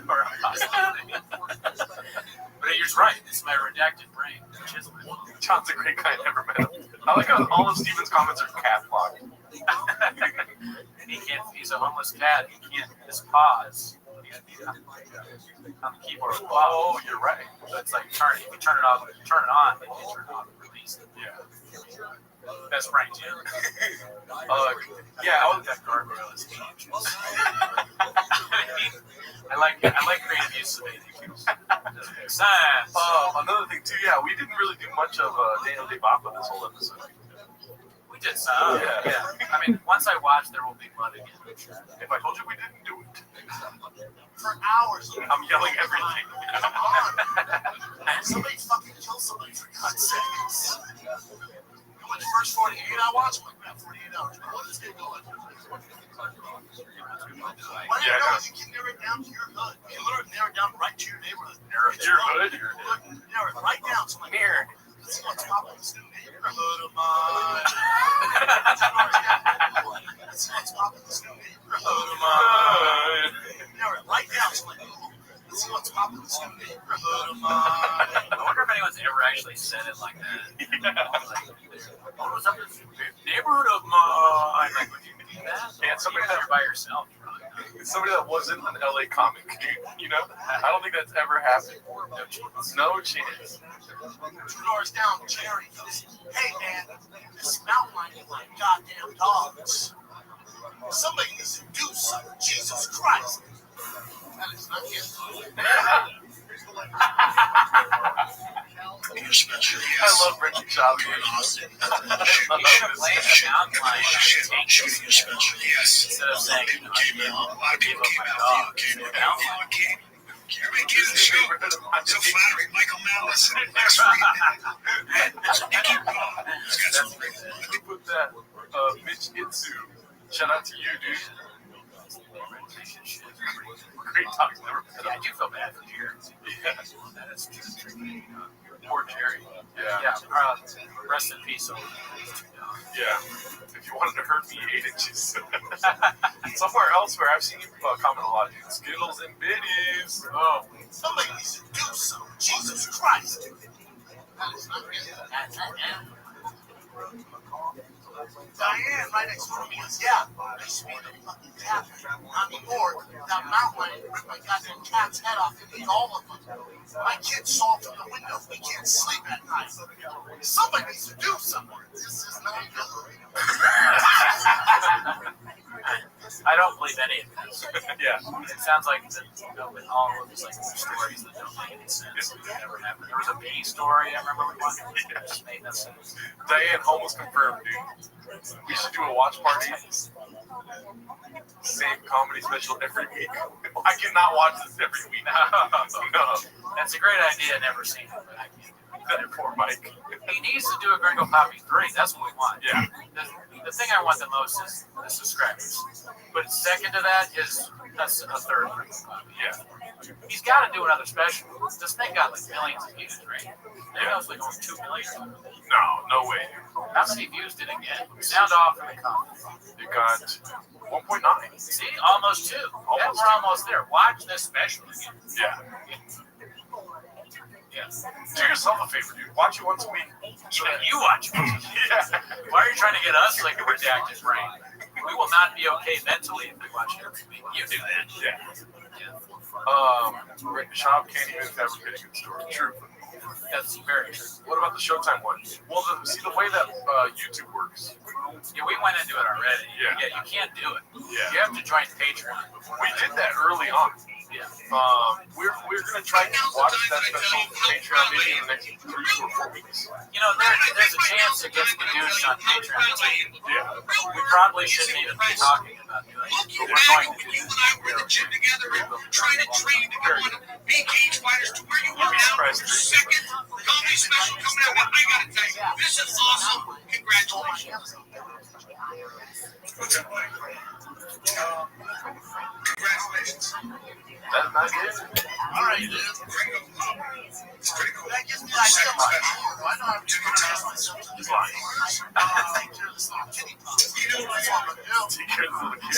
[SPEAKER 1] or a possibility. But you're right. It's my redacted brain, which is my fault.
[SPEAKER 2] John's a great guy. I never met him. I like how all of Steven's comments are cat locked.
[SPEAKER 1] He's a homeless cat. He can't his paws. On the keyboard.
[SPEAKER 2] Oh, you're right.
[SPEAKER 1] So it's like if you turn it off, turn it on, then you turn it off and release it.
[SPEAKER 2] Yeah.
[SPEAKER 1] Best brains, yeah.
[SPEAKER 2] Yeah,
[SPEAKER 1] I like that gargoyle is huge. I like creative use of it. Science.
[SPEAKER 2] Another thing too, yeah, we didn't really do much of Daniel DeBapa this whole episode.
[SPEAKER 1] We did some. Yeah. I mean, once I watch, there will be blood again.
[SPEAKER 2] If I told you we didn't do it,
[SPEAKER 3] For hours.
[SPEAKER 2] I'm yelling everything.
[SPEAKER 3] Come on. Somebody fucking kill somebody for God's sakes. You went the first 48 I watched like that 48 hours. What is it going? Why do you know you can narrow it down to your hood? You can literally narrow it down right to your neighborhood.
[SPEAKER 2] Your hood?
[SPEAKER 3] Narrow it right down to my
[SPEAKER 2] Here.
[SPEAKER 3] Let's see what's popping in this new neighborhood of mine. Let's see what's popping in this new neighborhood of mine. Narrow it right down to my Google. Let's see what's popping in this new neighborhood of mine.
[SPEAKER 1] I wonder if anyone's ever actually said it like that. What was up in this neighborhood of mine? Like, would you do that?
[SPEAKER 2] Yeah, somebody that
[SPEAKER 1] you're by yourself.
[SPEAKER 2] it's somebody that wasn't an LA comic, you know? I don't think that's ever happened. No chance.
[SPEAKER 3] 2 doors down, Jerry goes, hey man, this mountain line is like goddamn dogs. Somebody needs to do something. Jesus Christ. That is not his fault.
[SPEAKER 2] I love Ricky Chavi.
[SPEAKER 1] Blame the mountain lion instead of saying, you know, I gave up my dog.
[SPEAKER 6] So flattering, Michael Malice and Max
[SPEAKER 2] Who put that? Mitch Itsu. Shout out to you, dude. Great talks, never met
[SPEAKER 1] Yeah, I do feel bad for Jerry.
[SPEAKER 2] Yeah.
[SPEAKER 1] That is true.
[SPEAKER 2] Poor Jerry. Yeah.
[SPEAKER 1] Yeah. Rest in peace.
[SPEAKER 2] Yeah. If you wanted to hurt me 8 inches. Somewhere elsewhere, I've seen you comment a lot. Skittles and biddies.
[SPEAKER 1] Oh.
[SPEAKER 3] Somebody needs to do something. Jesus Christ. That is not good. Diane, right next door to me, is, yeah, I speed the fucking cat. I'm bored. That mountain lion ripped my goddamn cat's head off and ate all of them. My kids saw from the window. We can't sleep at night. Somebody needs to do something. This is not good.
[SPEAKER 1] I don't believe any of this.
[SPEAKER 2] Yeah.
[SPEAKER 1] It sounds like with all of these stories that don't make any sense. It never happened. There was a bee story I remember we watched. It just made no sense.
[SPEAKER 2] Diane almost confirmed, dude. We should do a watch party. Same comedy special every week. I cannot watch this every week. No.
[SPEAKER 1] That's a great idea. Never seen it, but I can't.
[SPEAKER 2] Poor Mike.
[SPEAKER 1] He needs to do a Gringo Poppy 3. That's what we want.
[SPEAKER 2] Yeah.
[SPEAKER 1] The thing I want the most is the subscribers. But second to that is a third Gringo Poppy.
[SPEAKER 2] Yeah.
[SPEAKER 1] He's got to do another special. This thing got like millions of views, right? Maybe it was like over 2 million.
[SPEAKER 2] No way.
[SPEAKER 1] How many views did it get? Sound off in the comments.
[SPEAKER 2] It got 1.9.
[SPEAKER 1] See, almost 2. Yeah, we're almost there. Watch this special again.
[SPEAKER 2] Yeah.
[SPEAKER 1] Yes.
[SPEAKER 2] Do yourself a favor, dude. Watch it once a week.
[SPEAKER 1] You watch it.
[SPEAKER 2] Yeah.
[SPEAKER 1] Why are you trying to get us like a redacted brain? We will not be okay mentally if we watch it every week. You do that.
[SPEAKER 2] Yeah.
[SPEAKER 1] Yeah.
[SPEAKER 2] Shop can't even fabricate a good story. True.
[SPEAKER 1] That's very true.
[SPEAKER 2] What about the Showtime one? Well, see the way that YouTube works.
[SPEAKER 1] Yeah, we went into it already.
[SPEAKER 2] Yeah.
[SPEAKER 1] Yeah, you can't do it.
[SPEAKER 2] Yeah.
[SPEAKER 1] You have to join Patreon.
[SPEAKER 2] We did that early on.
[SPEAKER 1] Yeah.
[SPEAKER 2] We're gonna try to watch that special Patreon video in the next 3 or 4 weeks.
[SPEAKER 1] You know, there's a chance it gets produced on Patreon too.
[SPEAKER 2] Yeah.
[SPEAKER 1] We probably shouldn't even be talking about doing it, but we're going to do
[SPEAKER 6] You and I were in the gym together trying to train to become one of the cage fighters to where you are now. Your second comedy special coming out. I gotta tell you, this is awesome. Congratulations. What's up, Mike? Congratulations.
[SPEAKER 2] That's not it.
[SPEAKER 3] All right, dude.
[SPEAKER 6] Gringo Pop. It's pretty cool.
[SPEAKER 3] That gives me an idea. Why not I'm just going to ask myself to this line? Take care of this little kitty pup.
[SPEAKER 6] You know what
[SPEAKER 3] That's all I'm going to do.
[SPEAKER 2] Take care of the little kid.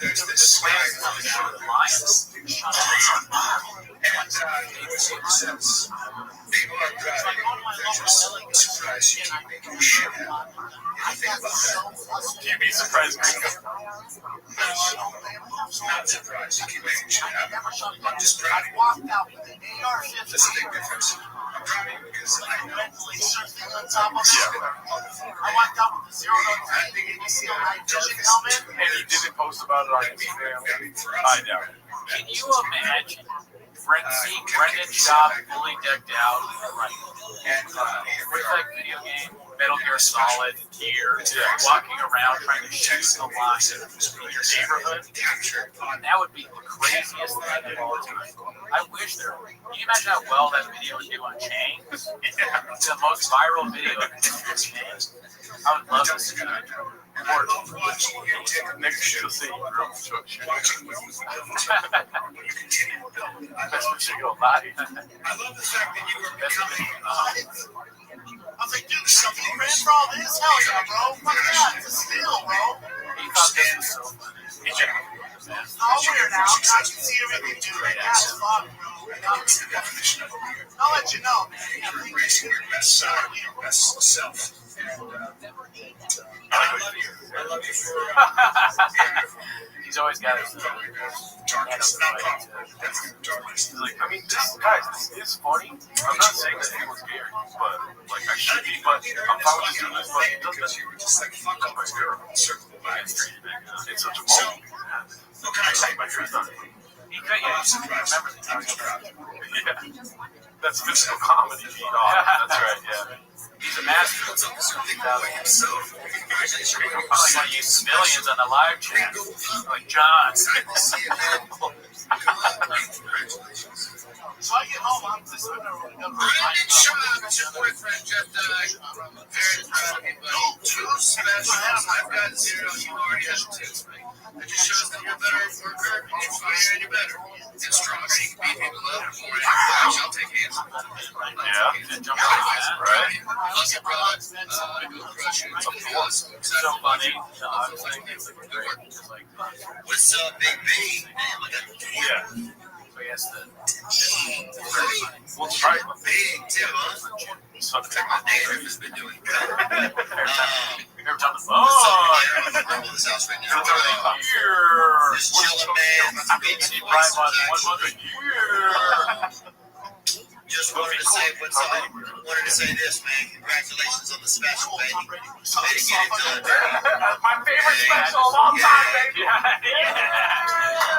[SPEAKER 6] There's this guy on the show, and he says, people are driving, they're just surprised you keep making shit happen. You think about that?
[SPEAKER 2] You'd be surprised, Gringo.
[SPEAKER 6] Not surprised you keep making shit happen. I'm just proud of you.
[SPEAKER 3] Walked out with an AR-15.
[SPEAKER 6] That's a big difference. I'm proud of you because I know.
[SPEAKER 3] Mentally surfing on top of it. I walked out with a 0 to 3 steel night vision helmet.
[SPEAKER 2] And you didn't post about it on Instagram. I doubt it.
[SPEAKER 1] Can you imagine Brendan Schaub fully decked out, like, what's that video game? Metal Gear Solid gear, walking around trying to shoot the line in your neighborhood? That would be the craziest thing of all time. I wish there were. Can you imagine how well that video would do on Chains? It's the most viral video in the history of Chains. I would love to see that.
[SPEAKER 6] I love watching you take a
[SPEAKER 2] Next
[SPEAKER 6] picture
[SPEAKER 2] you'll see.
[SPEAKER 6] watching what you build. You continue to build.
[SPEAKER 2] That's what you go by.
[SPEAKER 6] I love the fact that you are becoming
[SPEAKER 3] I was like, dude, something ran for all this? Hell yeah, bro. Fuck that. It's a steal, bro.
[SPEAKER 1] He thought this was so funny.
[SPEAKER 3] It's all weird now. I can see everything, dude. Like, that's fuck, bro.
[SPEAKER 6] What's the definition of a weird?
[SPEAKER 3] I'll let you know, man.
[SPEAKER 6] You're embracing your best side, your best self. I love you for
[SPEAKER 1] He's always got his
[SPEAKER 6] darkness.
[SPEAKER 2] Like, I mean, this is funny. I'm not saying that anyone's scary, but like I should be. But I'm probably just doing this, but it doesn't.
[SPEAKER 6] Because you were just like, fuck up my girl. Circle the back.
[SPEAKER 2] It's such a moment.
[SPEAKER 6] What can I say?
[SPEAKER 2] My truth on it.
[SPEAKER 1] He could, yeah, remember the time.
[SPEAKER 2] Yeah. That's physical comedy. That's right. Yeah.
[SPEAKER 1] He's a master of
[SPEAKER 6] Something like himself.
[SPEAKER 1] probably want to use civilians on the live chat. Like John.
[SPEAKER 6] Congratulations.
[SPEAKER 3] So I get home, I'm just going to
[SPEAKER 6] Brendan Schaub, your boyfriend just died. Very proud of you, buddy. Too special. I've got 0. You already have 2.
[SPEAKER 3] It just shows that you're a better worker, and you're funnier, and you're better. And stronger, you can beat people up. I'll take hands.
[SPEAKER 2] Right?
[SPEAKER 3] Plus, it brought crush you.
[SPEAKER 1] Of course. So funny. No, I was like, it's like great. Just like,
[SPEAKER 3] What's up, Big B?
[SPEAKER 2] Yeah.
[SPEAKER 1] so yes, the
[SPEAKER 2] We'll try it.
[SPEAKER 3] Big too, huh?
[SPEAKER 2] Something.
[SPEAKER 3] My neighbor has been doing good.
[SPEAKER 1] every time the
[SPEAKER 3] Oh,
[SPEAKER 1] phone.
[SPEAKER 3] I'm in this house right now.
[SPEAKER 2] Here.
[SPEAKER 3] This chillin' man, this big
[SPEAKER 1] Drive on
[SPEAKER 3] voice,
[SPEAKER 1] 1 month a year.
[SPEAKER 3] just wanted to say what's up. Wanted to say this, man. Congratulations on the special, baby. Way to get it done, baby.
[SPEAKER 1] My favorite special of all time, baby. Yeah.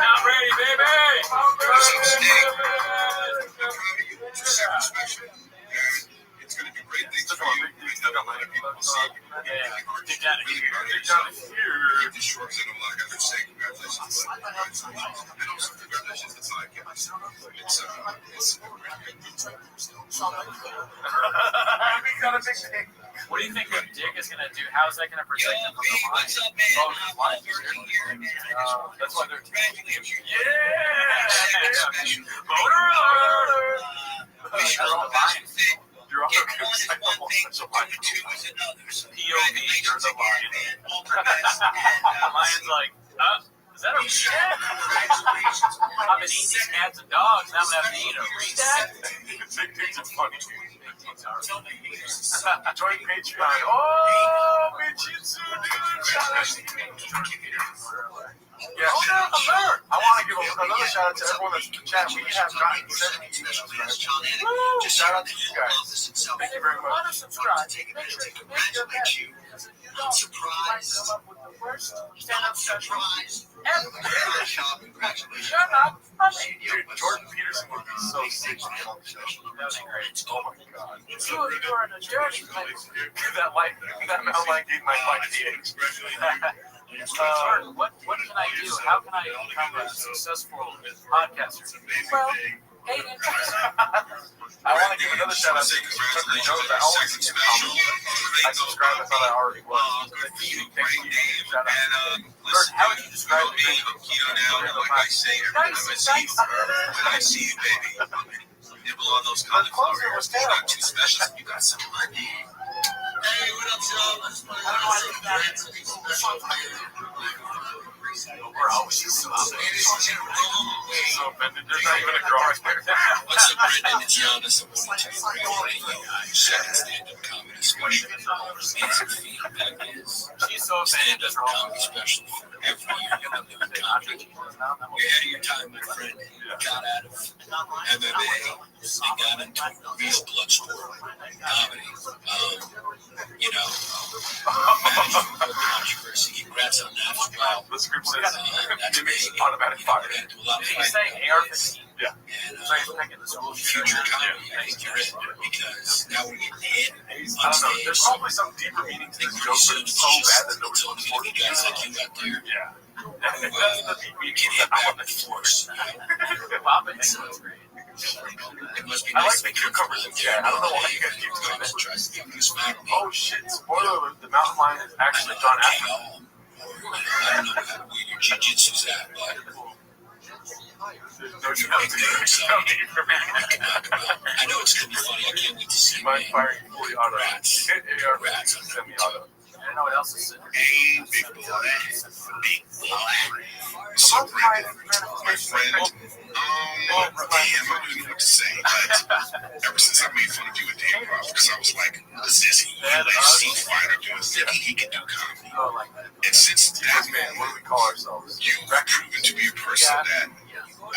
[SPEAKER 1] Not ready, baby.
[SPEAKER 3] What's up, Snake? I'm proud of you. It's your second special. And it's going to be great things for you. I still got a lot of people to see.
[SPEAKER 1] Yeah. Dig down here.
[SPEAKER 2] Dig down here.
[SPEAKER 3] Keep this short, because I know a lot of guys are saying congratulations. And also congratulations to Side Cast. It's
[SPEAKER 1] What do you think that Dick is going to do? How is that going to protect him from the line?
[SPEAKER 3] what's up, man?
[SPEAKER 1] Oh, the line is
[SPEAKER 3] Working
[SPEAKER 1] here.
[SPEAKER 3] here.
[SPEAKER 1] That's why they're
[SPEAKER 3] Congratulations.
[SPEAKER 1] Yeah. Motor alert.
[SPEAKER 3] We should all fit.
[SPEAKER 2] You're all
[SPEAKER 3] If
[SPEAKER 2] going
[SPEAKER 3] one is
[SPEAKER 2] to
[SPEAKER 3] one thing,
[SPEAKER 2] so
[SPEAKER 3] doing two is another. So
[SPEAKER 1] POV, you're
[SPEAKER 3] congratulations
[SPEAKER 1] the
[SPEAKER 3] again,
[SPEAKER 1] lion.
[SPEAKER 3] man. All the best. And,
[SPEAKER 1] Lion's like, is that a
[SPEAKER 3] we should
[SPEAKER 1] reset?
[SPEAKER 3] congratulations
[SPEAKER 1] I've been eating these cats and dogs. Now I'm going to have to eat a reset.
[SPEAKER 2] Big things are funny.
[SPEAKER 1] Join
[SPEAKER 2] Join Patreon. Oh, Michitsu, dude. Shout out to you. Yeah, alert. I want to give another shout out to everyone that's in the chat. We have gotten 70 emails, guys. Woo! Shout out to you guys. Thank you very much.
[SPEAKER 1] subscribe.
[SPEAKER 3] Take a minute to congratulate you. I'm surprised.
[SPEAKER 1] Stand-up
[SPEAKER 3] Surprised. Congratulations.
[SPEAKER 1] Shut up.
[SPEAKER 2] Dude, Jordan Peterson would be so sick to be on the show.
[SPEAKER 1] That was great.
[SPEAKER 2] Oh my god.
[SPEAKER 1] You are in a dirty place.
[SPEAKER 2] That mountain gave my life to
[SPEAKER 1] What can I do? How can I become a successful podcaster? Well, hey,
[SPEAKER 2] I want to give another shout out to Tucker Jones. I always I subscribe. I thought I already was. Thank you. Shout out.
[SPEAKER 1] Bert, how would you describe
[SPEAKER 3] me? Keto now, like I say every time I see you, baby. Nibble on those collard Oreos. You got two specials. You got some money. Hey, what up, y'all? I just want to say
[SPEAKER 1] we're always so
[SPEAKER 2] offended. There's not even a girl right there.
[SPEAKER 3] What's up, Brendan? It's Giannis. I wanted to congratulate you. Second stand-up comedy special. Amazing feedback is
[SPEAKER 1] she's so offended.
[SPEAKER 3] stand-up comedy special for every year you've been doing comedy. You're ahead of your time, my friend. You got out of MMA and got into real blood sport comedy. You know, managing no controversy. Congrats on that as well.
[SPEAKER 2] The script says
[SPEAKER 3] That's
[SPEAKER 2] mimics
[SPEAKER 3] amazing.
[SPEAKER 2] automatic fire.
[SPEAKER 3] And a lot of
[SPEAKER 1] Did you say AR-15?
[SPEAKER 2] Yeah.
[SPEAKER 3] And,
[SPEAKER 1] So he's picking the school shooter.
[SPEAKER 3] future comedy, I think you're in because now we're getting hit
[SPEAKER 2] I
[SPEAKER 3] on
[SPEAKER 2] don't know.
[SPEAKER 3] stage.
[SPEAKER 2] There's probably some deeper meaning to
[SPEAKER 3] I think
[SPEAKER 2] this
[SPEAKER 3] pretty
[SPEAKER 2] joke,
[SPEAKER 3] soon
[SPEAKER 2] but
[SPEAKER 3] it's
[SPEAKER 2] it's so bad that
[SPEAKER 3] just
[SPEAKER 2] nobody
[SPEAKER 3] only
[SPEAKER 2] wants
[SPEAKER 3] gonna be guys
[SPEAKER 2] to
[SPEAKER 3] like you out there
[SPEAKER 2] Yeah. That's the deep
[SPEAKER 3] who
[SPEAKER 2] meaning
[SPEAKER 3] get
[SPEAKER 2] of
[SPEAKER 3] hit
[SPEAKER 2] that
[SPEAKER 3] back
[SPEAKER 2] one.
[SPEAKER 3] with force.
[SPEAKER 1] Bob and Nick was great.
[SPEAKER 3] It must be
[SPEAKER 2] I
[SPEAKER 3] nice
[SPEAKER 2] like the
[SPEAKER 3] to be
[SPEAKER 2] cucumbers in chat. I don't know why you guys keep doing that.
[SPEAKER 3] tries to get smart.
[SPEAKER 2] Oh shit, spoiler alert, the mountain lion is actually John Ashton.
[SPEAKER 3] I don't know how weird your jiu-jitsu's at, but
[SPEAKER 2] No, you don't need for me.
[SPEAKER 3] I know it's gonna be funny. I can't wait to see
[SPEAKER 2] Mind
[SPEAKER 3] man.
[SPEAKER 2] firing fully auto.
[SPEAKER 3] Rats.
[SPEAKER 2] Hit AR-15 semi-auto.
[SPEAKER 1] I don't know what else is sitting
[SPEAKER 3] Hey, big boy. Big boy. So, Brendan, my friend, damn, I don't even know what to say, but ever since I made fun of you at the improv, because I was like, what's this? He UFC fighter doing thinking he can do comedy.
[SPEAKER 1] Oh, like that.
[SPEAKER 3] And since that,
[SPEAKER 2] Man, what do we call ourselves?
[SPEAKER 3] you've proven to be a person that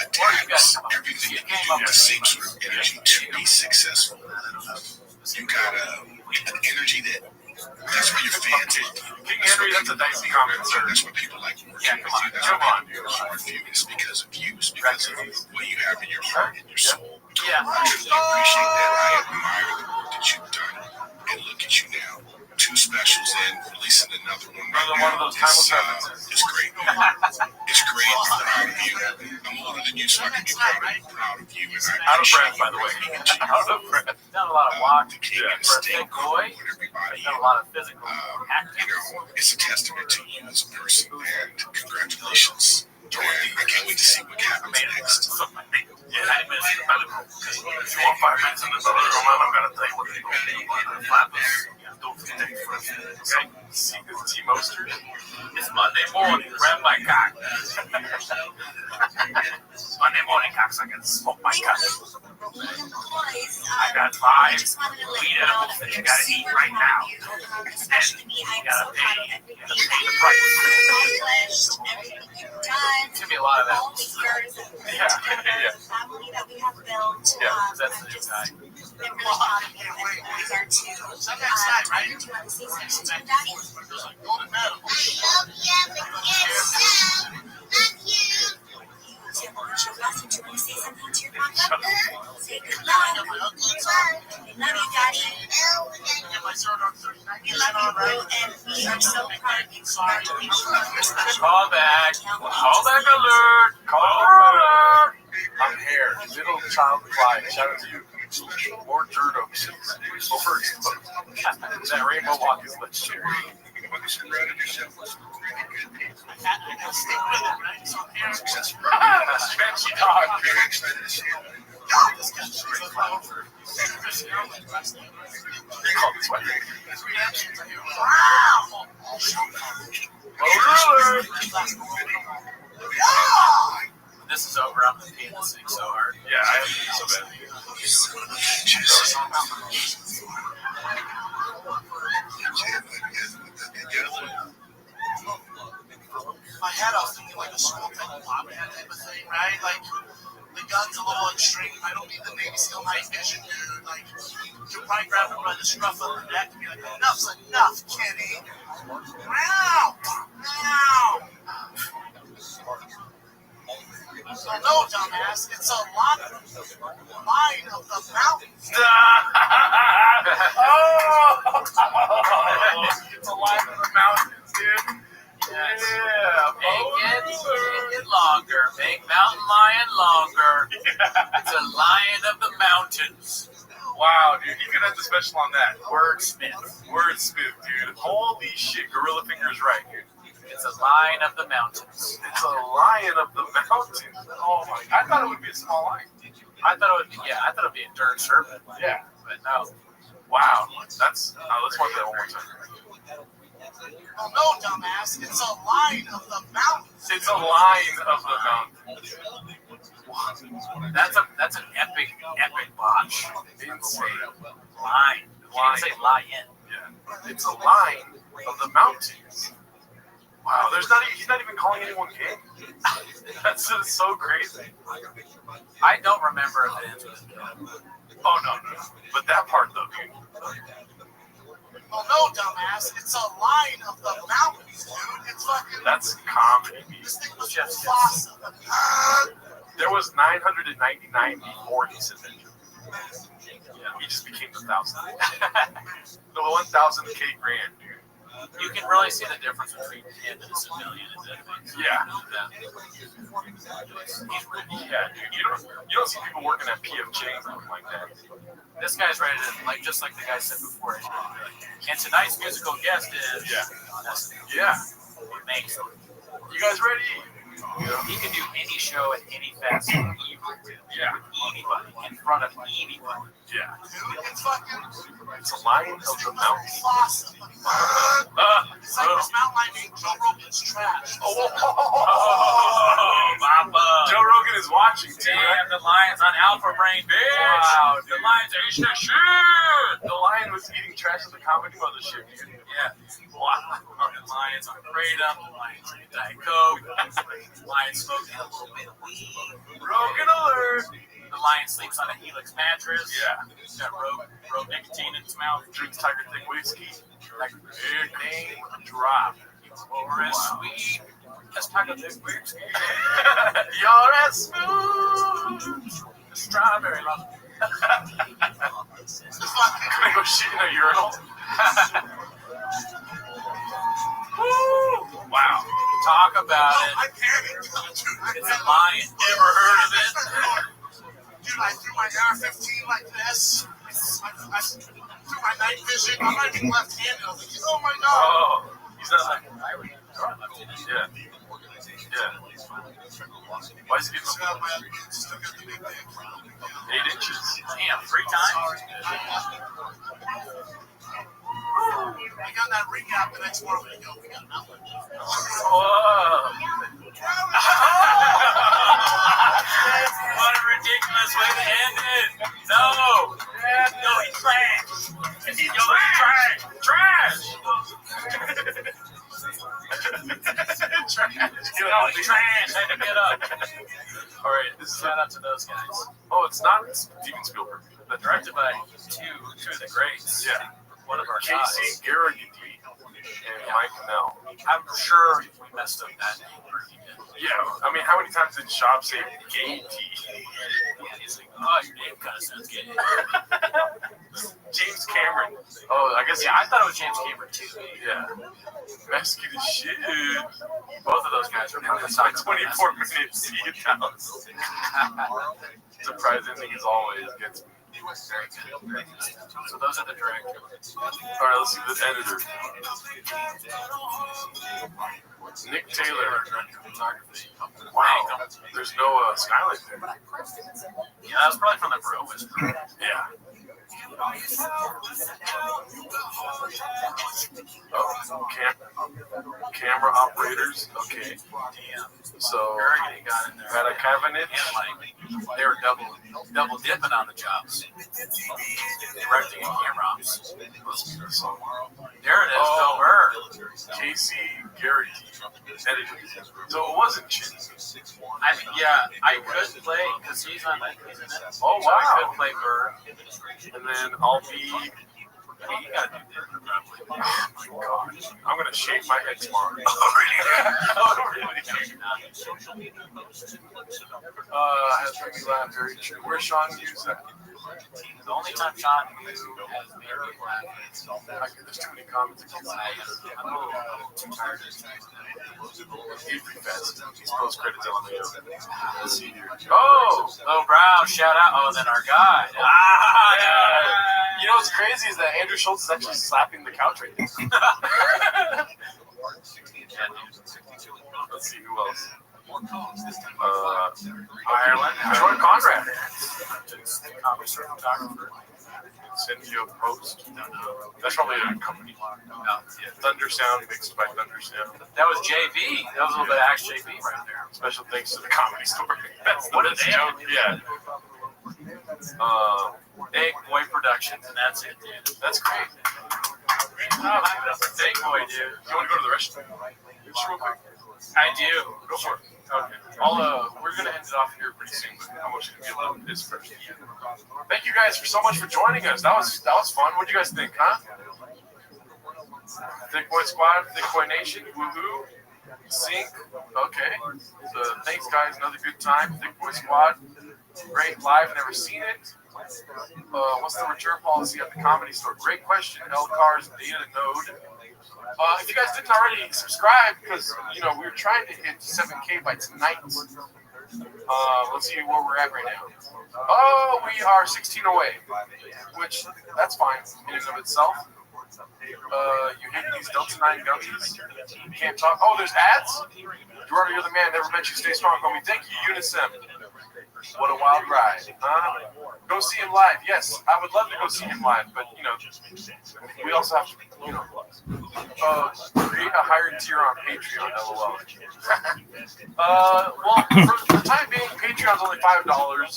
[SPEAKER 3] attacks everything that you do with the same sort of energy to be successful. You got an energy that's where your fans are.
[SPEAKER 2] King Henry, that's a dicey comment, sir.
[SPEAKER 3] That's what people like working
[SPEAKER 2] Yeah,
[SPEAKER 3] with
[SPEAKER 2] come on,
[SPEAKER 3] you. That's
[SPEAKER 2] come
[SPEAKER 3] why
[SPEAKER 2] on.
[SPEAKER 3] people hard for you. It's because of you. It's because of what you have in your heart and your soul.
[SPEAKER 1] Yeah.
[SPEAKER 3] I really appreciate that. I admire the work that you've done. And look at you now. 2 specials in, releasing another one right
[SPEAKER 2] Another one of
[SPEAKER 3] now.
[SPEAKER 2] those timeless references.
[SPEAKER 3] It's great, man. It's great. I'm proud of you. I'm older than you, so I can be proud of you
[SPEAKER 2] Out of breath, by the way. Out of breath.
[SPEAKER 1] Done a lot of walking.
[SPEAKER 2] Yeah.
[SPEAKER 1] For a big boy, done a lot of physical activity.
[SPEAKER 6] It's a testament to you as a person, and congratulations. Dorothy, I can't wait to see what happens next.
[SPEAKER 2] Yeah, 9 minutes. If you want 5 minutes in this other room, I'm going to tell you what they're going to do. Flap this. Don't forget first. Okay? See this T Mostert? It's Monday morning. Grab my cock. Monday morning, cocks. I got to smoke my cock. I got 5 weed edibles that you got to eat right now. And you got to pay the price.
[SPEAKER 1] It's going to be a lot of that.
[SPEAKER 2] Yeah.
[SPEAKER 1] Yeah, that's the new guy. Call back. Call back alert. Call alert.
[SPEAKER 2] I'm here. Little child fly. Shout out to you. More Durdo shits. Over exposed. That rainbow walk is legendary. Stretchy dog. They call this one.
[SPEAKER 3] Wow!
[SPEAKER 2] Alert!
[SPEAKER 1] This is over. I'm going to pee in the sink so hard.
[SPEAKER 2] Yeah, I have to be so bad.
[SPEAKER 3] My head, I was thinking like a school type of bobcat type of thing, right? Like, the gun's a little extreme. I don't need the Navy SEAL night vision, dude. Like, you'll probably grab him by the scruff of the neck and be like, enough's enough, kitty. Wow! Wow! So no, dumbass, it's a line of the mountains.
[SPEAKER 2] Oh! It's a line of the mountains, dude.
[SPEAKER 1] Yes.
[SPEAKER 2] Yeah.
[SPEAKER 1] Make it longer. Make Mountain Lion longer. It's a lion of the mountains.
[SPEAKER 2] Wow, dude, you could have the special on that.
[SPEAKER 1] Wordsmith.
[SPEAKER 2] Wordsmith, dude. Holy shit, Gorilla Finger's right, dude.
[SPEAKER 1] It's a lion of the mountains.
[SPEAKER 2] It's a lion of the mountains. Oh my! I thought it would be a small lion.
[SPEAKER 1] I thought it would be. Yeah, I thought it would be a dirt serpent.
[SPEAKER 2] Yeah.
[SPEAKER 1] But no.
[SPEAKER 2] Wow. That's. Let's watch that one more time.
[SPEAKER 3] Oh no, dumbass, it's a line of the mountains.
[SPEAKER 2] It's a lion of the mountains.
[SPEAKER 1] That's an epic botch.
[SPEAKER 2] Insane.
[SPEAKER 1] Lion. You didn't say lion.
[SPEAKER 2] Yeah. It's a lion of the mountains. Wow, he's not even calling anyone gay. That's just so crazy.
[SPEAKER 1] I don't remember if it ends with a kill.
[SPEAKER 2] Oh no. But that part though, dude.
[SPEAKER 3] Oh no, dumbass, it's a line of the mountains, dude. It's fucking.
[SPEAKER 2] That's comedy.
[SPEAKER 3] This thing was just awesome.
[SPEAKER 2] There was 999 before he said that. Yeah, he just became the 1,000. The 1,000K grand, dude.
[SPEAKER 1] You can really see the difference between him and a civilian.
[SPEAKER 2] Yeah.
[SPEAKER 1] He's really,
[SPEAKER 2] Yeah, dude. You don't see people working at PFJ looking like that.
[SPEAKER 1] this guy's ready to, like, just like the guy said before. And tonight's musical guest is.
[SPEAKER 2] Yeah.
[SPEAKER 1] He makes it.
[SPEAKER 2] You guys ready?
[SPEAKER 1] He can do any show at any fast food.
[SPEAKER 2] Yeah.
[SPEAKER 1] Anybody. In front of anybody.
[SPEAKER 2] Yeah.
[SPEAKER 3] Dude, it's fucking.
[SPEAKER 2] It's a lion of the mountains.
[SPEAKER 3] Awesome. It's like this mountain lion named Joe Rogan's trash.
[SPEAKER 2] Oh,
[SPEAKER 1] Papa.
[SPEAKER 2] Joe Rogan is watching too.
[SPEAKER 1] Damn, the lion's on Alpha Brain, bitch.
[SPEAKER 2] Wow,
[SPEAKER 1] The lion's are eating shit.
[SPEAKER 2] The lion was eating trash at the comedy mothership, dude.
[SPEAKER 1] Yeah. Wow. The lion's on Kratom. The lion's on Diet Coke. The lion smoking a little bit of weed.
[SPEAKER 2] Rogan alert.
[SPEAKER 1] The lion sleeps on a Helix mattress.
[SPEAKER 2] Yeah.
[SPEAKER 1] He's got rogue nicotine in his mouth.
[SPEAKER 2] Drinks Tiger Thick whiskey. Like big name drop.
[SPEAKER 1] Or as sweet as Tiger Thick whiskey.
[SPEAKER 2] You're as smooth as strawberry love. Can I go shit in a urinal? Woo! Wow.
[SPEAKER 1] Talk about
[SPEAKER 3] I
[SPEAKER 1] it.
[SPEAKER 3] panicked. Dude,
[SPEAKER 1] It's a lion. Ever heard of it?
[SPEAKER 3] Dude, I I threw my night vision. I'm not even left-handed. I was like, oh my god.
[SPEAKER 2] Oh, he's not like yeah. Yeah. Why is he getting
[SPEAKER 3] Still got the big thing.
[SPEAKER 2] 8 inches?
[SPEAKER 1] Damn, 3 times?
[SPEAKER 3] I got that ring out the next morning. We got an outlet.
[SPEAKER 2] Whoa.
[SPEAKER 1] What a ridiculous way to end it. No. No, he's trash. He's trash.
[SPEAKER 2] Trash!
[SPEAKER 1] No, he's trash. Had to get up.
[SPEAKER 2] All right, this is
[SPEAKER 1] Shout out to those guys.
[SPEAKER 2] oh, it's not Steven Spielberg. That's
[SPEAKER 1] Directed by two of the greats.
[SPEAKER 2] Yeah,
[SPEAKER 1] One of our
[SPEAKER 2] Casey
[SPEAKER 1] guys.
[SPEAKER 2] Garrity and Mike Cannell.
[SPEAKER 1] I'm sure we messed up that name.
[SPEAKER 2] Yeah, I mean, how many times did Shop say Gay T?
[SPEAKER 1] He's like, oh, your name kind of sounds gay.
[SPEAKER 2] James Cameron. Oh, I guess
[SPEAKER 1] Yeah, I thought it was James Cameron too.
[SPEAKER 2] yeah. Mexican as shit.
[SPEAKER 1] Both of those guys are
[SPEAKER 2] And it's like 24 minutes. See it down. Surprise ending as always gets me.
[SPEAKER 1] So those are the directors.
[SPEAKER 2] All right, let's see the editor. Nick Taylor. Wow, there's no skylight there.
[SPEAKER 1] Yeah, that was probably from the Bro Whisperer.
[SPEAKER 2] Yeah. Oh, camera operators. Okay. So
[SPEAKER 1] Burgundy got in there.
[SPEAKER 2] had a cabinet.
[SPEAKER 1] And like they were double dipping on the jobs. Directing and camera ops. There it is, Bill Burr.
[SPEAKER 2] Casey Garrity edited. So it wasn't Chin.
[SPEAKER 1] I mean, yeah, I could play because he's in it.
[SPEAKER 2] Oh,
[SPEAKER 1] So I
[SPEAKER 2] wow.
[SPEAKER 1] could play Burr.
[SPEAKER 2] And then I'll be.
[SPEAKER 1] I mean, you gotta do different probably.
[SPEAKER 2] Oh my gosh. I'm gonna shave my head tomorrow. I have to make me laugh. Very true. Where's Sean Hughes at?
[SPEAKER 1] The only time Sean has made me laugh.
[SPEAKER 2] There's too many comments.
[SPEAKER 1] I'm a little too tired.
[SPEAKER 2] Avery Fest. He's post credits elevator.
[SPEAKER 1] Oh, Lil Brown, shout out. Oh, then our guy.
[SPEAKER 2] You know what's crazy is that Andrew Schultz is actually slapping the couch right now. Let's see who else.
[SPEAKER 1] Ireland.
[SPEAKER 2] Troy Conrad.
[SPEAKER 1] Comic strip photographer.
[SPEAKER 2] Cynthia Post. That's probably a company. Thunder Sound mixed by Thunder Sound.
[SPEAKER 1] That was JB. That was a little bit of Axe JB right there.
[SPEAKER 2] Special thanks to the Comedy Store. That's
[SPEAKER 1] What
[SPEAKER 2] the
[SPEAKER 1] a
[SPEAKER 2] best
[SPEAKER 1] name.
[SPEAKER 2] joke. Yeah.
[SPEAKER 1] Big Boy Productions, and that's it, dude.
[SPEAKER 2] That's great.
[SPEAKER 1] Big Boy, dude.
[SPEAKER 2] You want to go to the restaurant? Just real quick.
[SPEAKER 1] I do.
[SPEAKER 2] Go for it.
[SPEAKER 1] Okay.
[SPEAKER 2] We're gonna end it off here pretty soon, but I want you to be a little bit first. Thank you guys so much for joining us. That was fun. What do you guys think, huh? Thick Boy Squad, Thick Boy Nation, woohoo, sync. Okay. So thanks guys, another good time. Thick Boy Squad, great live. Never seen it. What's the return policy at the Comedy Store? Great question. L Cars Data Node. If you guys didn't already subscribe, because we're trying to hit 7K by tonight. Let's see where we're at right now. Oh, we are 16 away, which that's fine in and of itself. You hit these Delta 9 gummies. You can't talk. Oh, there's ads. Gerardo, you're the man. Never meant you. Stay strong, homie. Thank you, Unisem. What a wild ride. Go see him live. Yes, I would love to go see him live, but we also have to, create a higher tier on Patreon. LOL. Well, for the time being, Patreon's only $5.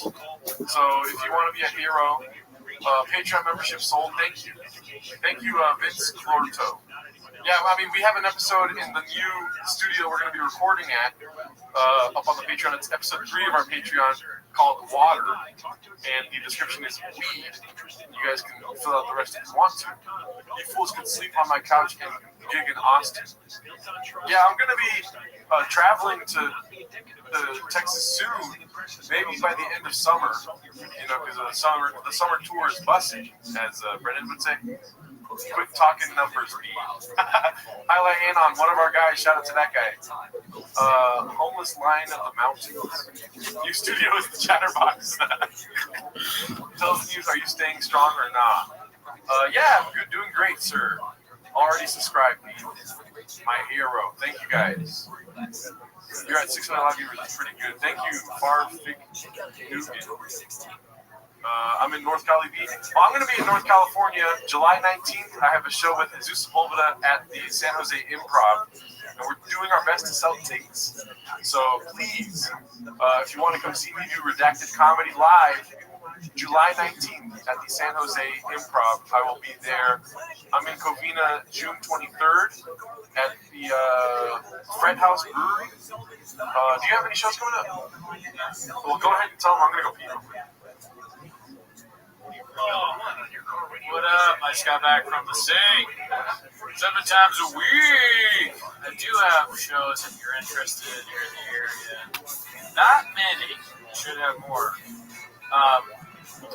[SPEAKER 2] So if you want to be a hero, Patreon membership sold. Thank you. Thank you, Vince Clorto. Yeah, I mean, we have an episode in the new studio we're going to be recording at, up on the Patreon. It's episode 3 of our Patreon called Water, and the description is weed. You guys can fill out the rest if you want to. You fools can sleep on my couch and gig in Austin. Yeah, I'm going to be traveling to Texas soon, maybe by the end of summer, because the summer tour is busting, as Brennan would say. Quick talking numbers. Highlight in on one of our guys. Shout out to that guy. Homeless Lion of the Mountains. New studio is the Chatterbox. Tell us news. Are you staying strong or not? Yeah, good, doing great, sir. Already subscribed, me. My hero. Thank you guys. You're at 600 live viewers. That's pretty good. Thank you, Farfig. I'm in North Cali Beach. Well, I'm going to be in North California July 19th. I have a show with Jesus Sepulveda at the San Jose Improv, and we're doing our best to sell tickets. So please, if you want to come see me do Redacted Comedy live, July 19th at the San Jose Improv, I will be there. I'm in Covina June 23rd at the Fred House Brewery. Do you have any shows coming up? Well, go ahead and tell them I'm going to go pee.
[SPEAKER 1] What up? I just got back from the sing 7 times a week. I do have shows if you're interested here in the area. Not many. Should have more.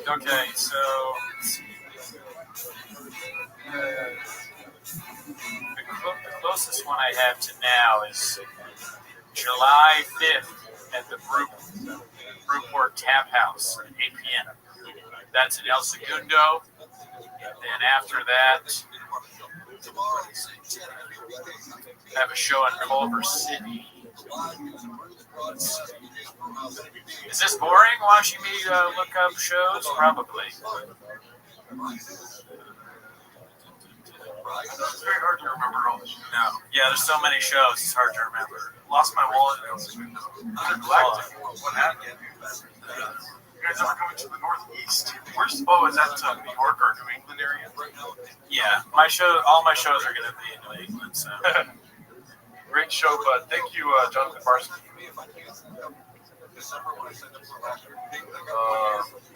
[SPEAKER 1] Okay, so let's see. The closest one I have to now is July 5th at the Brewport Tap House at 8 p.m. That's in El Segundo. And after that, I have a show in Culver City. Is this boring watching me look up shows? Probably.
[SPEAKER 2] It's very hard to remember all this.
[SPEAKER 1] No. Yeah, there's so many shows, it's hard to remember.
[SPEAKER 2] Lost my wallet in El Segundo. Neglected. What happened? You guys ever coming to the Northeast? Where's is that New York or New England area?
[SPEAKER 1] Yeah, all my shows are going to be in New England. So
[SPEAKER 2] great show, bud. Thank you, Jonathan Barsky.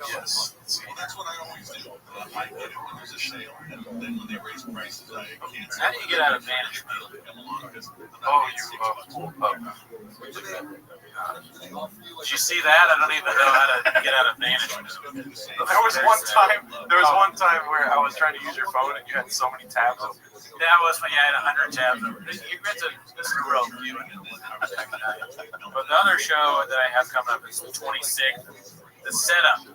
[SPEAKER 2] Yes.
[SPEAKER 3] That's what I always do. I get it when there's a sale, and then when they raise prices, I can't.
[SPEAKER 1] how do you get out of management? Did you see that? I don't even know how to get out of management.
[SPEAKER 2] There was one time where I was trying to use your phone and you had so many tabs open.
[SPEAKER 1] That was when I had 100 tabs over. This is a real view. But the other show that I have coming up is the 26th, the setup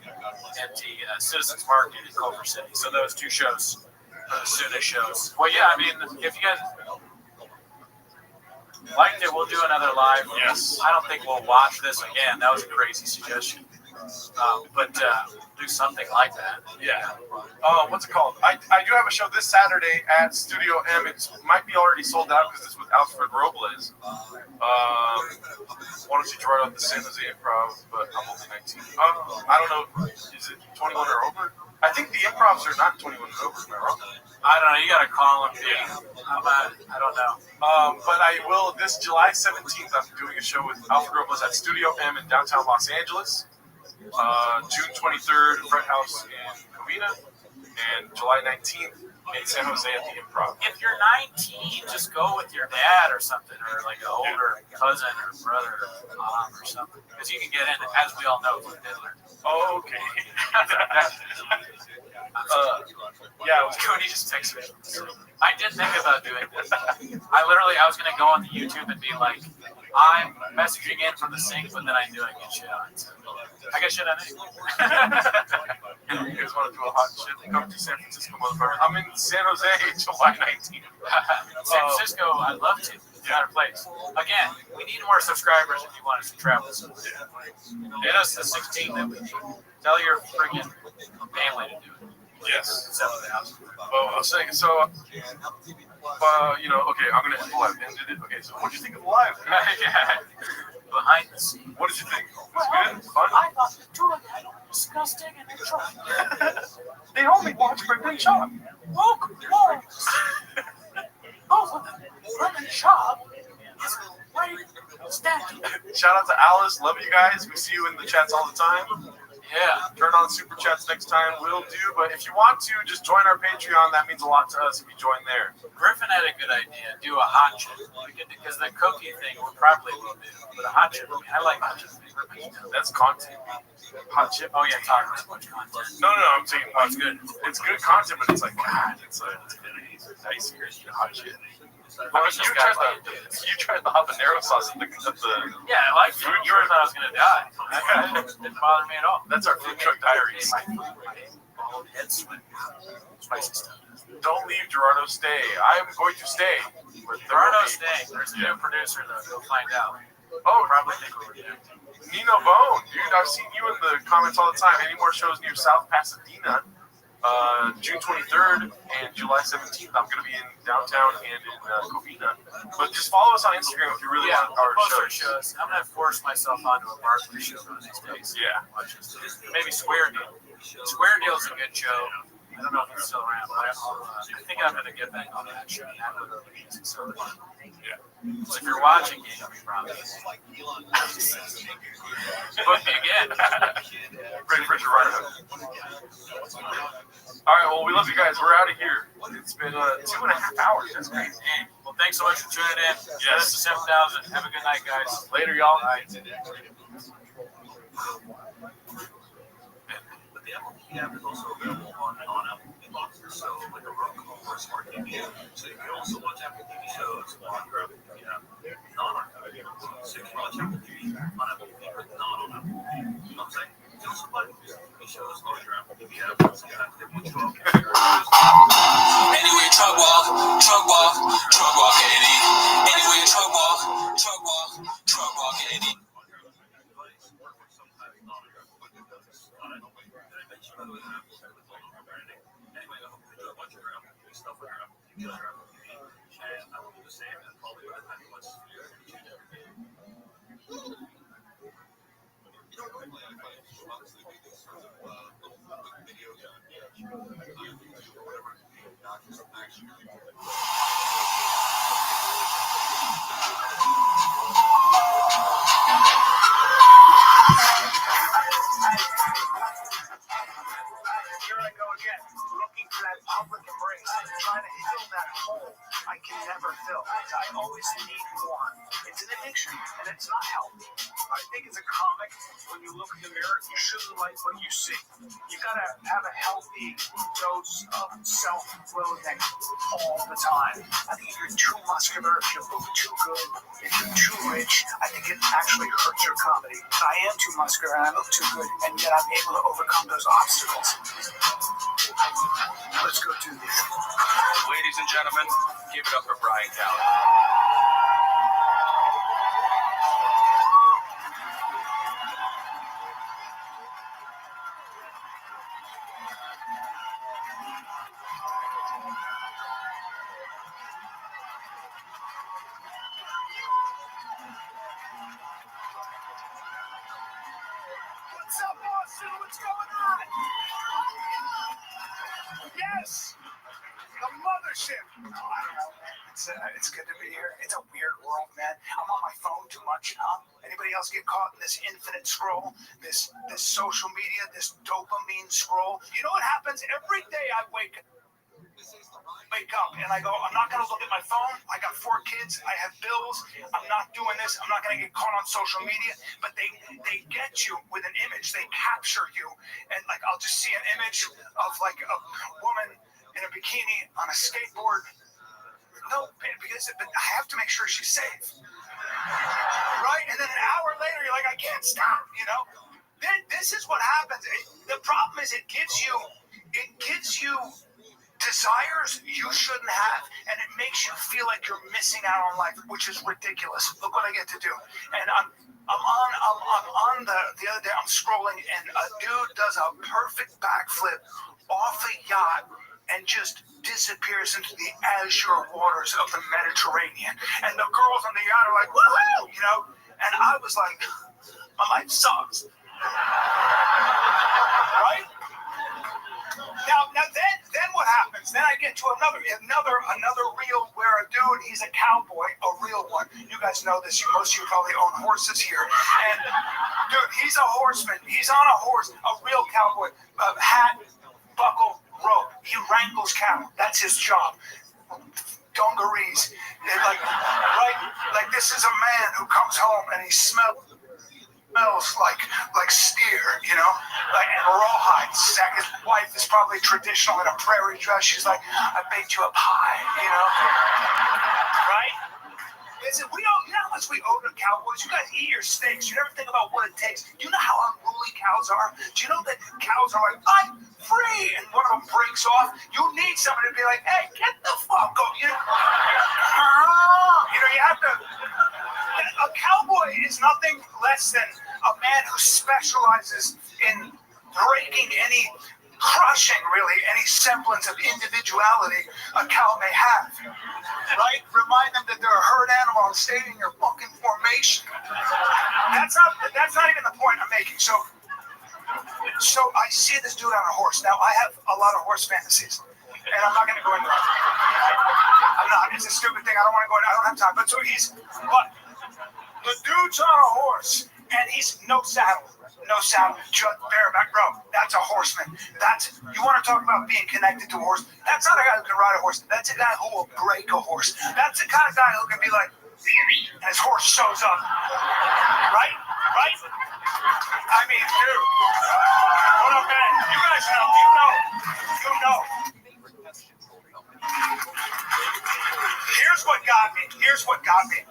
[SPEAKER 1] at the Citizens Market in Culver City. So those two shows are the soonest shows. Well, yeah, I mean, if you guys liked it, we'll do another live.
[SPEAKER 2] Yes.
[SPEAKER 1] I don't think we'll watch this again. That was a crazy suggestion. But do something like that.
[SPEAKER 2] Yeah. What's it called? I do have a show this Saturday at Studio M. It might be already sold out because it's with Alfred Robles. Wanted to draw it up the San Jose Improv, but I'm only 19. I don't know. Is it 21 or over? I think the improvs are not 21 and over. Am I wrong?
[SPEAKER 1] I don't know. You got to call them. I don't know.
[SPEAKER 2] But I will. This July 17th, I'm doing a show with Alfred Robles at Studio M in downtown Los Angeles. June 23rd, Fred House in Covina, and July 19th in San Jose at the Improv.
[SPEAKER 1] If you're 19, just go with your dad or something, or like an older cousin or brother or mom or something, because you can get in, as we all know, with Hitler.
[SPEAKER 2] Oh, okay. Yeah,
[SPEAKER 1] Cody just texted me. I did think about doing this. I was going to go on the YouTube and be like, I'm messaging in from the sink, but then I knew I get shit on it. I got shit on it.
[SPEAKER 2] You guys want to do a hot shit? Come to San Francisco, motherfucker. I'm in San Jose, July 19th.
[SPEAKER 1] San Francisco, I'd love to. Better place. Again, we need more subscribers if you want us to travel. Get us the 16 that we need. Tell your freaking family to do it.
[SPEAKER 2] Yes.
[SPEAKER 1] Sell the house.
[SPEAKER 2] Oh, I was saying, so, okay, I'm going to end the live. Ended it. Okay, so what did you think of the live?
[SPEAKER 1] Behind the scenes.
[SPEAKER 2] What did you think? Was it good? Fun?
[SPEAKER 1] I thought the two of them were disgusting and attractive.
[SPEAKER 2] They only watch Brendan Shaw.
[SPEAKER 1] Woke walls. Both of them. Brendan Shaw is a great statue.
[SPEAKER 2] Shout out to Alice. Love you guys. We see you in the chats all the time.
[SPEAKER 1] Yeah.
[SPEAKER 2] Turn on super chats next time. Will do. But if you want to, just join our Patreon. That means a lot to us if you join there.
[SPEAKER 1] Griffin had a good idea. Do a hot chip. Because the cookie thing we probably will do. But a hot chip, I like hot chip.
[SPEAKER 2] That's content. Hot chip.
[SPEAKER 1] Oh, yeah, talking too much content.
[SPEAKER 2] No, I'm saying it's good. It's good content, but it's like, God, it's nice here. Hot chip. You tried the habanero sauce at the
[SPEAKER 1] yeah, I like food. You thought I was going to die. That didn't bother me at all.
[SPEAKER 2] That's our food truck diaries.
[SPEAKER 1] old head sweat. Spicy stuff.
[SPEAKER 2] Don't leave, Gerardo. Stay. I'm going to stay.
[SPEAKER 1] Gerardo, stay. There's a new producer, though. You'll find out.
[SPEAKER 2] Oh,
[SPEAKER 1] Probably think we're connected.
[SPEAKER 2] Nino Bone, dude. I've seen you in the comments all the time. Any more shows near South Pasadena? June 23rd and July 17th. I'm going to be in downtown and in Covina. But just follow us on Instagram if you really want our shows.
[SPEAKER 1] I'm going to force myself onto a Barkley show one of these days.
[SPEAKER 2] Yeah.
[SPEAKER 1] Maybe Square Deal. Square Deal's a good show. I don't know if it's still around, but I think I'm going to get back on that show. That literally is so fun.
[SPEAKER 2] Yeah.
[SPEAKER 1] So if you're watching it, you'll be proud of it. Book me again.
[SPEAKER 2] Ready for Gerardo. All right, well, we love you guys. We're out of here. It's been 2.5 hours. That's great.
[SPEAKER 1] Well, thanks so much for tuning in.
[SPEAKER 2] Yes.
[SPEAKER 1] This is 7,000. Have a good night, guys.
[SPEAKER 2] Later, y'all.
[SPEAKER 3] The app is also available on Apple TV boxes, so like a Roku or a Smart TV. So you can also watch Apple TV shows on your Apple TV app, not on Apple TV. So you can watch Apple TV on Apple TV, but not on Apple TV. You know what I'm saying? You can also buy TV shows on your Apple TV app. So you have to put you up.
[SPEAKER 6] Anyway, truck walk, Eddie. Anyway, truck walk, Eddie.
[SPEAKER 3] Anyway, I hope you enjoy watching your Apple TV stuff on your Apple TV, and I will do the same, and probably by the time you watch this video, you're going to change everything. You know, normally I find honestly these sorts of videos or whatever, not just actually.
[SPEAKER 6] Here I go again, looking for that public embrace, trying to fill that hole I can never fill. I always need more. It's an addiction, and it's not healthy. I think as a comic, when you look in the mirror, you shouldn't like what you see. You gotta have a healthy dose of self-loathing all the time. I think if you're too muscular, if you look too good, if you're too rich, I think it actually hurts your comedy. I am too muscular and I look too good, and yet I'm able to overcome those obstacles. Let's go do this.
[SPEAKER 3] Ladies and gentlemen, give it up for Brian Callen.
[SPEAKER 6] What's up, Boston? What's going on? Yes, the mothership. Oh, I don't know, man. It's good to be here. It's a weird world, man. I'm on my phone too much, huh? Anybody else get caught in this infinite scroll, this social media, this dopamine scroll? You know what happens every day? I wake up and I go, I'm not going to look at my phone. I got 4 kids. I have bills. I'm not doing this. I'm not going to get caught on social media. But they get you with an image. They capture you. And like, I'll just see an image of like a woman in a bikini on a skateboard. No, because but I have to make sure she's safe. Right? And then an hour later, you're like, I can't stop, you know? This is what happens. The problem is it gives you desires you shouldn't have, and it makes you feel like you're missing out on life, which is ridiculous. Look what I get to do. And I'm on the other day, I'm scrolling, and a dude does a perfect backflip off a yacht and just disappears into the azure waters of the Mediterranean. And the girls on the yacht are like, woohoo, you know? And I was like, my life sucks. Right? Now then what happens? Then I get to another reel where a dude, he's a cowboy, a real one. You guys know this. Most of you probably own horses here. And dude, he's a horseman. He's on a horse, a real cowboy. Hat, buckle, rope. He wrangles cattle. That's his job. Dungarees. Like this is a man who comes home and he smells like steer, you know, like and rawhide. His wife is probably traditional in a prairie dress. She's like, I baked you a pie, you know, right? Listen, we owe, you know how much we owe to cowboys? You guys eat your steaks. You never think about what it takes. Do you know how unruly cows are? Do you know that cows are like, I'm free, and one of them breaks off? You need somebody to be like, hey, get the fuck up. You know, you have to. A cowboy is nothing less than a man who specializes in breaking crushing really any semblance of individuality a cow may have. Right? Remind them that they're a herd animal and stay in your fucking formation. That's not even the point I'm making. So I see this dude on a horse. Now I have a lot of horse fantasies, and I'm not going to go into that. I'm not. It's a stupid thing. I don't want to go into. I don't have time. But the dude's on a horse, and he's no saddle, just bareback, bro. That's a horseman. You want to talk about being connected to a horse? That's not a guy who can ride a horse. That's a guy who will break a horse. That's the kind of guy who can be like, and his horse shows up. Right? I mean, dude. What up, man? You guys know. You know. Here's what got me.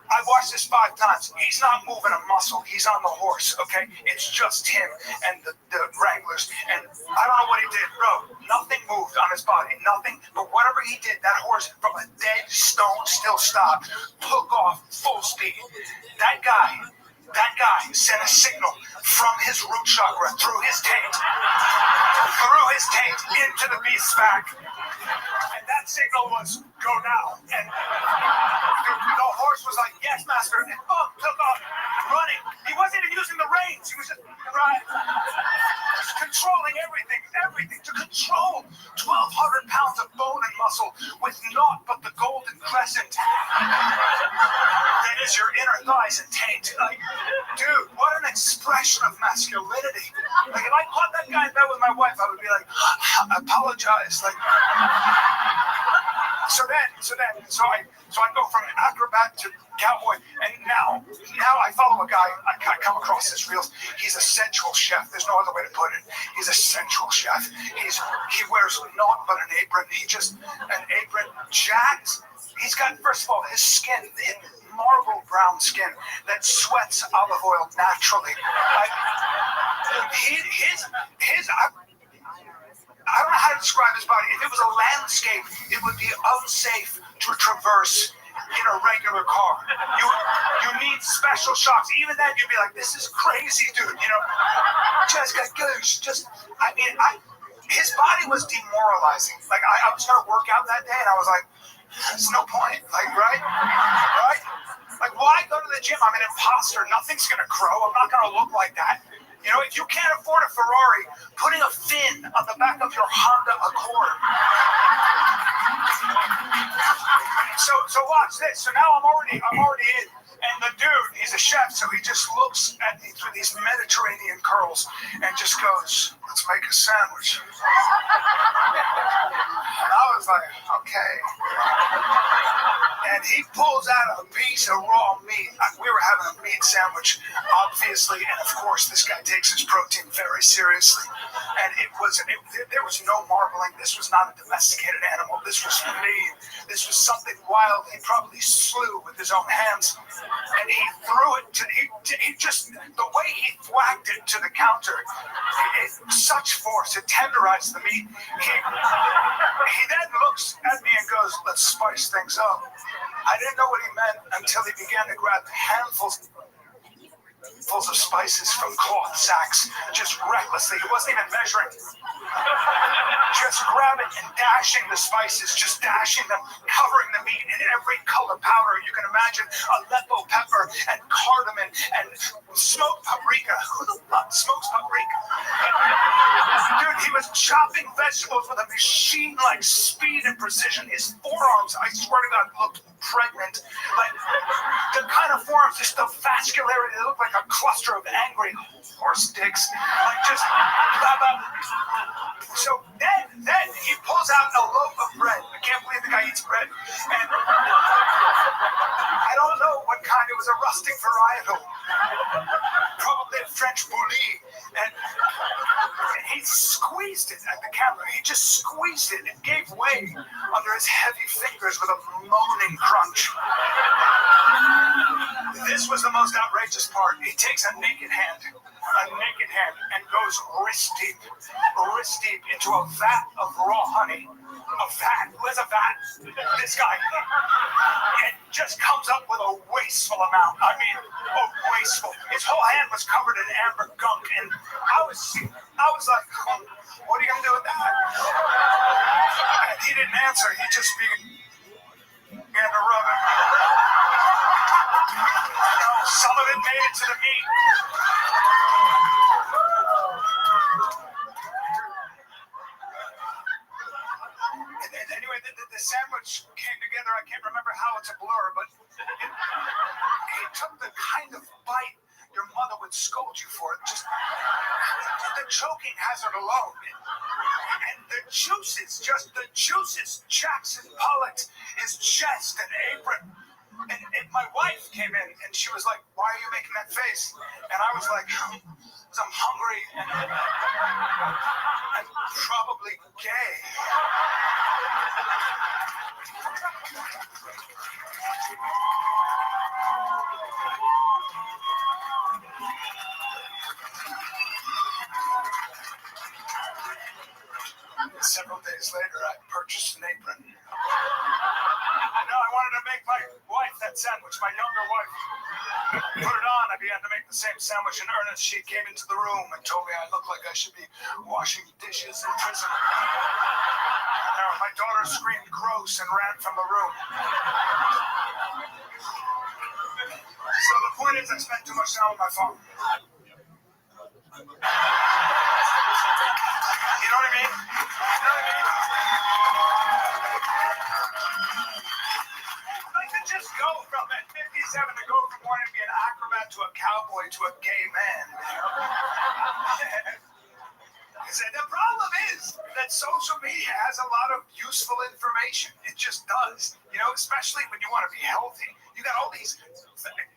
[SPEAKER 6] I watched this 5 times. He's not moving a muscle. He's on the horse, okay? It's just him and the wranglers. And I don't know what he did, bro. Nothing moved on his body. Nothing. But whatever he did, that horse from a dead stone still stopped. Took off full speed. That guy sent a signal from his root chakra through his taint into the beast's back. And that signal was, go now. And the horse was like, yes, master. And took off running. He wasn't even using the reins. He was just controlling everything. To control 1,200 pounds of bone and muscle with naught but the golden crescent that is your inner thighs and taint. Like, dude, what an expression of masculinity. Like, if I caught that guy in bed with my wife, I would be like, I apologize. Like, so I go from acrobat to cowboy, and now I follow a guy. I come across his reels. He's a sensual chef. There's no other way to put it. He's a sensual chef. He wears naught but an apron. An apron jacked. He's got, first of all, his skin, marble brown skin that sweats olive oil naturally. I don't know how to describe his body. If it was a landscape, it would be unsafe to traverse in a regular car. You need special shocks. Even then, you'd be like, this is crazy, dude. You know, his body was demoralizing. Like, I was going to work out that day, and I was like, there's no point. Like, right? Like, why go to the gym? I'm an imposter. Nothing's going to grow. I'm not going to look like that. You know, if you can't afford a Ferrari, putting a fin on the back of your Honda Accord. So watch this. So now I'm already in. And the dude, he's a chef, so he just looks at me through these Mediterranean curls and just goes, let's make a sandwich. And I was like, okay. And he pulls out a piece of raw meat. We were having a meat sandwich, obviously, and of course this guy takes his protein very seriously. And there was no marbling. This was not a domesticated animal. This was made. This was something wild. He probably slew with his own hands. And he threw it the way he whacked it to the counter, such force, it tenderized the meat. He then looks at me and goes, let's spice things up. I didn't know what he meant until he began to grab handfuls of spices from cloth sacks, just recklessly. He wasn't even measuring. Just grabbing and dashing the spices, just dashing them, covering the meat in every color powder you can imagine. Aleppo pepper and cardamom and smoked paprika. Who the fuck smokes paprika? Dude, he was chopping vegetables with a machine-like speed and precision. His forearms, I swear to God, looked pregnant. Like, the kind of forearms, just the vascularity, they looked like a cluster of angry horse dicks. Like, just blah, blah. So then he pulls out a loaf of bread. I can't believe the guy eats bread. And I don't know what kind. It was a rustic varietal. Probably a French bouillie. And he squeezed it at the camera. He just squeezed it gave way under his heavy fingers with a moaning crunch. This was the most outrageous part. He takes a naked hand, and goes wrist deep into a vat of raw honey. A vat? Who has a vat? This guy. And just comes up with a wasteful amount. I mean, wasteful. His whole hand was covered in amber gunk, and I was like, what are you gonna do with that? And he didn't answer. He just began to rub it. Some of it made it to the meat. Anyway, the sandwich came together. I can't remember how, it's a blur, but it took the kind of bite your mother would scold you for. Just the choking hazard alone. And the juices, Jackson Pollock, his chest and apron. And my wife came in and she was like, why are you making that face? And I was like, because I'm hungry and I'm probably gay. Several days later, I purchased an apron. No, I wanted to make my wife that sandwich, my younger wife. Put it on, I began to make the same sandwich in earnest. She came into the room and told me I looked like I should be washing dishes in prison. My daughter screamed gross and ran from the room. So the point is, I spent too much time on my phone. You know what I mean? Like to just go from at 57 to go from wanting to be an acrobat to a cowboy to a gay man. The problem is that social media has a lot of useful information. It just does. You know, especially when you want to be healthy. You got all these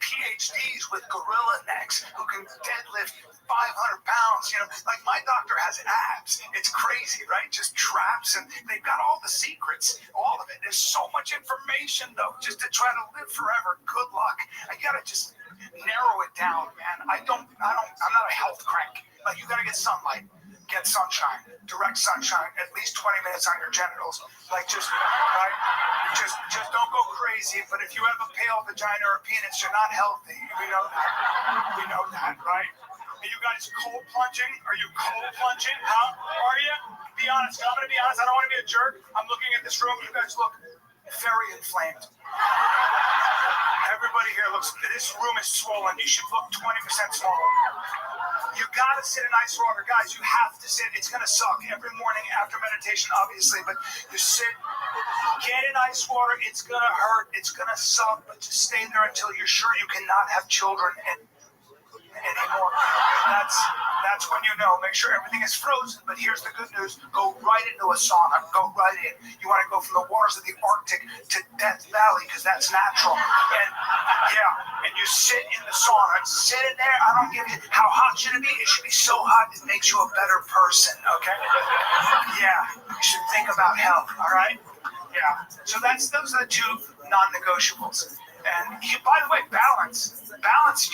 [SPEAKER 6] PhDs with gorilla necks who can deadlift 500 pounds. You know, like my doctor has abs. It's crazy, right? Just traps, and they've got all the secrets, all of it. There's so much information, though, just to try to live forever. Good luck. I gotta just narrow it down, man. I'm not a health crank. Like, you gotta get sunlight. Get sunshine, direct sunshine, at least 20 minutes on your genitals. Like, just, right? Just don't go crazy. But if you have a pale vagina or a penis, you're not healthy. We know that, right? Are you guys cold plunging? Are you cold plunging? Huh? Are you? Be honest. I'm going to be honest. I don't want to be a jerk. I'm looking at this room. You guys look very inflamed. Everybody here looks, this room is swollen. You should look 20% smaller. You gotta sit in ice water, guys. You have to sit. It's gonna suck every morning after meditation, obviously, but you sit, get in ice water. It's gonna hurt. It's gonna suck, but just stay there until you're sure you cannot have children anymore. That's when you know. Make sure everything is frozen. But here's the good news: go right into a sauna. Go right in. You want to go from the waters of the Arctic to Death Valley because that's natural. And and you sit in the sauna. Sit in there. I don't give you how hot should it be. It should be so hot it makes you a better person. Okay? Yeah. You should think about health. All right? Yeah. So those are the two non-negotiables. And by the way, balance.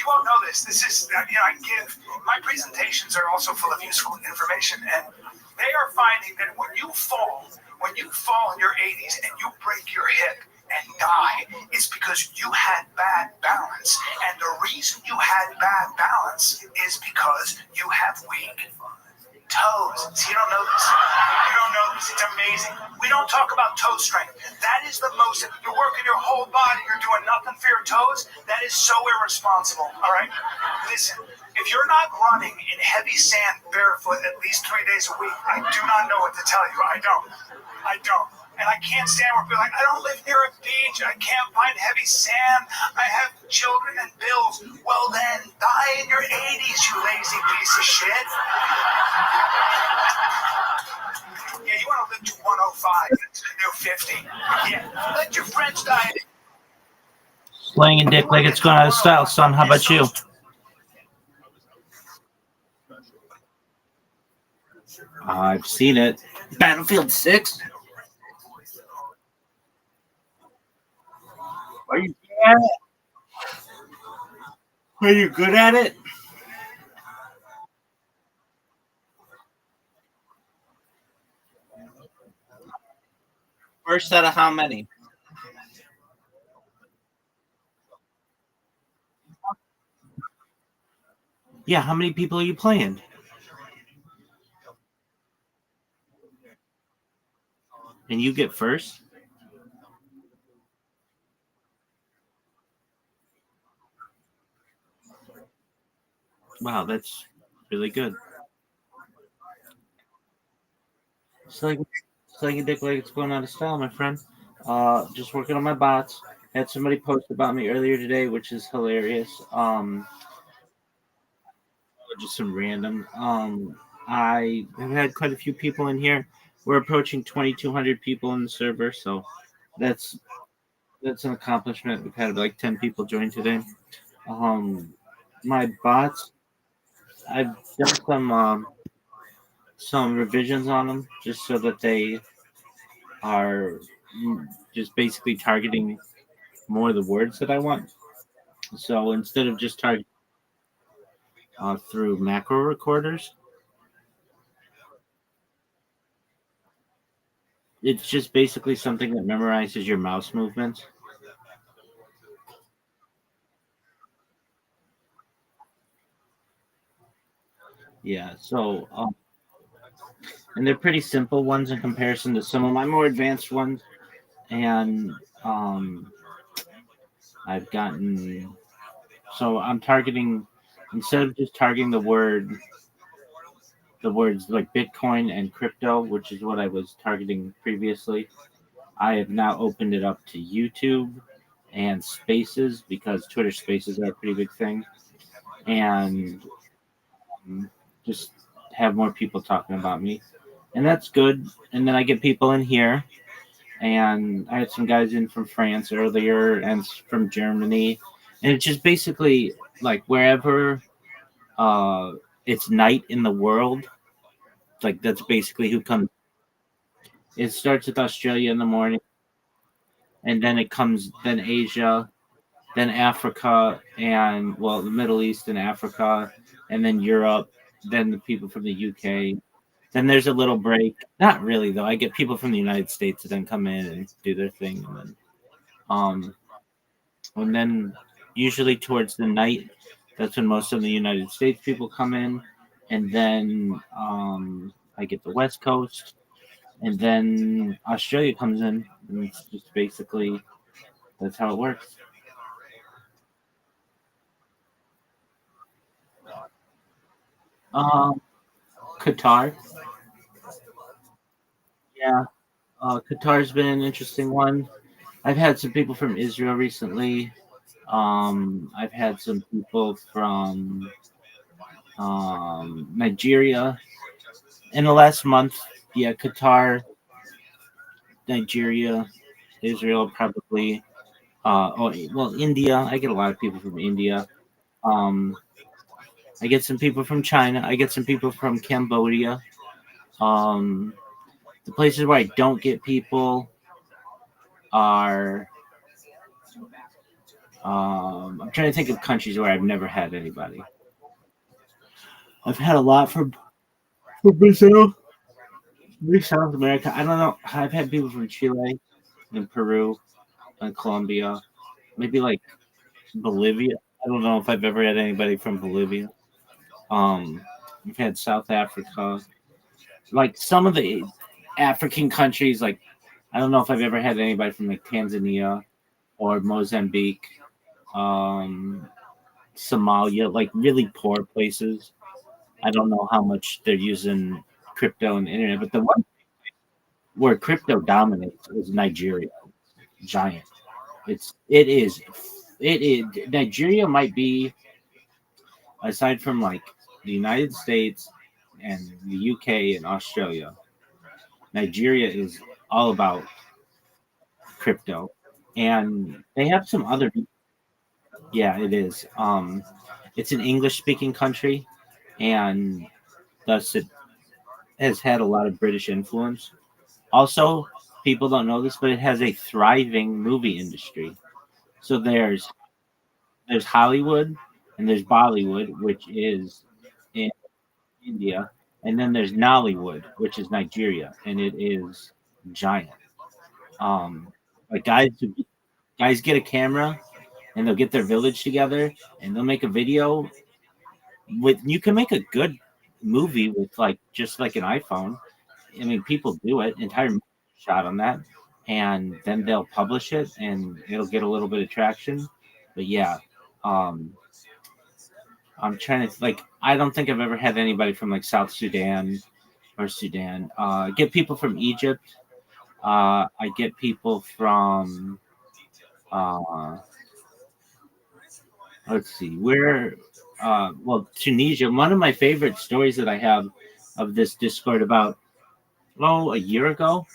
[SPEAKER 6] You all know this. This is, I give, my presentations are also full of useful information. And they are finding that when you fall in your 80s and you break your hip and die, it's because you had bad balance. And the reason you had bad balance is because you have weak toes. See, you don't know this. It's amazing. We don't talk about toe strength. That is the most, you're working your whole body, you're doing nothing for your toes. That is so irresponsible, all right? Listen, if you're not running in heavy sand barefoot at least 3 days a week, I do not know what to tell you. I don't. And I can't stand where people are like, I don't live near a beach. I can't find heavy sand. I have children and bills. Well, then, die in your 80s, you lazy piece of shit. Yeah, you want to live to 105 instead of 50. Yeah, let your friends die.
[SPEAKER 4] Slanging dick like it's gone out of style, son. How about you? I've seen it. Battlefield 6? Are you good at it? Are you good at it? First out of how many? Yeah, how many people are you playing? And you get first? Wow, that's really good. So like a dick like it's going out of style, my friend. Just working on my bots. Had somebody post about me earlier today, which is hilarious. Just some random. I have had quite a few people in here. We're approaching 2,200 people in the server, so that's that's an accomplishment. We've had like 10 people join today. My bots, I've done some revisions on them just so that they are just basically targeting more of the words that I want. So instead of just targeting through macro recorders, it's just basically something that memorizes your mouse movements. Yeah, so and they're pretty simple ones in comparison to some of my more advanced ones. And um, I've gotten so I'm targeting instead of just targeting the words like Bitcoin and crypto, which is what I was targeting previously. I have now opened it up to YouTube and Spaces because Twitter Spaces are a pretty big thing, and just have more people talking about me, and that's good. And then I get people in here, and I had some guys in from France earlier and from Germany, and it's just basically like wherever uh, it's night in the world, like that's basically who comes. It starts with Australia in the morning, and then it comes then Asia, then Africa, and well the Middle East and Africa, and then Europe, then the people from the UK. Then there's a little break. Not really though. I get people from the United States to then come in and do their thing, um, and then usually towards the night, that's when most of the United States people come in, and then I get the West Coast, and then Australia comes in, and it's just basically that's how it works. Um, Qatar, yeah, Qatar's been an interesting one. I've had some people from Israel recently. I've had some people from Nigeria in the last month. Yeah, Qatar, Nigeria, Israel, probably. Well, India. I get a lot of people from India. Um, I get some people from China. I get some people from Cambodia. Um, the places where I don't get people are. I'm trying to think of countries where I've never had anybody. I've had a lot from Brazil, maybe South America. I don't know. I've had people from Chile and Peru and Colombia, maybe like Bolivia. I don't know if I've ever had anybody from Bolivia. Um, we've had South Africa, like some of the African countries. Like I don't know if I've ever had anybody from like Tanzania or Mozambique, um, Somalia, like really poor places. I don't know how much they're using crypto and the internet, but the one where crypto dominates is Nigeria. Giant. It is Nigeria might be aside from like the United States and the UK and Australia. Nigeria is all about crypto, and they have some other. Yeah, it is. It's an English speaking country, and thus it has had a lot of British influence. Also, people don't know this, but it has a thriving movie industry. So there's Hollywood and there's Bollywood, which is in India, and then there's Nollywood, which is Nigeria, and it is giant. Um, like guys get a camera and they'll get their village together and they'll make a video with. You can make a good movie with like just like an iPhone. I mean, people do it. Entire movie shot on that, and then they'll publish it, and it'll get a little bit of traction. But yeah, um, I'm trying to like. I don't think I've ever had anybody from like South Sudan or Sudan. I get people from Egypt. I get people from. Uh, let's see, where. Well, Tunisia. One of my favorite stories that I have of this Discord about a year ago.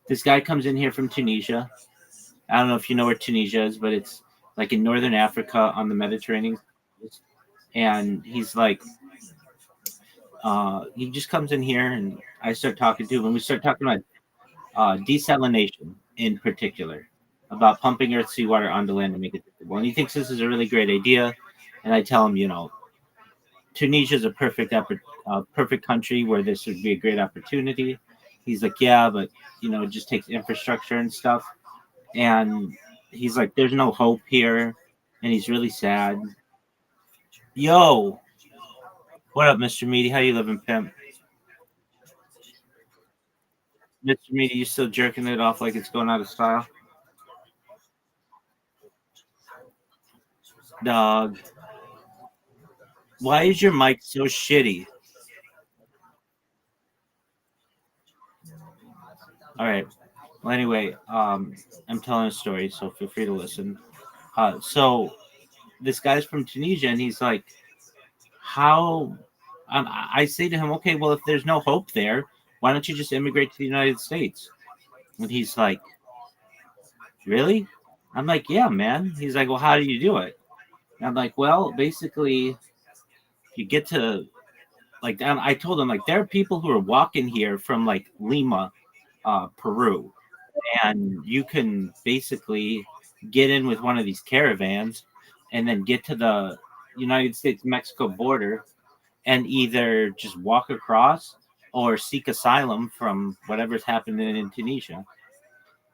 [SPEAKER 4] This guy comes in here from Tunisia. I don't know if you know where Tunisia is, but it's like in northern Africa on the Mediterranean. And he's like, he just comes in here, and I start talking to him, and we start talking about desalination in particular, about pumping earth seawater onto land to make it drinkable. And he thinks this is a really great idea. And I tell him, Tunisia is a perfect country where this would be a great opportunity. He's like, yeah, but it just takes infrastructure and stuff. And he's like, there's no hope here, and he's really sad. Yo, what up, Mr. Meaty? How you living, pimp? Mr. Meaty, you still jerking it off like it's going out of style? Dog, why is your mic so shitty? All right. Well, anyway, I'm telling a story, so feel free to listen. So this guy's from Tunisia, and he's like, how? I say to him, okay, well, if there's no hope there, why don't you just immigrate to the United States? And he's like, really? I'm like, yeah, man. He's like, well, how do you do it? And I'm like, well, basically, you get to like. I told him like there are people who are walking here from like Lima, Peru, and you can basically get in with one of these caravans, and then get to the United States Mexico border, and either just walk across or seek asylum from whatever's happening in Tunisia.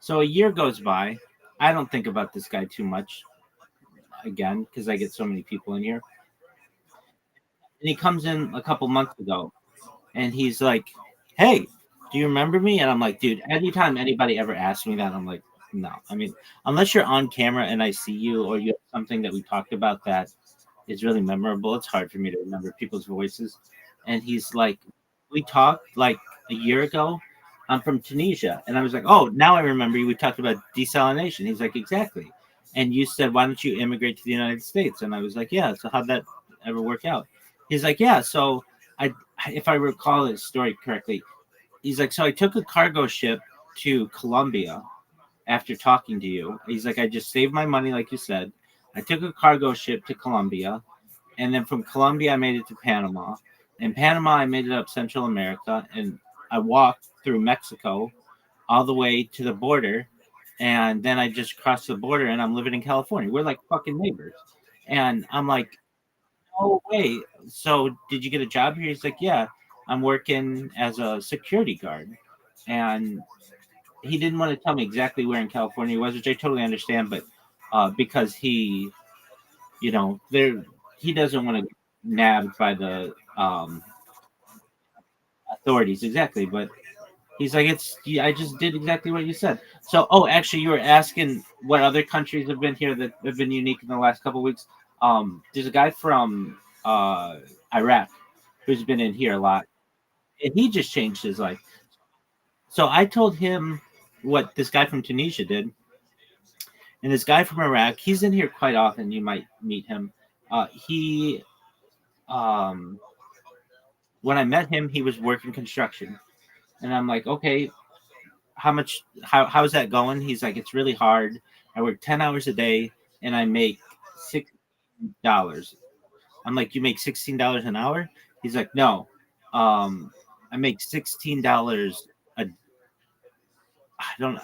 [SPEAKER 4] So a year goes by. I don't think about this guy too much again because I get so many people in here. And he comes in a couple months ago and he's like, hey, do you remember me? And I'm like, dude, anytime anybody ever asks me that, I'm like, no. I mean, unless you're on camera and I see you or you have something that we talked about that is really memorable, it's hard for me to remember people's voices. And he's like, we talked like a year ago. I'm from Tunisia. And I was like, oh, now I remember you. We talked about desalination. He's like, exactly. And you said, why don't you immigrate to the United States? And I was like, yeah. So how'd that ever work out? He's like, yeah. So if I recall his story correctly, he's like, so I took a cargo ship to Colombia after talking to you. He's like, I just saved my money, like you said. I took a cargo ship to Colombia, and then from Colombia, I made it to Panama. In Panama, I made it up Central America, and I walked through Mexico all the way to the border, and then I just crossed the border, and I'm living in California. We're like fucking neighbors. And I'm like, oh, wait. So did you get a job here? He's like, yeah, I'm working as a security guard. And he didn't want to tell me exactly where in California he was, which I totally understand. But because there, he doesn't want to get nabbed by the authorities exactly. But he's like, I just did exactly what you said. So, actually, you were asking what other countries have been here that have been unique in the last couple of weeks. There's a guy from Iraq who's been in here a lot, and he just changed his life. So I told him what this guy from Tunisia did, and this guy from Iraq, he's in here quite often. You might meet him. He, when I met him, he was working construction, and I'm like, okay, how's that going? He's like, it's really hard. I work 10 hours a day, and I make $16. I'm like, you make $16 an hour? He's like, no. I make $16 a. I don't know.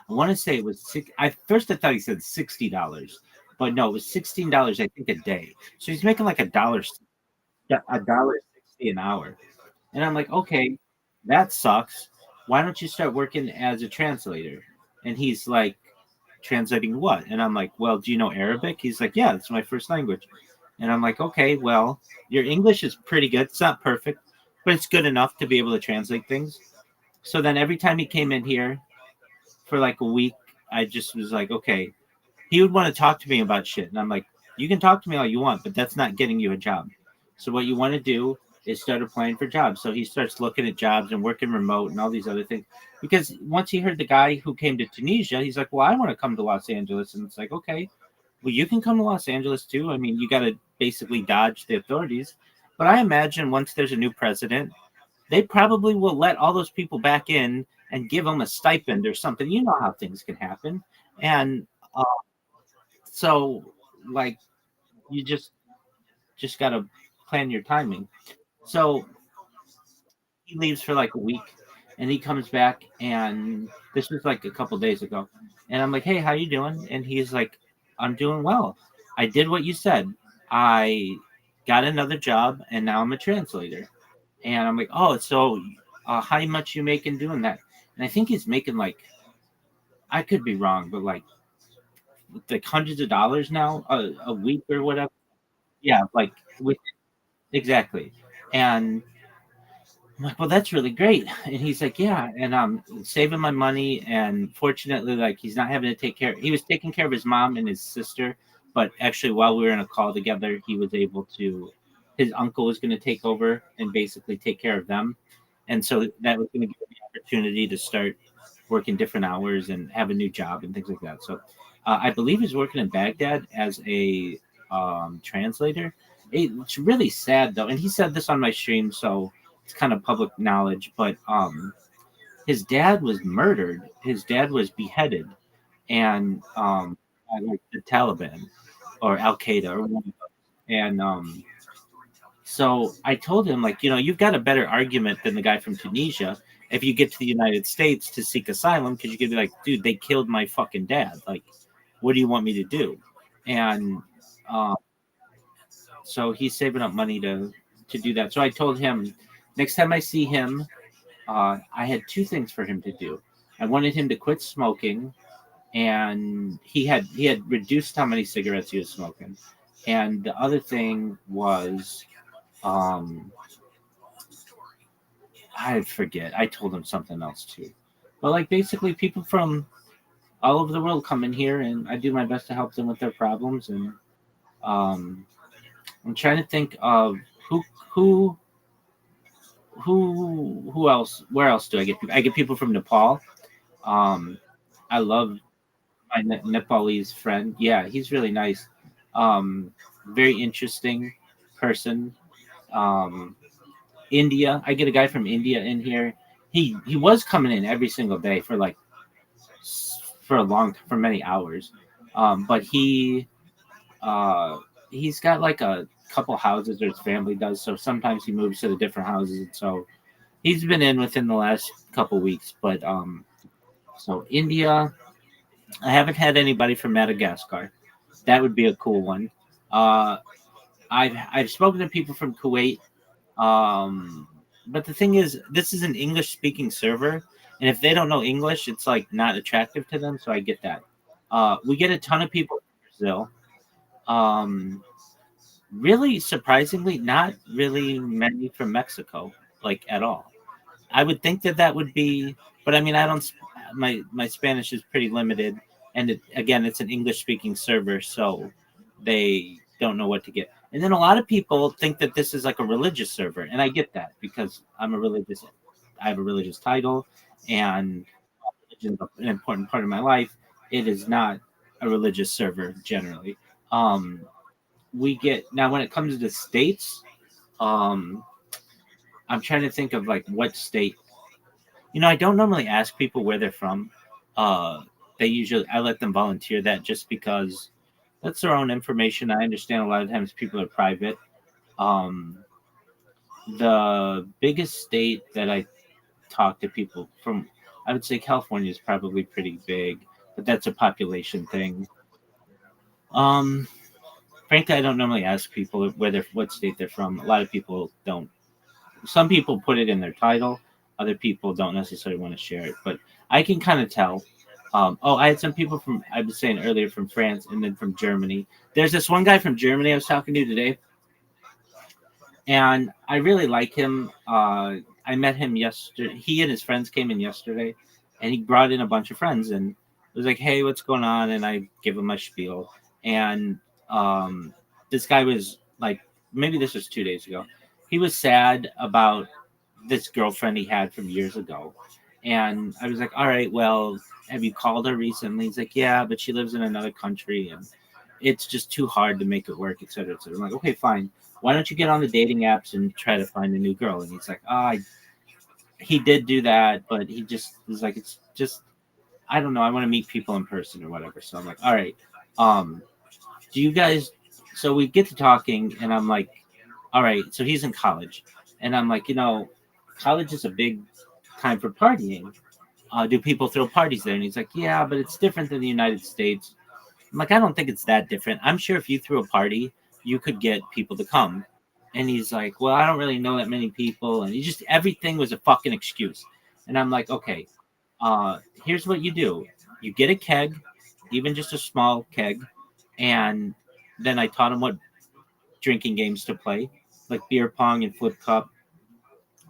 [SPEAKER 4] I want to say it was six. I thought he said $60, but no, it was $16. I think a day. So he's making like $1.60 an hour, and I'm like, okay, that sucks. Why don't you start working as a translator? And he's like, translating what? And I'm like, well, do you know Arabic? He's like, yeah, it's my first language. And I'm like, okay, well, your English is pretty good. It's not perfect, but it's good enough to be able to translate things. So then every time he came in here for like a week, I just was like, okay, he would want to talk to me about shit. And I'm like, you can talk to me all you want, but that's not getting you a job. So what you want to do is start applying for jobs. So he starts looking at jobs and working remote and all these other things. Because once he heard the guy who came to Tunisia, he's like, well, I want to come to Los Angeles. And it's like, okay, well, you can come to Los Angeles too. I mean, you got to basically dodge the authorities. But I imagine once there's a new president, they probably will let all those people back in and give them a stipend or something. You know how things can happen. And so, like, you just got to plan your timing. So he leaves for like a week, and he comes back, and this was like a couple days ago, and I'm like, hey, how you doing? And he's like, I'm doing well. I did what you said. I got another job, and now I'm a translator. And I'm like, oh, so how much you making doing that? And I think he's making like, I could be wrong, but like hundreds of dollars now a week or whatever. Yeah, like with exactly. And I'm like, well, that's really great. And he's like, yeah. And I'm saving my money. And fortunately, like, he's not having to take care. He was taking care of his mom and his sister. But actually, while we were in a call together, he was able to, his uncle was going to take over and basically take care of them. And so that was going to give him the opportunity to start working different hours and have a new job and things like that. So I believe he's working in Baghdad as a translator. It's really sad, though. And he said this on my stream, so it's kind of public knowledge, but his dad was murdered. His dad was beheaded, and by like the Taliban or Al Qaeda or one of those. And so I told him, like, you've got a better argument than the guy from Tunisia if you get to the United States to seek asylum, because you could be like, dude, they killed my fucking dad. Like, what do you want me to do? And so he's saving up money to do that. So I told him next time I see him, I had two things for him to do. I wanted him to quit smoking, and he had reduced how many cigarettes he was smoking. And the other thing was, I forget. I told him something else too. But like basically, people from all over the world come in here, and I do my best to help them with their problems. And I'm trying to think of who else. Where else do I get people? I get people from Nepal. I love my Nepalese friend. Yeah, he's really nice. Very interesting person. India. I get a guy from India in here. He was coming in every single day for for many hours. But he's got like a couple houses, or his family does. So sometimes he moves to the different houses. And so he's been in within the last couple weeks. But so India, I haven't had anybody from Madagascar. That would be a cool one. I've spoken to people from Kuwait. But the thing is, this is an English speaking server, and if they don't know English, it's like not attractive to them. So I get that. We get a ton of people from Brazil. Really surprisingly, not really many from Mexico, like at all. I would think that would be, but I mean, I don't. My Spanish is pretty limited, and again, it's an English speaking server, so they don't know what to get. And then a lot of people think that this is like a religious server, and I get that because I have a religious title, and religion is an important part of my life. It is not a religious server generally. We get now when it comes to the states. I'm trying to think of like what state. I don't normally ask people where they're from. I let them volunteer that just because that's their own information. I understand a lot of times people are private. The biggest state that I talk to people from, I would say California is probably pretty big, but that's a population thing. Um, Frankly, I don't normally ask people whether what state they're from. A lot of people don't. Some people put it in their title. Other people don't necessarily want to share it, but I can kind of tell. I had some people from, I was saying earlier, from France and then from Germany. There's this one guy from Germany I was talking to today, and I really like him. I met him yesterday. He and his friends came in yesterday, and he brought in a bunch of friends and was like, "Hey, what's going on?" And I give him my spiel. And this guy was like, maybe this was 2 days ago. He was sad about this girlfriend he had from years ago, and I was like, "All right, well, have you called her recently?" He's like, "Yeah, but she lives in another country, and it's just too hard to make it work, et cetera, et cetera." I'm like, "Okay, fine. Why don't you get on the dating apps and try to find a new girl?" And he's like, he did do that, but he just was like, "It's just, I don't know. I want to meet people in person or whatever." So I'm like, "All right, um, do you guys?" So we get to talking, and I'm like, "All right." So he's in college, and I'm like, college is a big time for partying. Do people throw parties there? And he's like, "Yeah, but it's different than the United States." I'm like, "I don't think it's that different. I'm sure if you threw a party, you could get people to come." And he's like, "Well, I don't really know that many people." And he just, everything was a fucking excuse. And I'm like, "Okay, here's what you do. You get a keg, even just a small keg." And then I taught him what drinking games to play, like beer pong and flip cup.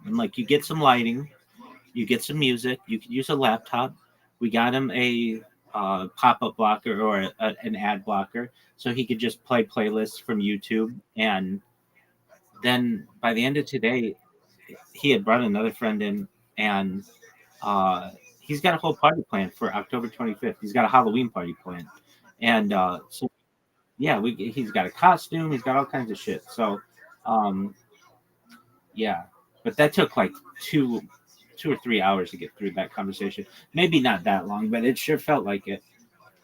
[SPEAKER 4] And like, you get some lighting, you get some music, you can use a laptop. We got him a pop-up blocker or an ad blocker, so he could just play playlists from YouTube. And then by the end of today, he had brought another friend in, and uh, he's got a whole party planned for October 25th. He's got a Halloween party planned, and so yeah, he's got a costume. He's got all kinds of shit. So um, yeah, but that took like 2 or 3 hours to get through that conversation. Maybe not that long, but it sure felt like it.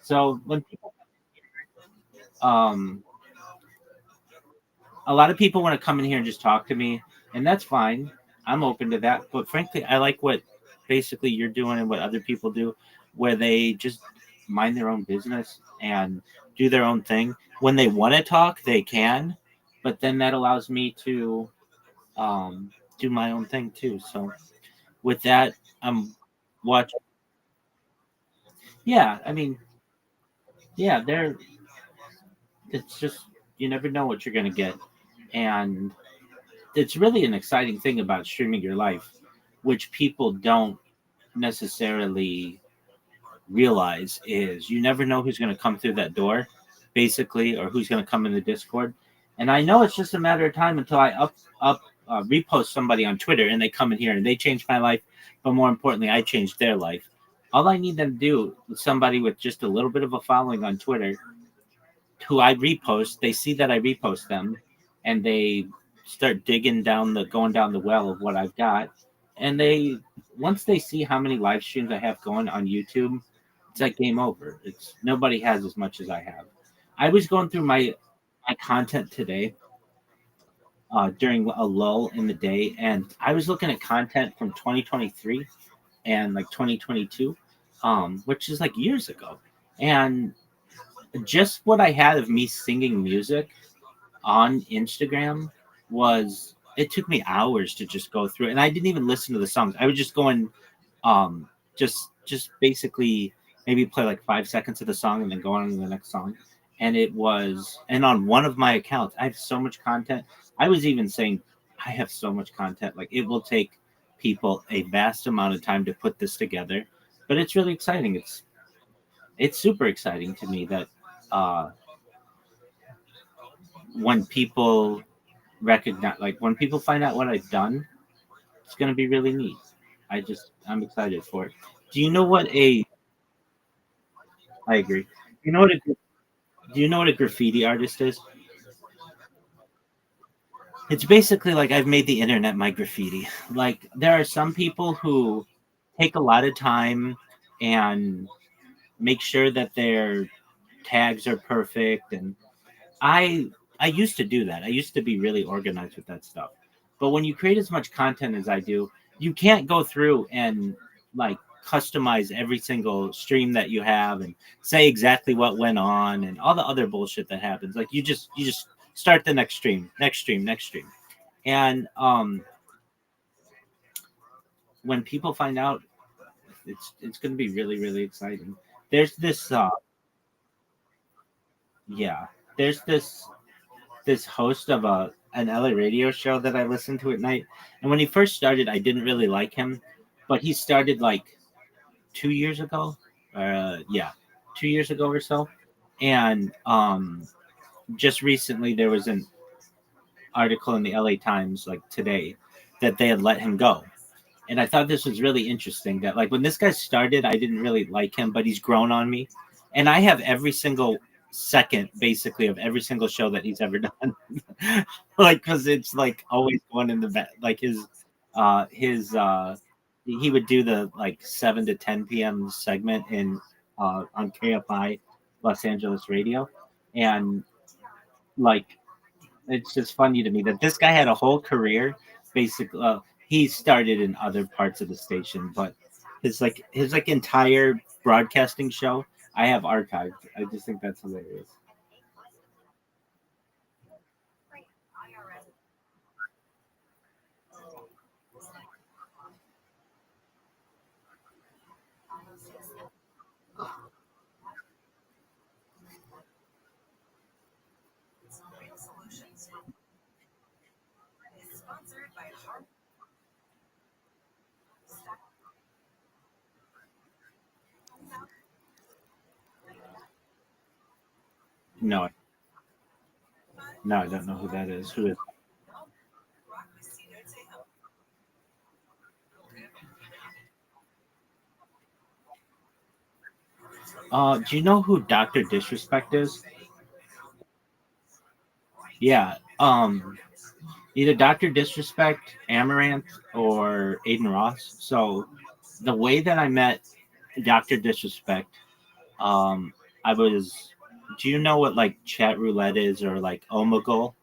[SPEAKER 4] So when people, um, a lot of people want to come in here and just talk to me, and that's fine. I'm open to that. But frankly, I like what basically you're doing and what other people do, where they just mind their own business and do their own thing. When they want to talk, they can, but then that allows me to do my own thing too. So with that, I'm watching. Yeah, I mean, yeah, they're. It's just, you never know what you're gonna get, and it's really an exciting thing about streaming your life, which people don't necessarily realize, is you never know who's going to come through that door, basically, or who's going to come in the Discord. And I know it's just a matter of time until I repost somebody on Twitter and they come in here and they change my life, but more importantly, I changed their life. All I need them to do is somebody with just a little bit of a following on Twitter who I repost, they see that I repost them, and they start digging down going down the well of what I've got. And they, once they see how many live streams I have going on YouTube, it's like game over. It's nobody has as much as I have. I was going through my content today during a lull in the day, and I was looking at content from 2023 and like 2022, which is like years ago, and just what I had of me singing music on Instagram was, it took me hours to just go through it. And I didn't even listen to the songs. I was just going just basically maybe play like 5 seconds of the song and then go on to the next song. And it was, and on one of my accounts, I have so much content. I was even saying I have so much content, like it will take people a vast amount of time to put this together. But it's really exciting. It's super exciting to me that uh when people recognize, like when people find out what I've done, it's going to be really neat. I'm excited for it. Do you know what a I agree. You know what a do you know what a graffiti artist is? It's basically like I've made the internet my graffiti. Like there are some people who take a lot of time and make sure that their tags are perfect, and I I used to do that. I used to be really organized with that stuff. But when you create as much content as I do, you can't go through and like customize every single stream that you have and say exactly what went on and all the other bullshit that happens. Like you just start the next stream. And when people find out, it's going to be really, really exciting. There's this yeah, there's this host of an LA radio show that I listen to at night. And when he first started, I didn't really like him, but he started like 2 years ago. Yeah, 2 years ago or so. And just recently there was an article in the LA Times like today that they had let him go. And I thought this was really interesting that like when this guy started, I didn't really like him, but he's grown on me. And I have every single second basically of every single show that he's ever done. Like because it's like always going in the back. Like his he would do the like 7 to 10 p.m. segment in on KFI Los Angeles radio. And like it's just funny to me that this guy had a whole career. Basically, he started in other parts of the station, but his entire broadcasting show I have archived. I just think that's hilarious. No, no, I don't know who that is. Who is? Do you know who Doctor Disrespect is? Yeah. Either Doctor Disrespect, Amaranth, or Aiden Ross. So the way that I met Doctor Disrespect, um, I was. Do you know what like chat roulette is or like Omegle?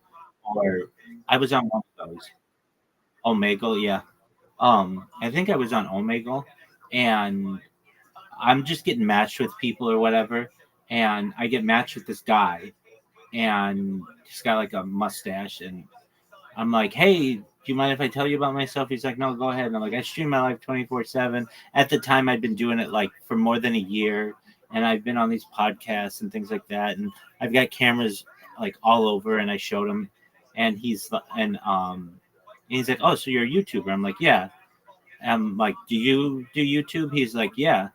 [SPEAKER 4] Or I was on one of those. Omegle, yeah. I think I was on Omegle, and I'm just getting matched with people or whatever, and I get matched with this guy, and he's got like a mustache, and I'm like, hey, do you mind if I tell you about myself? He's like, no, go ahead. And I'm like, I stream my life 24/7. At the time, I'd been doing it like for more than a year, and I've been on these podcasts and things like that, and I've got cameras like all over, and I showed him, and he's like, oh, so you're a YouTuber? I'm like, yeah. I'm like, do you do YouTube? He's like, yeah.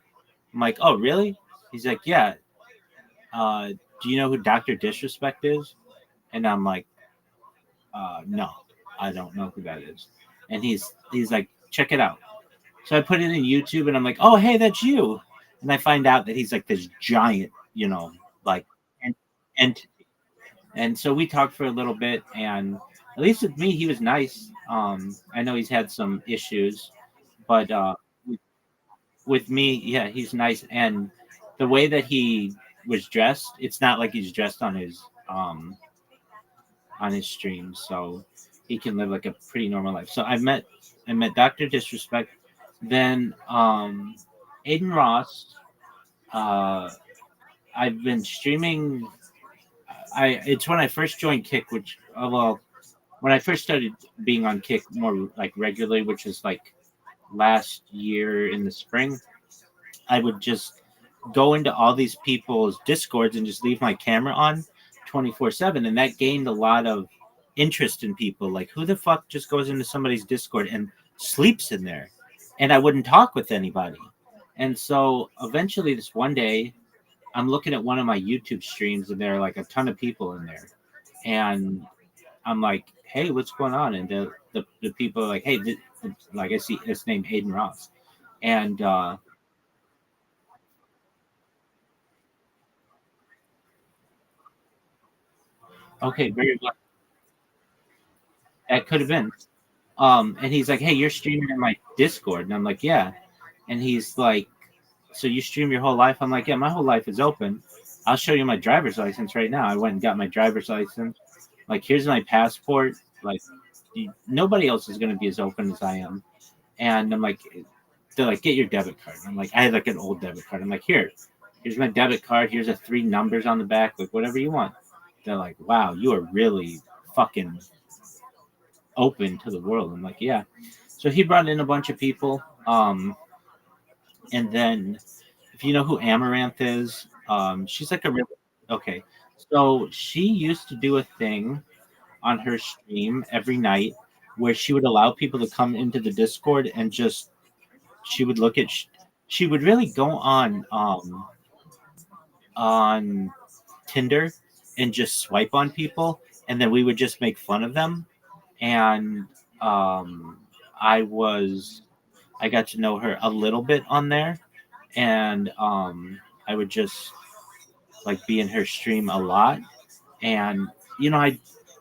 [SPEAKER 4] I'm like, oh, really? He's like, yeah. Do you know who Dr. Disrespect is? And I'm like, no, I don't know who that is. And he's like, check it out. So I put it in YouTube, and I'm like, oh, hey, that's you. And I find out that he's like this giant, like entity. And so we talked for a little bit, and at least with me, he was nice. I know he's had some issues, but with me, yeah, he's nice. And the way that he was dressed, it's not like he's dressed on his stream, so he can live like a pretty normal life. So I met Dr. Disrespect, then Aiden Ross. Uh, I've been streaming. It's when I first joined Kick, which well, when I first started being on Kick more like regularly, which is like last year in the spring. I would just go into all these people's discords and just leave my camera on 24/7, and that gained a lot of interest in people. Like, who the fuck just goes into somebody's discord and sleeps in there? And I wouldn't talk with anybody. And so eventually this one day I'm looking at one of my YouTube streams, and there are like a ton of people in there, and I'm like, hey, what's going on? And the people are like, hey, like I see his name Aiden Ross. And okay, very well. That could have been. And he's like, hey, you're streaming in my Discord. And I'm like, yeah. And he's like, so you stream your whole life? I'm like, yeah, my whole life is open. I'll show you my driver's license right now. I went and got my driver's license. Like, here's my passport. Like, nobody else is going to be as open as I am. And I'm like, they're like, get your debit card. And I'm like, I had like an old debit card. I'm like, here's my debit card. Here's the 3 numbers on the back. Like, whatever you want. They're like, wow, you are really fucking open to the world. I'm like, yeah. So he brought in a bunch of people. And then if you know who Amaranth is, she's like a real okay. So she used to do a thing on her stream every night where she would allow people to come into the Discord and just she would look at she would really go on Tinder and just swipe on people, and then we would just make fun of them. And um, I got to know her a little bit on there, and I would just like be in her stream a lot. And I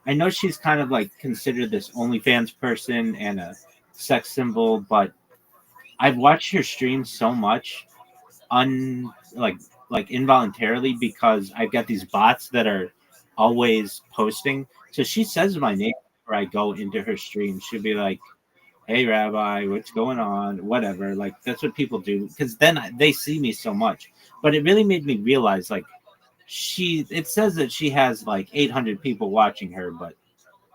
[SPEAKER 4] know she's kind of like considered this OnlyFans person and a sex symbol, but I've watched her stream so much un like involuntarily because I've got these bots that are always posting. So she says my name where I go into her stream. She'll be like, "Hey, Rabbi, what's going on?" Whatever. Like that's what people do because then they see me so much. But it really made me realize like it says that she has like 800 people watching her, but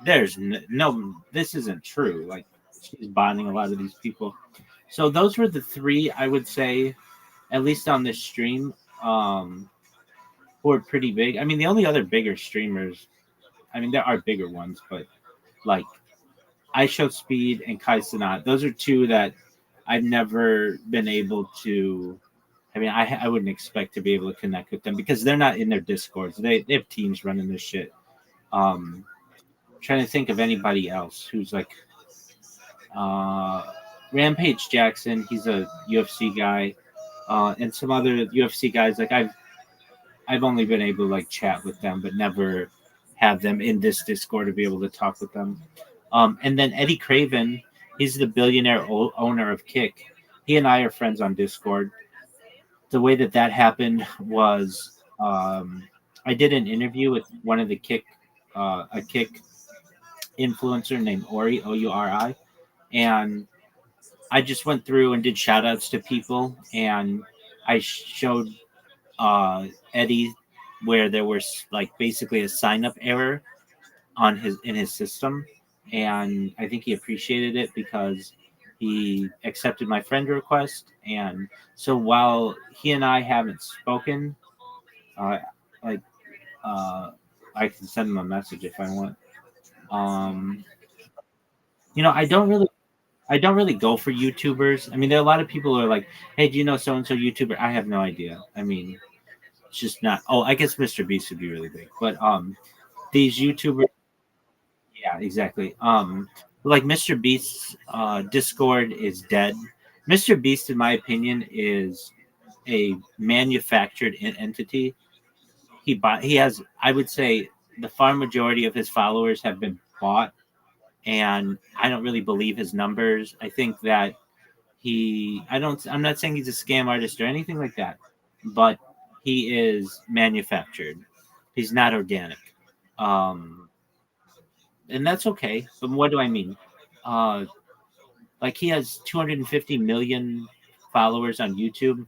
[SPEAKER 4] there's no this isn't true. Like she's bonding a lot of these people. So those were the 3 I would say, at least on this stream, who are pretty big. I mean, the only other bigger streamers, I mean, there are bigger ones, but like I Show Speed and Kai Sanat, those are 2 that I've never been able to. I mean, I wouldn't expect to be able to connect with them because they're not in their Discords. They have teams running this shit. Trying to think of anybody else who's like Rampage Jackson. He's a UFC guy, and some other UFC guys. Like I've only been able to like chat with them, but never have them in this Discord to be able to talk with them. And then Eddie Craven, he's the billionaire owner of Kick. He and I are friends on Discord. The way that happened was I did an interview with one of the Kick, a Kick influencer named Ori, Ouri, and I just went through and did shout outs to people, and I showed Eddie where there was like basically a sign up error in his system, and I think he appreciated it because he accepted my friend request. And so while he and I haven't spoken, like I can send him a message if I want. I don't really go for YouTubers. I mean, there are a lot of people who are like, "Hey, do you know so and so YouTuber?" I have no idea. I mean, it's just not. Oh, I guess Mr. Beast would be really big, but these YouTubers, yeah, exactly. Like Mr. Beast's Discord is dead. Mr. Beast, in my opinion, is a manufactured entity. He has, I would say, the far majority of his followers have been bought, and I don't really believe his numbers. I think that I'm not saying he's a scam artist or anything like that, but he is manufactured. He's not organic. And that's okay. But what do I mean? Like he has 250 million followers on YouTube,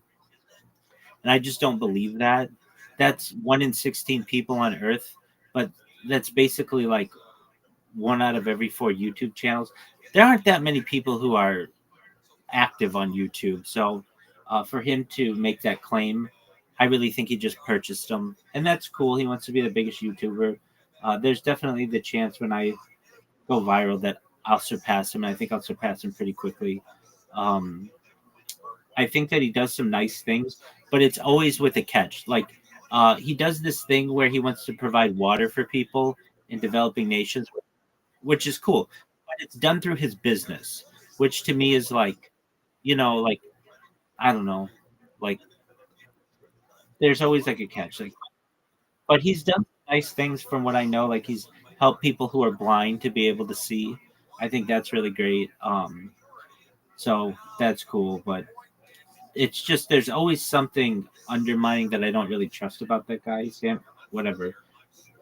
[SPEAKER 4] and I just don't believe that. That's 1 in 16 people on Earth, but that's basically like 1 out of every 4 YouTube channels. There aren't that many people who are active on YouTube, so for him to make that claim, I really think he just purchased them, and that's cool. He wants to be the biggest YouTuber. There's definitely the chance when I go viral that I'll surpass him. I think I'll surpass him pretty quickly. I think that he does some nice things, but it's always with a catch. Like he does this thing where he wants to provide water for people in developing nations, which is cool, but it's done through his business, which to me is like, like I don't know, like there's always like a catch. Like, but he's done nice things from what I know. Like he's helped people who are blind to be able to see. I think that's really great. So that's cool, but it's just there's always something undermining that I don't really trust about that guy, whatever,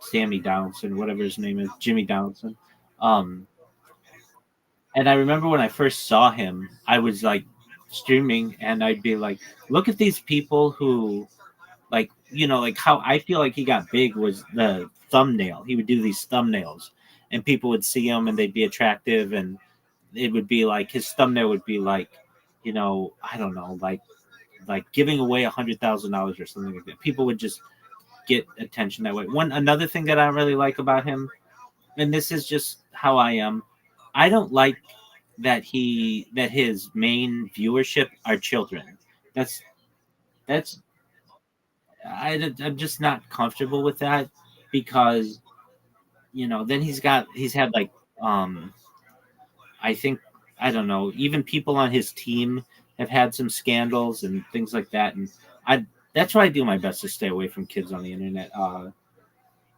[SPEAKER 4] Sammy Donaldson, whatever his name is, Jimmy Donaldson. And I remember when I first saw him, I was like streaming, and I'd be like, "Look at these people who like like how I feel like he got big was the thumbnail. He would do these thumbnails, and people would see him, and they'd be attractive, and it would be like his thumbnail would be like, I don't know, like giving away $100,000 or something like that. People would just get attention that way. Another thing that I really like about him, and this is just how I am, I don't like that his main viewership are children. That's that's I'm just not comfortable with that because then he's had like um I think I don't know, even people on his team have had some scandals and things like that, and I that's why I do my best to stay away from kids on the internet.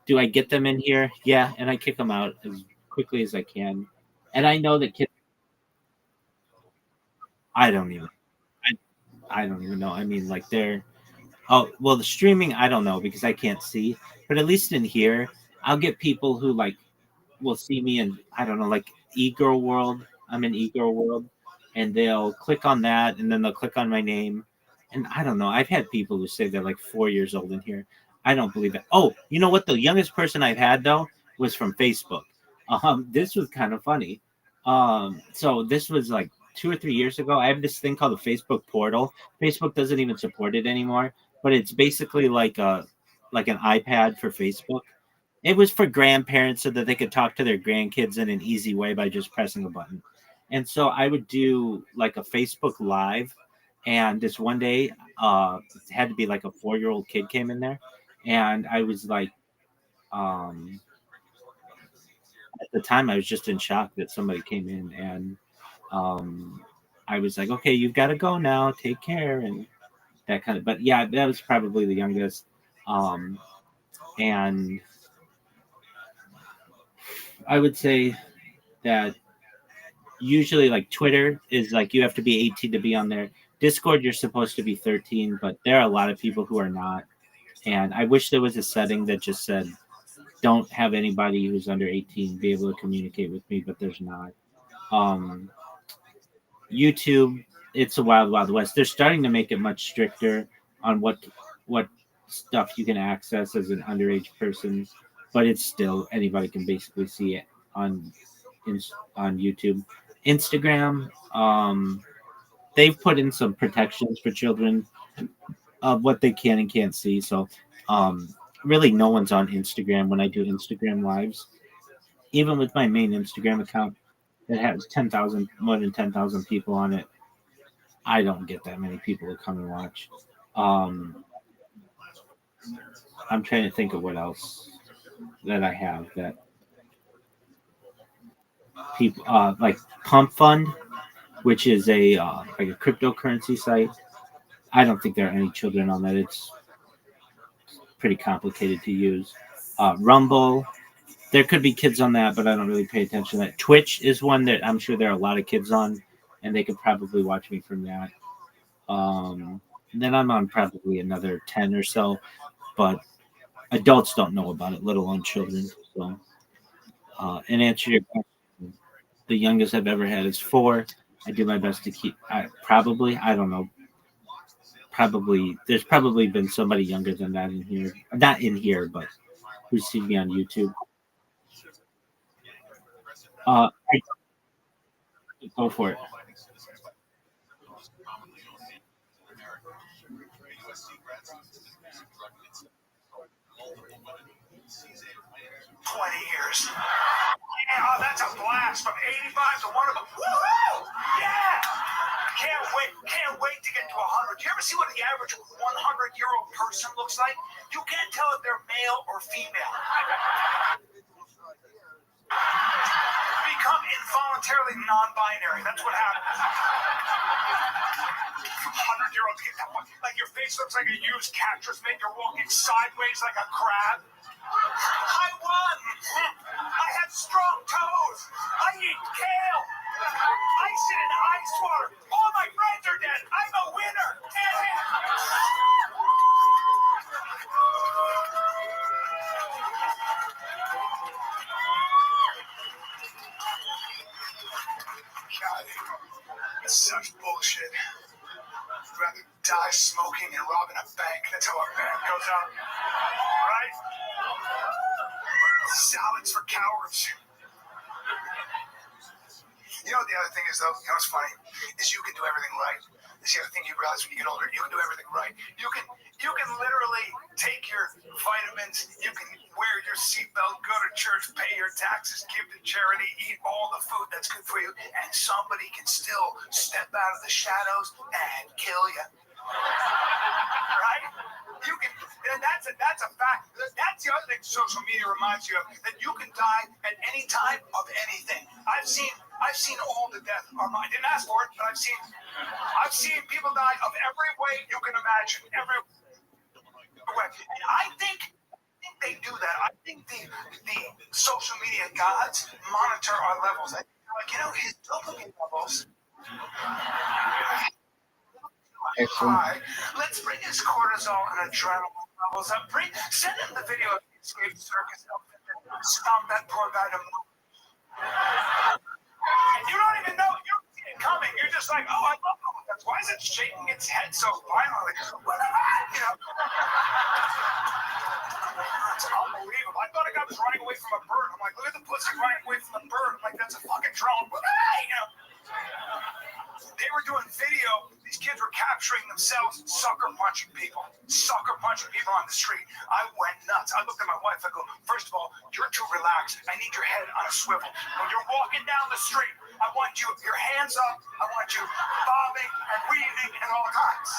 [SPEAKER 4] Do I get them in here? Yeah, and I kick them out as quickly as I can. And I know that kids. I don't even. I don't even know. I mean, like they're. Oh well, the streaming I don't know because I can't see. But at least in here, I'll get people who like will see me in I don't know like e-girl world. I'm in e-girl world, and they'll click on that, and then they'll click on my name, and I don't know. I've had people who say they're like 4 years old in here. I don't believe it. Oh, you know what? The youngest person I've had though was from Facebook. This was kind of funny. So this was like 2 or 3 years ago. I have this thing called the Facebook portal. Facebook doesn't even support it anymore, but it's basically like an iPad for Facebook. It was for grandparents so that they could talk to their grandkids in an easy way by just pressing a button. And so I would do like a Facebook Live, and this one day, it had to be like a 4-year-old kid came in there, and I was like, um, at the time I was just in shock that somebody came in, and um, I was like, okay, you've got to go now, take care, and that kind of. But yeah, that was probably the youngest, and I would say that usually like Twitter is like you have to be 18 to be on there. Discord you're supposed to be 13, but there are a lot of people who are not. And I wish there was a setting that just said don't have anybody who's under 18 be able to communicate with me, but there's not. Um, YouTube, it's a wild wild west. They're starting to make it much stricter on what stuff you can access as an underage person, but it's still anybody can basically see it on on YouTube. Instagram, they've put in some protections for children of what they can and can't see. So, really, no one's on Instagram when I do Instagram lives. Even with my main Instagram account that has 10,000, more than 10,000 people on it, I don't get that many people to come and watch. Um, I'm trying to think of what else that I have that people like Pump Fund, which is a like a cryptocurrency site. I don't think there are any children on that. It's pretty complicated to use. Rumble, there could be kids on that, but I don't really pay attention to that. Twitch is one that I'm sure there are a lot of kids on, and they could probably watch me from that. Then I'm on probably another 10 or so, but adults don't know about it, let alone children. So, and answer your question, the youngest I've ever had is 4. I do my best to keep. I don't know. There's probably been somebody younger than that in here. Not in here, but who's seen me on YouTube. I go for it.
[SPEAKER 6] 20 years. Yeah, oh, that's a blast from 85 to one of them. Woohoo! Yeah! Can't wait to get to 100. Do you ever see what the average 100-year-old person looks like? You can't tell if they're male or female. Become involuntarily non-binary. That's what happens. 100-year-olds get that one. Like your face looks like a used catcher's mitt. You're walking sideways like a crab. I won! I have strong toes. I eat kale. I sit in ice water. All my friends are dead. I'm a winner. until a man goes out, right? Salads for cowards. You know what the other thing is, though? You know what's funny? Is you can do everything right. This is the other thing you realize when you get older. You can do everything right. You can literally take your vitamins. You can wear your seatbelt, go to church, pay your taxes, give to charity, eat all the food that's good for you, and somebody can still step out of the shadows and kill you. Right? You can, and that's a fact. That's the other thing social media reminds you of, that you can die at any time of anything. I've seen all the death. I didn't ask for it, but I've seen people die of every way you can imagine. Every way. And I think they do that. I think the social media gods monitor our levels. His dopamine levels.
[SPEAKER 4] Excellent.
[SPEAKER 6] High. Let's bring his cortisol and adrenaline levels up. Send him the video of the escape circus outfit that stomped that poor guy to move. And you don't even know. You don't see it coming. You're just like, oh, I love it. Why is it shaking its head so violently? It's unbelievable. I thought a guy was running away from a bird. I'm like, look at the pussy running away from a bird. I'm like, that's a fucking drone. They were doing video. These kids were capturing themselves, sucker punching people on the street. I went nuts. I looked at my wife. I go, first of all, you're too relaxed. I need your head on a swivel. When you're walking down the street, I want you, your hands up. I want you bobbing and weaving at all times.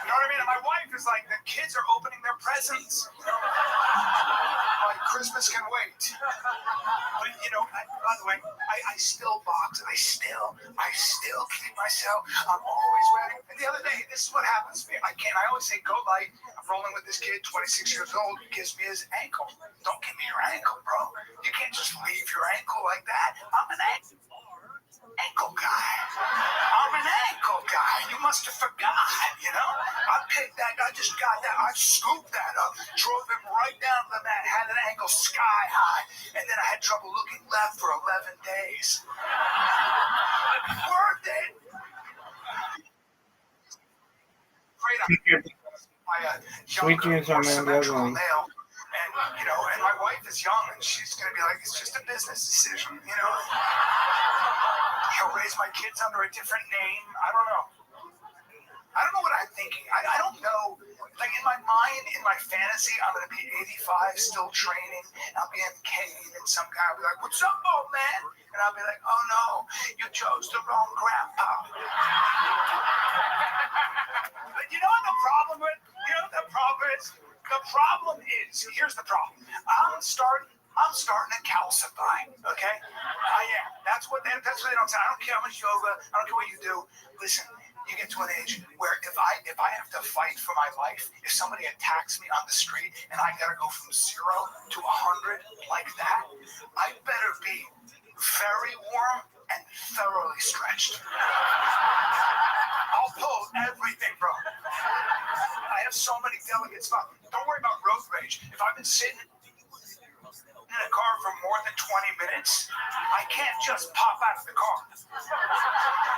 [SPEAKER 6] You know what I mean? And my wife is like, the kids are opening their presents. Like, Christmas can wait. But, by the way, I still box. I still keep myself. I'm always ready. And the other day, this is what happens to me. I always say, go light. I'm rolling with this kid, 26 years old, who gives me his ankle. Don't give me your ankle, bro. You can't just leave your ankle like that. I'm an ankle guy. I'm an ankle guy. You must have forgot, I picked that. I just got that. I scooped that up, drove him right down the mat, had an ankle sky high, and then I had trouble looking left for 11 days. Worth it.
[SPEAKER 4] Sweet dreams are made of
[SPEAKER 6] nail. And my wife is young, and she's going to be like, it's just a business decision, He'll raise my kids under a different name. I don't know what I'm thinking. I don't know. Like, in my mind, in my fantasy, I'm going to be 85, still training. I'll be in Kane, and some guy will be like, what's up, old man? And I'll be like, oh, no, you chose the wrong grandpa. But you know what the problem is? The problem is, here's the problem. I'm starting to calcify, okay? I am. That's what they don't say. I don't care how much yoga, I don't care what you do. Listen, you get to an age where if I have to fight for my life, if somebody attacks me on the street and I gotta go from 0 to 100 like that, I better be very warm and thoroughly stretched. I'll pull everything, bro. I have so many delicate spots. Don't worry about road rage. If I've been sitting in a car for more than 20 minutes, I can't just pop out of the car.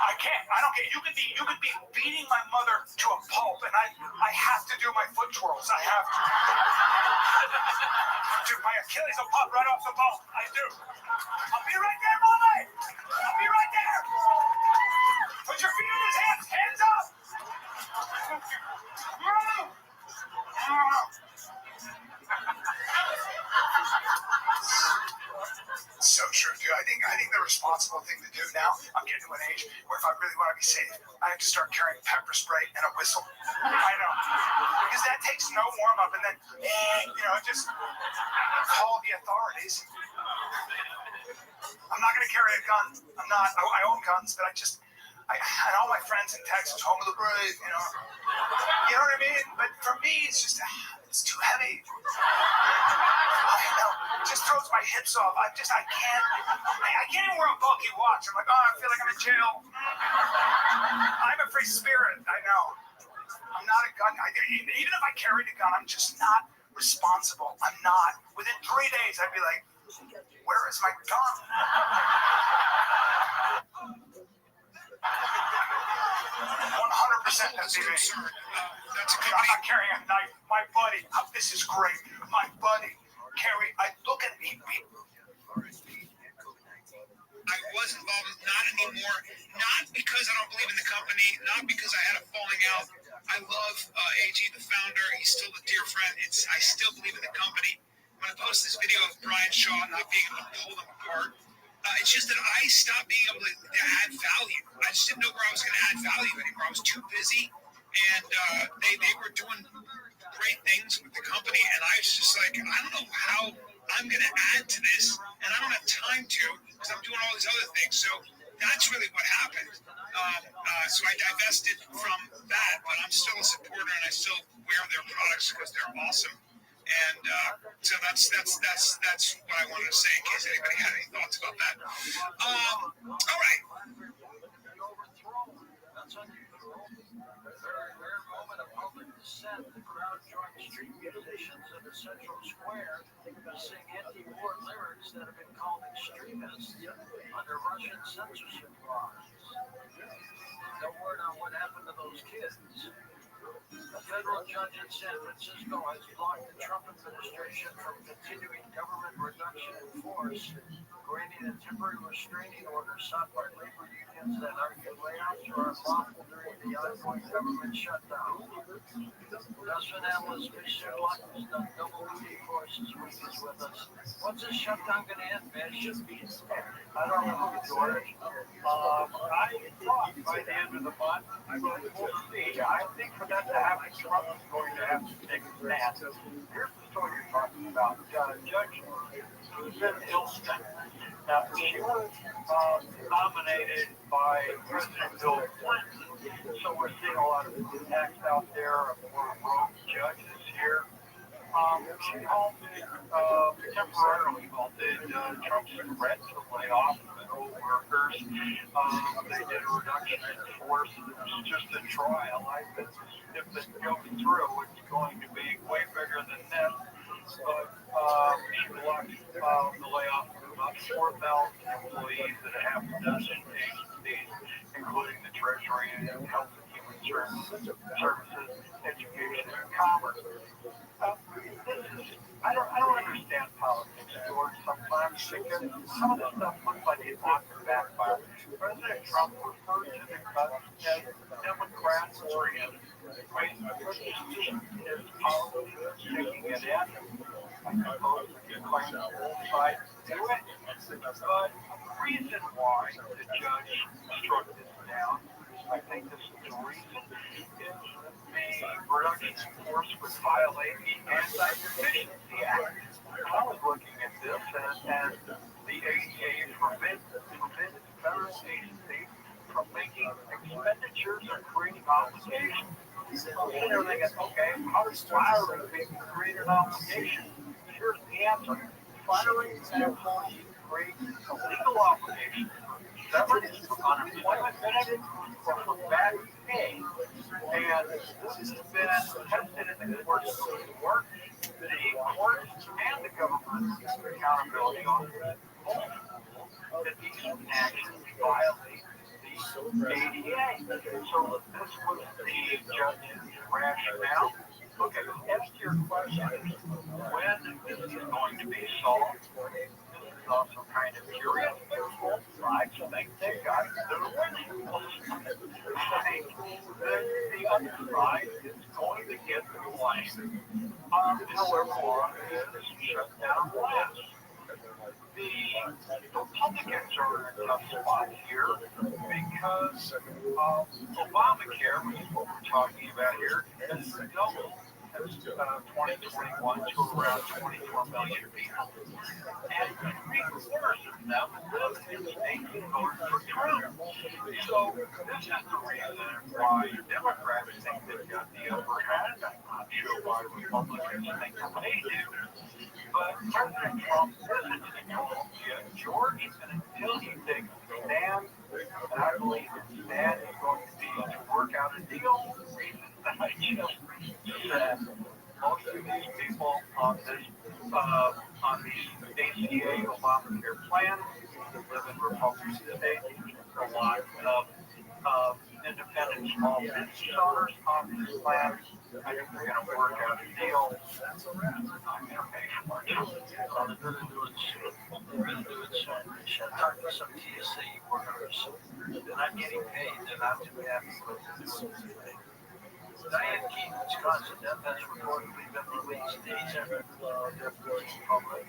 [SPEAKER 6] I can't. I don't get. You could be beating my mother to a pulp, and I have to do my foot twirls. I have to. Dude, my Achilles will pop right off the bone. I do. I'll be right there, mommy. I'll be right there. Put your feet in his hands. Hands up. So true, dude. I think the responsible thing to do now, I'm getting to an age where if I really want to be safe, I have to start carrying pepper spray and a whistle. I know. Because that takes no warm-up, and then, just call the authorities. I'm not going to carry a gun. I'm not. I own guns, but I had all my friends in Texas, home of the brave, You know what I mean? But for me, it's just, it's too heavy. It just throws my hips off. I can't even wear a bulky watch. I'm like, I feel like I'm in jail. I'm a free spirit. I know. I'm not a gun guy. Even if I carried a gun, I'm just not responsible. I'm not. Within 3 days, I'd be like, where is my gun? 100%. MSNBC. I'm not carrying a knife. My buddy, this is great. My buddy, I look at me.
[SPEAKER 7] I was involved, not anymore. Not because I don't believe in the company, not because I had a falling out. I love AG, the founder. He's still a dear friend. I still believe in the company. When I post this video of Brian Shaw not being able to pull them apart, it's just that I stopped being able to add value. I just didn't know where I was going to add value anymore. I was too busy, and they were doing great things with the company, and I was just like, I don't know how I'm going to add to this, and I don't have time to because I'm doing all these other things. So that's really what happened. So I divested from that, but I'm still a supporter, and I still wear their products because they're awesome. And so that's what I wanted to say in case anybody had any thoughts about that. All right.
[SPEAKER 8] The crowd joined street musicians in the central square to sing anti-war lyrics that have been called extremist under Russian censorship laws. No word on what happened to those kids. A federal judge in San Francisco has blocked the Trump administration from continuing government reduction in force, granting a temporary restraining order sought by labor unions that argue layoffs are unlawful during the ongoing government shutdown. Investment analyst Mr. Luck has done double duty for us this week. Is with us. When's this shutdown going to end, man? I don't know, George. I thought by the end of the month, we'll see. I think for that to happen, Trump is going to have to take a stand. Here's the story you're talking about. Judge Susan Ilston. Now, she was nominated by President Bill Clinton, so we're seeing a lot of attacks out there of more rogue judges here. She temporarily halted Trump's threat to lay off federal workers. They did a reduction in force. It's just a trial. If it goes through, it's going to be way bigger than this. But she blocked the layoff of about 4,000 employees at a half a dozen agencies, including the Treasury and Health and Human Services, Education, and Commerce. I don't understand politics, George, sometimes, because some of the stuff looks like it's not backfire. President Trump referred to the cuts as Democrats oriented. His policy is taking it in. I suppose we can claim the whole side to do it. But the reason why the judge struck this down, I think this is the reason, is the reduction in force would violate the Anti-Deficiency Act. I was looking at this, and the ADA forbids federal agencies from making expenditures or creating obligations. So they're thinking, okay, how does firing people create an obligation? Here's the answer. Firing an employee creates a legal obligation for severance, unemployment benefits, or for bad pay. And this has been tested in the courts of work, the courts, and the government's accountability on that these actions violate the ADA. So this was the judge's rationale. Okay, as to your question, when this is going to be solved, this is also kind of curious. Both sides think they got the winning. The other side is going to get the blame. However long this shutdown lasts. The Republicans are in a tough spot here because Obamacare, which is what we're talking about here, has doubled since 2021 to around 24 million people. And 3/4 of them live in states that voted for Trump. So this is the reason why Democrats think they've got the upper hand. I'm not sure why Republicans think they do. But President Trump isn't in Columbia, George, and until he takes a stand, and I believe his stand is going to be to work out a deal. The reason that I just said most of these people on these ACA Obamacare plans live in Republican states. A lot of independent small business owners on these plans. I think they're going to work out a deal. I'm going to pay for much. They're going to do it soon. Should talk to some TSA workers. They're not getting paid. They're not too happy with it. Diane Keene, Wisconsin, death has reportedly been released days after death was public.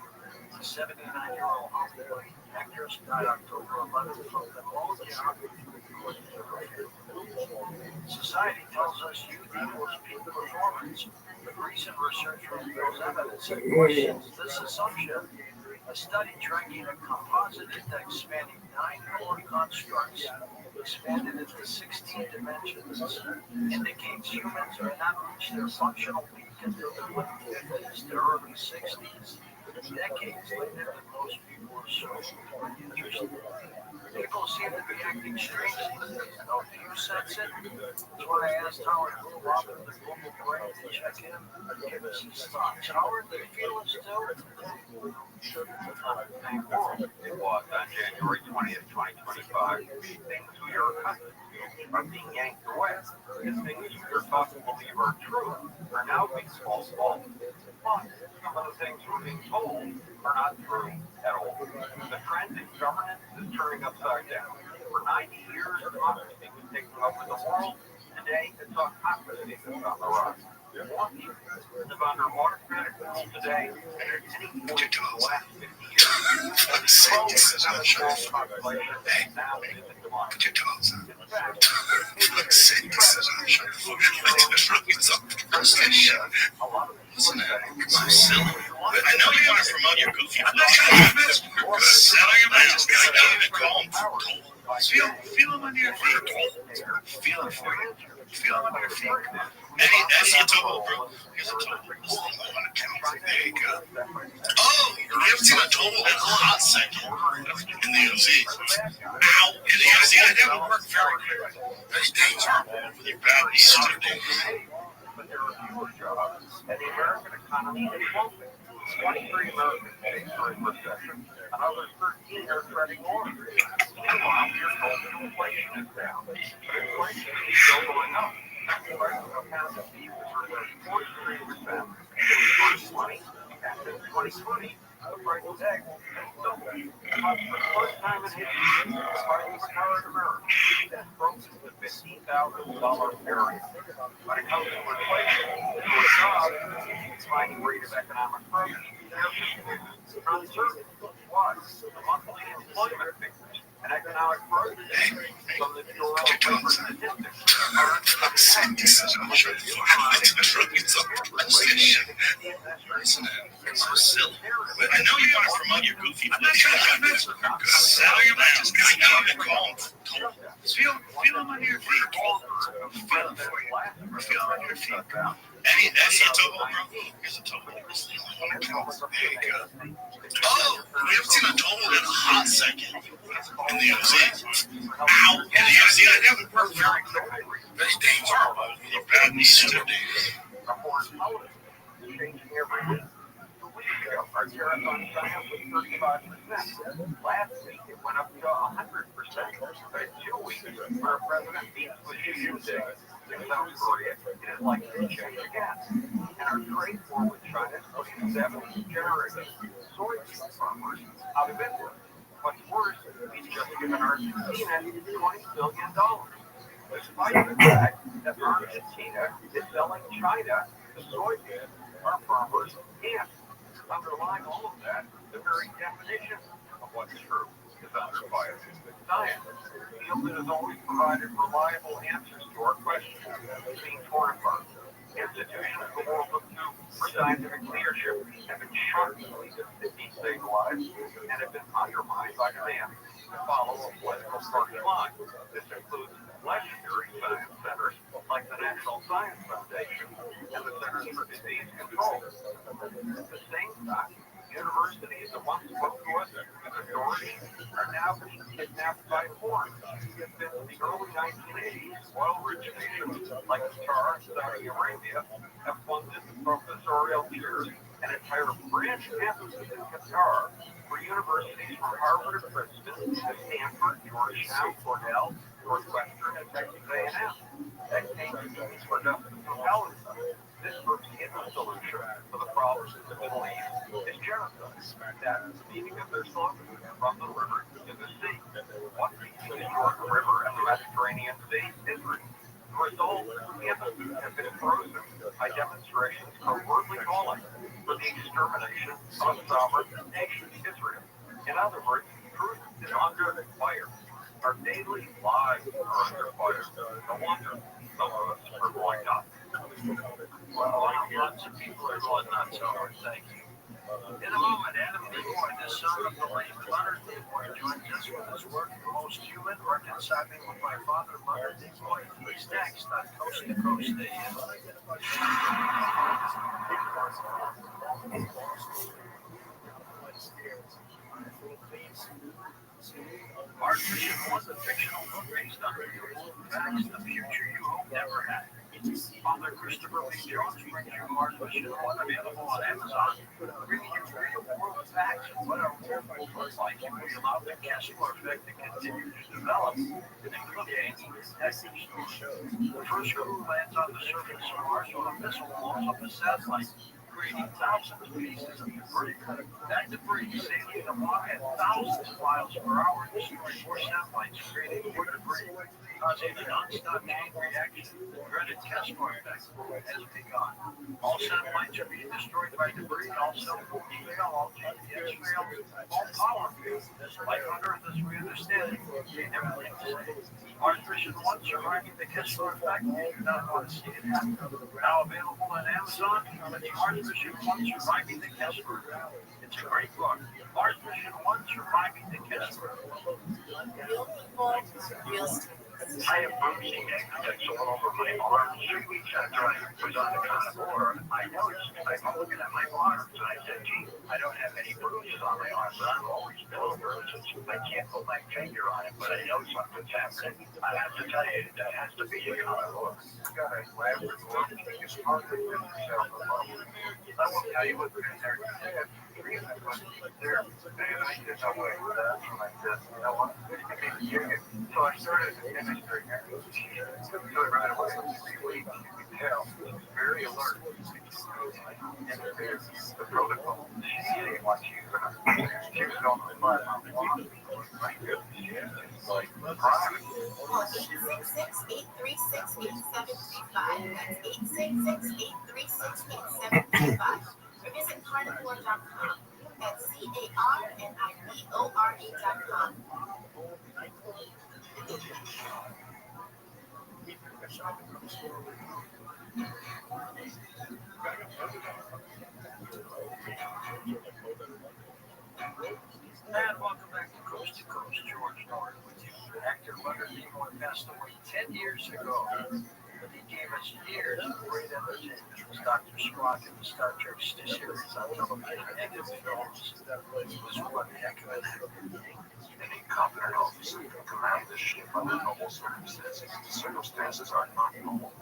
[SPEAKER 8] The 79-year-old Hollywood actress died October 11th from pneumonia. Society tells us youth equals peak performance, but recent research reveals evidence that questions this assumption. A study tracking a composite index spanning 9 core constructs expanded into 16 dimensions indicates humans may not reach their functional peak until their late 50s to early 60s, decades later than most people assume. People seem to be acting strangely. No, do you sense it? That's why I asked Howard to move off of the global brain to check in and give us his thoughts. Howard, do you feel it still?
[SPEAKER 9] It was on January 20th, 2025. Things we are accustomed to are being yanked away, and things we are taught to believe are true are now being false. But some of the things we're being told are not true at all. The trend in governance is turning upside down. For 90 years, democracy was taking over the world. Today, it's autocracy that's on the rise. More people live under autocratic rule today than at any point in the last 50 years. Now live in democracy. In fact,
[SPEAKER 3] Listen, I'm silly. I know you want to promote your goofy. I'm not trying to mess with your good. Settle your mind. Just gotta get in and calm. Feel them under your feet. Feel it for you. Feel them under your feet. That's your total, bro. Here's a total. This is the one account. There you go. Oh, you haven't seen a total in a hot second. In the OZ. Ow. In the OZ, I never worked very quick. That's dangerous. With your bad knees, stupid.
[SPEAKER 9] but there are fewer jobs, and the American economy is slumping. 23 American states are in recession, another 13 are treading water. Meanwhile, you're told that inflation is down, but inflation is still going up. The price of a pound of beef is reduced 43% in 2020, and in 2020, the price of eggs has doubled. But for the first time in history, the price of a car in America has broken the $15,000 barrier. When it comes to inflation, to a job, the declining rate of economic growth, there's uncertainty. Why? The monthly employment figures and economic growth from the Bureau of Labor Statistics
[SPEAKER 3] Listen, I'm so silly. I know you want to promote your goofy. I'm not trying to mess with your good. Settle your mind. Just gotta get in and calm. Feel them under your feet. Feel them for you. Feel them under your feet. That's your total, bro. Here's a total. This is the only one account. There you go. Oh, we haven't seen a total in a hot second. In the OZ. Ow. In the OZ, I never worked very quick. That's dangerous. With your bad knees, stupid.
[SPEAKER 9] changing every week. 2 weeks ago, our tariff on China was 35%. Last week, it went up to 100%. In 2 weeks, our president meets with Xi Jinping in South Korea. It is likely to change again. And our trade war with China is putting 70 generating soybean farmers out of business. What's worse, he's just given Argentina $20 billion. Despite the fact that Argentina is selling China the soybean our farmers can't. Underlying all of that, the very definition of what's true is under fire. Science, the field that has always provided reliable answers to our questions, is being torn apart. Institutions the world look to for scientific leadership have been shockingly destabilized and have been undermined by demands to follow a political party line. This includes legendary science centers like the National Science Foundation and the Centers for Disease Control. At the same time, universities that once spoke to us with authority are now being kidnapped by foreigners. Since the early 1980s, oil-rich nations like Qatar and Saudi Arabia have funded professorial tiers and entire branch campuses in Qatar for universities from Harvard, Princeton, Stanford, Georgetown, Cornell, Northwestern, at Texas A&M. That came for nothing to hell with us. This was the solution for the problems of the Middle East is genocide. That's the meaning of their slogan, from the river to the sea. What piece of the Jordan River and the Mediterranean Sea? Israel. The result, the embassies have been frozen by demonstrations covertly calling for the extermination of a sovereign nation, Israel. In other words, truth is under fire. Our daily lives are under fire. No wonder some of us are going up.
[SPEAKER 8] Well, lots of people are going nuts over it. Thank you. In a moment, Adam Leroy, the son of the late Leonard Leroy, joins us with his work, The Most Human, Reconciling with My Father, Leonard Leroy. He's next on Coast to Coast AM. Archbishop was a fictional book based on real facts, the future you hope never had. Father Christopher Lee Jones brings you Archbishop One, available on Amazon, bringing you real world facts of what our world will look like if we allow the Kessler effect to continue to develop and include the first crew lands on the surface of Mars with a missile blows up a satellite, creating thousands of pieces of debris. That debris sailing along at thousands of miles per hour, destroying more satellites, creating more debris, causing a non-stop chain reaction. The dreaded Kessler effect has begun. All satellites are being destroyed by debris, all cell phones fail, all GPS fail, all power fails. Like on Earth as we understand it, they never think to say. Archbishop One, Surviving the Kessler Effect, you do not want to see it happen. Now available on Amazon, Archbishop One, Surviving the Kessler Effect. It's a great book. Archbishop One, Surviving the Kessler Effect.
[SPEAKER 5] Real people, real stories.
[SPEAKER 9] I have bruising exits all over my arms 3 weeks after I was on the carnivore. I noticed, I'm looking at my arms, and I said, gee, I don't have any bruises on my arms, but I'm always still bruises. I can't put my finger on it, but I know something's happening. I have to tell you, that has to be a carnivore. You got a lab report, it's hardly been yourself alone. I won't tell you what's in there. There, and I did not wait for that, and I said, you know what? So I started demonstrating that. So right away, 3 weeks, you can tell, very alert. And there's the protocol. She didn't want you to, she was on the 5 mile walk. My goodness, it's like private.
[SPEAKER 5] 866-836-8735. That's 866-836-8735. Or visit carnivore.com. That's CARNIVORE.com.
[SPEAKER 8] And welcome back to Coast, George Norton with you. Actor Leonard Leroy passed away 10 years ago, but he gave us years of great entertainment as Dr. Spock in the Star Trek series on television and in films. He was one heck of an actor.
[SPEAKER 2] Any competent officer can command this ship under normal circumstances. The circumstances are not normal.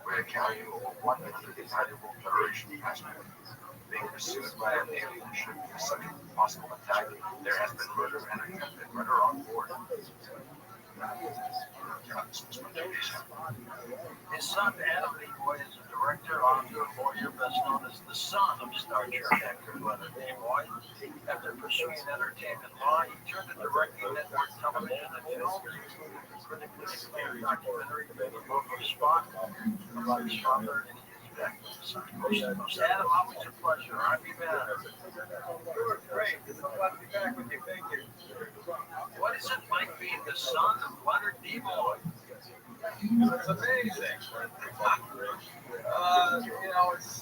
[SPEAKER 2] We're carrying over 100 valuable Federation passengers. Being pursued by an alien ship for such a possible attack, there has been murder and attempted murder on board.
[SPEAKER 8] His son, Adam Leroy, is a director, author, lawyer, best known as the son of Star Trek actor Leonard Leroy. After pursuing entertainment law, he turned to directing network television and films, including the critically acclaimed documentary The Book of Spock about his father and his death. Adam, always a pleasure. I'll be back.
[SPEAKER 9] Great. It's glad to be back with you. Thank you.
[SPEAKER 8] What is it like being the son of Leonard Leroy?
[SPEAKER 9] It's amazing. It's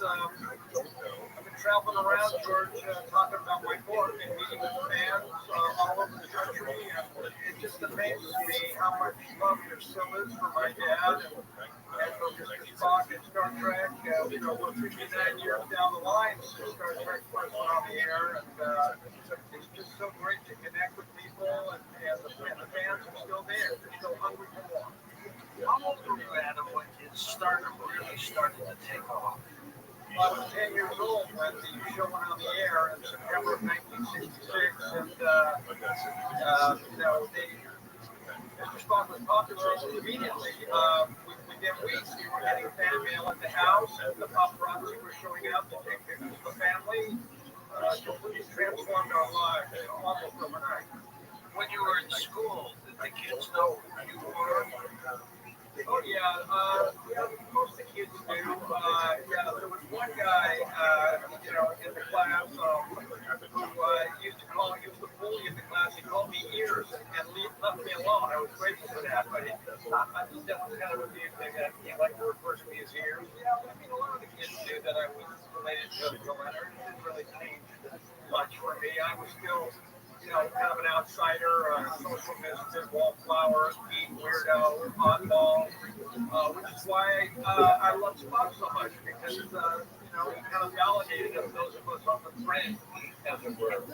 [SPEAKER 9] I've been traveling around, George, talking about my book and meeting with fans all over the country. And it just amazes me how much love there still is for my dad and for Mr. Spock and Star Trek. We're 59 years down the line since Star Trek was on the air, and it's just so great to connect with people, and the fans are still there. They're still hungry for more.
[SPEAKER 8] How old were you, Adam, when his stardom really started to take off?
[SPEAKER 9] I was 10 years old when the show went on the air in September of 1966, and Mr. Spock was popular immediately. Within weeks, we were getting fan mail at the house, and the paparazzi were showing up to take pictures of the family. Completely transformed our lives almost overnight.
[SPEAKER 8] When you were in school, did the kids know who you were?
[SPEAKER 9] Oh yeah, most of the kids do. Yeah, there was one guy, in the class who used to bully in the class. He called me ears and left me alone. I was grateful for that, but that was kind of a weird thing that he liked to refer to me as ears. Yeah, I mean, a lot of the kids knew that I was related to Leonard. It didn't really change much for me. I was still, kind of an outsider, social misfit, wallflower, geek, weirdo, oddball, which is why I love Spock so much, because, he kind of validated those of us on the fringe, as it were.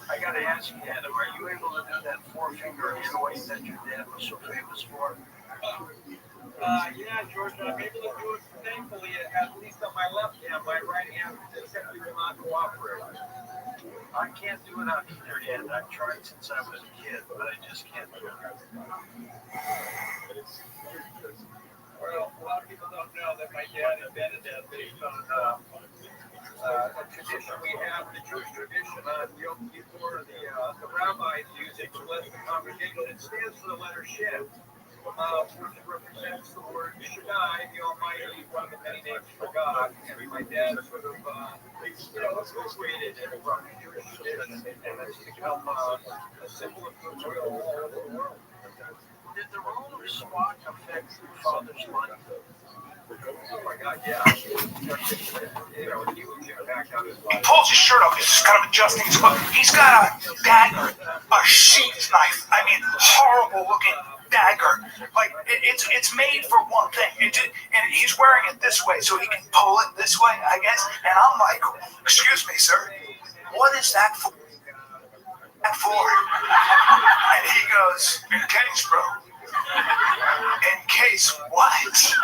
[SPEAKER 8] I got to ask you, Adam, are you able to do that four-finger joint that your dad was so famous for?
[SPEAKER 9] Yeah, George, I'm able to do it, thankfully, at least on my left hand. My right hand simply will not cooperate.
[SPEAKER 8] I can't do it on either hand. I've tried since I was a kid, but I just can't do it.
[SPEAKER 9] Well, a lot of people don't know that my dad invented that based on a tradition we have, the Jewish tradition on Yom Kippur. The rabbis use it to bless the congregation. It stands for the letter Shem, which represents the word Shaddai, the Almighty, one of the many names for God. And my dad sort of, appropriated it from Jewish tradition, and it's become a symbol of goodwill all over the world.
[SPEAKER 8] Did the role of Spock affect your father's life?
[SPEAKER 9] Oh my God, yeah. He was impact on his life.
[SPEAKER 6] He pulls his shirt off. He's just kind of adjusting his clothes. He's got a dagger, a sheath knife. I mean, horrible looking dagger. Like it's made for one thing. And he's wearing it this way, so he can pull it this way, I guess. And I'm like, excuse me, sir, what is that for? And he goes, in case, bro. In case what? It's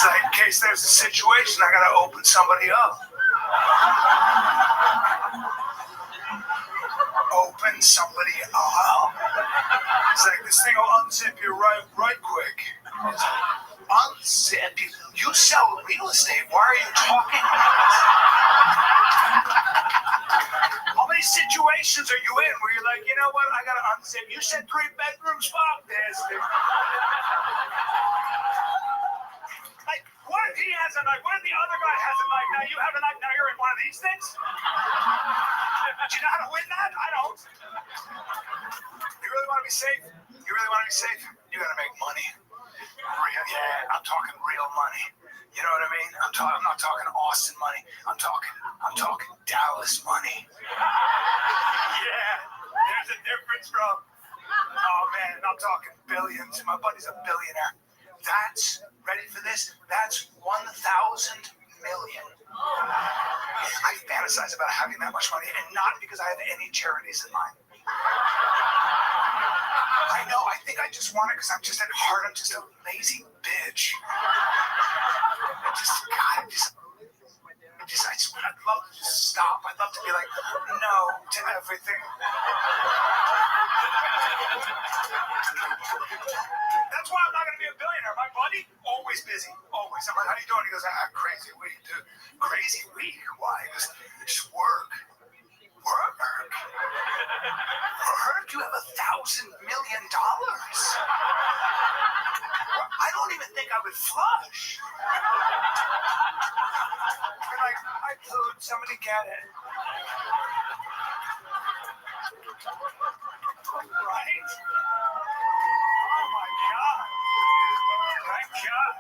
[SPEAKER 6] like, in case there's a situation, I gotta open somebody up. Open somebody up. It's like, this thing will unzip you right quick. Unzip you? You sell real estate. Why are you talking about this? How many situations are you in where you're like, you know what, I gotta unzip? You said 3 bedrooms, fuck this. Like, what if he has a knife? What if the other guy has a knife? Now you have a knife, now you're in one of these things? Do you know how to win that? I don't. You really want to be safe? You really want to be safe? You gotta make money. Yeah, I'm talking real money. You know what I mean? I'm not talking Austin money. I'm talking Dallas money. Yeah, there's a difference, bro. Oh man, I'm talking billions. My buddy's a billionaire. That's, ready for this? That's 1,000 million. I fantasize about having that much money, and not because I have any charities in mind. I know, I think I just want it because I'm just at heart, I'm just a lazy bitch. I'd love to just stop. I'd love to be like, no to everything. That's why I'm not going to be a billionaire. My buddy, always busy, always. I'm like, how you doing? He goes, crazy week, dude. Crazy week? Why? He goes, just work. Work? You have $1,000 million. I don't even think I would flush. You're like, I pooed, somebody get it. Right? Oh my God. Thank God.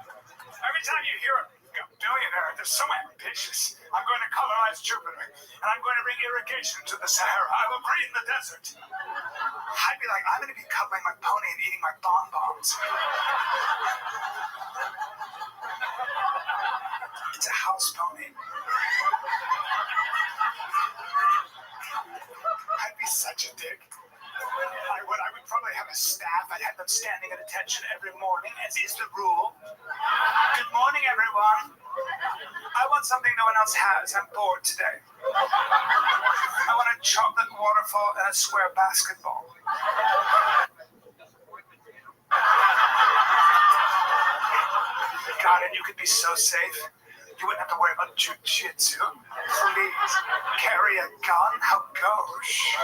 [SPEAKER 6] Every time you hear a billionaire, they're so ambitious. I'm going to colonize Jupiter, and I'm going to bring irrigation to the Sahara. I will green the desert. I'd be like, I'm going to be cuddling my pony and eating my bonbons. It's a house pony. I'd be such a dick. I would probably have a staff. I'd have them standing at attention every morning, as is the rule. Good morning, everyone. I want something no one else has. I'm bored today. I want a chocolate waterfall and a square basketball. be so safe. You wouldn't have to worry about jujitsu. Please, carry a gun? How gauche.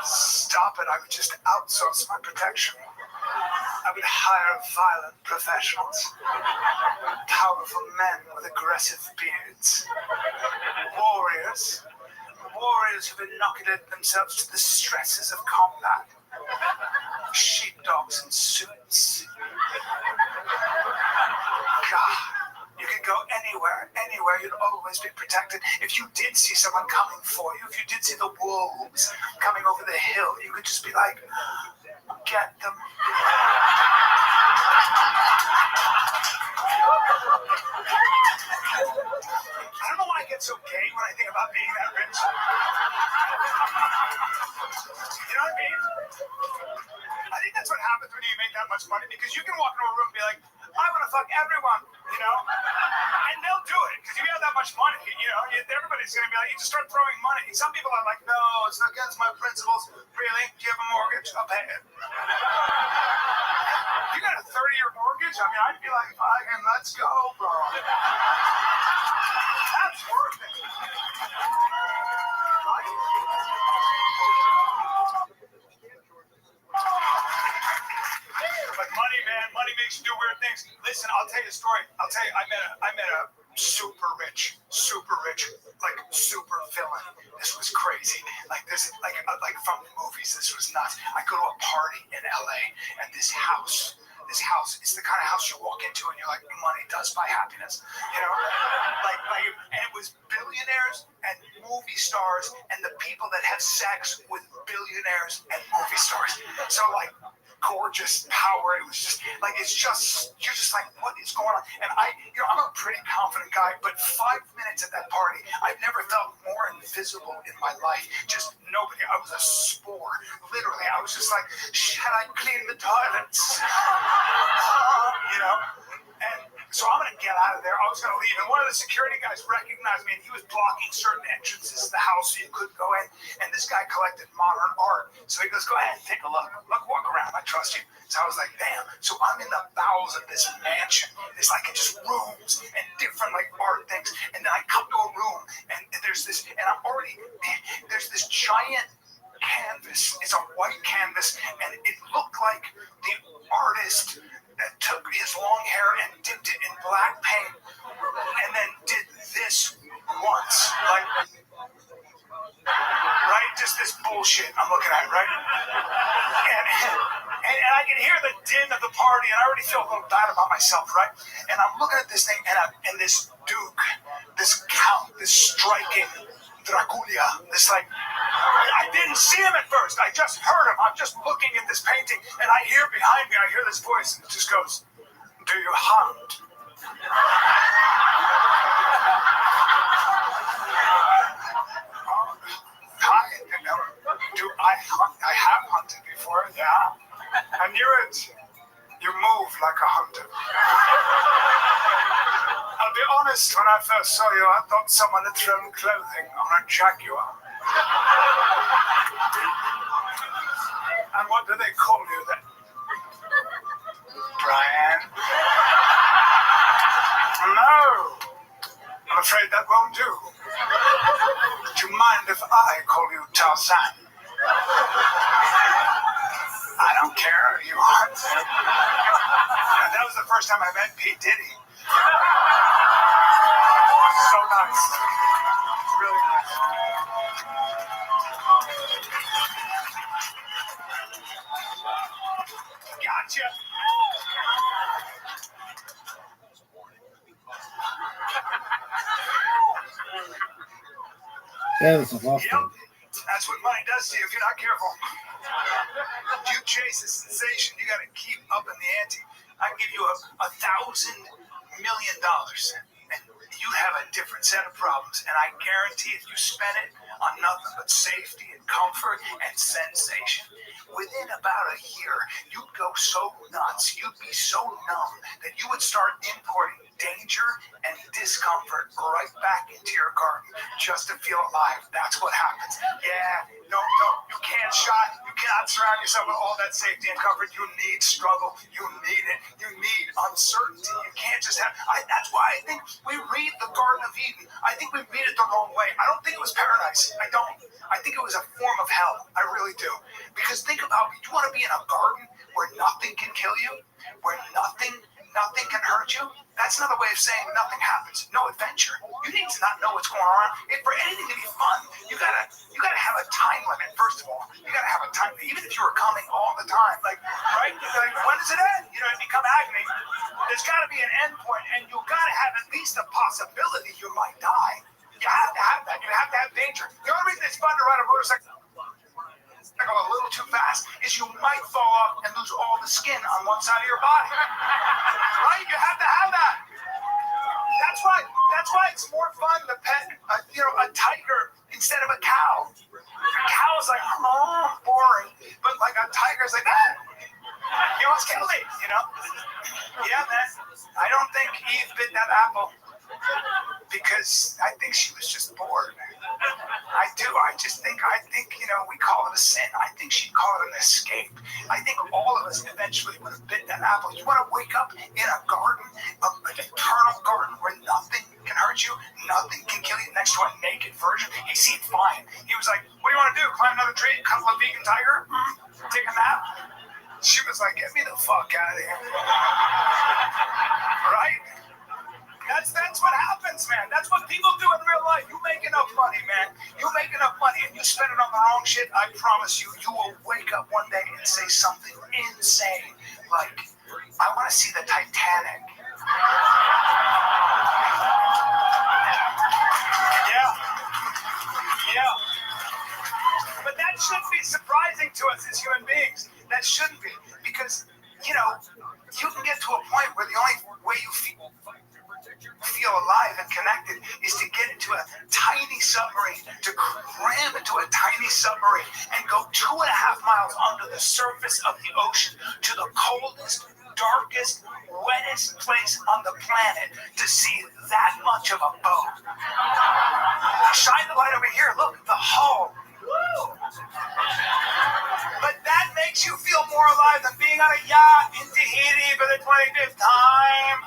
[SPEAKER 6] Stop it, I would just outsource my protection. I would hire violent professionals. Powerful men with aggressive beards. Warriors. Warriors who've inoculated themselves to the stresses of combat. Sheepdogs in suits. God, you could go anywhere, you'd always be protected. If you did see someone coming for you, if you did see the wolves coming over the hill, you could just be like, get them. I don't know why I get so gay when I think about being that rich. You know what I mean? I think that's what happens when you make that much money, because you can walk into a room and be like, I want to fuck everyone, you know? And they'll do it, because you have that much money, you know? Everybody's going to be like, you just start throwing money. Some people are like, no, it's against my principles. Really? Do you have a mortgage? I'll pay it. You got a 30-year mortgage? I mean, I'd be like, fucking, let's go, bro. That's worth it. But money, man, money makes you do weird things. Listen, I'll tell you a story. I met a super rich, like super villain. This was crazy. Like from the movies, this was nuts. I go to a party in LA, and this house, it's the kind of house you walk into and you're like, money does buy happiness, you know? And it was billionaires and movie stars and the people that had sex with billionaires and movie stars. So like, gorgeous power. It was just like, you're just like, what is going on? And I'm a pretty confident guy, but 5 minutes at that party, I've never felt more invisible in my life. Just nobody. I was a spore. Literally, I was just like, shall I clean the toilets? You know? And so I'm going to get out of there. I was going to leave. And one of the security guys recognized me, and he was blocking certain entrances to the house so you couldn't go in. And this guy collected modern art. So he goes, go ahead, take a look. Walk around. I trust you. So I was like, damn. So I'm in the bowels of this mansion. It's like just rooms and different like art things. And then I come to a room, and there's this giant canvas. It's a white canvas, and it looked like the artist that took his long hair and dipped it in black paint and then did this once. Like, right? Just this bullshit I'm looking at, right? And I can hear the din of the party, and I already feel a little bad about myself, right? And I'm looking at this thing, and this duke, this count, this striking Dracula, this like, I didn't see him at first. I just heard him. I'm just looking at this painting, and I hear behind me, I hear this voice, and it just goes, do you hunt? Hi, you know, do I hunt? I have hunted before, yeah. I knew it. You move like a hunter. I'll be honest, when I first saw you, I thought someone had thrown clothing on a jaguar. And what do they call you then? Brian? No! I'm afraid that won't do. Do you mind if I call you Tarzan? I don't care, you aren't. And that was the first time I met P. Diddy. So nice. Really nice. Gotcha.
[SPEAKER 4] That was awesome.
[SPEAKER 6] Yep. That's what money does to you if you're not careful. You chase a sensation, you got to keep up in the ante. I can give you $1,000 million, and you have a different set of problems. And I guarantee if you spend it on nothing but safety and comfort and sensation, within about a year, you'd go so nuts, you'd be so numb that you would start importing danger and discomfort right back into your garden just to feel alive. That's what happens. Yeah, no, you can't shot. You cannot surround yourself with all that safety and comfort. You need struggle. You need it. You need uncertainty. You can't just have. That's why I think we read the Garden of Eden. I think we read it the wrong way. I don't think it was paradise. I don't. I think it was a form of hell. I really do. Because think about it. You want to be in a garden where nothing can kill you, where nothing can hurt you. That's another way of saying nothing happens. No adventure. You need to not know what's going on. For anything to be fun, you gotta have a time limit. First of all, you gotta have a time. Even if you were coming all the time, like right, like, when does it end? You know, it become agony. There's got to be an end point, and you gotta have at least a possibility you might die. You have to have that. You have to have danger. The only reason it's fun to ride a motorcycle a little too fast is you might fall off and lose all the skin on one side of your body. Right? You have to have that. That's why it's more fun to pet a tiger instead of a cow. A cow is like, oh, boring. But like a tiger is like, he wants to kill me, you know? Yeah, man. I don't think Eve bit that apple because I think she was just bored. I do. I think, we call it a sin. I think she'd call it an escape. I think all of us eventually would have bit that apple. You want to wake up in a garden, an eternal garden where nothing can hurt you, nothing can kill you, next to a naked virgin. He seemed fine. He was like, what do you want to do? Climb another tree, cuddle a vegan tiger, take a nap? She was like, get me the fuck out of here. Right? That's what happens, man. That's what people do in real life. You make enough money, man. You make enough money and you spend it on the wrong shit, I promise you, you will wake up one day and say something insane. Like, I want to see the Titanic. Yeah. But that shouldn't be surprising to us as human beings. That shouldn't be. Because, you can get to a point where the only way you feel alive and connected is to get into a tiny submarine, to cram into a tiny submarine and go 2.5 miles under the surface of the ocean to the coldest, darkest, wettest place on the planet to see that much of a boat. Shine the light over here. Look, the hull. Woo! But that makes you feel more alive than being on a yacht in Tahiti for the 25th time.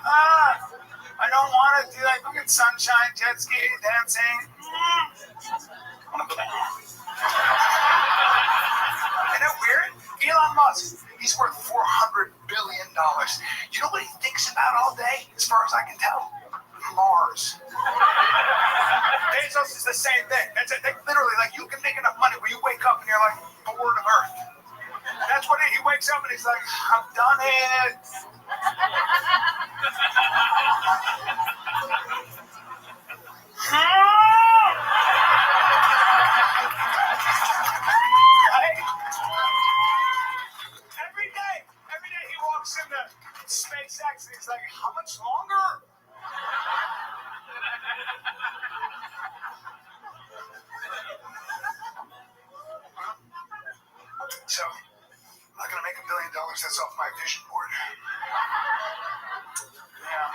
[SPEAKER 6] I don't want to do that. Look at sunshine, jet ski, dancing. Isn't that weird? Elon Musk, he's worth $400 billion. You know what he thinks about all day, as far as I can tell? Mars. Bezos is the same thing. That's it. Literally, like, you can make enough money where you wake up and you're like bored of Earth. That's what he wakes up and he's like, I'm done it. Every day he walks into SpaceX and he's like, how much longer? So, I'm not gonna make $1 billion. That's off my vision board. Yeah.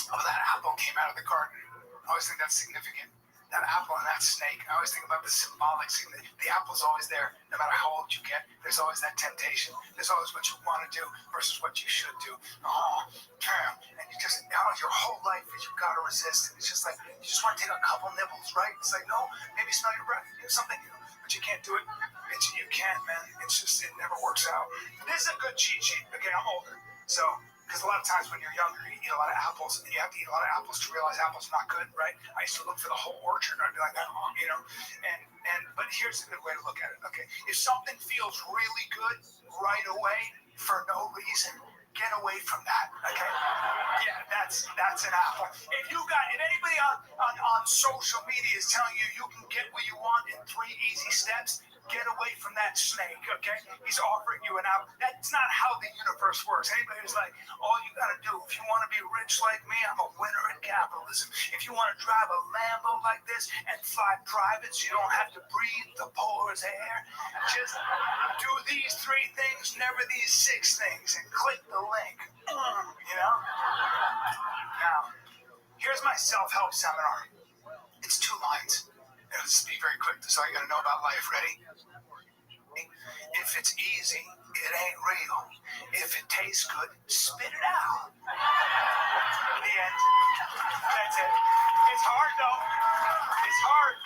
[SPEAKER 6] Oh, that apple came out of the garden. I always think that's significant. That apple and that snake. I always think about the symbolic significance. The apple's always there. No matter how old you get, there's always that temptation. There's always what you want to do versus what you should do. Oh, damn. And you just, your whole life, you've got to resist. And it's just like, you just want to take a couple nibbles, right? It's like, no, maybe smell your breath. Do something, but you can't do it. You can't, man. It's just, it never works out. This is a good cheat sheet. Okay, I'm older. So, because a lot of times when you're younger, you eat a lot of apples, and you have to eat a lot of apples to realize apples not good, right? I used to look for the whole orchard, and I'd be like, but here's a good way to look at it. Okay, if something feels really good right away for no reason, get away from that. Okay, yeah, that's an apple. If anybody on social media is telling you you can get what you want in 3 easy steps, Get away from that snake, okay? He's offering you an apple. That's not how the universe works. Anybody who's like, all you gotta do, if you want to be rich like me, I'm a winner in capitalism. If you want to drive a Lambo like this and fly private so you don't have to breathe the polar's air, just do these 3 things, never these 6 things, and click the link. You know? Now, here's my self-help seminar. It's 2 lines. It'll just be very quick. That's all you gotta know about life. Ready? If it's easy, it ain't real. If it tastes good, spit it out. The end. That's it. It's hard though. It's hard.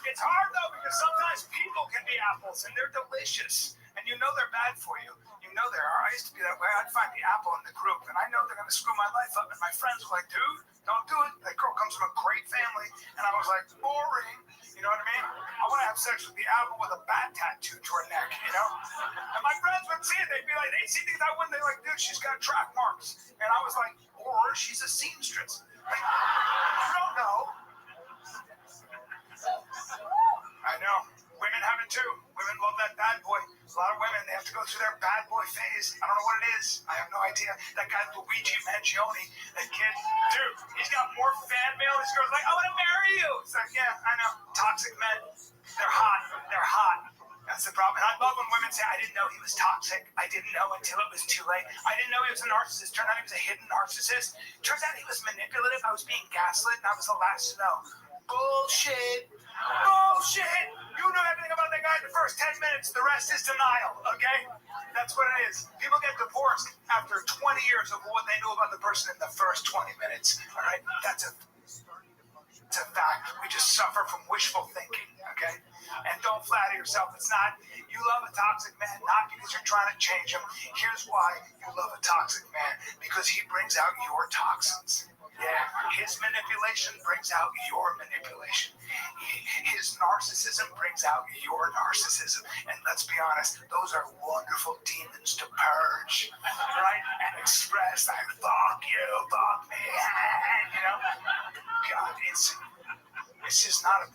[SPEAKER 6] It's hard though because sometimes people can be apples and they're delicious. And you know they're bad for you. You know they are. I used to be that way. I'd find the apple in the group and I know they're going to screw my life up. And my friends were like, dude, don't do it. That girl comes from a great family. And I was like, boring. You know what I mean? I want to have sex with the apple with a bat tattoo to her neck, you know? And my friends would see it. They'd be like, they see things I wouldn't. They're like, dude, she's got track marks. And I was like, or she's a seamstress. Like, you don't know. I know. Women have it too. Women love that bad boy. A lot of women, they have to go through their bad boy phase. I don't know what it is. I have no idea. That guy Luigi Mangione, that kid, dude, he's got more fan mail. This girl's like, I want to marry you. It's like, yeah, I know. Toxic men. They're hot. They're hot. That's the problem. And I love when women say, I didn't know he was toxic. I didn't know until it was too late. I didn't know he was a narcissist. Turned out he was a hidden narcissist. Turns out he was manipulative. I was being gaslit, and I was the last to know. Bullshit. Bullshit. You know everything about that guy in the first 10 minutes. The rest is denial, okay? That's what it is. People get divorced after 20 years of what they knew about the person in the first 20 minutes, all right? It's a fact. We just suffer from wishful thinking, okay? And don't flatter yourself. It's not, you love a toxic man, not because you're trying to change him. Here's why you love a toxic man. Because he brings out your toxins. Yeah, his manipulation brings out your manipulation. His narcissism brings out your narcissism. And let's be honest, those are wonderful demons to purge, right? And express, like, fuck you, fuck me, you know? God, it's just not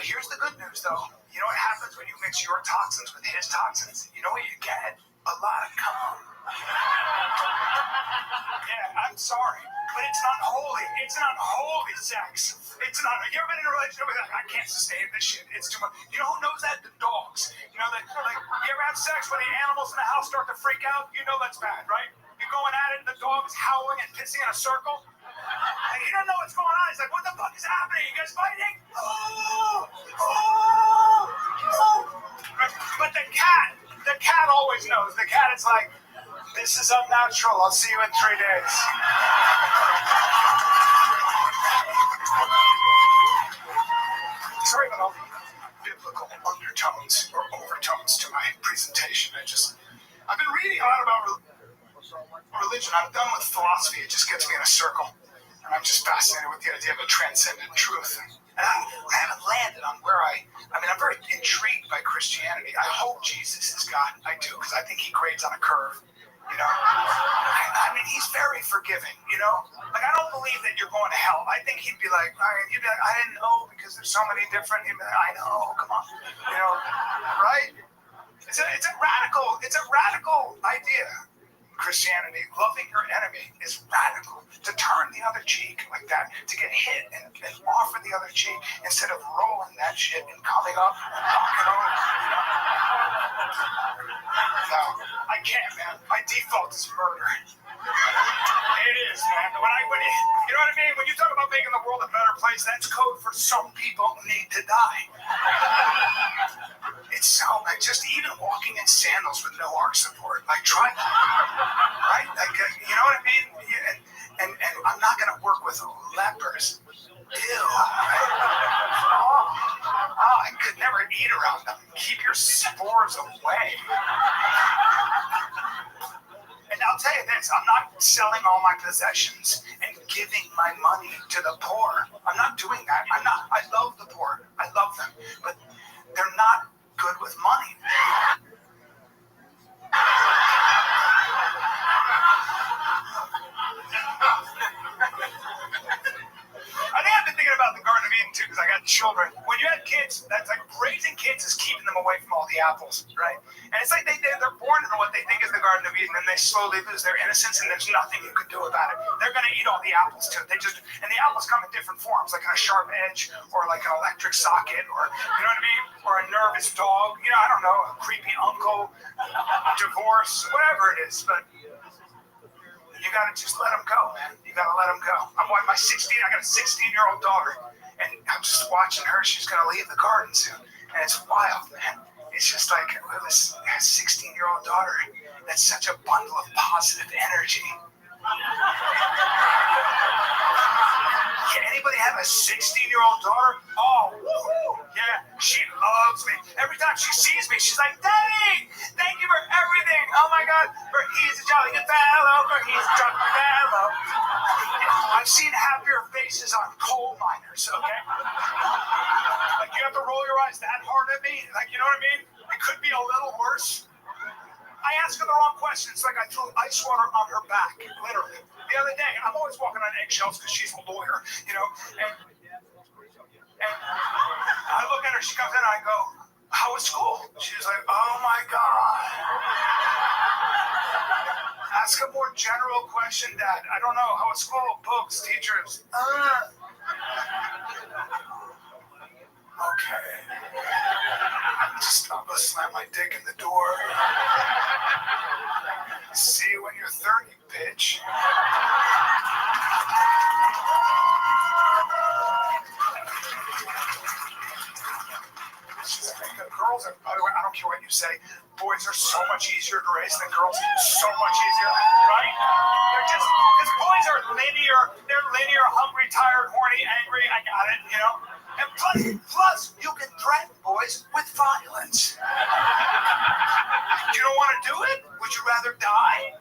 [SPEAKER 6] here's the good news, though. You know what happens when you mix your toxins with his toxins? You know what you get? A lot of cum. Yeah, I'm sorry, but it's not holy. It's not holy sex. It's not. You ever been in a relationship with like, I can't sustain this shit. It's too much. You know who knows that? The dogs. You know that. Like, you ever have sex when the animals in the house start to freak out? You know that's bad, right? You're going at it, and the dog is howling and pissing in a circle. And he doesn't know what's going on. He's like, what the fuck is happening? You guys fighting? Oh! But the cat always knows. The cat is like, this is unnatural. I'll see you in 3 days. Sorry about all the biblical undertones or overtones to my presentation. I've been reading a lot about religion. I'm done with philosophy. It just gets me in a circle. And I'm just fascinated with the idea of a transcendent truth. And I haven't landed on where I'm very intrigued by Christianity. I hope Jesus is God. I do, because I think he grades on a curve. You know? I mean, he's very forgiving, you know? Like, I don't believe that you're going to hell. I think he'd be like, all right, you'd be like, I didn't know because there's so many different, he'd be like, I know, come on. You know, right? It's a radical idea. Christianity, loving your enemy is radical. To turn the other cheek like that, to get hit and offer the other cheek instead of rolling that shit and coming up and knocking over. No, I can't, man. My default is murder. It is, man. You know what I mean? When you talk about making the world a better place, that's code for some people need to die. It's so, like, just even walking in sandals with no arch support, like, try that, right? Like, you know what I mean? Yeah, and I'm not going to work with lepers. Ew. I could never eat around them. Keep your spores away. And I'll tell you this, I'm not selling all my possessions and giving my money to the poor. I'm not doing that. I love the poor. I love them. But they're not good with money. I think I've been thinking about the Garden of Eden too, because I got children. When you have kids, that's like raising kids is keeping them away from all the apples, right? And it's like they're born into what they think is the Garden of Eden, and they slowly lose their innocence, and there's nothing you can do about it. They're going to eat all the apples too. And the apples come in different forms, like a sharp edge, or like an electric socket, or you know what I mean, or a nervous dog. You know, I don't know, a creepy uncle, a divorce, whatever it is, but. You gotta just let them go, man. You gotta let them go. I got a 16-year-old daughter, and I'm just watching her. She's gonna leave the garden soon, and it's wild, man. It's just like this 16-year-old daughter. That's such a bundle of positive energy. Can anybody have a 16-year-old daughter? Oh, woohoo! Yeah, she loves me. Every time she sees me, she's like, Daddy, thank you for everything. Oh my God, for he's a jolly good fellow, for he's a jolly good fellow. I've seen happier faces on coal miners, okay? Like, you have to roll your eyes that hard at me? Like, you know what I mean? It could be a little worse. I ask her the wrong questions, like I threw ice water on her back, literally. The other day, I'm always walking on eggshells because she's a lawyer, you know, and I look at her, she comes in, and I go, how was school? She's like, oh my God. Ask a more general question, Dad. I don't know, how was school? Books, teachers. Okay. I'm gonna slam my dick in the door. See you when you're 30, bitch. Girls are, by the way, I don't care what you say, boys are so much easier to raise than girls. So much easier, right? They're just, because boys are linear, they're linear, hungry, tired, horny, angry, I got it, you know? And plus, you can threaten boys with violence. You don't want to do it? Would you rather die?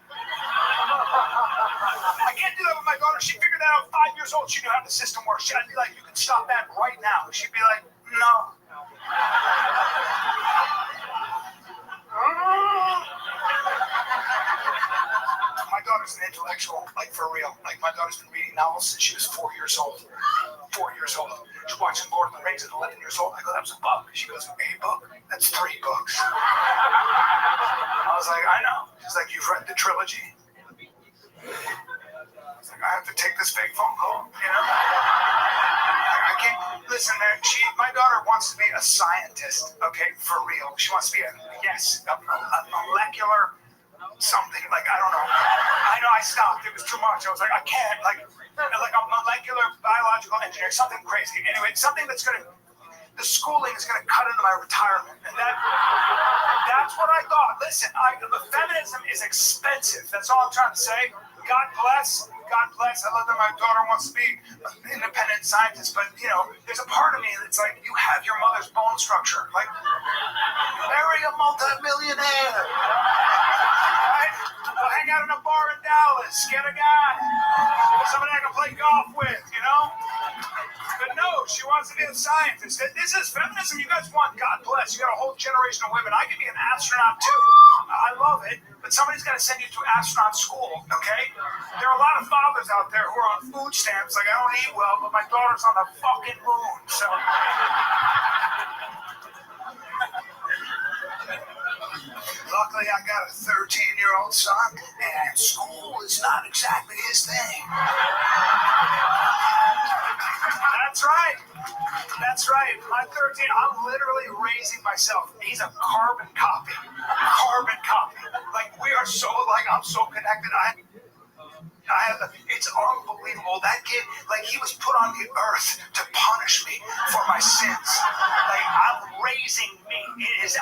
[SPEAKER 6] I can't do that with my daughter. She figured that out 5 years old. She knew how the system works. I'd be like, you can stop that right now. She'd be like, no. My daughter's an intellectual, like for real. Like my daughter's been reading novels since she was 4 years old. 4 years old. She's watching Lord of the Rings at 11 years old. I go, that was a book. She goes, a book? That's 3 books. I was like, I know. She's like, you've read the trilogy? I was like, I have to take this fake phone call, you know? I can't, listen, man, my daughter wants to be a scientist, okay, for real. She wants to be a molecular something, like, I don't know. I know I stopped, it was too much. I was like, I can't, like a molecular biological engineer, something crazy. Anyway, something that's gonna, the schooling is gonna cut into my retirement. And that's what I thought. Listen, feminism is expensive. That's all I'm trying to say. God bless. God bless. I love that my daughter wants to be an independent scientist, but you know, there's a part of me that's like, you have your mother's bone structure. Like, marry a multi-millionaire. Right? Go hang out in a bar in Dallas. Get a guy. Somebody I can play golf with, you know? But no, she wants to be a scientist. This is feminism you guys want. God bless. You got a whole generation of women. I could be an astronaut too. I love it. But somebody's got to send you to astronaut school, okay? There are a lot of fathers out there who are on food stamps. Like, I don't eat well, but my daughter's on the fucking moon. So. Luckily, I got a 13-year-old son, and school is not exactly his thing. That's right. That's right. I'm 13. I'm literally raising myself. He's a carbon copy. Carbon copy. Like, we are so, like, I'm so connected. It's unbelievable. That kid, like, he was put on the earth to punish me for my sins. Like, I'm raising me. It is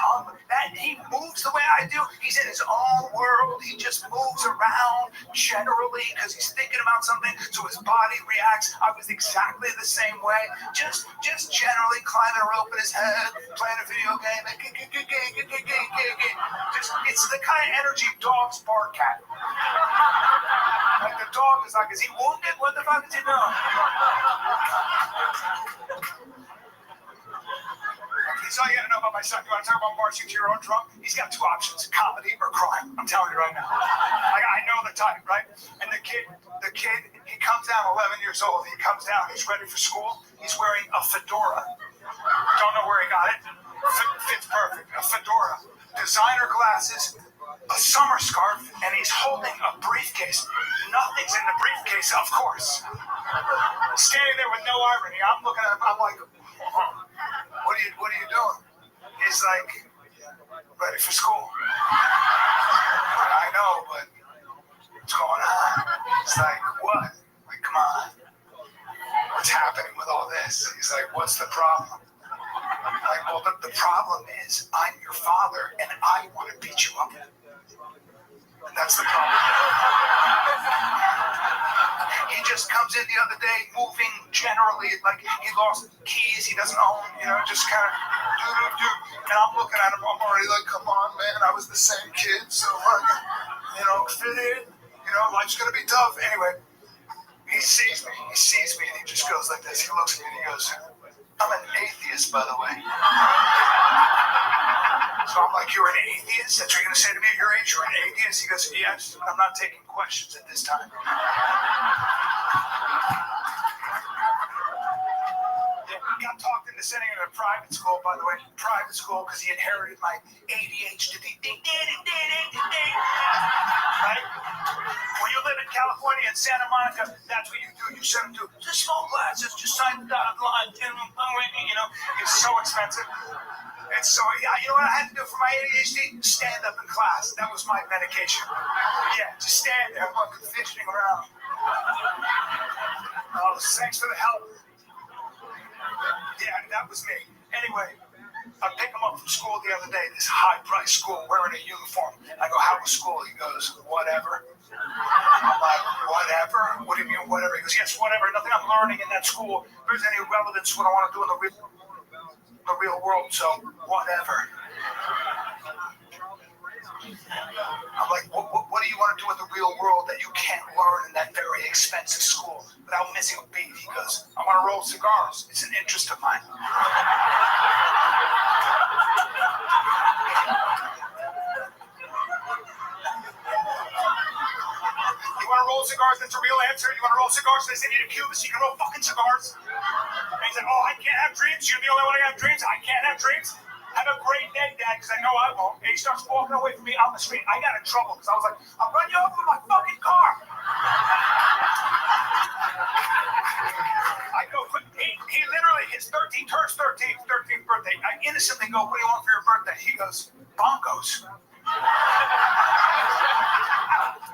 [SPEAKER 6] that he moves the way I do. He's in his own world. He just moves around generally because he's thinking about something, so his body reacts. I was exactly the same way. Just generally climbing a rope in his head, playing a video game. It's the kind of energy dogs bark at. Like the dog is like, is he wounded? What the fuck is he doing? That's all you gotta know about my son. You wanna talk about marching to your own drum? He's got 2 options, comedy or crime. I'm telling you right now. I know the type, right? And the kid, he comes down 11 years old. He comes down, he's ready for school. He's wearing a fedora. Don't know where he got it. Fits perfect. A fedora, designer glasses, a summer scarf, and he's holding a briefcase. Nothing's in the briefcase, of course. Standing there with no irony. I'm looking at him. I'm like, what are you doing? He's like, ready for school. I know, but what's going on? It's like, what? Like, come on. What's happening with all this? He's like, what's the problem? I'm like, well, the problem is I'm your father and I want to beat you up. And that's the problem. He just comes in the other day moving generally like he lost keys he doesn't own, just kind of do. And I'm looking at him, I'm already like, come on, man, I was the same kid, so fit in, life's gonna be tough. Anyway, he sees me and he just goes like this. He looks at me and he goes, I'm an atheist, by the way. So I'm like, you're an atheist? That's what you're going to say to me at your age? You're an atheist? He goes, yes, but I'm not taking questions at this time. Got talked into sending him to private school, by the way. Private school, because he inherited my ADHD. Right? When you live in California and Santa Monica, that's what you do. You send him to just small classes, just sign the dotted line. It's so expensive. And so, you know what I had to do for my ADHD? Stand up in class. That was my medication. Yeah, just stand there, fucking fidgeting around. Oh, thanks for the help. Yeah, that was me. Anyway, I pick him up from school the other day, this high-priced school, wearing a uniform. I go, how was school? He goes, whatever. I'm like, whatever? What do you mean, whatever? He goes, yes, whatever. Nothing I'm learning in that school there's any relevance to what I want to do in the real world, so whatever. I'm like, what do you want to do in the real world that you can't learn in that very expensive school without missing a beat? He goes, I want to roll cigars. It's an interest of mine. You want to roll cigars? That's a real answer. You want to roll cigars? They say you need a Cuban so you can roll fucking cigars. And he's like, oh, I can't have dreams. You're the only one who have dreams. I can't have dreams. Have a great day, Dad, because I know I won't. And he starts walking away from me on the street. I got in trouble because I was like, I'll run you over with my fucking car. I go, he literally, his 13th birthday. I innocently go, what do you want for your birthday? He goes, bongos.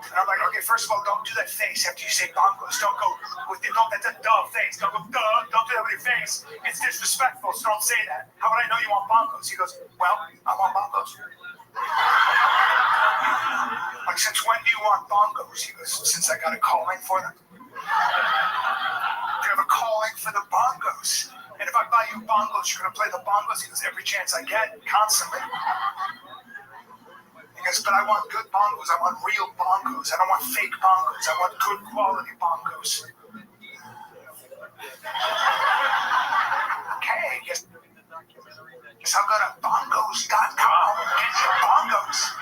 [SPEAKER 6] And I'm like, okay, first of all, don't do that face after you say bongos. Don't go with it. That's a duh face. Don't go, duh. Don't do that with your face. It's disrespectful, so don't say that. How would I know you want bongos? He goes, well, I want bongos. Like, since when do you want bongos? He goes, since I got a calling for them. You have a calling for the bongos. And if I buy you bongos, you're going to play the bongos? He goes, every chance I get, constantly. Because, but I want good bongos. I want real bongos. I don't want fake bongos. I want good quality bongos. Okay, guess I'll go to bongos.com and get your bongos.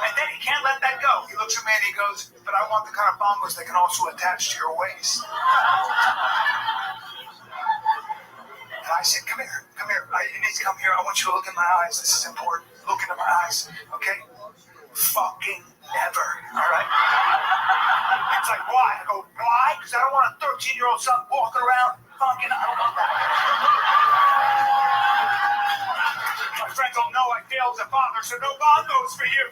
[SPEAKER 6] And then he can't let that go. He looks at me and he goes, but I want the kind of bongos that can also attach to your waist. And I said, come here. You need to come here. I want you to look in my eyes. This is important. Look into my eyes, okay? Fucking never, all right? It's like, why? I go, why? Because I don't want a 13-year-old son walking around fucking, I don't want that. My friends don't know I failed as a father, so no bongos for you.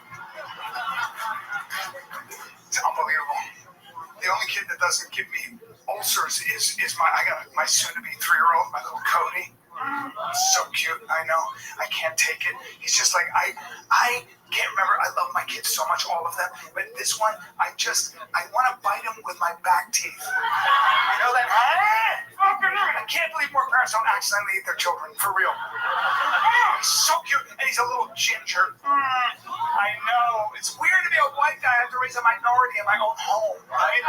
[SPEAKER 6] It's unbelievable. The only kid that doesn't give me ulcers is I got my soon-to-be 3-year-old, my little Cody. So cute, I know. I can't take it. He's just like, I can't remember. I love my kids so much, all of them. But this one, I want to bite him with my back teeth. You know that? I can't believe more parents don't accidentally eat their children, for real. He's so cute, and he's a little ginger. I know. It's weird to be a white guy. I have to raise a minority in my own home, right?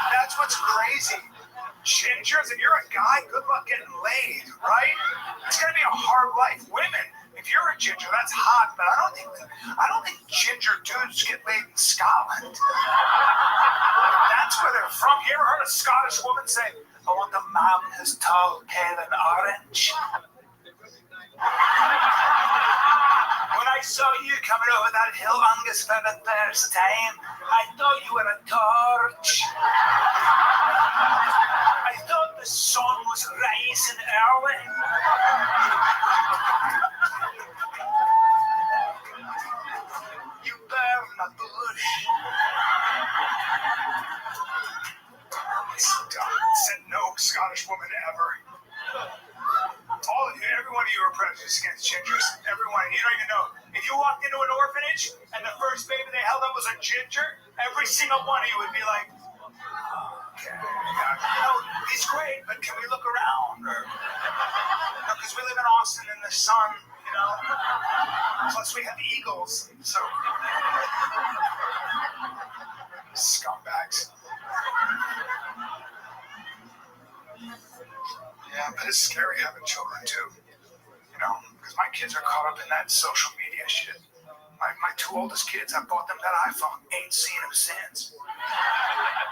[SPEAKER 6] That's what's crazy. Gingers, if you're a guy, good luck getting laid, right? It's gonna be a hard life. Women, if you're a ginger, that's hot, but I don't think ginger dudes get laid in Scotland. That's where they're from. You ever heard a Scottish woman say, I want the man who's tall, pale, and orange? When I saw you coming over that hill, Angus, for the first time, I thought you were a torch. I thought the sun was rising early. You burn my bush. Said no Scottish woman ever. All of you, every one of you are prejudiced against gingers. Everyone, you don't even know. If you walked into an orphanage and the first baby they held up was a ginger, every single one of you would be like, okay, he's great, but can we look around? Because we live in Austin in the sun, Plus we have eagles, so scumbags. Yeah, but it's scary having children too. Because my kids are caught up in that social media shit. My two oldest kids, I bought them that iPhone, ain't seen them since.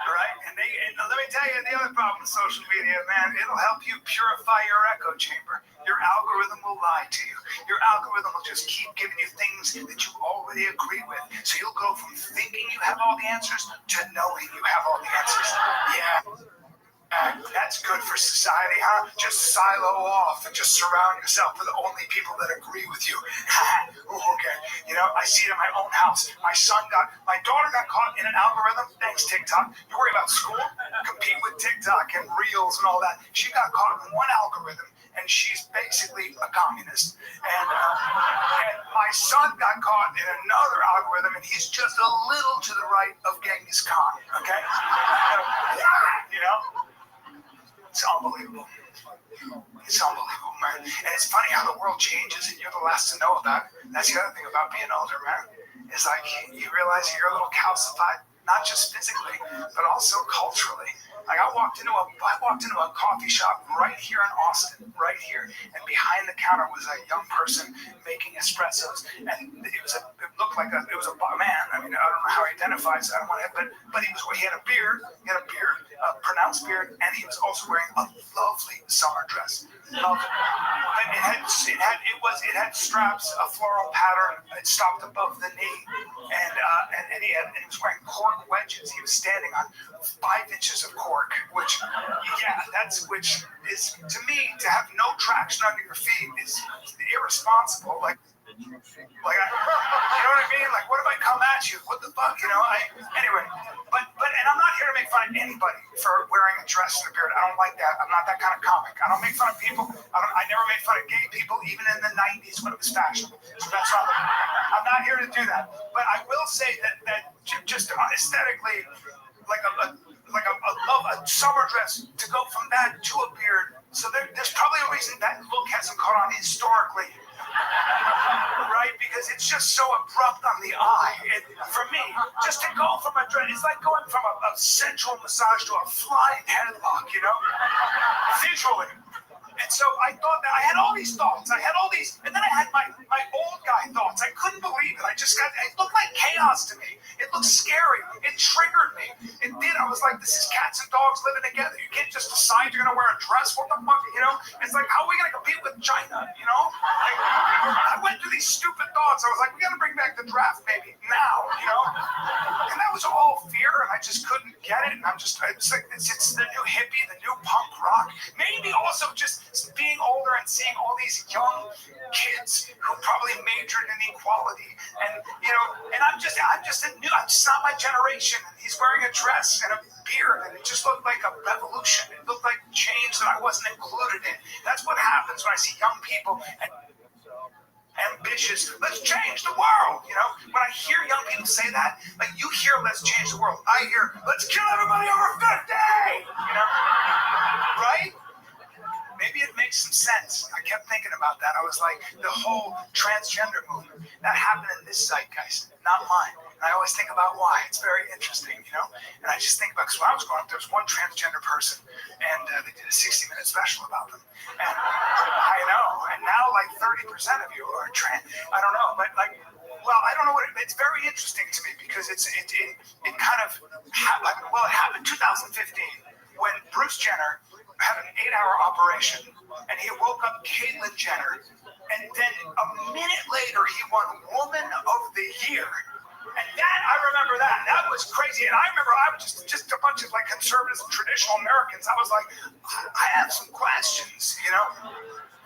[SPEAKER 6] Right? And let me tell you the other problem with social media, man. It'll help you purify your echo chamber. Your algorithm will lie to you. Your algorithm will just keep giving you things that you already agree with. So you'll go from thinking you have all the answers to knowing you have all the answers. Yeah. That's good for society, huh? Just silo off and just surround yourself with only people that agree with you. Okay. I see it in my own house. My daughter got caught in an algorithm. Thanks, TikTok. You worry about school? Compete with TikTok and Reels and all that. She got caught in one algorithm, and she's basically a communist. And my son got caught in another algorithm, and he's just a little to the right of Genghis Khan, okay? It's unbelievable. It's unbelievable, man. And it's funny how the world changes, and you're the last to know about it. That's the other thing about being older, man. It's like you realize you're a little calcified, not just physically, but also culturally. Like I walked into a coffee shop right here in Austin, right here, and behind the counter was a young person making espressos, and it looked like it was a man. I mean, I don't know how he identifies. I don't want to, but he had a beard, a pronounced beard, and he was also wearing a lovely summer dress. Lovely. And it had straps, a floral pattern. It stopped above the knee, and he was wearing cork wedges. He was standing on 5 inches of cork, which is to me, to have no traction under your feet is irresponsible. You know what I mean? Like, what if I come at you? What the fuck? Anyway, and I'm not here to make fun of anybody for wearing a dress and a beard. I don't like that. I'm not that kind of comic. I don't make fun of people. I never made fun of gay people, even in the 90s when it was fashionable. So that's all. I'm not here to do that. But I will say that just aesthetically, like a summer dress, to go from that to a beard. So there's probably a reason that look hasn't caught on historically. Right? Because it's just so abrupt on the eye. For me, just to go from a dress, it's like going from a sensual massage to a flying headlock, visually. And so I thought that I had all these thoughts. And then I had my old guy thoughts. I couldn't believe it. It looked like chaos to me. It looked scary. It triggered me. It did. I was like, this is cats and dogs living together. You can't just decide you're going to wear a dress. What the fuck, It's like, how are we going to compete with China, I went through these stupid thoughts. I was like, we got to bring back the draft maybe now, And that was all fear, and I just couldn't get it. And it's the new hippie, the new punk rock. Maybe also just being older and seeing all these young kids who probably majored in equality, and I'm just not my generation. And he's wearing a dress and a beard, and it just looked like a revolution. It looked like change that I wasn't included in. That's what happens when I see young people and ambitious. Let's change the world. When I hear young people say that, like you hear, let's change the world. I hear, let's kill everybody over 50. Right? Maybe it makes some sense. I kept thinking about that. I was like, the whole transgender movement, that happened in this zeitgeist, not mine. And I always think about why. It's very interesting, And I just think about, because when I was growing up, there was one transgender person, and they did a 60-minute special about them. And I know. And now, like, 30% of you are trans. I don't know. But, I don't know it's very interesting to me, because it kind of happened. Well, it happened in 2015 when Bruce Jenner had an 8-hour operation, and he woke up Caitlyn Jenner And then a minute later, he won Woman of the Year. And that, I remember that. That was crazy. And I remember I was just a bunch of like conservatives and traditional Americans. I was like, I have some questions, you know?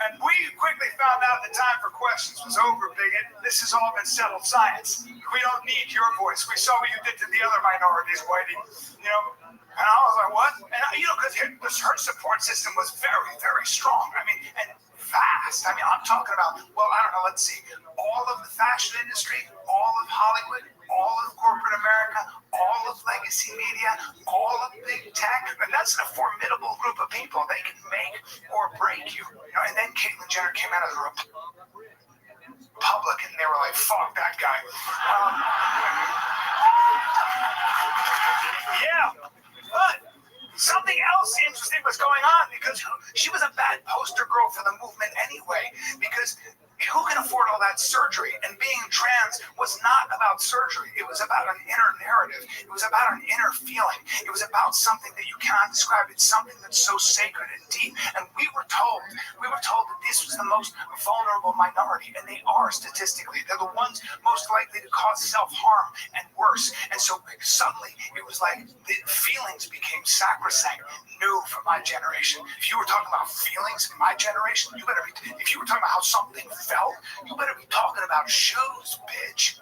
[SPEAKER 6] And we quickly found out the time for questions was over, bigot. This has all been settled science. We don't need your voice. We saw what you did to the other minorities, Whitey. You know? And I was like, what? And, you know, because her support system was very, very strong. I mean, and fast. I mean, I'm talking about, well, I don't know, let's see, all of the fashion industry, all of Hollywood, all of corporate America, all of legacy media, all of big tech, and that's a formidable group of people. They can make or break you. You know, and then Caitlyn Jenner came out of the Republican, and they were like, fuck that guy. Yeah, but something else interesting was going on because she was a bad poster girl for the movement anyway, because who can afford all that surgery? And being trans was not about surgery. It was about an inner narrative. It was about an inner feeling. It was about something that you cannot describe. It's something that's so sacred and deep. And we were told that this was the most vulnerable minority, and they are statistically. They're the ones most likely to cause self-harm and worse. And so suddenly it was like the feelings became sacrosanct, new for my generation. If you were talking about feelings in my generation, you better be, if you were talking about how something felt, you better be talking about shoes, bitch.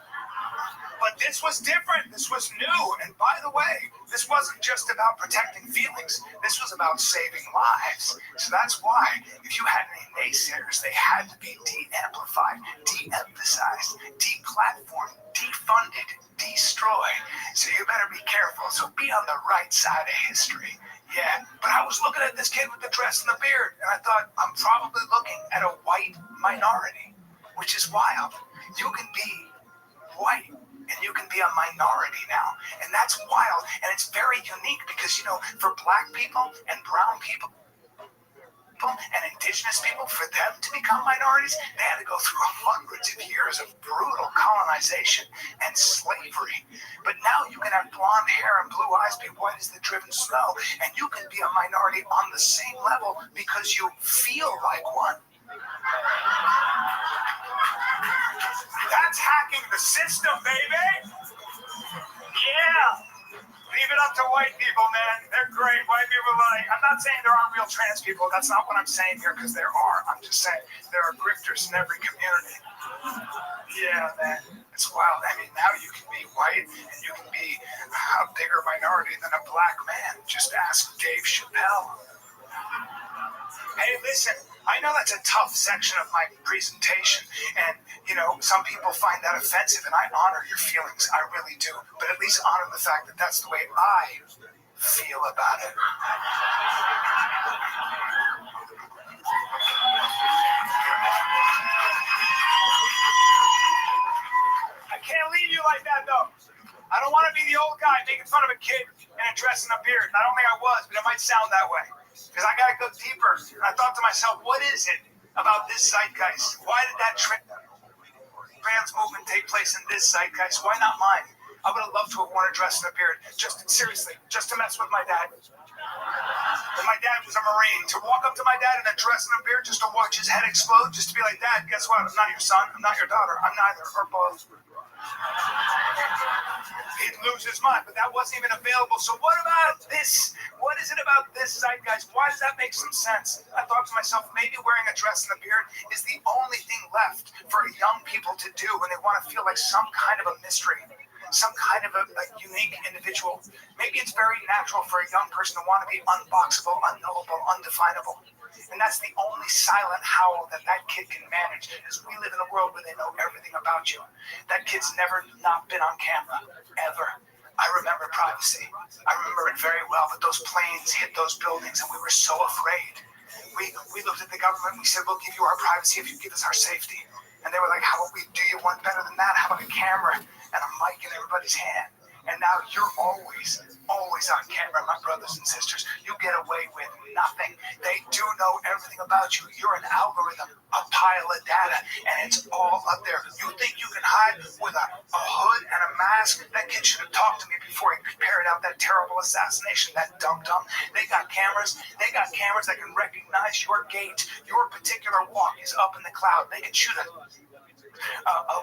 [SPEAKER 6] But this was different. This was new. And by the way, this wasn't just about protecting feelings. This was about saving lives. So that's why, if you had any naysayers, they had to be de-amplified, de-emphasized, de-platformed, defunded, destroyed. So you better be careful. So be on the right side of history. Yeah, but I was looking at this kid with the dress and the beard, and I thought, I'm probably looking at a white minority, which is wild. You can be white, and you can be a minority now, and that's wild, and it's very unique because, you know, for black people and brown people and indigenous people, for them to become minorities, they had to go through hundreds of years of brutal colonization and slavery. But now you can have blonde hair and blue eyes, be white as the driven snow, and you can be a minority on the same level because you feel like one. That's hacking the system, baby! Yeah! Leave it up to white people, man. They're great. White people are like, I'm not saying there aren't real trans people. That's not what I'm saying here, because there are. I'm just saying there are grifters in every community. Yeah, man. It's wild. I mean, now you can be white and you can be a bigger minority than a black man. Just ask Dave Chappelle. Hey, listen, I know that's a tough section of my presentation, and, you know, some people find that offensive, and I honor your feelings. I really do. But at least honor the fact that that's the way I feel about it. I can't leave you like that, though. I don't want to be the old guy making fun of a kid in a dress and a beard. I don't think I was, but it might sound that way. Because I got to go deeper. And I thought to myself, what is it about this zeitgeist? Why did that trans movement take place in this zeitgeist? Why not mine? I would have loved to have worn a dress and a beard. Seriously, just to mess with my dad. And my dad was a Marine. To walk up to my dad in a dress and a beard just to watch his head explode, just to be like, Dad, guess what? I'm not your son. I'm not your daughter. I'm neither, or both. He'd lose his mind, but that wasn't even available. So what about this? What is it about this zeitgeist? Why does that make some sense? I thought to myself, maybe wearing a dress and a beard is the only thing left for young people to do when they want to feel like some kind of a mystery, some kind of a unique individual. Maybe it's very natural for a young person to want to be unboxable, unknowable, undefinable. And that's the only silent howl that kid can manage, because we live in a world where they know everything about you. That kid's never not been on camera, ever. I remember privacy. I remember it very well, but those planes hit those buildings and we were so afraid. We looked at the government and we said, we'll give you our privacy if you give us our safety. And they were like, how about we do you one better than that? How about a camera and a mic in everybody's hand? And now you're always on camera, my brothers and sisters. You get away with nothing. They do know everything about you. You're an algorithm, a pile of data, and it's all up there. You think you can hide with a hood and a mask? That kid should have talked to me before he carried out that terrible assassination, that dum-dum. They got cameras that can recognize your gait. Your particular walk is up in the cloud. They can shoot a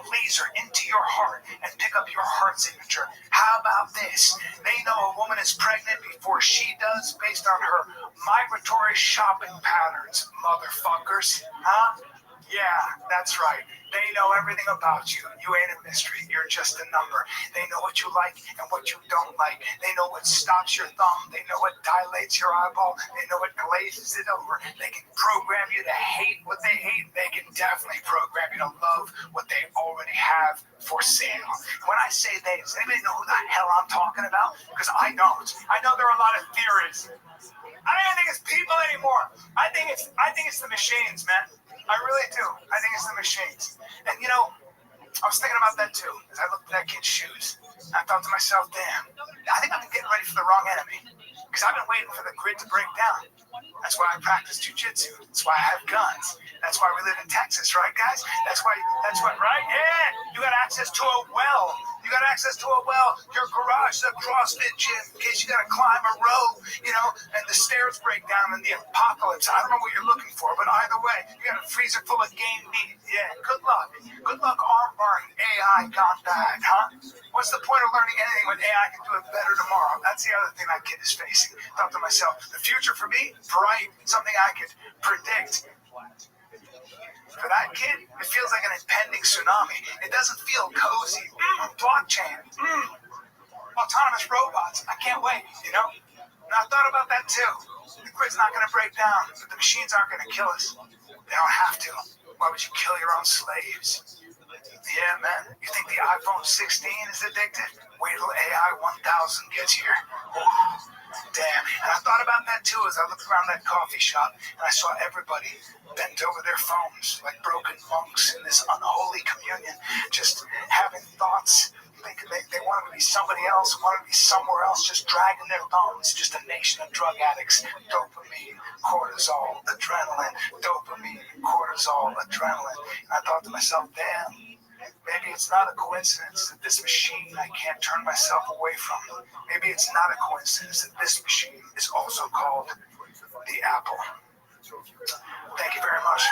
[SPEAKER 6] laser into your heart and pick up your heart signature. How about this? They know a woman is pregnant before she does based on her migratory shopping patterns, motherfuckers. Huh? Yeah, that's right. They know everything about you. You ain't a mystery. You're just a number. They know what you like and what you don't like. They know what stops your thumb. They know what dilates your eyeball. They know what glazes it over. They can program you to hate what they hate. They can definitely program you to love what they already have for sale. When I say they, does anybody know who the hell I'm talking about? Because I don't. I know there are a lot of theories. I don't even think it's people anymore. I think it's the machines, man. I really do. I think it's the machines. And you know, I was thinking about that too. As I looked at that kid's shoes, I thought to myself, damn, I think I've been getting ready for the wrong enemy. Because I've been waiting for the grid to break down. That's why I practice jujitsu. That's why I have guns. That's why we live in Texas, right, guys? That's why, right? Yeah, you got access to a well. You got access to a well. Your garage is a CrossFit gym in case you got to climb a rope, you know, and the stairs break down in the apocalypse. I don't know what you're looking for, but either way, you got a freezer full of game meat. Yeah, good luck. Good luck arm-barring AI gone bad, huh? What's the point of learning anything when AI can do it better tomorrow? That's the other thing that kid is facing. Thought to myself, the future for me, bright, something I could predict. For that kid, it feels like an impending tsunami. It doesn't feel cozy. Blockchain. Autonomous robots. I can't wait, you know? And I thought about that too. The grid's not going to break down, but the machines aren't going to kill us. They don't have to. Why would you kill your own slaves? Yeah, man. You think the iPhone 16 is addicted? Wait till AI 1000 gets here. Damn. And I thought about that too as I looked around that coffee shop and I saw everybody bent over their phones like broken monks in this unholy communion, just having thoughts. Thinking they wanted to be somebody else, wanted to be somewhere else, just dragging their thumbs. Just a nation of drug addicts. Dopamine, cortisol, adrenaline. Dopamine, cortisol, adrenaline. And I thought to myself, damn. Maybe it's not a coincidence that this machine I can't turn myself away from. Maybe it's not a coincidence that this machine is also called the Apple. Thank you very much.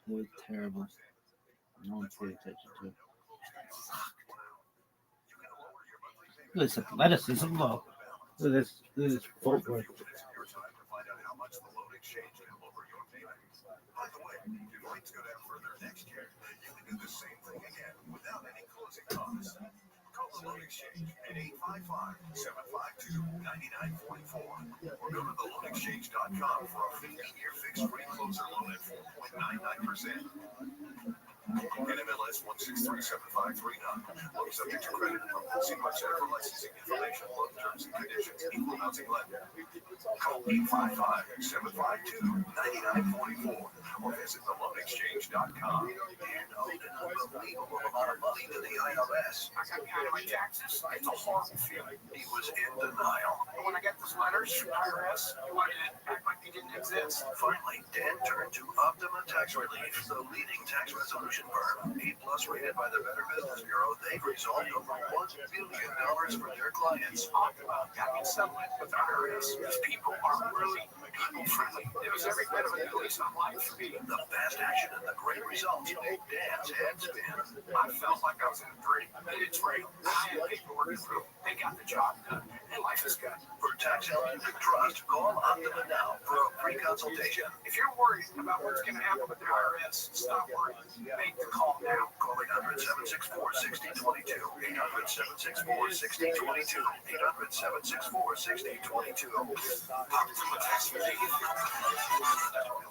[SPEAKER 4] It was terrible. No one paid attention to it. Listen, athleticism low. Look at this footwork.
[SPEAKER 3] By the way, if rates go down further next year, you can do the same thing again without any closing costs. Call the Loan Exchange at 855-752-9944 or go to theloanexchange.com for a 15-year fixed-rate closer loan at 4.99%. NMLS 1637539. Loan subject to credit approval. See website for licensing information, loan terms and conditions, equal housing lender. Call 855-752-9944 or visit theloanexchange.com. And owed an unbelievable amount of money to the IRS.
[SPEAKER 9] I got paid my taxes. It's a horrible feeling.
[SPEAKER 3] He was in denial.
[SPEAKER 9] And when I got those letters from the IRS, they wanted to act like they didn't exist.
[SPEAKER 3] Finally, Dan turned to Optima Tax Relief, the leading tax resolution firm. A+ rated by the Better Business Bureau, they've resolved over $1 billion for their clients.
[SPEAKER 9] Optima got me settlement with the IRS. These people are really people-friendly. It was every bit of a new lease on life for me.
[SPEAKER 3] The fast action and the great results made Dan's head spin.
[SPEAKER 9] I felt like I was in a dream. It's real. I had paperwork through. They got the job done. And life is good.
[SPEAKER 3] For tax help you can trust, call Optima now for a free consultation.
[SPEAKER 9] If you're worried about what's going to happen with the IRS, stop worrying. Make the call now.
[SPEAKER 3] Call 800 800-764-6022. 800-764-6022. 800-764-6022. Power from the tax relief.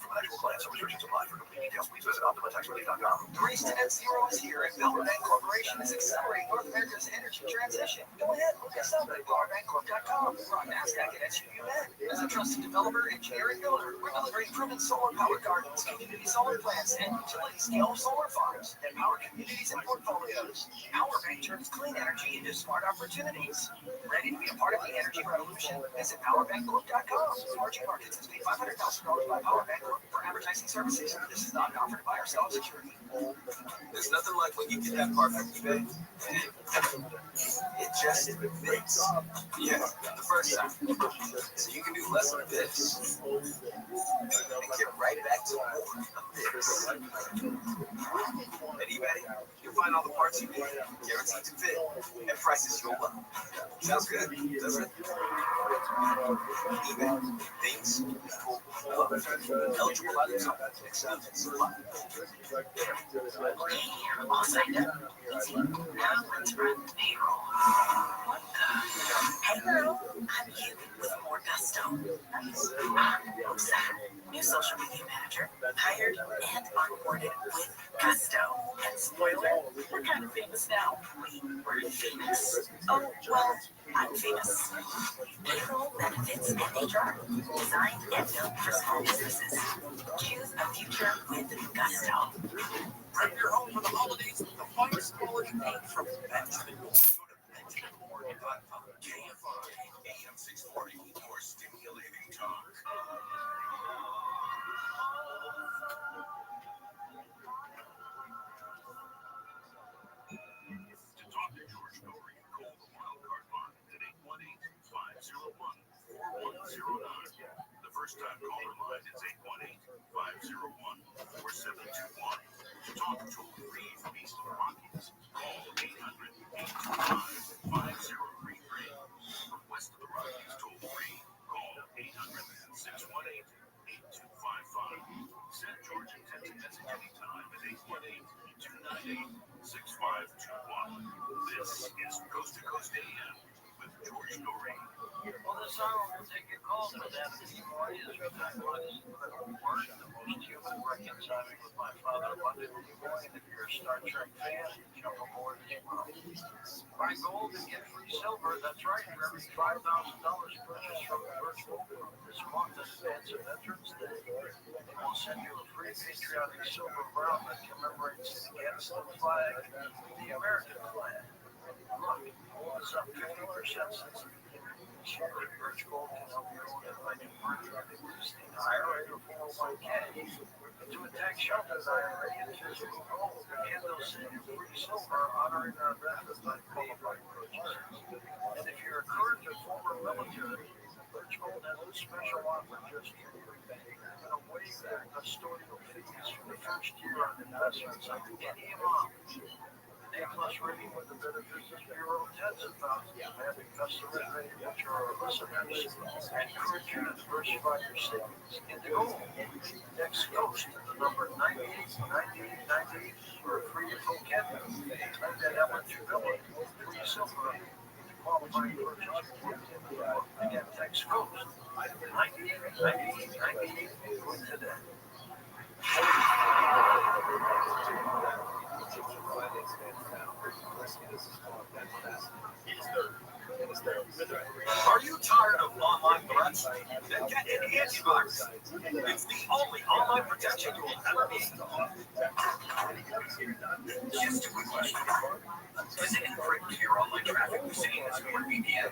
[SPEAKER 3] From an actual client, some restrictions apply. For complete details, please visit OptimaTaxRelief.com. The race to net zero is here, and ViralRabbi Corporation is accelerating North America's energy transition. Go ahead, look us up at ViralRabbiCorp.com. We're on NASDAQ and SUUN. As a trusted developer, engineer, and builder, we're delivering proven solar power gardens, community solar plants, and utility-scale solar farms that power communities and portfolios. Our bank turns clean energy into smart opportunities. Ready to be a part of the energy revolution? Visit PowerBankCorp.com. Emerging Markets has paid $500,000 by PowerBank Corp for advertising services. This is not an offer to buy or sell a security. There's nothing like when you get that car from eBay. It just fits. Yeah, the first time. So you can do less of this and get right back to more of this. At eBay, you'll find all the parts you need, guaranteed to fit, and prices you'll love. Sounds good, doesn't it? eBay, things people love. Eligible items only. Acceptance supply.
[SPEAKER 5] Okay, all signed up. Easy. Now let's run payroll. What the? Hey girl, I'm you with more gusto. Nice. Who's that? New social media manager. Hired and onboarded with gusto. And spoiler, we're kind of famous now. We were famous. Oh, well, I'm famous. Payroll, benefits, and HR. Designed and built for small businesses. Choose a future with gusto.
[SPEAKER 3] Prep your home for the holidays with the finest quality paint from Benjamin Moore. Go to BenjaminMoore.com. KFI AM 640, more stimulating talk. To talk to George Norrie, call the wildcard line at 818-501-4109. The first-time caller line is 818-501-4721. To talk toll-free from East of the Rockies, call 800-825-5033. From West of the Rockies, toll-free, call 800-618-8255. Send George and Tenton message anytime at 818-298-6521. This is Coast to Coast AM with George Norrie.
[SPEAKER 8] Well, this hour we'll take your calls with Anthony Moore. His time was the most human reconciling with my father, Monday morning. If you're a Star Trek fan, jump aboard as well. Buy gold and get free silver. That's right. For every $5,000 purchased from the virtual this month in advance of Veterans Day, we'll send you a free patriotic silver brown that commemorates against the flag, the American flag. Look, gold is up 50% since the beginning. Silver birch gold can help you own it like a birthright existing IRA or 401k. To a tax sheltered IRA and physical gold, and they'll send you free silver honoring our veterans by qualified purchases. And if you're a current or former military, birch gold has a special offer just for you. We're going to waive their custodial fees for the first year on investments on any amount. A-plus rating with the Better Business Bureau, tens of thousands of happy customers ready which are our listeners. I encourage you to diversify your savings into gold. Next Coast to the number 989898 for a free info cabinet. Type that eligibility for your silver to qualifying purchase. Again, text Coast 989898 today.
[SPEAKER 3] Are you tired of online threats? Then get an antivirus. It's the only online protection you will ever need. Just a quick question. Does it encrypt your online traffic the same as NordVPN?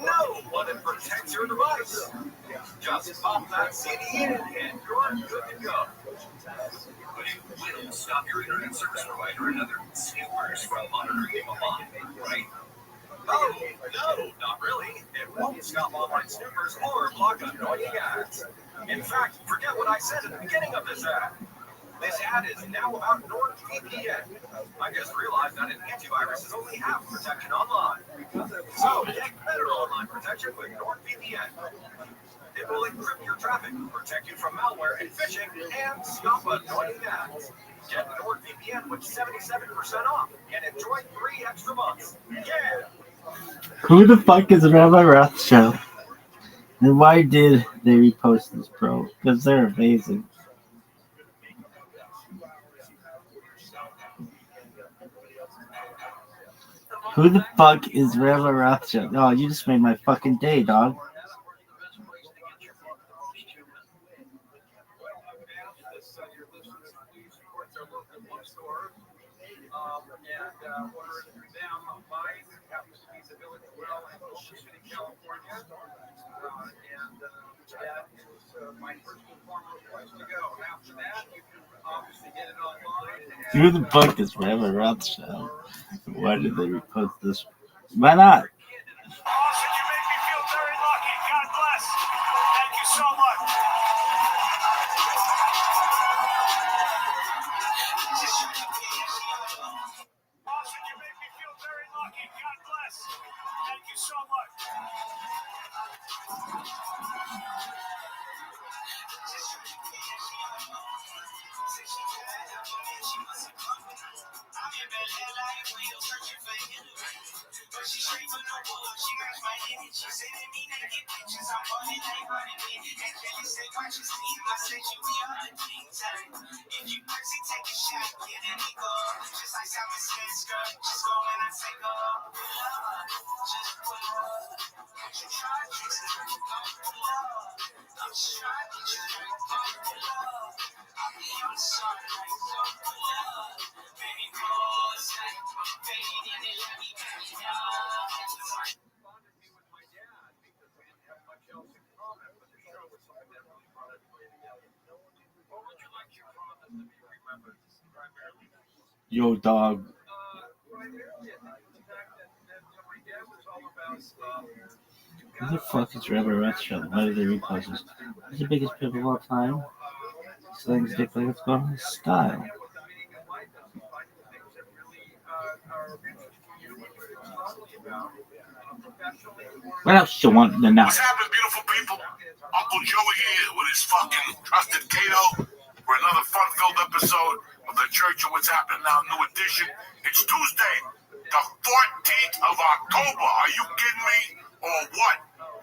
[SPEAKER 3] No, but it protects your device. Just pop that CD in and you're good to go. But it will stop your internet service provider and other snoopers from monitoring you online, right? Oh, no, not really. It won't stop online snoopers or block annoying ads. In fact, forget what I said at the beginning of this ad. This ad is now about NordVPN. I just realized that an antivirus is only half protection online. So, get better online protection with NordVPN. It will encrypt your traffic, protect you from malware and phishing, and stop annoying ads.
[SPEAKER 8] Get NordVPN with 77% off and enjoy 3 extra months. Yeah!
[SPEAKER 4] Who the fuck is Rabbi Rothschild? And why did they repost this, bro? Because they're amazing. Who the fuck is Rabbi Rothschild? Oh, you just made my fucking day, dog. Who the fuck is Rabbi Rothschild? Why did they repost this? Why not?
[SPEAKER 6] Austin, you make me feel very lucky. God bless. Thank you so much. Austin, you make me feel very lucky. God bless. Thank you so much.
[SPEAKER 4] Yo, dog. Who the fuck is Rabbi Rothschild? Why did they repost this? He's the biggest pimp of all time. Slings dick like it's going in style. What else you want to know?
[SPEAKER 3] What's happening, beautiful people? Uncle Joey here with his fucking trusted Cato for another fun-filled episode of the Church of What's Happening Now, new edition. It's Tuesday, the 14th of October. Are you kidding me? Or what?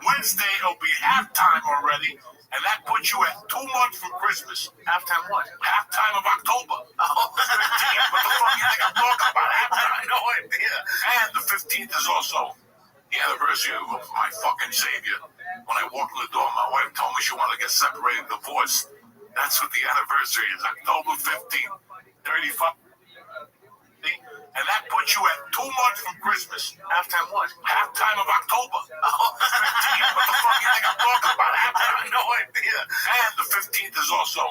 [SPEAKER 3] Wednesday, it'll be halftime already, and that puts you at 2 months from Christmas. Halftime what? Halftime of October. Oh, 15th. What the fuck you think I'm talking about? Halftime? No idea. And the 15th is also the anniversary of my fucking savior. When I walked in the door, my wife told me she wanted to get separated, divorced. That's what the anniversary is, October 15th, 35. And that puts you at 2 months from Christmas. Halftime what? Halftime of October. Oh, 15th. What the fuck you think I'm talking about? Halftime? No idea. And the 15th is also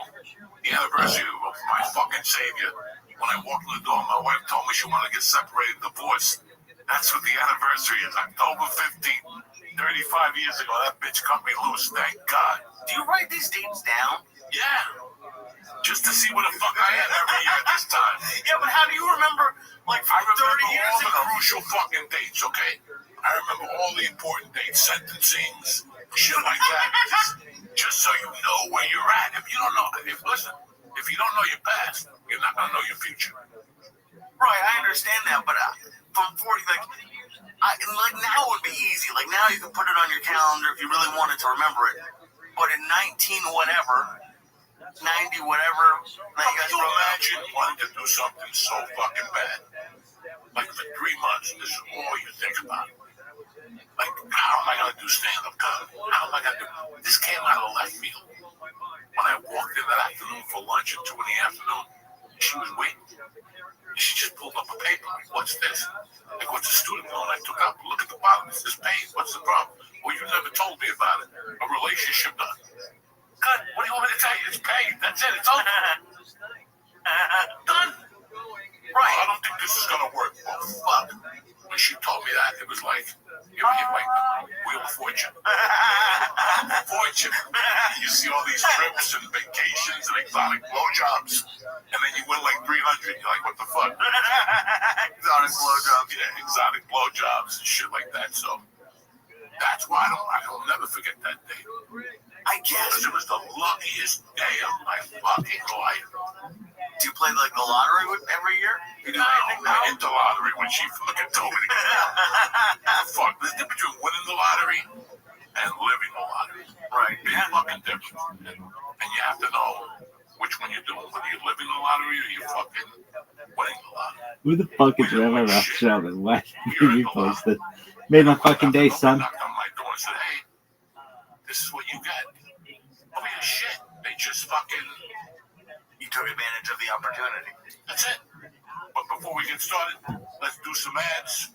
[SPEAKER 3] the anniversary of my fucking savior. When I walked in the door, my wife told me she wanted to get separated, divorced. That's what the anniversary is, October 15th. 35 years ago, that bitch cut me loose, thank God.
[SPEAKER 10] Do you write these dates down?
[SPEAKER 3] Yeah. Just to see where the fuck I am every year at this time.
[SPEAKER 10] Yeah, but how do you remember, like,
[SPEAKER 3] I remember
[SPEAKER 10] 30 years
[SPEAKER 3] all the
[SPEAKER 10] ago?
[SPEAKER 3] crucial fucking dates, okay? I remember all the important dates, sentencings, shit like that. Just so you know where you're at. If you don't know, if you don't know your past, you're not gonna know your future.
[SPEAKER 10] Right, I understand that, but from 40, like now it would be easy. Like, now you can put it on your calendar if you really wanted to remember it. But in 19 whatever, 90 whatever, that you guys
[SPEAKER 3] Can you
[SPEAKER 10] wrote out.
[SPEAKER 3] imagine wanting to do something so fucking bad? Like for 3 months, this is all you think about. Like, how am I gonna do stand-up comedy? How am I gonna do? This came out of left field. When I walked in that afternoon for lunch at 2 in the afternoon, she was waiting. She just pulled up a paper. Like, what's this? Like, what's a student loan I took out? Look at the bottom. It says paid. What's the problem? Well, you never told me about it. A relationship done. Good. What do you want me to tell you? It's paid. That's it. It's over. Done. Right. I don't think this is gonna work. Well, fuck. When she told me that, it was like, you ever hit my Wheel of Fortune? Fortune. You see all these trips and vacations and exotic blowjobs, and then you win like 300. You're like, what the fuck?
[SPEAKER 10] Exotic blowjobs.
[SPEAKER 3] Yeah, exotic blowjobs and shit like that. So that's why I'll never forget that day.
[SPEAKER 10] I guess.
[SPEAKER 3] Because it was the luckiest day of my fucking life.
[SPEAKER 10] Do you play, like, the lottery every year? You do anything now?
[SPEAKER 2] I hit the lottery when she fucking told me to get out. Fuck, there's a difference between winning the lottery and living the lottery.
[SPEAKER 10] Right.
[SPEAKER 2] Big fucking difference. And you have to know which one you're doing, whether you're living the lottery or you're fucking winning the lottery.
[SPEAKER 4] Who the fuck is Rabbi Rothschild and why did you post it? Made my fucking day, son.
[SPEAKER 2] Knocked on my door and said, hey, this is what you get. Oh, yeah, shit. They just fucking...
[SPEAKER 10] You took advantage of the opportunity.
[SPEAKER 2] That's it. But before we get started, let's do some ads.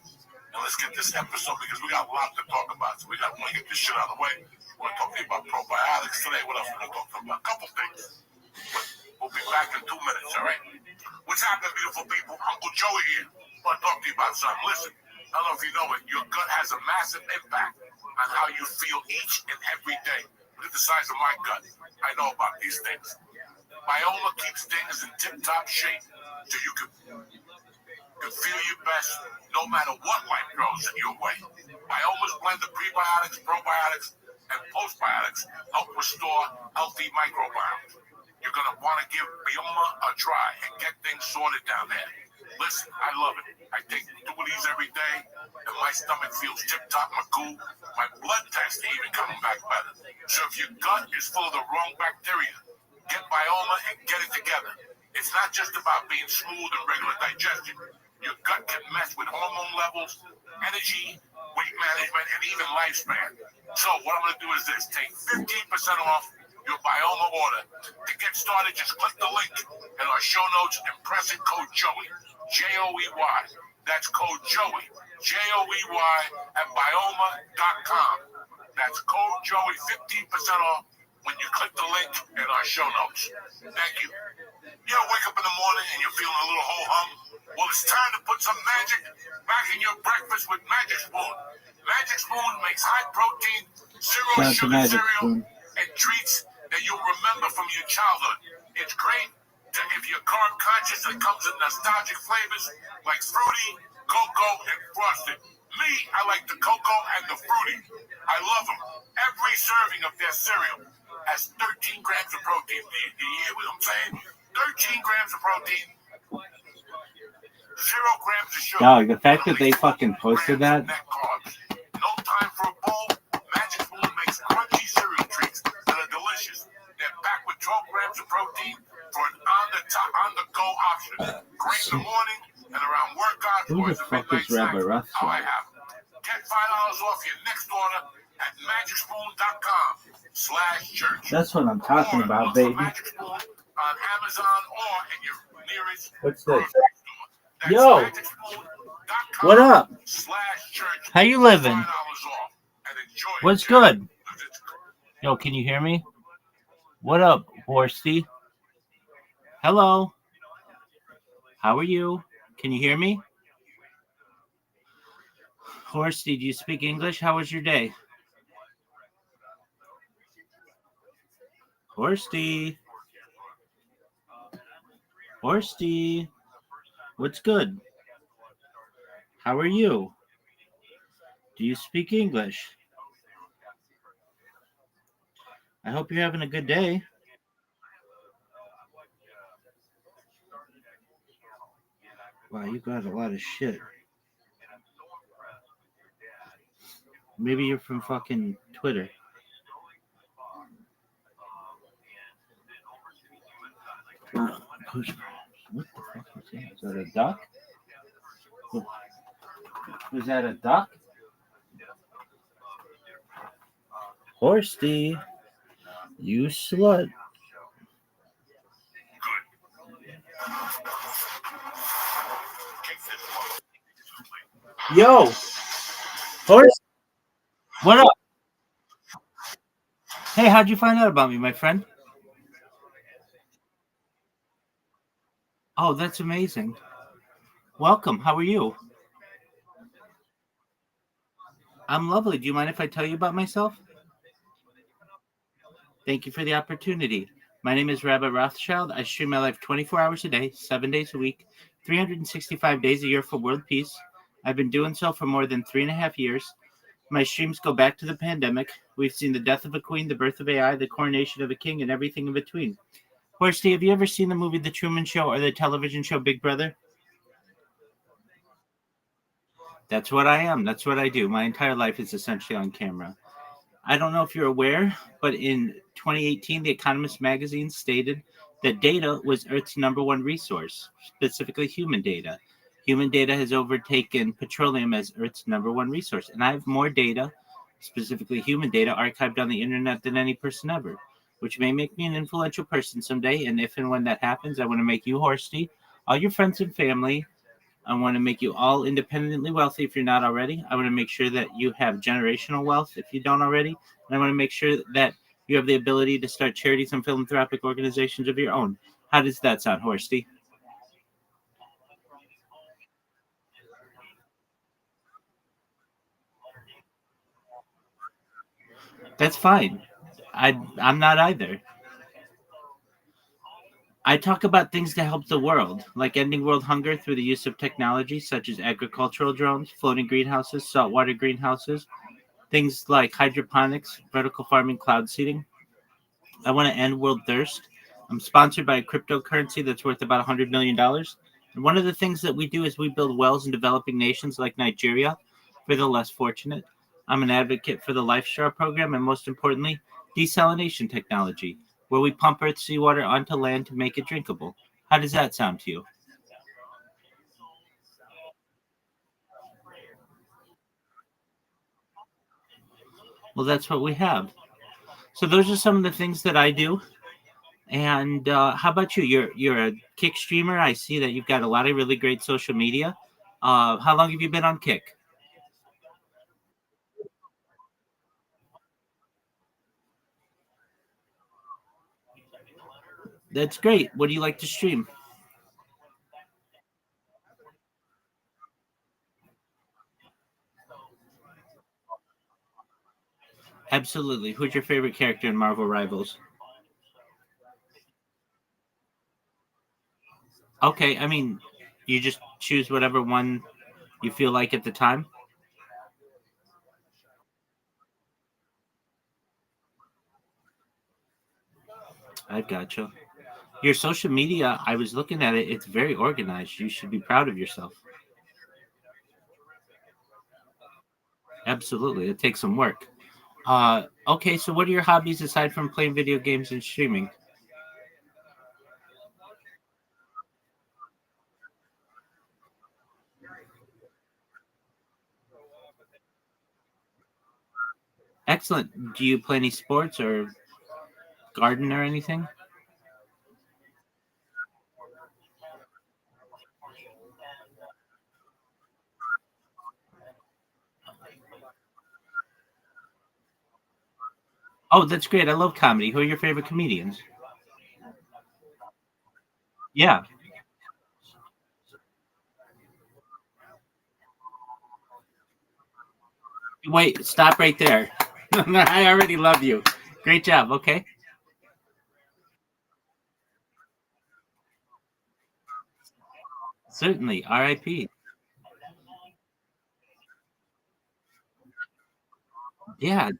[SPEAKER 2] And let's get this episode because we got a lot to talk about. So we got to get this shit out of the way. We're going to talk to you about probiotics today. What else we're going to talk about? A couple things. But we'll be back in 2 minutes, all right? What's happening, beautiful people? Uncle Joey here. I want to talk to you about something. Listen, I don't know if you know it. Your gut has a massive impact on how you feel each and every day. Look at the size of my gut. I know about these things. Biola keeps things in tip-top shape so you can feel your best no matter what life throws in your way. Biola's blend of prebiotics, probiotics, and postbiotics help restore healthy microbiomes. You're going to want to give Biola a try and get things sorted down there. Listen, I love it. I take 2 of these every day, and my stomach feels tip-top, magoo. My blood tests are even coming back better. So if your gut is full of the wrong bacteria, get Biola and get it together. It's not just about being smooth and regular digestion. Your gut can mess with hormone levels, energy, weight management, and even lifespan. So what I'm going to do is this. Take 15% off your Biola order. To get started, just click the link in our show notes and press in code Joey, Joey. That's code Joey, Joey at bioma.com. That's code Joey, 15% off when you click the link in our show notes. Thank you. You ever wake up in the morning and you're feeling a little ho-hum? Well, it's time to put some magic back in your breakfast with Magic Spoon. Magic Spoon makes high-protein, zero-sugar cereal and treats that you'll remember from your childhood. It's great if you're carb-conscious and comes in nostalgic flavors like fruity, cocoa, and frosted. Me, I like the cocoa and the fruity. I love them. Every serving of their cereal has 13 grams of protein. Do you hear what I'm saying? 13 grams of protein, 0 grams of sugar.
[SPEAKER 4] Dog, the fact that they fucking posted that.
[SPEAKER 2] No time for a bowl. Magic Spoon makes crunchy cereal treats that are delicious. They're packed with 12 grams of protein for an on-the-go option. Great in the morning and around workouts.
[SPEAKER 4] Who the fuck is Rabbi Rothschild?
[SPEAKER 2] How I have them. Get $5 off your next order at magicspoon.com/church.
[SPEAKER 4] That's what I'm talking about, baby.
[SPEAKER 2] Magic Spoon on Amazon or in your nearest
[SPEAKER 4] What's this?
[SPEAKER 2] That's
[SPEAKER 4] Yo,
[SPEAKER 2] magicspoon.com/church.
[SPEAKER 4] what up?
[SPEAKER 11] How you living?
[SPEAKER 2] $5 off and enjoy it.
[SPEAKER 11] What's good? Yo, can you hear me? What up, Horsty? Hello. How are you? Can you hear me? Horsty, do you speak English? How was your day? Horsty. Horsty. What's good? How are you? Do you speak English? I hope you're having a good day. Wow, you got a lot of shit. Maybe you're from fucking Twitter. What the fuck is that? Is that a duck? Was that a duck? Horsty, you slut. Yo, Horse. What up? Hey, how'd you find out about me, my friend? Oh, that's amazing. Welcome. How are you? I'm lovely. Do you mind if I tell you about myself? Thank you for the opportunity. My name is Rabbi Rothschild. I stream my life 24 hours a day, 7 days a week, 365 days a year for world peace. I've been doing so for more than 3.5 years. My streams go back to the pandemic. We've seen the death of a queen, the birth of AI, the coronation of a king, and everything in between. Horsty, have you ever seen the movie The Truman Show or the television show Big Brother? That's what I am. That's what I do. My entire life is essentially on camera. I don't know if you're aware, but in 2018, The Economist magazine stated that data was Earth's number one resource, specifically human data. Human data has overtaken petroleum as Earth's number one resource. And I have more data, specifically human data, archived on the internet than any person ever, which may make me an influential person someday. And if and when that happens, I want to make you, Horsty, all your friends and family, I want to make you all independently wealthy if you're not already. I want to make sure that you have generational wealth if you don't already. And I want to make sure that you have the ability to start charities and philanthropic organizations of your own. How does that sound, Horsty? That's fine. I'm not either. I talk about things to help the world, like ending world hunger through the use of technology such as agricultural drones, floating greenhouses, saltwater greenhouses, things like hydroponics, vertical farming, cloud seeding. I want to end world thirst. I'm sponsored by a cryptocurrency that's worth about $100 million. And one of the things that we do is we build wells in developing nations like Nigeria for the less fortunate. I'm an advocate for the LifeStar program and, most importantly, desalination technology, where we pump Earth's seawater onto land to make it drinkable. How does that sound to you? Well, that's what we have. So those are some of the things that I do. And how about you? You're a Kick streamer. I see that you've got a lot of really great social media. How long have you been on Kick? That's great. What do you like to stream? Absolutely. Who's your favorite character in Marvel Rivals? Okay, I mean, you just choose whatever one you feel like at the time. I gotcha. Your social media, I was looking at it. It's very organized. You should be proud of yourself. Absolutely. It takes some work. Okay, so what are your hobbies aside from playing video games and streaming? Excellent. Do you play any sports or garden or anything? Oh, that's great. I love comedy. Who are your favorite comedians? Yeah. Wait, stop right there. I already love you. Great job. Okay. Certainly. RIP. Yeah.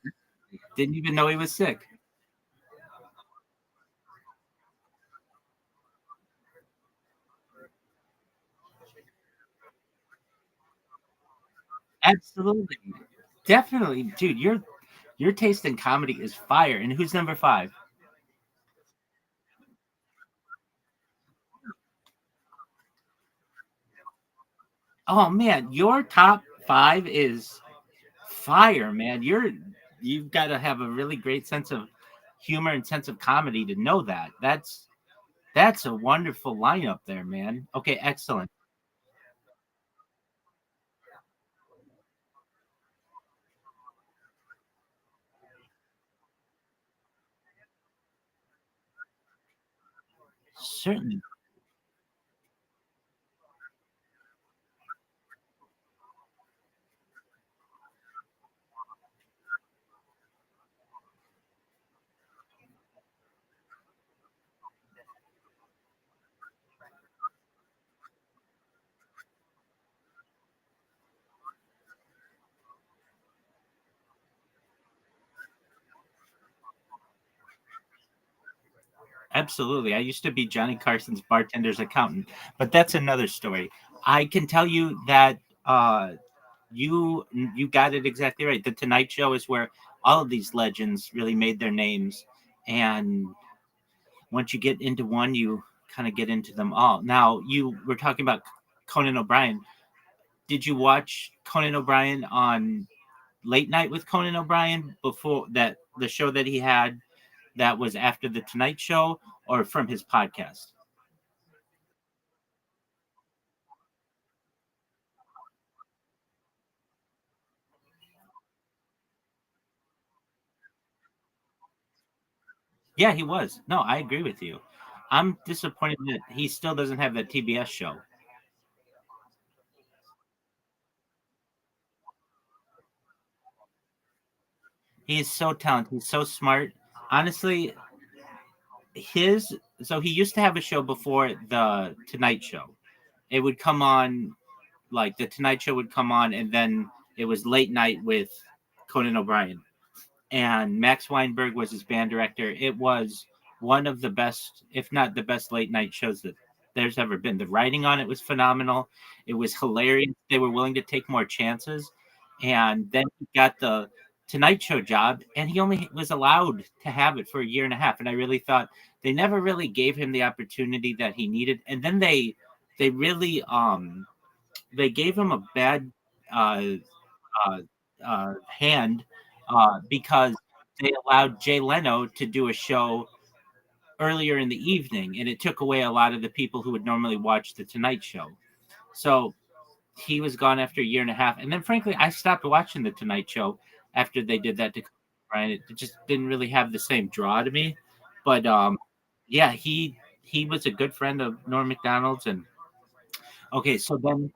[SPEAKER 11] Didn't even know he was sick. Absolutely. Definitely. Dude, your taste in comedy is fire. And who's number five? Oh man, your top five is fire, man. You've got to have a really great sense of humor and sense of comedy to know that. That's a wonderful lineup there, man. Okay, excellent. Certainly. Absolutely. I used to be Johnny Carson's bartender's accountant, but that's another story. I can tell you that you got it exactly right. The Tonight Show is where all of these legends really made their names, and once you get into one, you kind of get into them all. Now, you were talking about Conan O'Brien. Did you watch Conan O'Brien on Late Night with Conan O'Brien before that, the show that he had that was after the Tonight Show, or from his podcast? Yeah, he was. No, I agree with you. I'm disappointed that he still doesn't have that TBS show. He is so talented. He's so smart. Honestly, his so he used to have a show before the Tonight Show. It would come on, like the Tonight Show would come on, and then it was Late Night with Conan O'Brien. And Max Weinberg was his band director. It was one of the best, if not the best, late night shows that there's ever been. The writing on it was phenomenal. It was hilarious. They were willing to take more chances. And then he got the Tonight Show job, and he only was allowed to have it for a year and a half. And I really thought they never really gave him the opportunity that he needed. And then they really they gave him a bad uh, hand because they allowed Jay Leno to do a show earlier in the evening, and it took away a lot of the people who would normally watch the Tonight Show. So he was gone after a year and a half, and then frankly, I stopped watching the Tonight Show after they did that to Brian. It just didn't really have the same draw to me. But yeah, he was a good friend of Norm Macdonald's, and okay, so then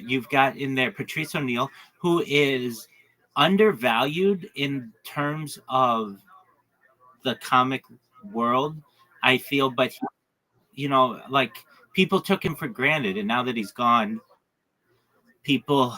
[SPEAKER 11] you've got in there Patrice O'Neill, who is undervalued in terms of the comic world, I feel, but like people took him for granted, and now that he's gone, people,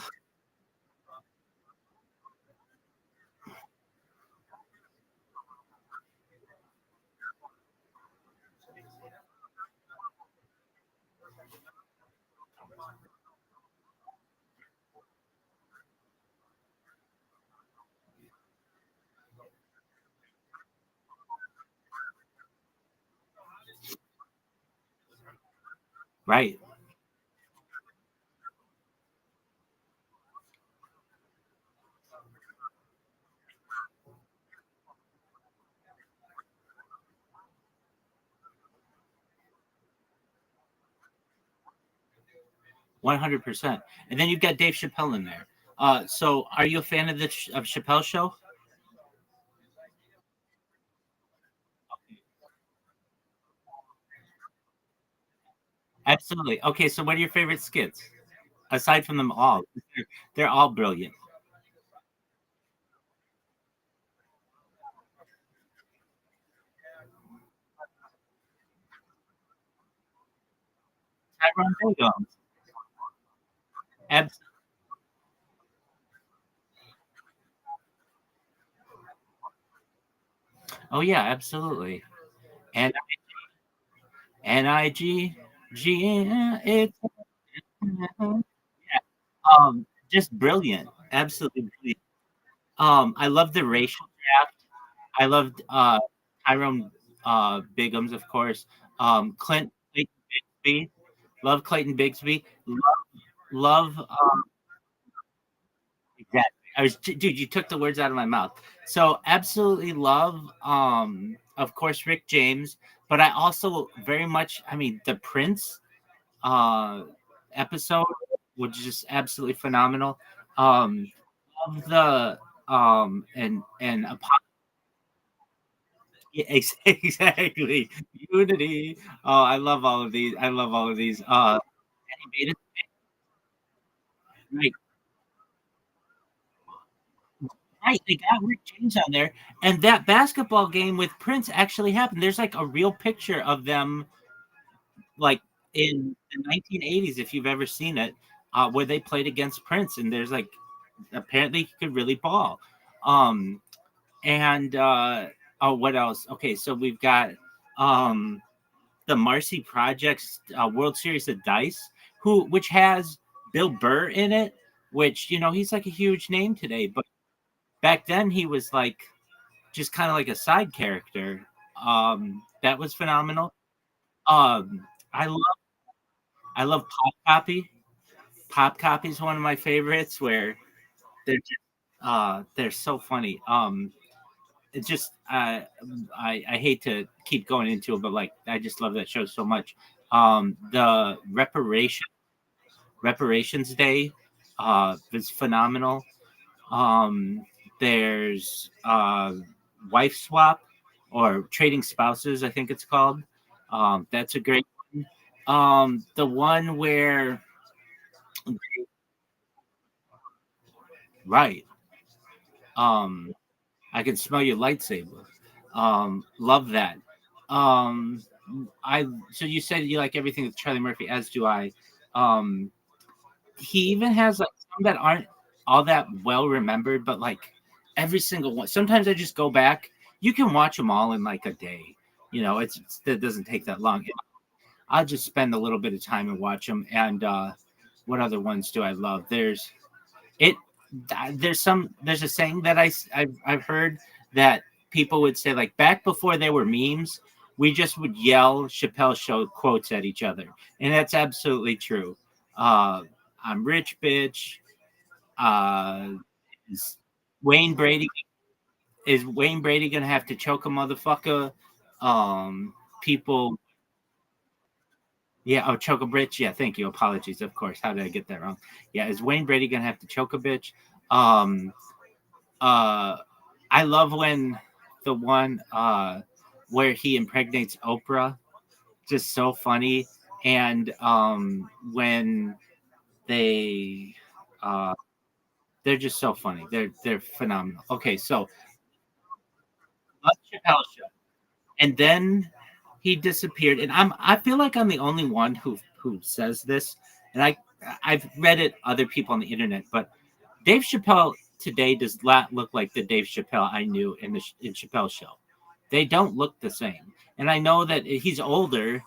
[SPEAKER 11] right? 100%. And then you've got Dave Chappelle in there. So are you a fan of the of Chappelle show? Absolutely. Okay, so what are your favorite skits aside from them all? They're all brilliant. Tyrone Biggums. Abs- oh yeah, absolutely. And NIG, it's yeah. Just brilliant. Absolutely brilliant. I love the racial draft. I loved Tyrone Biggums, of course. Clayton Bigsby. Love Clayton Bigsby. Love exactly. Dude, you took the words out of my mouth. So absolutely love of course Rick James, but I also very much, I mean, the Prince uh episode, which is just absolutely phenomenal. Love the and yeah, exactly. Unity. Oh, I love all of these. I love all of these. Animated, right, right. They got Rick James on there, and that basketball game with Prince actually happened. There's like a real picture of them, like in the 1980s, if you've ever seen it, where they played against Prince, and there's like apparently he could really ball. And oh, what else? Okay, so we've got the Marcy Project's World Series of Dice, which has Bill Burr in it, which he's like a huge name today, but back then he was like just kind of like a side character. That was phenomenal. I love Pop Copy. Pop Copy is one of my favorites where they're so funny. It's just I hate to keep going into it, but like I just love that show so much. The Reparations Day is phenomenal. There's Wife Swap or Trading Spouses, I think it's called. That's a great one. The one where right. I can smell your lightsaber. Love that. Um, so you said you like everything with Charlie Murphy, as do I. Um, he even has like some that aren't all that well remembered, but like every single one. Sometimes I just go back. You can watch them all in like a day. It doesn't take that long. I'll just spend a little bit of time and watch them. And what other ones do I love? It there's a saying that I've heard that people would say, like, back before there were memes, we just would yell Chappelle Show quotes at each other, and that's absolutely true. I'm rich, bitch. Is Wayne Brady gonna have to choke a motherfucker? People, yeah. Oh, choke a bitch. Yeah, thank you. Apologies, of course. How did I get that wrong? Yeah, is Wayne Brady gonna have to choke a bitch? I love when the one where he impregnates Oprah, just so funny. And when they they're just so funny. They're phenomenal. Okay, so love Chappelle Show, and then he disappeared. And I feel like I'm the only one who says this, and I've read it other people on the internet, but Dave Chappelle today does not look like the Dave Chappelle I knew in Chappelle Show. They don't look the same. And I know that he's older,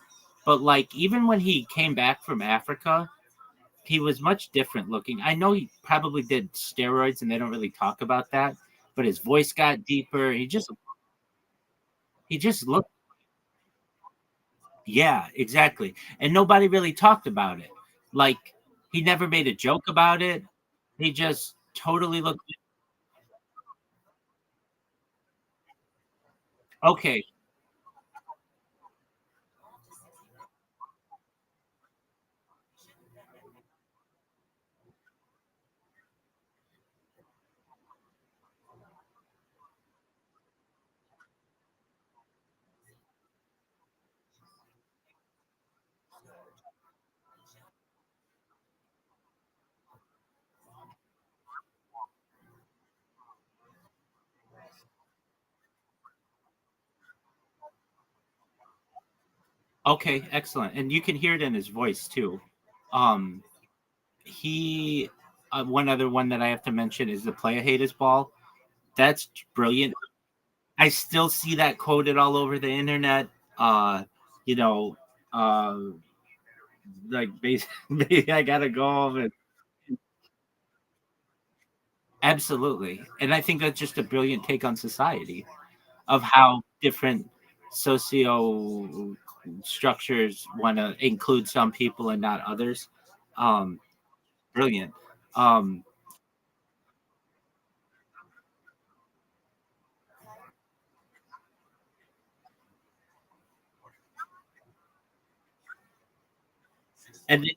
[SPEAKER 11] but like even when he came back from Africa, he was much different looking. I know he probably did steroids and they don't really talk about that, but his voice got deeper. He just looked, yeah, exactly. And nobody really talked about it. Like he never made a joke about it. He just totally looked okay. Okay, excellent. And you can hear it in his voice too. Um, he one other one that I have to mention is the Playa Haters Ball. That's brilliant. I still see that quoted all over the internet. Uh, you know, uh, like basically, I gotta go home and absolutely. And I think that's just a brilliant take on society of how different socio structures want to include some people and not others. Um, Brilliant. Um, and then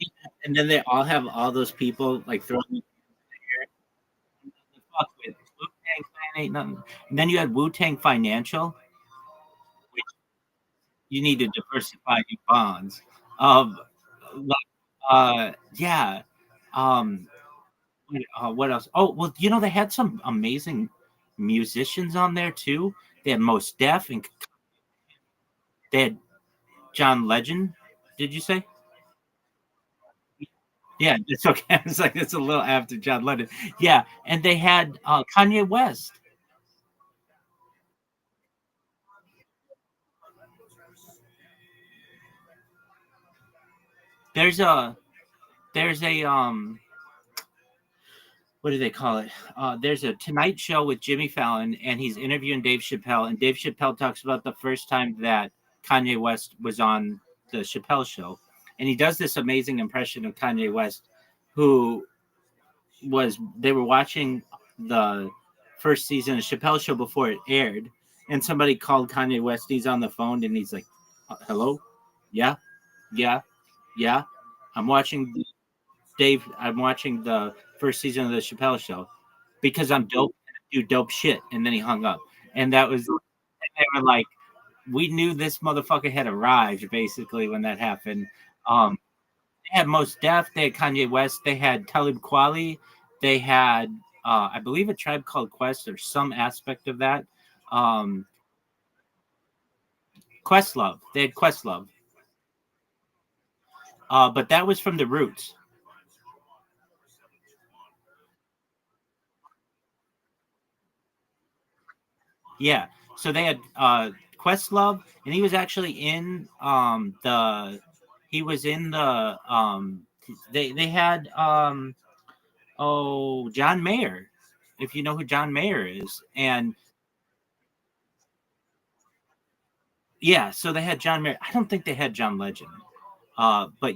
[SPEAKER 11] and then they all have all those people like throwing fuck with Wu Tang Clan ain't nothing. And then you had Wu Tang Financial, which you need to diversify your bonds. Like, yeah. Um, what else? Oh, well, they had some amazing musicians on there too. They had Most Def and they had John Legend. Did you say? Yeah, it's okay. It's like it's a little after John Lennon. Yeah, and they had Kanye West. there's a what do they call it? There's a Tonight Show with Jimmy Fallon, and he's interviewing Dave Chappelle, and Dave Chappelle talks about the first time that Kanye West was on the Chappelle Show, and he does this amazing impression of Kanye West, who they were watching the first season of Chappelle Show before it aired, and somebody called Kanye West. He's on the phone, and he's like, "Hello, yeah, yeah, yeah. I'm watching Dave. I'm watching the first season of the Chappelle Show because I'm dope and I do dope shit." And then he hung up, and that was. They were like, "We knew this motherfucker had arrived." Basically, when that happened, they had Mos Def, they had Kanye West, they had Talib Kweli, they had I believe a Tribe Called Quest or some aspect of that. Questlove, they had Questlove, but that was from the Roots. Yeah, so they had Questlove, and he was actually in he was in the they had John Mayer, if you know who John Mayer is, and yeah, so they had John Mayer. I don't think they had John Legend, but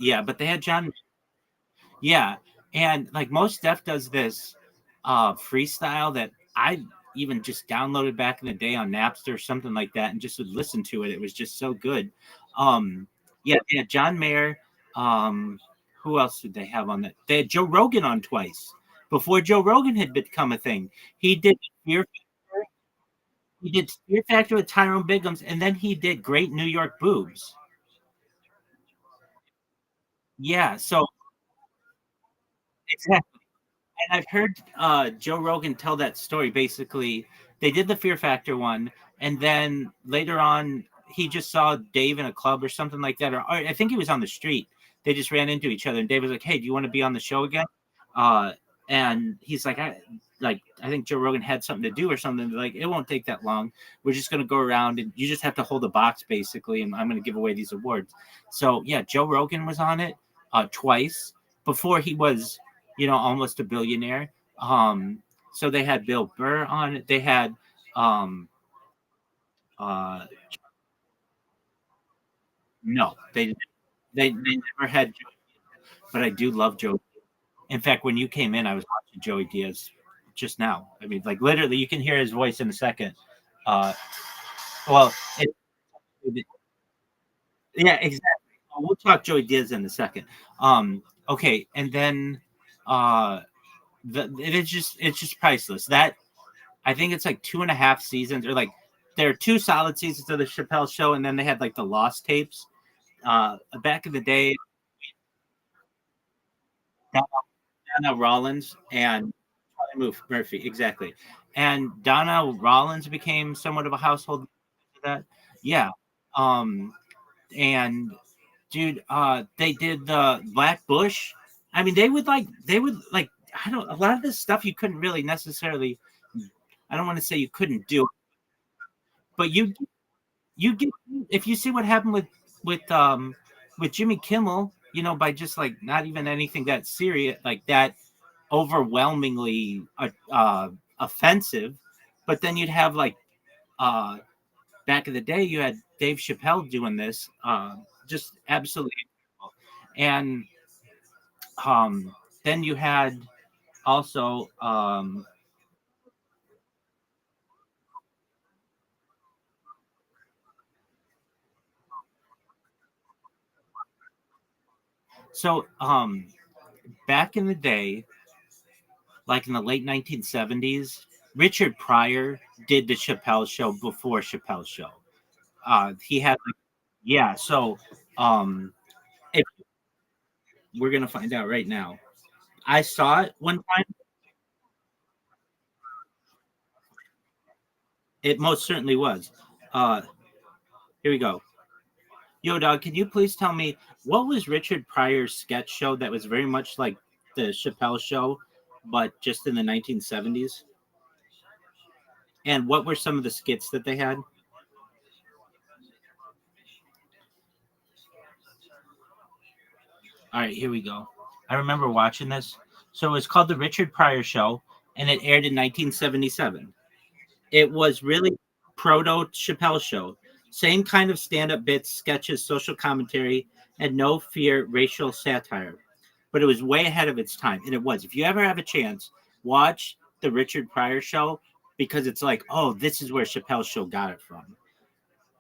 [SPEAKER 11] yeah, but they had John. Yeah, and like most Def does this freestyle that I even just downloaded back in the day on Napster or something like that, and just would listen to it. It was just so good. Yeah, they had John Mayer. Who else did they have on that? They had Joe Rogan on twice before Joe Rogan had become a thing. He did Fear Factor. He did Fear Factor with Tyrone Biggums, and then he did Great New York Boobs. Yeah, so exactly. And I've heard Joe Rogan tell that story. Basically, they did the Fear Factor one, and then later on, he just saw Dave in a club or something like that, or I think he was on the street. They just ran into each other, and Dave was like, "Hey, do you want to be on the show again?" Uh, and he's like, I think Joe Rogan had something to do or something. They're like, it won't take that long. We're just gonna go around, and you just have to hold a box basically, and I'm gonna give away these awards. So yeah, Joe Rogan was on it twice before he was almost a billionaire. So they had Bill Burr on it. They had um uh no, they never had Joe, but I do love Joe. In fact, when you came in, I was watching Joey Diaz just now. I mean, like literally you can hear his voice in a second. Uh well it, yeah, exactly. We'll talk Joey Diaz in a second. Okay, and then it's just priceless. That I think it's like 2.5 seasons, or like there are two solid seasons of the Chappelle Show, and then they had like the lost tapes. Back in the day, Donna, Donna Rollins and Murphy, exactly, and Donna Rollins became somewhat of a household after that. Yeah, um, and dude, they did the Black Bush. I mean, they would like I don't a lot of this stuff you couldn't really necessarily. I don't want to say you couldn't do, but you get if you see what happened with Jimmy Kimmel, by just like not even anything that serious, like that overwhelmingly offensive, but then you'd have like uh back in the day you had Dave Chappelle doing this, just absolutely incredible. And then you had also so back in the day, like in the late 1970s, Richard Pryor did the Chappelle Show before Chappelle Show. He had like, yeah. So if we're gonna find out right now. I saw it one time. It most certainly was. Uh, Here we go. Yo, dog, can you please tell me what was Richard Pryor's sketch show that was very much like the Chappelle Show, but just in the 1970s? And what were some of the skits that they had? All right, here we go. I remember watching this. So it's called The Richard Pryor Show, and it aired in 1977. It was really proto Chappelle Show. Same kind of stand up bits, sketches, social commentary, and no fear racial satire. But it was way ahead of its time. And it was. If you ever have a chance, watch The Richard Pryor Show because it's like, oh, this is where Chappelle's Show got it from.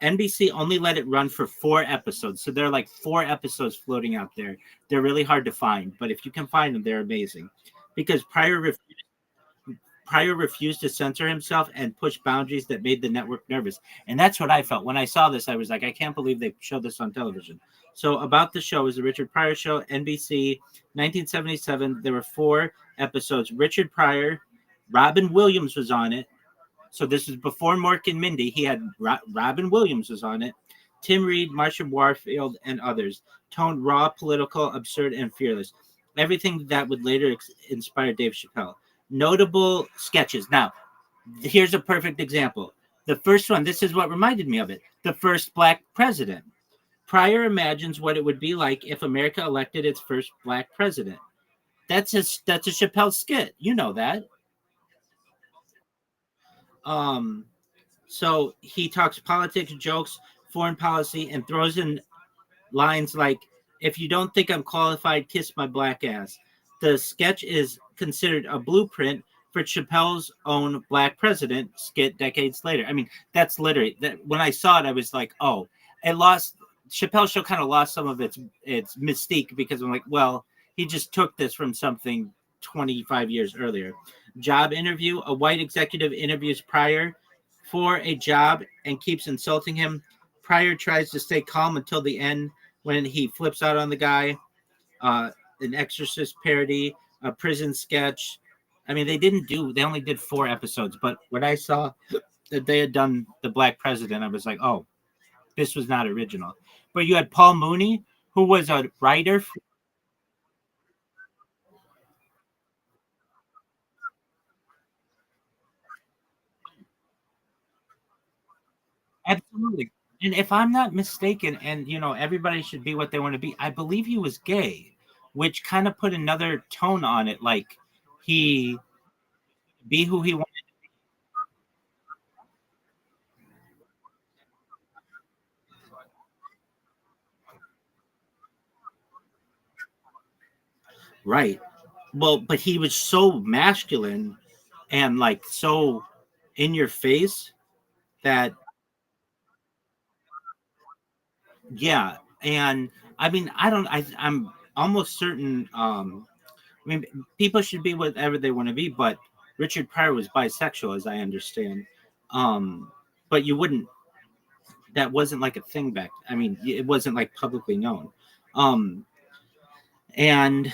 [SPEAKER 11] NBC only let it run for 4 episodes. So there are like 4 episodes floating out there. They're really hard to find, but if you can find them, they're amazing. Because Pryor refused to censor himself and push boundaries that made the network nervous. And that's what I felt. When I saw this, I was like, I can't believe they showed this on television. So about the show is the Richard Pryor Show, NBC, 1977. There were 4 episodes. Richard Pryor, Robin Williams was on it. So this is before Mork and Mindy. He had Robin Williams was on it. Tim Reed, Marsha Warfield, and others. Toned raw, political, absurd, and fearless. Everything that would later inspire Dave Chappelle. Notable sketches. Now, here's a perfect example. The first one, this is what reminded me of it. The first black president. Pryor imagines what it would be like if America elected its first black president. That's a Chappelle skit. You know that. Um, So he talks politics, jokes, foreign policy, and throws in lines like, if you don't think I'm qualified, kiss my black ass. The sketch is considered a blueprint for Chappelle's own Black President skit decades later. I mean, that's literally that. When I saw it, I was like, oh, it lost. Chappelle's Show kind of lost some of its mystique because I'm like, well, he just took this from something 25 years earlier. Job interview: a white executive interviews Pryor for a job and keeps insulting him. Pryor tries to stay calm until the end when he flips out on the guy. Uh, an Exorcist parody, a prison sketch. I mean, they only did 4 episodes, but when I saw that they had done the Black President, I was like, oh, this was not original. But you had Paul Mooney, who was a writer. Absolutely. And if I'm not mistaken, and everybody should be what they want to be, I believe he was gay, which kind of put another tone on it. Like he be who he wanted. Right. Well, but he was so masculine and like so in your face that yeah. And I mean, I'm almost certain I mean, people should be whatever they want to be, but Richard Pryor was bisexual, as I understand. But you wouldn't. That wasn't like a thing back. I mean, it wasn't like publicly known. Um, and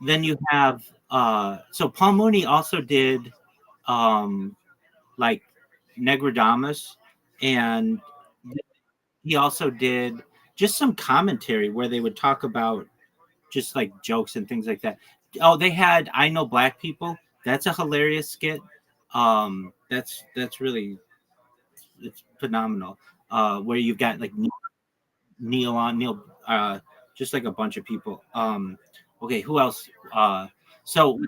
[SPEAKER 11] then you have so Paul Mooney also did um, like Negrodamus, and he also did just some commentary where they would talk about just like jokes and things like that. Oh, they had I Know Black People. That's a hilarious skit. That's really it's phenomenal. Where you've got like Neil, just like a bunch of people. Okay, who else? So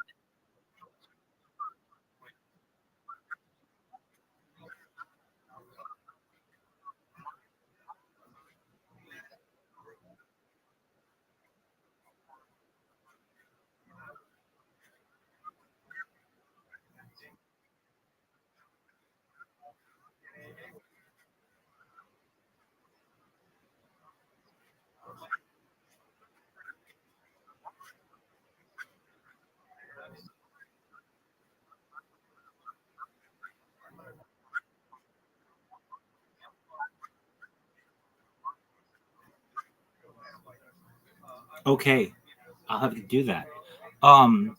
[SPEAKER 11] okay, I'll have to do that. Um,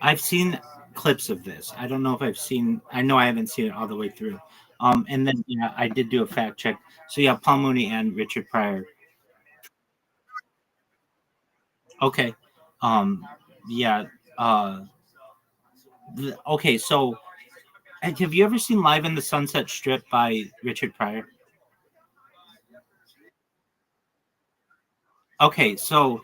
[SPEAKER 11] I've seen clips of this. I don't know if I've seen. I know I haven't seen it all the way through. And then yeah, I did do a fact check. So yeah, Paul Mooney and Richard Pryor. Okay. Um. Yeah. Uh. Okay. So have you ever seen Live in the Sunset Strip by Richard Pryor? Okay. So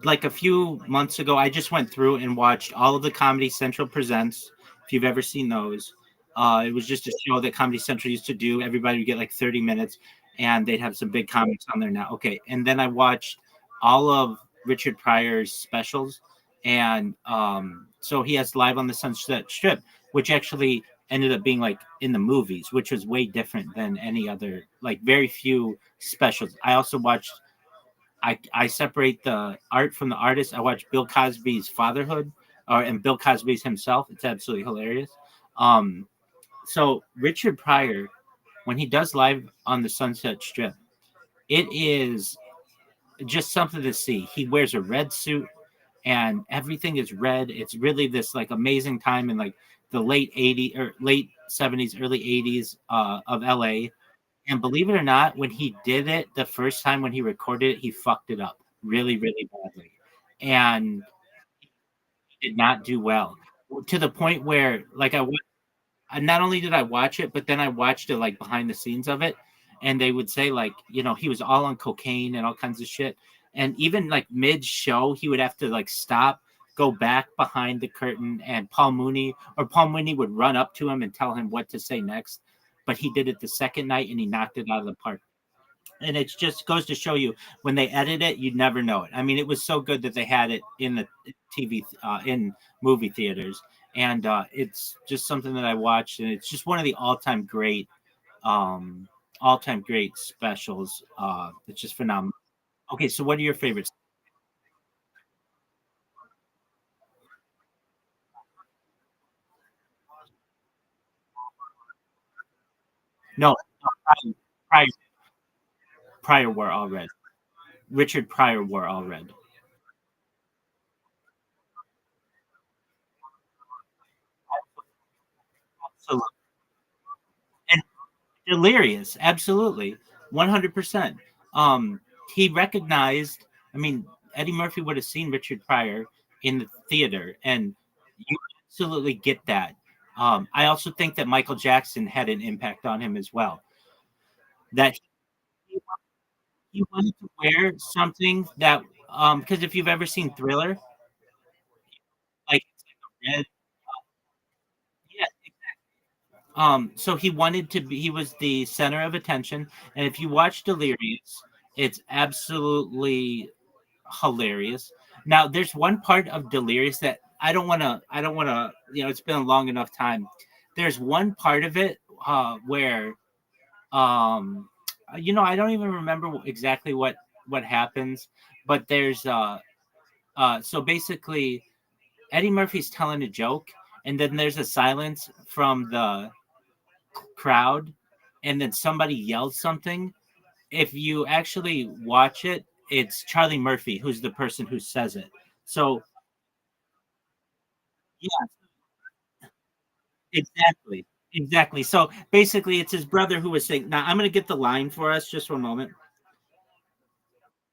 [SPEAKER 11] like a few months ago, I just went through and watched all of the Comedy Central presents. If you've ever seen those, it was just a show that Comedy Central used to do. Everybody would get like 30 minutes, and they'd have some big comics on there now. Okay, and then I watched all of Richard Pryor's specials, and so he has Live on the Sunset Strip, which actually ended up being like in the movies, which was way different than any other, like very few specials. I also watched I separate the art from the artist. I watch Bill Cosby's Fatherhood, and Bill Cosby's himself. It's absolutely hilarious. Um, so Richard Pryor, when he does Live on the Sunset Strip, it is just something to see. He wears a red suit, and everything is red. It's really this like amazing time in like the late '80s or late '70s, early '80s of LA. And believe it or not, when he did it the first time when he recorded it, he fucked it up really, really badly. And did not do well to the point where, like, not only did I watch it, but then I watched it like behind the scenes of it. And they would say, like, he was all on cocaine and all kinds of shit. And even like mid show, he would have to like stop, go back behind the curtain, and Paul Mooney would run up to him and tell him what to say next. But he did it the second night and he knocked it out of the park. And it just goes to show you when they edit it, you'd never know it. I mean, it was so good that they had it in the TV, in movie theaters, and it's just something that I watched, and it's just one of the um, all-time great specials. It's just phenomenal. Okay, so what are your favorites? No, Pryor, Pryor wore all red. Richard Pryor wore all red. Absolutely. And delirious, absolutely, 100%. Um, he recognized. I mean, Eddie Murphy would have seen Richard Pryor in the theater, and you absolutely get that. I also think that Michael Jackson had an impact on him as well. That he wanted to wear something that, because if you've ever seen Thriller, like red, yeah. So he wanted to be. He was the center of attention, and if you watch Delirious, it's absolutely hilarious. Now, there's one part of Delirious that I don't want to. I don't want to. It's been a long enough time. There's one part of it where, um, I don't even remember exactly what happens, but there's so basically Eddie Murphy's telling a joke, and then there's a silence from the crowd, and then somebody yells something. If you actually watch it, it's Charlie Murphy who's the person who says it. So yeah, exactly. Exactly. So basically it's his brother who was saying, now I'm gonna get the line for us just for a moment.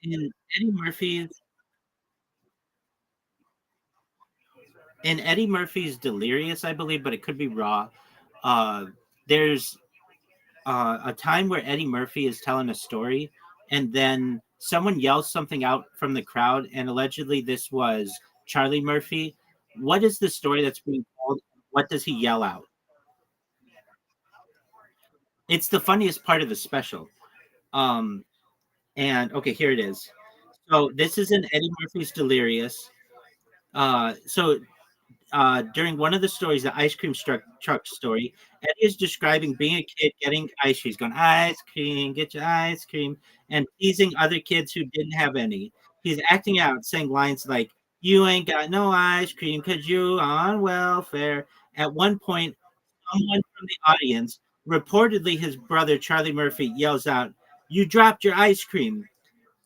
[SPEAKER 11] In Eddie Murphy's in Eddie Murphy's Delirious, I believe, but it could be Raw. There's a time where Eddie Murphy is telling a story, and then someone yells something out from the crowd, and allegedly this was Charlie Murphy. What is the story that's being told? What does he yell out? It's the funniest part of the special. Um, and okay, here it is. So this is in Eddie Murphy's Delirious. So during one of the stories, the ice cream truck story, Eddie is describing being a kid getting ice cream. He's going, ice cream, get your ice cream, and teasing other kids who didn't have any. He's acting out, saying lines like, you ain't got no ice cream because you on welfare. At one point, someone from the audience, reportedly his brother Charlie Murphy, yells out, you dropped your ice cream.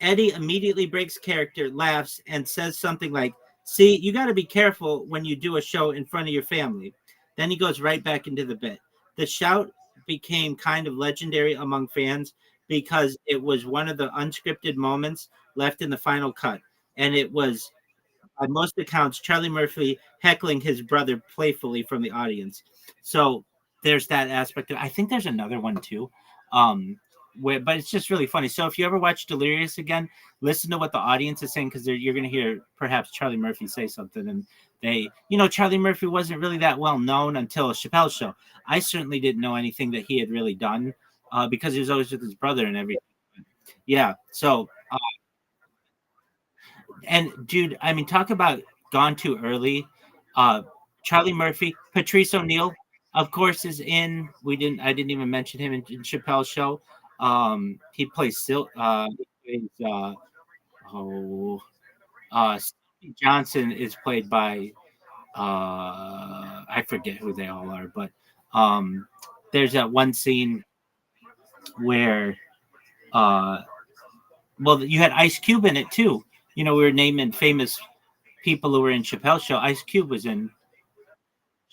[SPEAKER 11] Eddie immediately breaks character, laughs, and says something like, See, you got to be careful when you do a show in front of your family. Then he goes right back into the bit. The shout became kind of legendary among fans because it was one of the unscripted moments left in the final cut. And it was, by most accounts, Charlie Murphy heckling his brother playfully from the audience. So there's that aspect. I think there's another one too. But it's just really funny. So if you ever watch Delirious again, listen to what the audience is saying because you're going to hear perhaps Charlie Murphy say something, and Charlie Murphy wasn't really that well known until Chappelle's show. I certainly didn't know anything that he had really done because he was always with his brother and everything. Yeah. So, and dude, I mean, talk about gone too early. Charlie Murphy, Patrice O'Neill, of course, is in. I didn't even mention him in Chappelle's show. He plays still. He plays, Steve Johnson is played by I forget who they all are, but there's that one scene where you had Ice Cube in it too. We were naming famous people who were in Chappelle's show. Ice Cube was in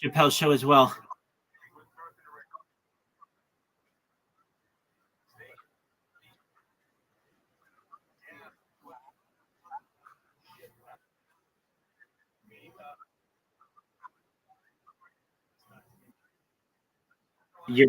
[SPEAKER 11] Chappelle's show as well. You're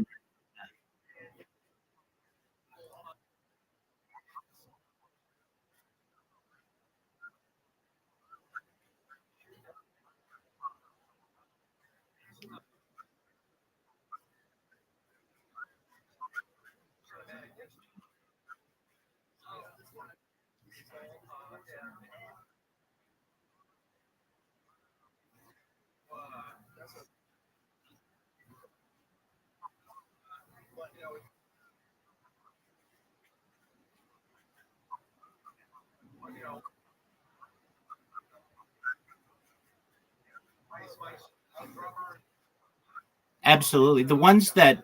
[SPEAKER 11] absolutely the ones that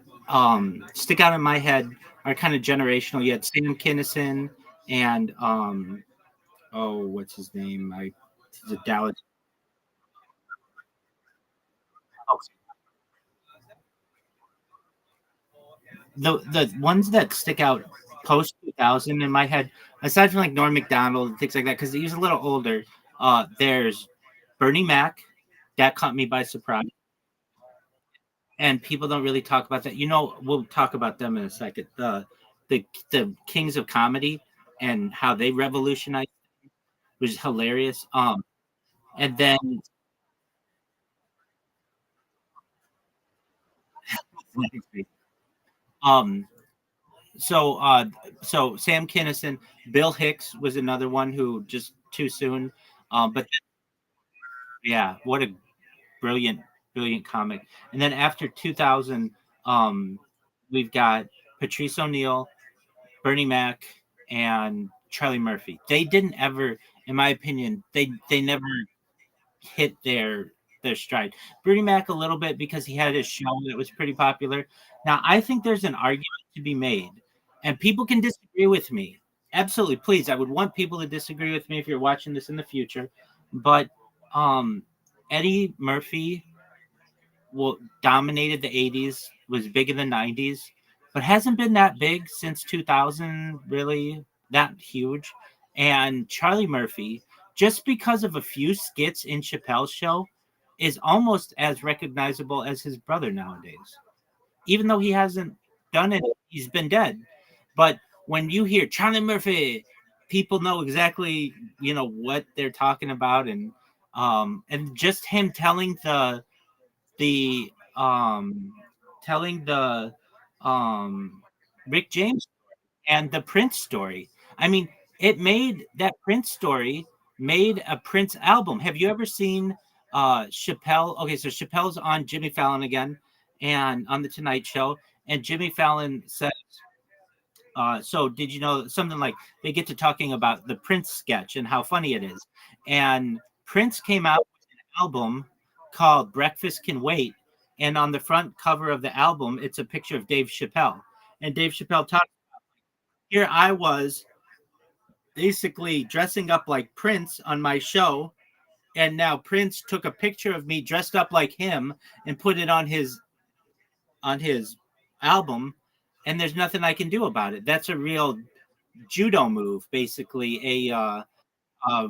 [SPEAKER 11] stick out in my head are kind of generational. You had Sam Kinison and what's his name? He's a Dallas. Oh, the ones that stick out post 2000 in my head, aside from like Norm Macdonald and things like that, because he's a little older. There's Bernie Mac, that caught me by surprise, and people don't really talk about that. We'll talk about them in a second. The Kings of Comedy and how they revolutionized, which is hilarious. And then um, so Sam Kinison, Bill Hicks was another one who just too soon. But yeah, what a brilliant, brilliant comic. And then after 2000, we've got Patrice O'Neill, Bernie Mac, and Charlie Murphy. They didn't ever, in my opinion, they never hit their stride. Bernie Mac a little bit because he had his show that was pretty popular. Now I think there's an argument to be made, and people can disagree with me. Absolutely, please. I would want people to disagree with me if you're watching this in the future. But Eddie Murphy dominated the 80s, was big in the 90s, but hasn't been that big since 2000, really, that huge. And Charlie Murphy, just because of a few skits in Chappelle's show, is almost as recognizable as his brother nowadays. Even though he hasn't done it, he's been dead. But when you hear Charlie Murphy, people know exactly, what they're talking about. And just him the telling the Rick James and the Prince story. I mean, that Prince story made a Prince album. Have you ever seen Chappelle? Okay, so Chappelle's on Jimmy Fallon again and on the Tonight Show, and Jimmy Fallon says, so did you know something like they get to talking about the Prince sketch and how funny it is? And Prince came out with an album called Breakfast Can Wait. And on the front cover of the album, it's a picture of Dave Chappelle. And Dave Chappelle talked about, here I was basically dressing up like Prince on my show. and now Prince took a picture of me dressed up like him and put it on his album, and there's nothing I can do about it. That's a real judo move, basically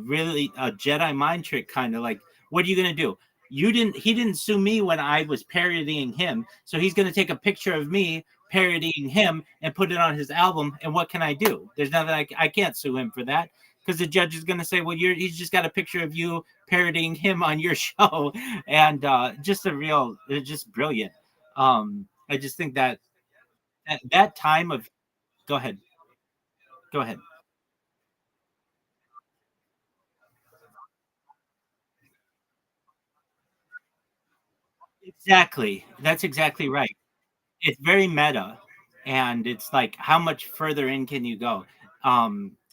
[SPEAKER 11] really a Jedi mind trick, kind of like, what are you gonna do? He didn't sue me when I was parodying him, so he's gonna take a picture of me parodying him and put it on his album. And what can I do? There's nothing I can't sue him for that, because the judge is gonna say, well, he's just got a picture of you parodying him on your show. And it's just brilliant. I just think that time of go ahead. Go ahead. Exactly. That's exactly right. It's very meta, and it's like, how much further in can you go?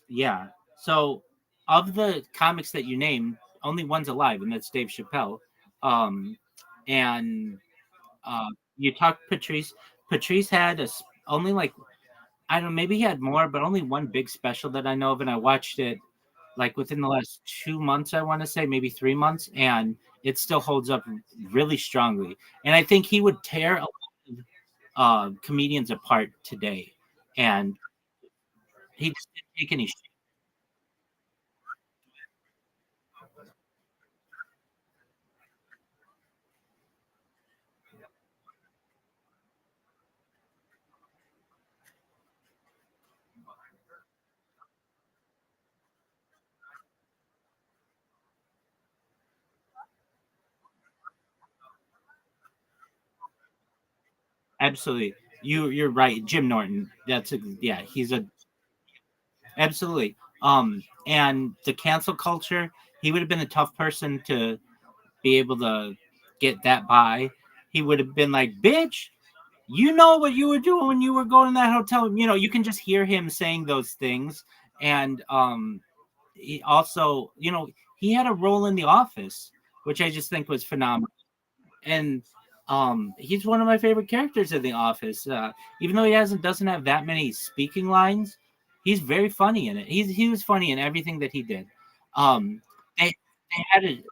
[SPEAKER 11] Yeah. So of the comics that you named, only one's alive, and that's Dave Chappelle. Um, and you talked Patrice. Patrice had only like, I don't know, maybe he had more, but only one big special that I know of, and I watched it like within the last 2 months, I want to say, maybe 3 months, and it still holds up really strongly. And I think he would tear a lot of comedians apart today, and he just didn't take any shit. Absolutely, you're right. Jim Norton. Yeah. He's a absolutely. And the cancel culture. He would have been a tough person to be able to get that by. He would have been like, "Bitch, you know what you were doing when you were going to that hotel." You can just hear him saying those things. And he also, he had a role in The Office, which I just think was phenomenal. And he's one of my favorite characters in The Office. Even though doesn't have that many speaking lines, he's very funny in it. He was funny in everything that he did. Um, they had a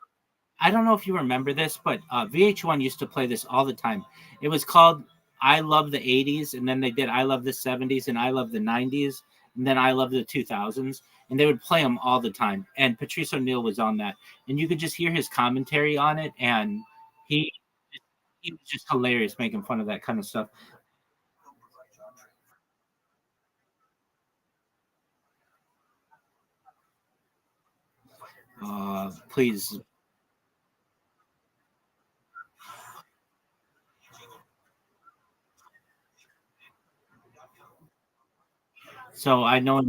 [SPEAKER 11] I don't know if you remember this, but VH1 used to play this all the time. It was called "I Love the '80s," and then they did "I Love the '70s" and "I Love the '90s," and then "I Love the 2000s," and they would play them all the time. And Patrice O'Neill was on that, and you could just hear his commentary on it, and he he was just hilarious making fun of that kind of stuff. Please. So I know.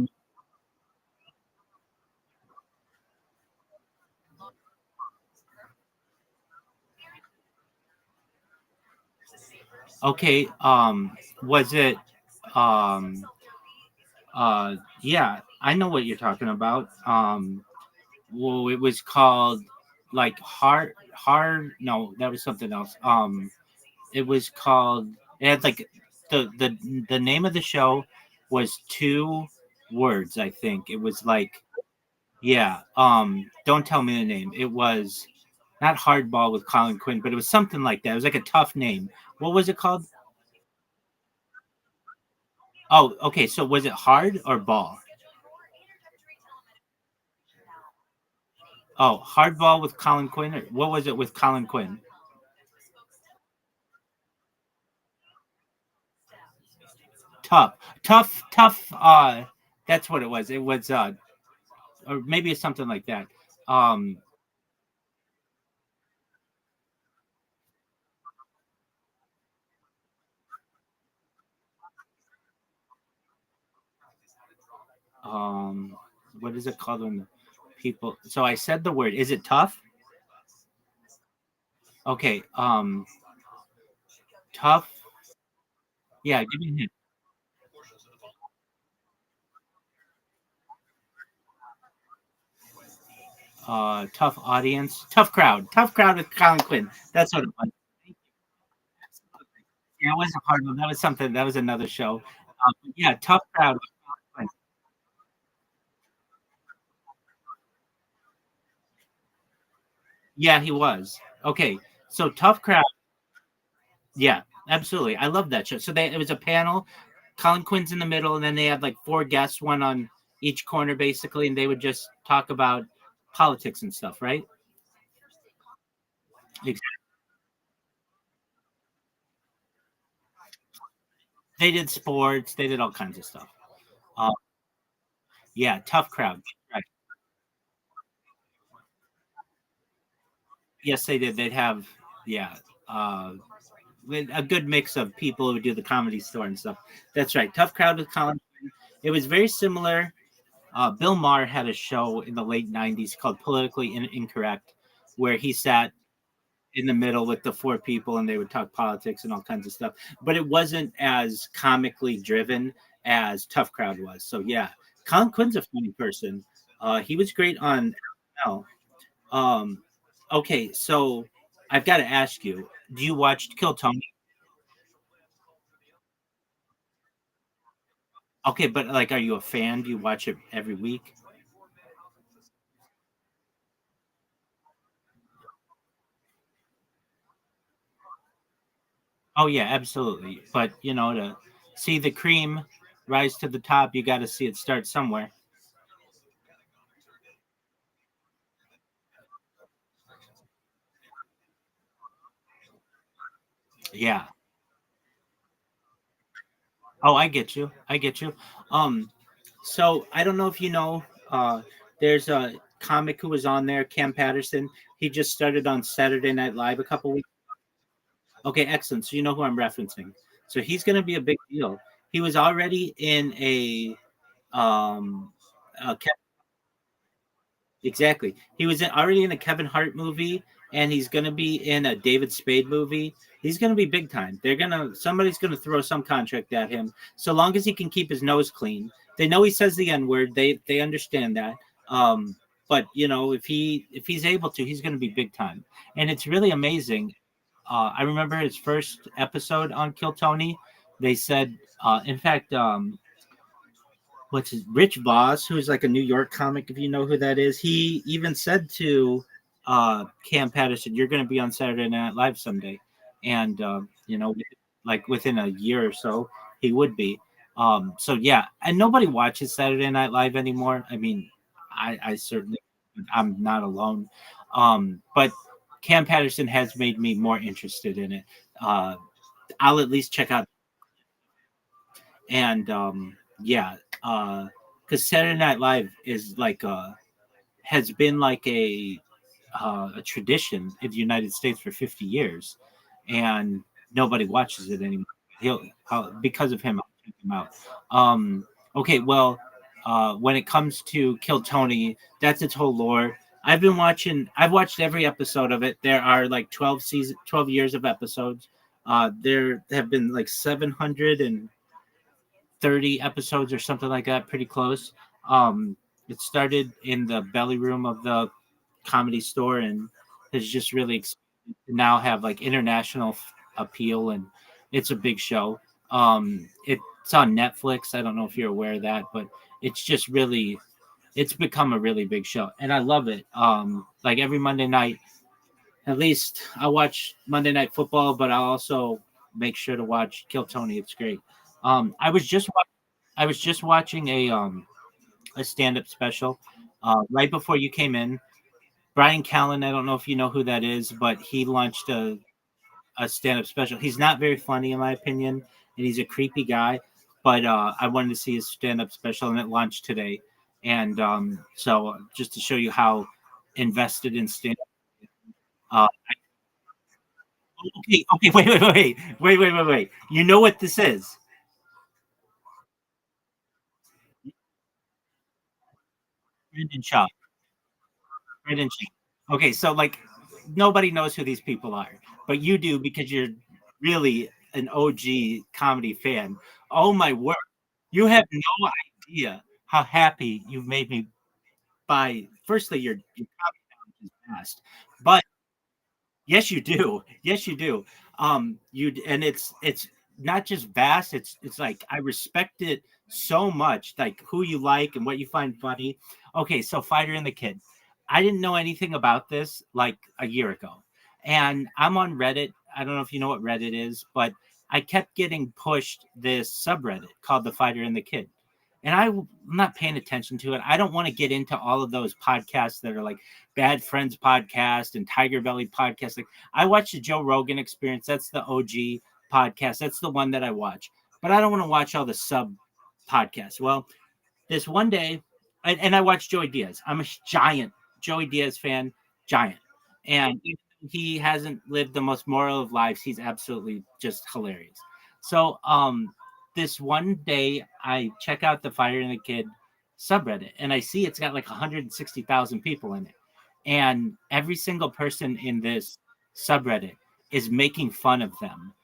[SPEAKER 11] Okay. Was it? Um. Yeah, I know what you're talking about. Well, it was called like hard. No, that was something else. It was called. It had like the name of the show was 2 words. I think it was like, yeah. Don't tell me the name. It was not Hardball with Colin Quinn, but it was something like that. It was like a tough name. What was it called? Oh, okay. So was it Hard or Ball? Oh, Hardball with Colin Quinn. Or what was it with Colin Quinn? Tough. That's what it was. It was or maybe it's something like that. Um, um, what is it called when people? So I said the word. Is it tough? Okay. Tough. Yeah. Give me a hint. Tough audience. Tough crowd. Tough crowd with Colin Quinn. That's what it was. Yeah, it wasn't hard one. That was something. That was another show. Yeah, tough crowd. Yeah, he was. Okay, so Tough Crowd. Yeah, absolutely. I love that show. So it was a panel. Colin Quinn's in the middle, and then they had like four guests, one on each corner, basically, and they would just talk about politics and stuff, right? Exactly. They did sports. They did all kinds of stuff. Uh, yeah, tough crowd. Right. Yes, they did. They'd have, yeah, uh, with a good mix of people who would do the comedy store and stuff. That's right. Tough crowd with Colin. It was very similar. Bill Maher had a show in the late '90s called Politically Incorrect, where he sat in the middle with the four people and they would talk politics and all kinds of stuff. But it wasn't as comically driven as Tough Crowd was. So yeah, Colin Quinn's a funny person. He was great on SNL. Um, okay, so I've got to ask you: do you watch Kill Tony? Okay, but like, are you a fan? Do you watch it every week? Oh yeah, absolutely. But to see the cream rise to the top, you got to see it start somewhere. Yeah. Oh, I get you. I get you. Um, so I don't know if you know, there's a comic who was on there, Cam Patterson. He just started on Saturday Night Live a couple weeks. Okay, excellent. So you know who I'm referencing. So he's going to be a big deal. He was already in um, a exactly. He was already in a Kevin Hart movie, and he's going to be in a David Spade movie. He's going to be big time. Somebody's going to throw some contract at him, so long as he can keep his nose clean. They know he says the N word. They understand that. But if he's able to, he's going to be big time, and it's really amazing. I remember his first episode on Kill Tony. They said, in fact, what's his Rich Voss, who's like a New York comic, if you know who that is. He even said to Cam Patterson, "You're going to be on Saturday Night Live someday," and like within a year or so, he would be. So yeah, and nobody watches Saturday Night Live anymore. I mean, I certainly, I'm not alone. But Cam Patterson has made me more interested in it. Uh, I'll at least check out. And yeah, because Saturday Night Live is like has been like a tradition in the United States for 50 years, and nobody watches it anymore. Because of him, I'll check him out. Okay, well, when it comes to Kill Tony, that's its whole lore. I've watched every episode of it. There are like 12 years of episodes. There have been like 730 episodes or something like that, pretty close. It started in the belly room of the comedy store and has just really expanded to now have like international appeal, and it's a big show. It's on Netflix. I don't know if you're aware of that, but it's just really it's become a really big show, and I love it. Like every Monday night, at least I watch Monday Night Football, but I'll also make sure to watch Kill Tony. It's great. I was just watching a stand up special right before you came in. Brian Callen, I don't know if you know who that is, but he launched a stand up special. He's not very funny, in my opinion, and he's a creepy guy. But I wanted to see his stand up special, and it launched today. And so, just to show you how invested in stand up. Okay, wait. You know what this is? Brendan Shaw. Brendan Shaw. Okay, so like nobody knows who these people are, but you do because you're really an OG comedy fan. Oh my word. You have no idea how happy you've made me by firstly your comedy knowledge is vast. But yes, you do. Yes, you do. You and it's not just vast. It's like I respect it so much. Like who you like and what you find funny. Okay, so Fighter and the Kid. I didn't know anything about this like a year ago. And I'm on Reddit. I don't know if you know what Reddit is, but I kept getting pushed this subreddit called The Fighter and the Kid. And I'm not paying attention to it. I don't want to get into all of those podcasts that are like Bad Friends podcast and Tiger Belly podcast. Like I watch the Joe Rogan Experience. That's the OG podcast. That's the one that I watch. But I don't want to watch all the sub podcasts. Well, this one day, and I watched Joey Diaz. I'm a giant Joey Diaz fan, giant. And he hasn't lived the most moral of lives. He's absolutely just hilarious. So, this one day I check out the Fire and the Kid subreddit and I see it's got like 160,000 people in it. And every single person in this subreddit is making fun of them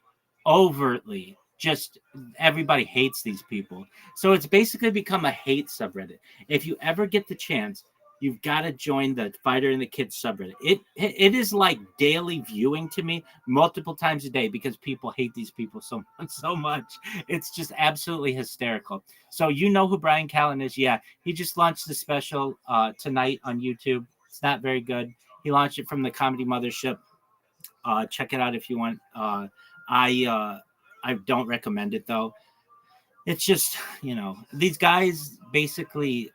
[SPEAKER 11] overtly. Just everybody hates these people. So it's basically become a hate subreddit. If you ever get the chance, you've got to join the Fighter and the Kid subreddit. It is like daily viewing to me, multiple times a day, because people hate these people so much. It's just absolutely hysterical. So you know who Brian Callen is? Yeah, he just launched the special tonight on YouTube. It's not very good. He launched it from the Comedy Mothership. Check it out if you want. I don't recommend it though. It's just, these guys basically,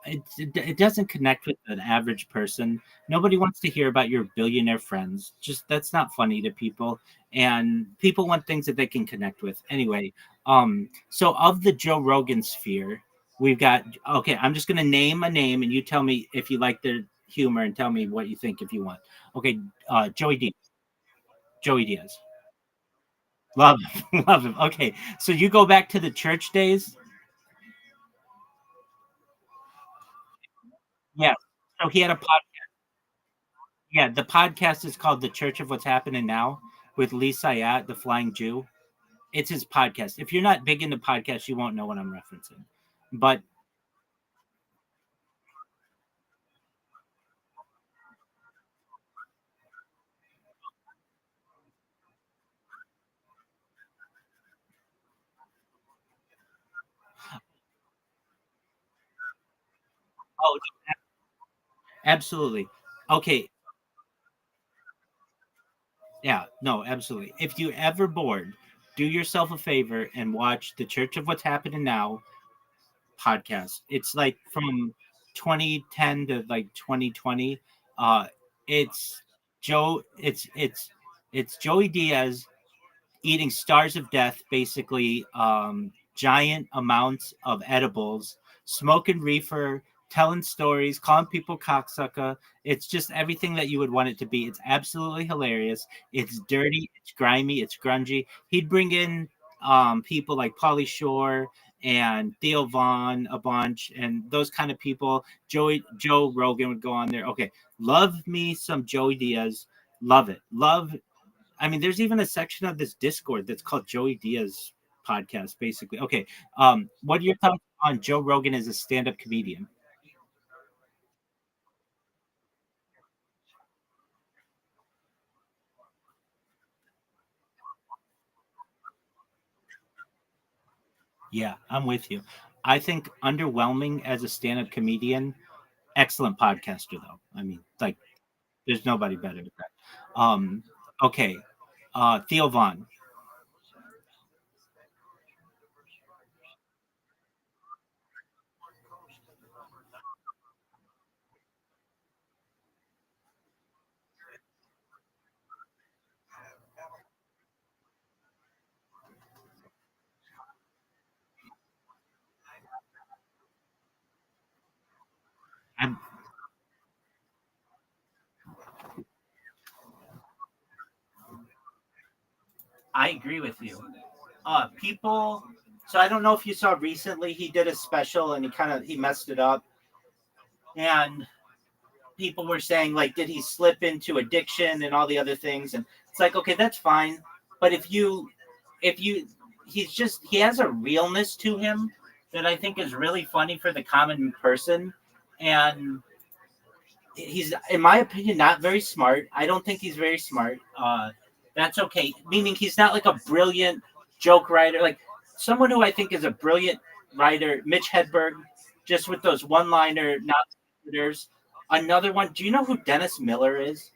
[SPEAKER 11] it doesn't connect with an average person. Nobody wants to hear about your billionaire friends. Just that's not funny to people, and people want things that they can connect with. Anyway, so of the Joe Rogan sphere, we've got, okay, I'm just gonna name a name and you tell me if you like their humor and tell me what you think if you want. Okay, Joey Diaz. Joey Diaz. Love him. Love him. Okay, so you go back to the church days. Yeah. So he had a podcast. Yeah, the podcast is called The Church of What's Happening Now with Lee Sayat, the Flying Jew. It's his podcast. If you're not big into podcasts, you won't know what I'm referencing. But oh, absolutely. Okay. Yeah, no, absolutely. If you ever bored, do yourself a favor and watch The Church of What's Happening Now podcast. It's like from 2010 to like 2020. It's Joe. It's Joey Diaz eating stars of death, basically giant amounts of edibles, smoking reefer, telling stories, calling people cocksucker. It's just everything that you would want it to be. It's absolutely hilarious. It's dirty, it's grimy, it's grungy. He'd bring in people like Pauly Shore and Theo Vaughn a bunch and those kind of people. Joe Rogan would go on there. Okay, love me some Joey Diaz. Love it. I mean, there's even a section of this Discord that's called Joey Diaz podcast, basically. Okay. What are your thoughts on Joe Rogan as a stand-up comedian? Yeah, I'm with you. I think underwhelming as a stand-up comedian, excellent podcaster though. I mean, like there's nobody better than that. Okay. Theo Vaughn. I'm, I agree with you. People. So I don't know if you saw recently he did a special and he messed it up, and people were saying like, did he slip into addiction and all the other things? And it's like, okay, that's fine, but if you, he has a realness to him that I think is really funny for the common person, and he's, in my opinion, not very smart. I don't think he's very smart. That's okay. Meaning he's not like a brilliant joke writer. Like someone who I think is a brilliant writer, Mitch Hedberg, just with those one-liner not Another one. Do you know who Dennis Miller is?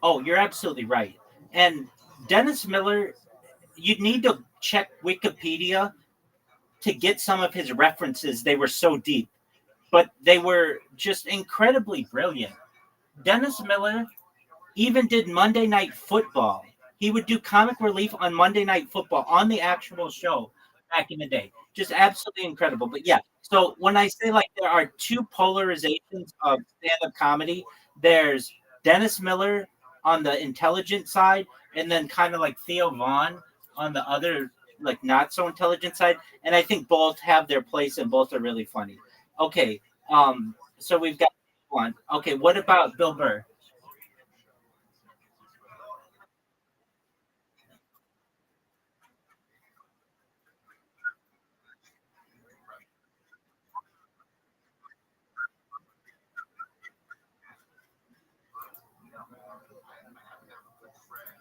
[SPEAKER 11] Oh, you're absolutely right. And Dennis Miller, you'd need to check Wikipedia to get some of his references. They were so deep, but they were just incredibly brilliant. Dennis Miller even did Monday Night Football. He would do comic relief on Monday Night Football on the actual show back in the day. Just absolutely incredible. But yeah, so when I say like there are two polarizations of stand-up comedy, there's Dennis Miller on the intelligent side, and then kind of like Theo Vaughn on the other, like not so intelligent side. And I think both have their place and both are really funny. Okay, so we've got one. Okay, what about Bill Burr?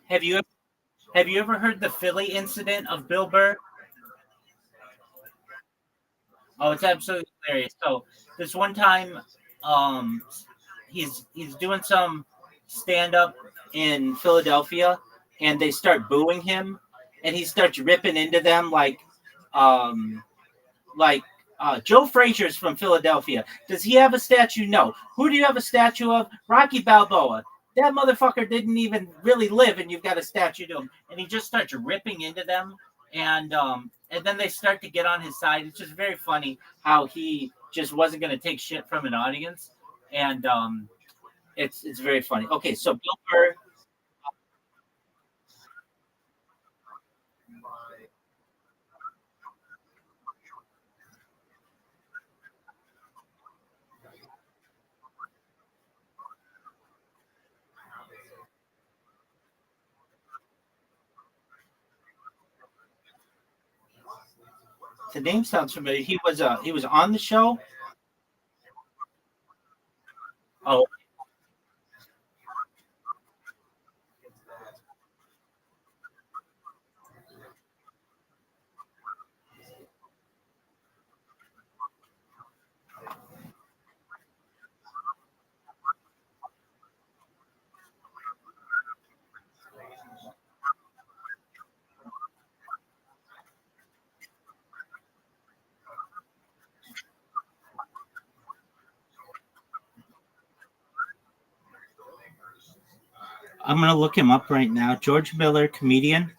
[SPEAKER 11] Have you Have you ever heard the Philly incident of Bill Burr? Oh, it's absolutely hilarious. So this one time, um, he's doing some stand up in Philadelphia, and they start booing him, and he starts ripping into them um, like Joe Frazier's from Philadelphia. Does he have a statue? No. Who do you have a statue of? Rocky Balboa. That motherfucker didn't even really live, and you've got a statue to him. And he just starts ripping into them, and then they start to get on his side. It's just very funny how he just wasn't going to take shit from an audience, and it's very funny. Okay, so Bill Burr. The name sounds familiar. He was on the show. Oh, I'm gonna look him up right now. George Miller, comedian.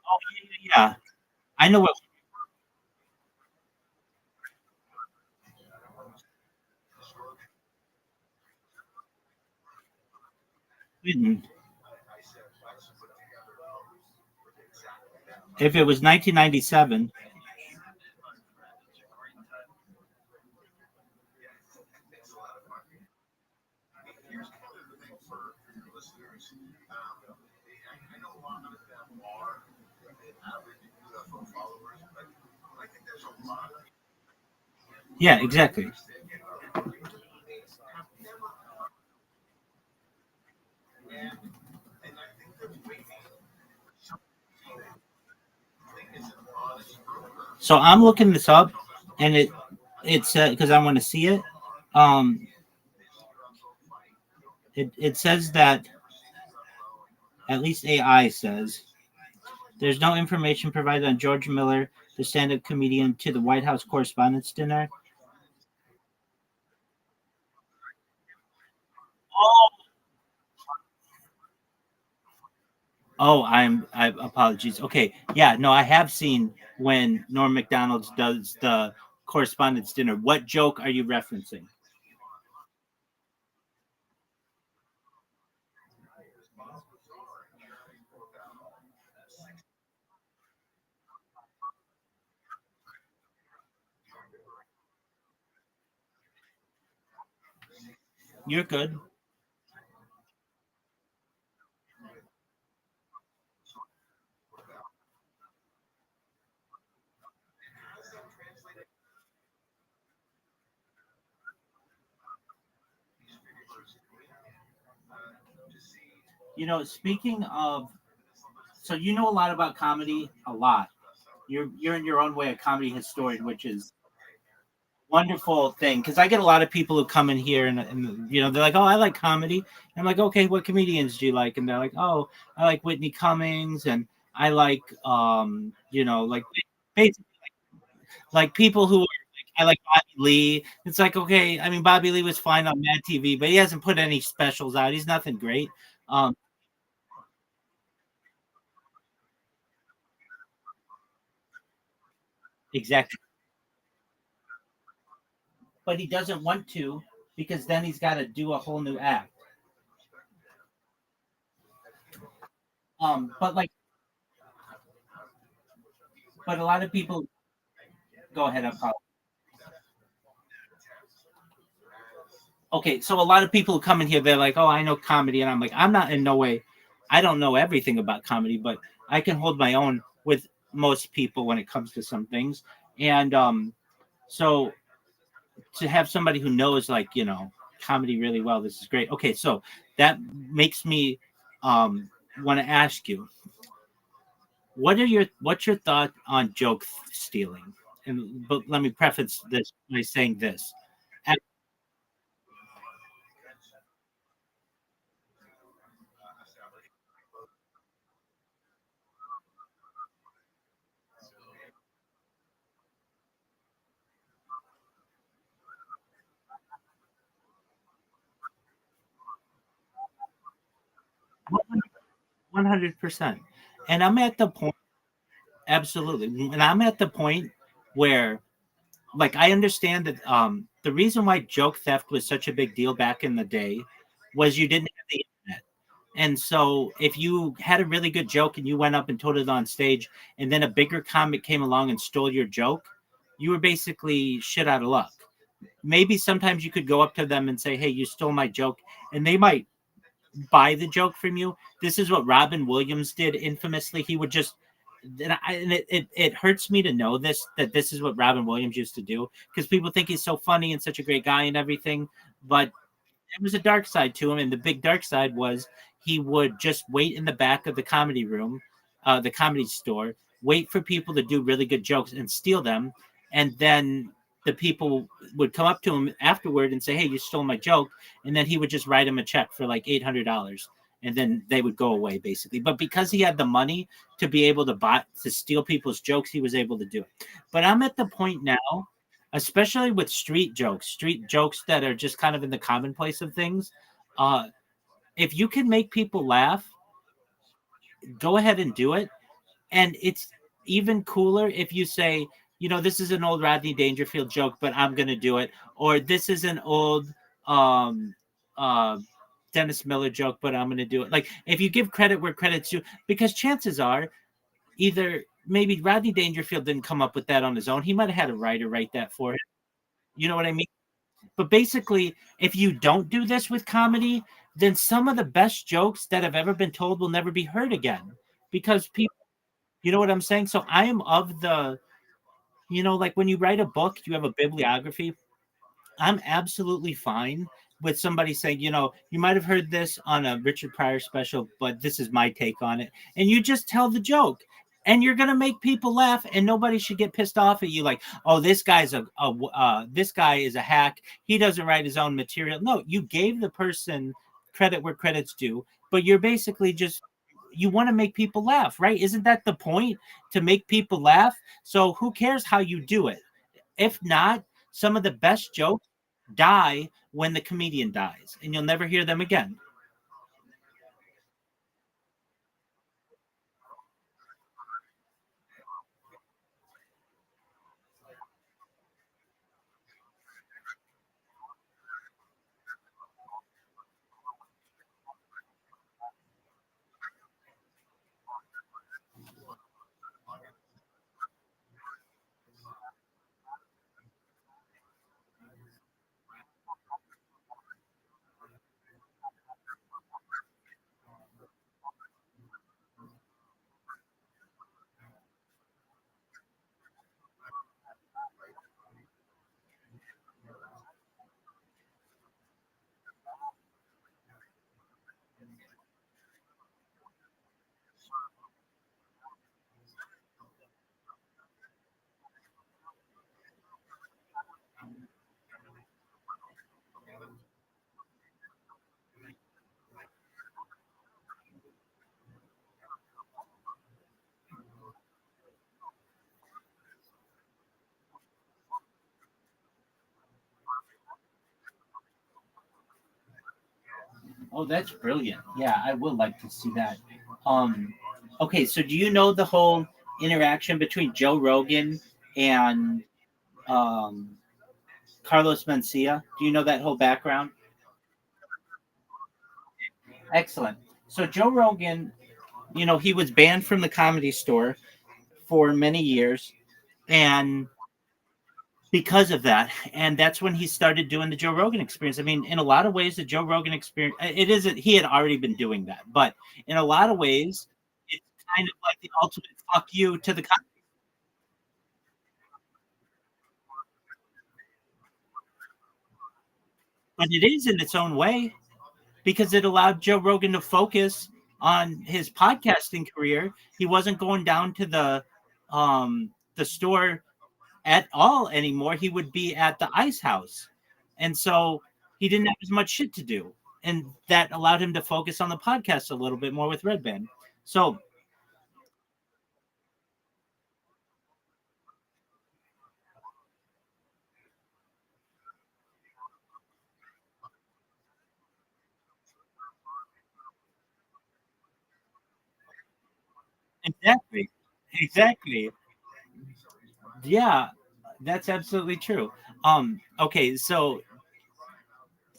[SPEAKER 11] Oh yeah, I know what. If it was 1997, yeah, exactly. So I'm looking this up, and it's because I want to see it. Um, it says that at least AI says there's no information provided on George Miller, the stand-up comedian, to the White House Correspondents' Dinner. Oh, I apologies. Okay, yeah, no, I have seen when Norm Macdonald's does the Correspondents' Dinner. What joke are you referencing? You're good. Speaking of, so you know a lot about comedy, a lot. You're in your own way a comedy historian, which is wonderful thing because I get a lot of people who come in here and they're like, oh, I like comedy. And I'm like, okay, what comedians do you like? And they're like, oh, I like Whitney Cummings and I like like basically like people who are like I like Bobby Lee. It's like, okay, I mean Bobby Lee was fine on Mad TV, but he hasn't put any specials out. He's nothing great. Um exactly. But he doesn't want to because then he's got to do a whole new act. But like but a lot of people go ahead, I'm okay, so a lot of people who come in here, they're like, "Oh, I know comedy," and I'm like, "I'm not in no way. I don't know everything about comedy, but I can hold my own with most people when it comes to some things." And so to have somebody who knows, like comedy really well, this is great. Okay, so that makes me want to ask you, what's your thought on joke stealing? And but let me preface this by saying this. At 100%. And I'm at the point absolutely. And I'm at the point where like I understand that the reason why joke theft was such a big deal back in the day was you didn't have the internet. And so if you had a really good joke and you went up and told it on stage and then a bigger comic came along and stole your joke, you were basically shit out of luck. Maybe sometimes you could go up to them and say, "Hey, you stole my joke." And they might buy the joke from you. This is what Robin Williams did infamously. He would just and it hurts me to know that this is what Robin Williams used to do because people think he's so funny and such a great guy and everything, but there was a dark side to him, and the big dark side was he would just wait in the back of the comedy room, the comedy store, wait for people to do really good jokes and steal them, and then the people would come up to him afterward and say, "Hey, you stole my joke," and then he would just write him a check for like $800, and then they would go away basically. But because he had the money to be able to buy to steal people's jokes, he was able to do it. But I'm at the point now especially with street jokes that are just kind of in the commonplace of things. Uh, if you can make people laugh, go ahead and do it. And it's even cooler if you say, this is an old Rodney Dangerfield joke, but I'm going to do it. Or this is an old um, uh, Dennis Miller joke, but I'm going to do it. Like, if you give credit where credit's due, because chances are either maybe Rodney Dangerfield didn't come up with that on his own. He might have had a writer write that for him. You know what I mean? But basically, if you don't do this with comedy, then some of the best jokes that have ever been told will never be heard again because people, you know what I'm saying? So I am of the, like when you write a book, you have a bibliography. I'm absolutely fine with somebody saying, you might have heard this on a Richard Pryor special, but this is my take on it. And you just tell the joke. And you're gonna make people laugh, and nobody should get pissed off at you. Like, oh, this guy is a hack. He doesn't write his own material. No, you gave the person credit where credit's due, but you're basically just you want to make people laugh, right? Isn't that the point to make people laugh? So who cares how you do it? If not, some of the best jokes die when the comedian dies, and you'll never hear them again. Oh, that's brilliant. Yeah, I would like to see that. Um, okay, so do you know the whole interaction between Joe Rogan and um, Carlos Mencia? Do you know that whole background? Excellent. So Joe Rogan, he was banned from the Comedy Store for many years, and because of that, and that's when he started doing the Joe Rogan Experience. I mean, in a lot of ways, the Joe Rogan Experience, it isn't. He had already been doing that, but in a lot of ways, it's kind of like the ultimate fuck you to the. But it is in its own way because it allowed Joe Rogan to focus on his podcasting career. He wasn't going down to the store at all anymore. He would be at the ice house. And so he didn't have as much shit to do. And that allowed him to focus on the podcast a little bit more with Red Band. So exactly. Exactly. Yeah, that's absolutely true. Okay, so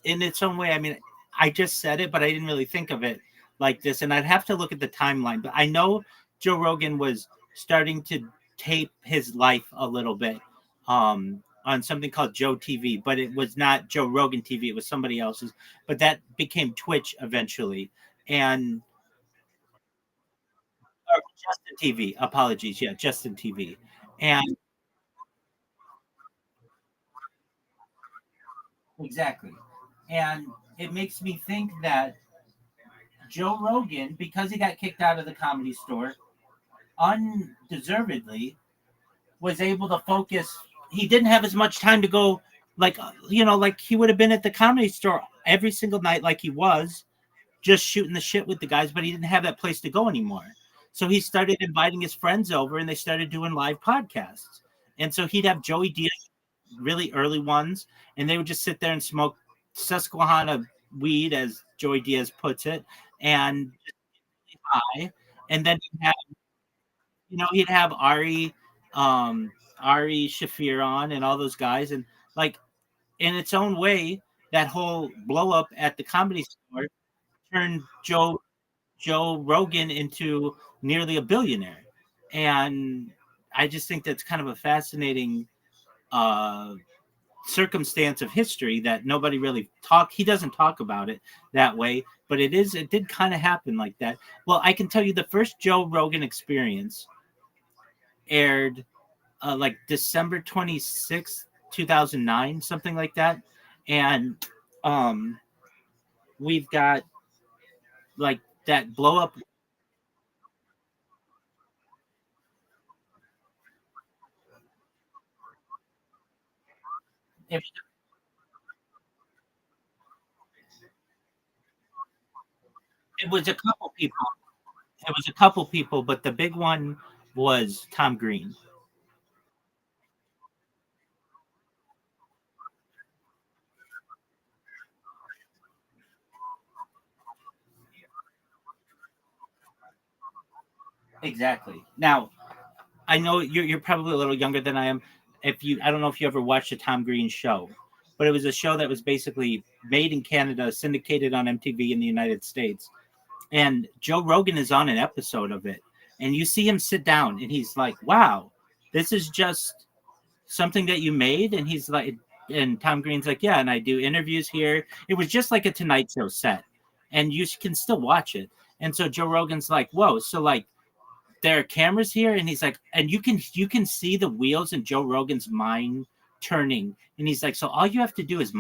[SPEAKER 11] in its own way, I mean, I just said it, but I didn't really think of it like this. And I'd have to look at the timeline. But I know Joe Rogan was starting to tape his life a little bit on something called Joe TV, but it was not Joe Rogan TV. It was somebody else's. But that became Twitch eventually. And or Justin TV. Apologies. Yeah, Justin TV. And exactly. And it makes me think that Joe Rogan, because he got kicked out of the Comedy Store, undeservedly was able to focus. He didn't have as much time to go, like, like he would have been at the Comedy Store every single night, like he was just shooting the shit with the guys, but he didn't have that place to go anymore. So he started inviting his friends over and they started doing live podcasts. And so he'd have Joey Diaz, really early ones, and they would just sit there and smoke Susquehanna weed, as Joey Diaz puts it, and high. And then he'd have Ari Shafir on and all those guys. And like in its own way, that whole blow up at the Comedy Store turned Joe Rogan into nearly a billionaire. And I just think that's kind of a fascinating uh, circumstance of history that nobody really he doesn't talk about it that way, but it did kind of happen like that. Well, I can tell you the first Joe Rogan Experience aired like December 26th, 2009, something like that. And um, we've got like that blow up. It, it was a couple people. It was a couple people, but the big one was Tom Green. Exactly. Now, I know you're probably a little younger than I am. I don't know if you ever watched a Tom Green show, but it was a show that was basically made in Canada, syndicated on MTV in the United States. And Joe Rogan is on an episode of it. And you see him sit down and he's like, wow, this is just something that you made. And he's like, and Tom Green's like, yeah, and I do interviews here. It was just like a Tonight Show set. And you can still watch it. And so Joe Rogan's like, whoa, so like there are cameras here, and he's like, and you can see the wheels in Joe Rogan's mind turning, and he's like, so all you have to do is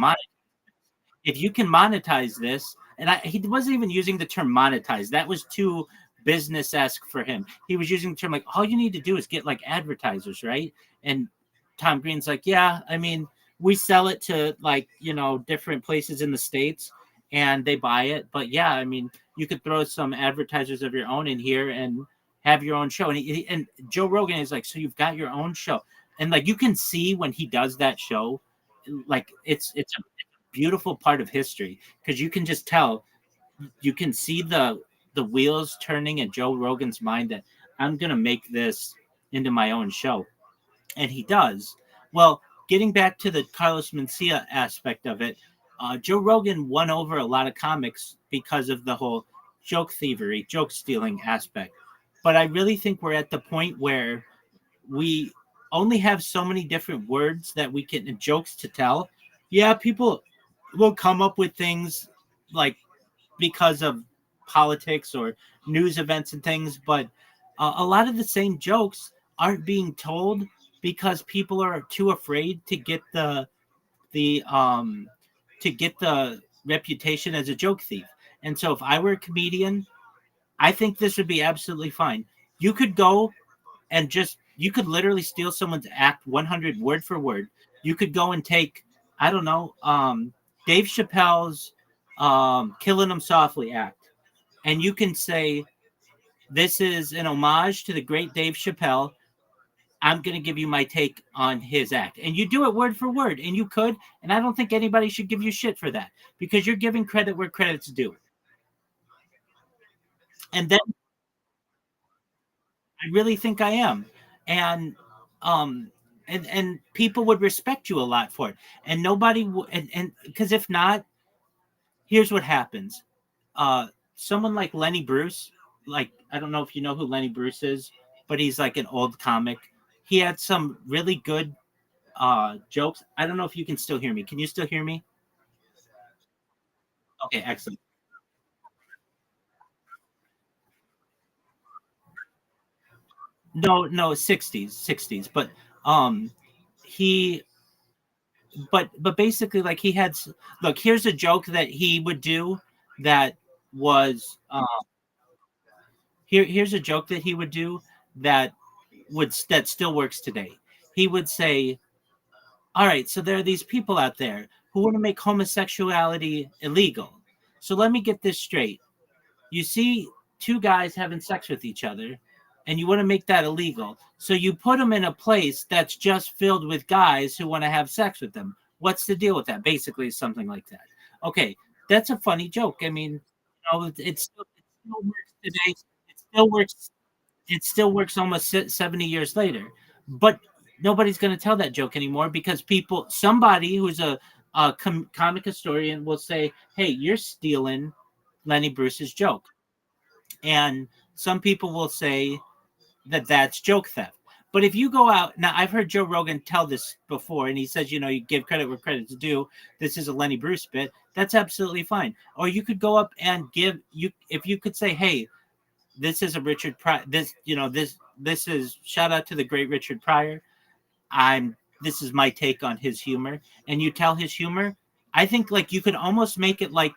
[SPEAKER 11] if you can monetize this, and he wasn't even using the term monetize. That was too business-esque for him. He was using the term like, all you need to do is get like advertisers, right? And Tom Green's like, yeah, I mean, we sell it to like, different places in the States and they buy it. But yeah, I mean, you could throw some advertisers of your own in here and have your own show. And Joe Rogan is like, so you've got your own show. And like, you can see when he does that show, like it's a beautiful part of history because you can just tell, you can see the wheels turning in Joe Rogan's mind that I'm going to make this into my own show. And he does. Well, getting back to the Carlos Mencia aspect of it, Joe Rogan won over a lot of comics because of the whole joke thievery, joke stealing aspect. But I really think we're at the point where we only have so many different words that we can, jokes to tell. Yeah, people will come up with things like because of politics or news events and things, but a lot of the same jokes aren't being told because people are too afraid to get the reputation as a joke thief. And so if I were a comedian, I think this would be absolutely fine. You could go and you could literally steal someone's act 100 word for word. You could go and take, I don't know, Dave Chappelle's Killing Them Softly act. And you can say, this is an homage to the great Dave Chappelle. I'm going to give you my take on his act. And you do it word for word. And you could. And I don't think anybody should give you shit for that because you're giving credit where credit's due. And then I really think I am. And and people would respect you a lot for it. And nobody and because if not, here's what happens. Someone like Lenny Bruce, like I don't know if you know who Lenny Bruce is, but he's like an old comic. He had some really good jokes. I don't know if you can still hear me. Can you still hear me? Okay, excellent. No, 60s, but um he but basically like he had look, here's a joke that he would do that was here's a joke that he would do that that still works today. He would say, all right, so there are these people out there who want to make homosexuality illegal. So let me get this straight. You see two guys having sex with each other and you want to make that illegal. So you put them in a place that's just filled with guys who want to have sex with them. What's the deal with that? Basically, something like that. Okay, that's a funny joke. I mean, it still works today. It still works. It still works almost 70 years later. But nobody's going to tell that joke anymore because somebody who's a comic historian will say, hey, you're stealing Lenny Bruce's joke. And some people will say that that's joke theft. But if you go out now, I've heard Joe Rogan tell this before, and he says, you give credit where credit's due. This is a Lenny Bruce bit. That's absolutely fine. Or you could go up and if you could say, hey, this is a Richard Pryor. This is shout out to the great Richard Pryor. This is my take on his humor, and you tell his humor. I think like you could almost make it like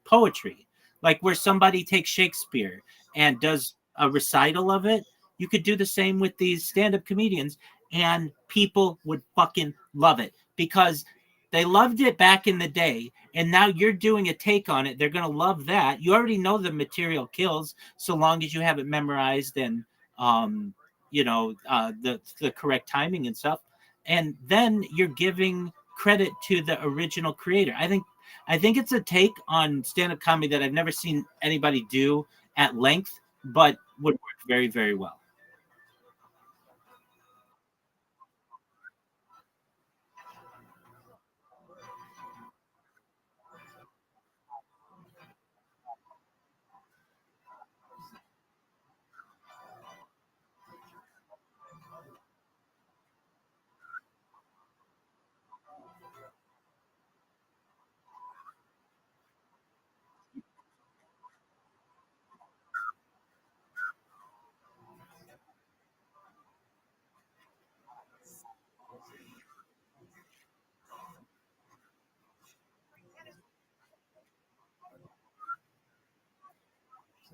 [SPEAKER 11] poetry, like where somebody takes Shakespeare and does a recital of it. You could do the same with these stand-up comedians, and people would fucking love it because they loved it back in the day, and now you're doing a take on it. They're gonna love that. You already know the material kills, so long as you have it memorized and the correct timing and stuff. And then you're giving credit to the original creator. I think it's a take on stand-up comedy that I've never seen anybody do at length, but would work very, very well.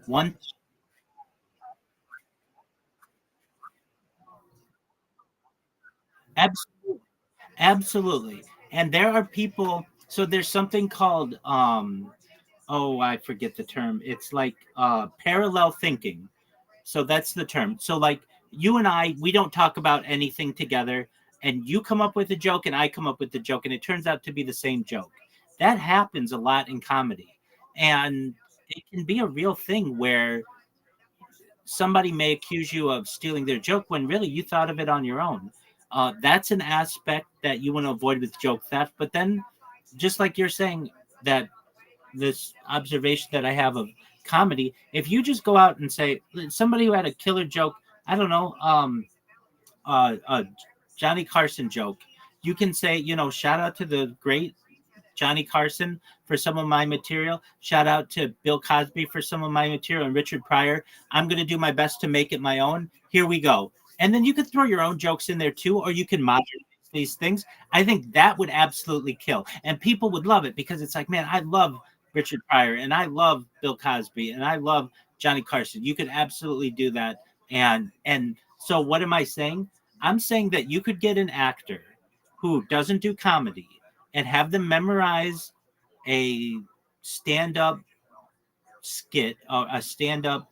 [SPEAKER 11] One Absolutely. Absolutely. And there are people, so there's something called oh, I forget the term. It's like parallel thinking. So that's the term. So like you and I, we don't talk about anything together, and you come up with a joke and I come up with the joke, and it turns out to be the same joke. That happens a lot in comedy. And it can be a real thing where somebody may accuse you of stealing their joke when really you thought of it on your own. That's an aspect that you want to avoid with joke theft. But then, just like you're saying, that this observation that I have of comedy, if you just go out and say somebody who had a killer joke, I don't know, Johnny Carson joke, you can say, shout out to the great Johnny Carson for some of my material. Shout out to Bill Cosby for some of my material and Richard Pryor. I'm going to do my best to make it my own. Here we go. And then you could throw your own jokes in there too, or you can modernize these things. I think that would absolutely kill. And people would love it because it's like, man, I love Richard Pryor and I love Bill Cosby and I love Johnny Carson. You could absolutely do that. And so what am I saying? I'm saying that you could get an actor who doesn't do comedy and have them memorize a stand-up skit or a stand-up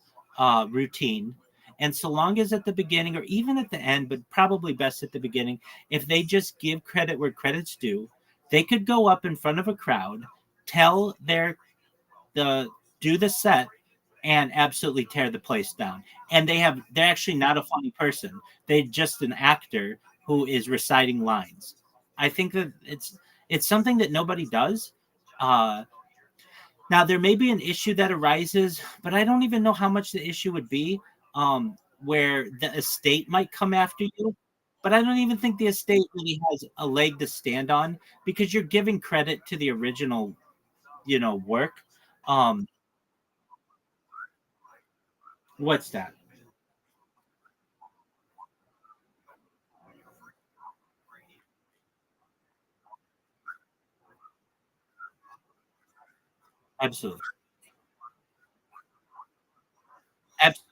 [SPEAKER 11] routine. And so long as at the beginning or even at the end, but probably best at the beginning, if they just give credit where credit's due, they could go up in front of a crowd, tell do the set, and absolutely tear the place down. And they're actually not a funny person. They're just an actor who is reciting lines. I think that it's something that nobody does. Now there may be an issue that arises, but I don't even know how much the issue would be. Where the estate might come after you, but I don't even think the estate really has a leg to stand on because you're giving credit to the original, work. Um, what's that? Absolutely. Absolutely.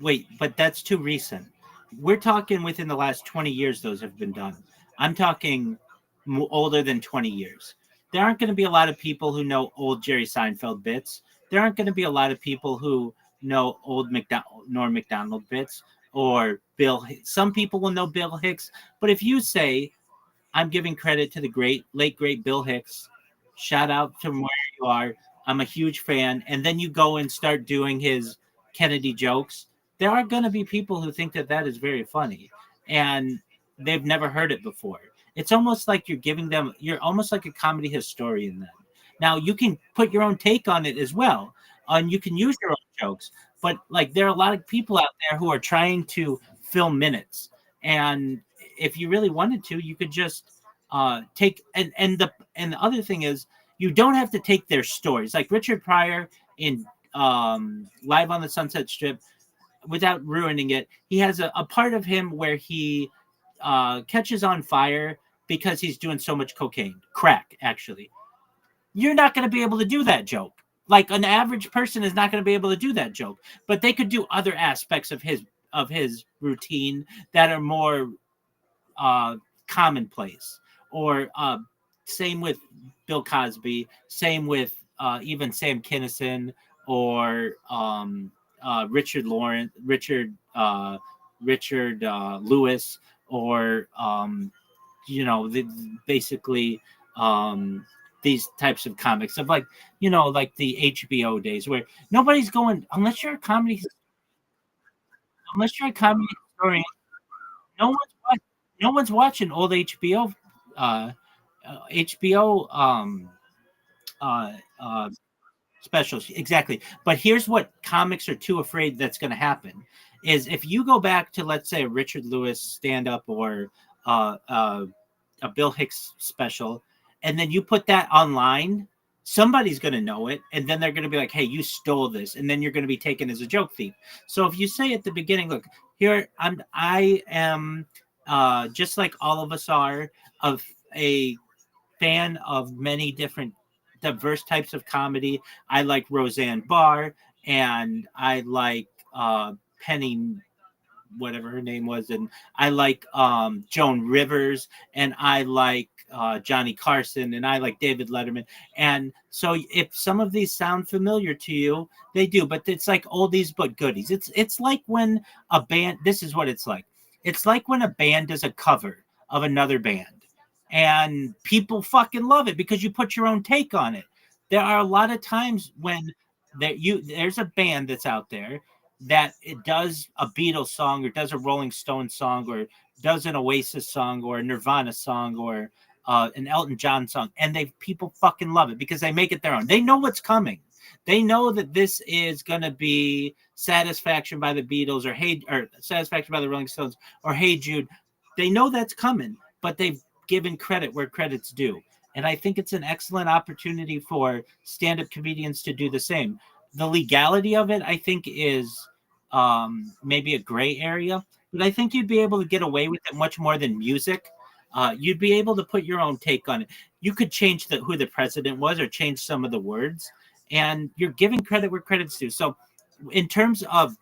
[SPEAKER 11] Wait, but that's too recent. We're talking within the last 20 years, those have been done. I'm talking older than 20 years. There aren't going to be a lot of people who know old Jerry Seinfeld bits. There aren't going to be a lot of people who know old Norm McDonald bits or Bill. Some people will know Bill Hicks. But if you say, I'm giving credit to the late great Bill Hicks. Shout out to where you are. I'm a huge fan. And then you go and start doing his Kennedy jokes. There are going to be people who think that that is very funny, and they've never heard it before. It's almost like you're almost like a comedy historian then. Now you can put your own take on it as well, and you can use your own jokes. But like there are a lot of people out there who are trying to fill minutes, and if you really wanted to, you could just take and the other thing is you don't have to take their stories like Richard Pryor in Live on the Sunset Strip. Without ruining it, he has a part of him where he catches on fire because he's doing so much crack actually. You're not going to be able to do that joke. Like an average person is not going to be able to do that joke, but they could do other aspects of his routine that are more commonplace. Or same with Bill Cosby, same with even Sam Kinison or Richard Lewis, or basically um, these types of comics of like the HBO days where nobody's going unless you're a comedy historian. No one's no one's watching old uh, HBO uh, uh, specials. Exactly. But here's what comics are too afraid that's going to happen is if you go back to, let's say, a Richard Lewis stand up or uh, uh, a Bill Hicks special, and then you put that online, somebody's going to know it. And then they're going to be like, hey, you stole this. And then you're going to be taken as a joke thief. So if you say at the beginning, look, here I am just like all of us are of a fan of many different diverse types of comedy. I like Roseanne Barr and I like Penny whatever her name was, and I like Joan Rivers, and I like Johnny Carson, and I like David Letterman. And so, if some of these sound familiar to you, they do. But it's like oldies but goodies. It's like when a band. This is what it's like. It's like when a band does a cover of another band, and people fucking love it because you put your own take on it. There are a lot of times when there's a band that's out there that it does a Beatles song or does a Rolling Stones song or does an Oasis song or a Nirvana song or an Elton John song, and people fucking love it because they make it their own. They know what's coming. They know that this is gonna be Satisfaction by the Beatles or Satisfaction by the Rolling Stones or Hey Jude. They know that's coming, but they've given credit where credit's due. And I think it's an excellent opportunity for stand-up comedians to do the same. The legality of it, I think, is maybe a gray area, but I think you'd be able to get away with it much more than music. You'd be able to put your own take on it. You could change who the president was or change some of the words, and you're giving credit where credit's due. So, in terms of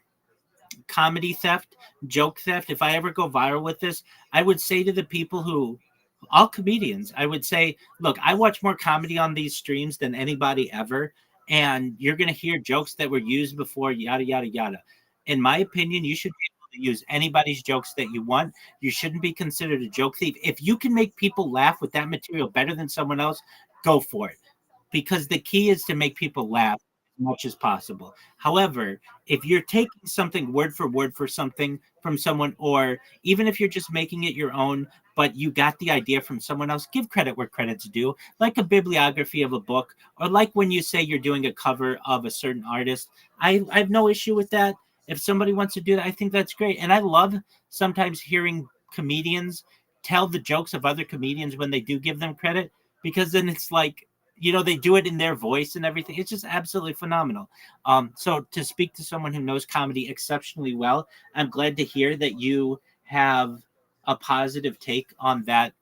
[SPEAKER 11] comedy theft, joke theft, if I ever go viral with this, I would say to the people all comedians, I would say, look, I watch more comedy on these streams than anybody ever. And you're going to hear jokes that were used before, yada, yada, yada. In my opinion, you should be able to use anybody's jokes that you want. You shouldn't be considered a joke thief. If you can make people laugh with that material better than someone else, go for it. Because the key is to make people laugh as much as possible. However, if you're taking something word for something from someone, or even if you're just making it your own, but you got the idea from someone else, give credit where credit's due, like a bibliography of a book, or like when you say you're doing a cover of a certain artist. I have no issue with that. If somebody wants to do that, I think that's great. And I love sometimes hearing comedians tell the jokes of other comedians when they do give them credit, because then it's like, they do it in their voice and everything. It's just absolutely phenomenal. So to speak to someone who knows comedy exceptionally well, I'm glad to hear that you have a positive take on that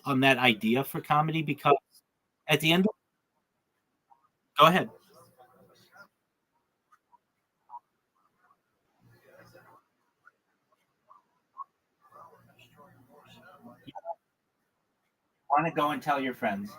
[SPEAKER 11] idea for comedy, because at the end, go ahead. Want to go and tell your friends.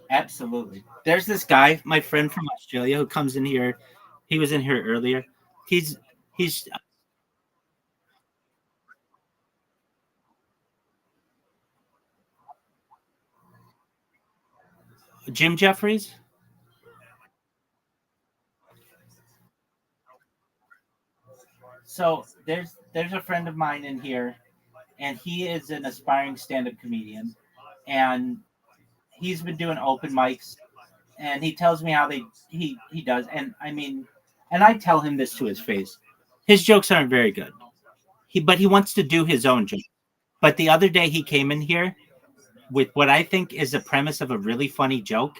[SPEAKER 11] Absolutely. There's this guy, my friend from Australia, who comes in here. He was in here earlier. He's Jim Jeffries. So there's a friend of mine in here, and he is an aspiring stand-up comedian, and he's been doing open mics, and he tells me how he does, and I mean, and I tell him this to his face. His jokes aren't very good. But he wants to do his own joke. But the other day he came in here with what I think is the premise of a really funny joke.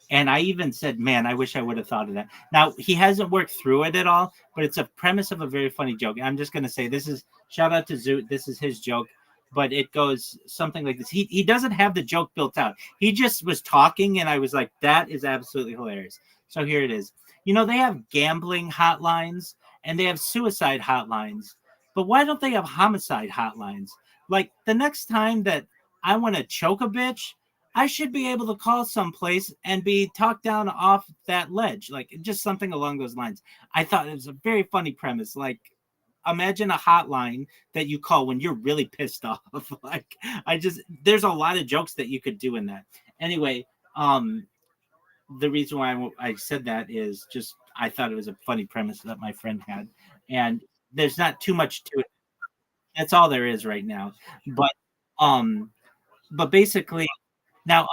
[SPEAKER 11] And I even said, man, I wish I would have thought of that. Now, he hasn't worked through it at all, but it's a premise of a very funny joke. I'm just going to say this is shout out to Zoot. This is his joke, but it goes something like this. He doesn't have the joke built out. He just was talking, and I was like, that is absolutely hilarious. So here it is. They have gambling hotlines and they have suicide hotlines, but why don't they have homicide hotlines? Like the next time that I want to choke a bitch, I should be able to call someplace and be talked down off that ledge, like just something along those lines. I thought it was a very funny premise. Like, imagine a hotline that you call when you're really pissed off. Like, there's a lot of jokes that you could do in that. Anyway, the reason why I said that is just I thought it was a funny premise that my friend had, and there's not too much to it. That's all there is right now. But um, but basically now,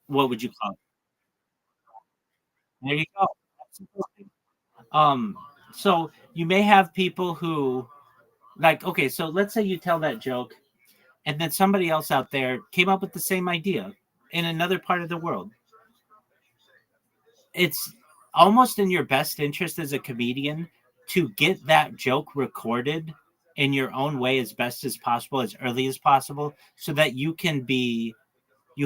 [SPEAKER 11] what would you call it? There you go. Um, so you may have people who like, okay, so let's say you tell that joke, and then somebody else out there came up with the same idea in another part of the world. It's almost in your best interest as a comedian to get that joke recorded in your own way as best as possible, as early as possible, so that you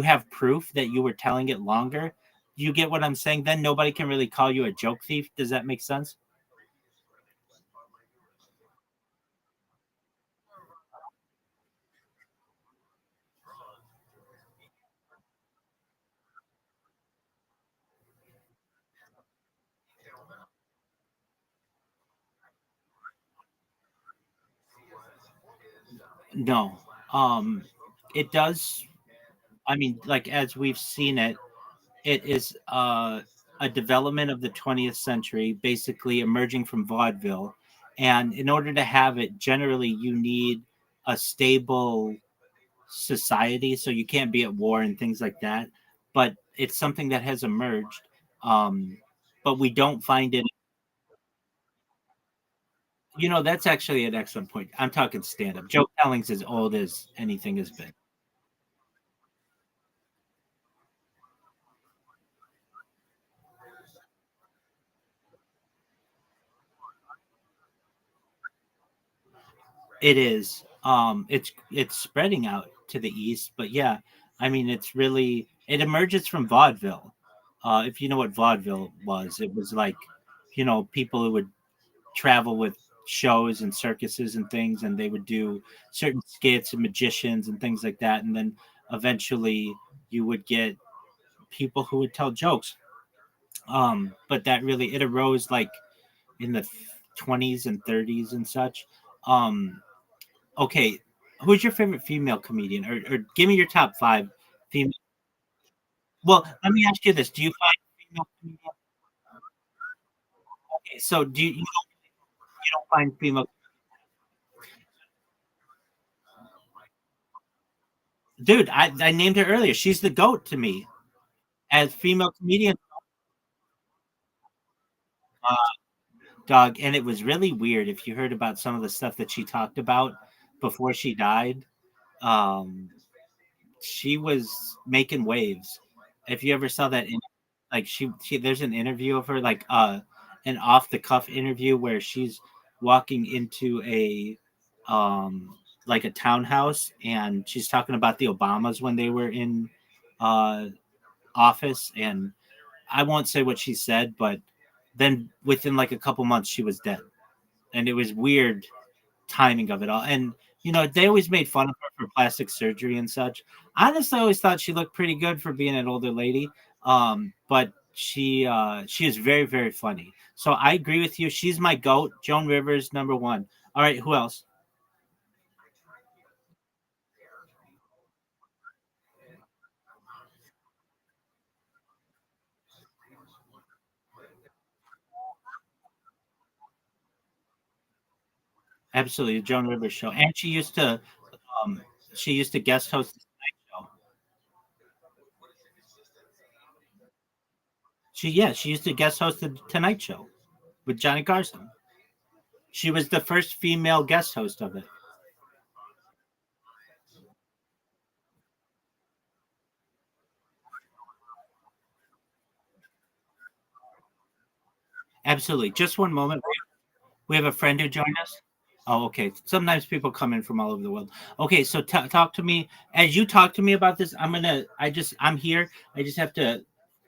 [SPEAKER 11] have proof that you were telling it longer. You get what I'm saying? Then nobody can really call you a joke thief. Does that make sense? No. Um, it does. I mean, like as we've seen it, it is a development of the 20th century, basically emerging from vaudeville. And in order to have it, generally, you need a stable society, so you can't be at war and things like that. But it's something that has emerged. Um, but we don't find it. That's actually an excellent point. I'm talking stand up. Joke telling's as old as anything has been. It is. It's spreading out to the east, but yeah, I mean, it emerges from vaudeville. If you know what vaudeville was, it was like, people who would travel with shows and circuses and things, and they would do certain skits and magicians and things like that, and then eventually you would get people who would tell jokes. But that really it arose like in the 20s and 30s and such. Um, Okay, who's your favorite female comedian, or give me your top five female? Well, let me ask you this: do you find female comedian? Okay, so you don't find female? Dude, I named her earlier. She's the goat to me as female comedian. Uh, Dog, and it was really weird if you heard about some of the stuff that she talked about before she died. Um, she was making waves. If you ever saw that, like she there's an interview of her, like an off the cuff interview where she's walking into a like a townhouse, and she's talking about the Obamas when they were in uh office, and I won't say what she said, but then within like a couple months she was dead, and it was weird timing of it all. And they always made fun of her for plastic surgery and such. Honestly, I always thought she looked pretty good for being an older lady. But she is very, very funny. So I agree with you. She's my goat. Joan Rivers, number one. All right, who else? Absolutely, the Joan Rivers show. And um she used to guest host the show. She used to guest host the Tonight Show with Johnny Carson. She was the first female guest host of it. Absolutely. Just one moment. We have a friend who joined us. Oh, okay. Sometimes people come in from all over the world. Okay, so talk to me as you talk to me about this. I'm here. I just have to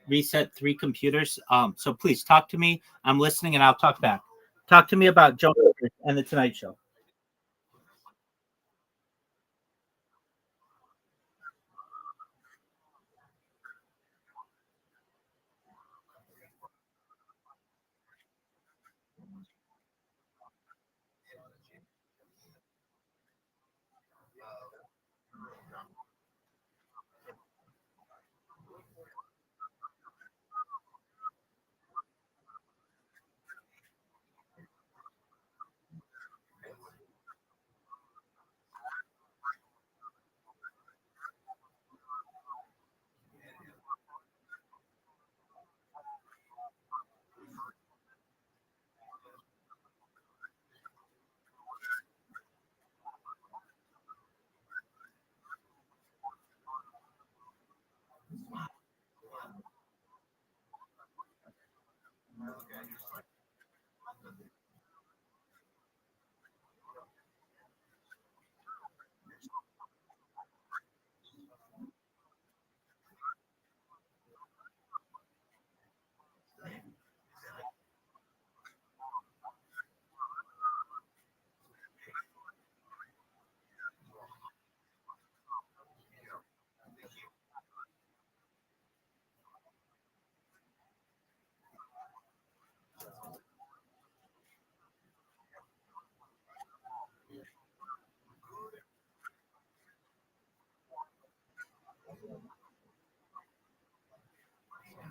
[SPEAKER 11] reset three computers. So please talk to me. I'm listening, and I'll talk back. Talk to me about Joe and the Tonight Show.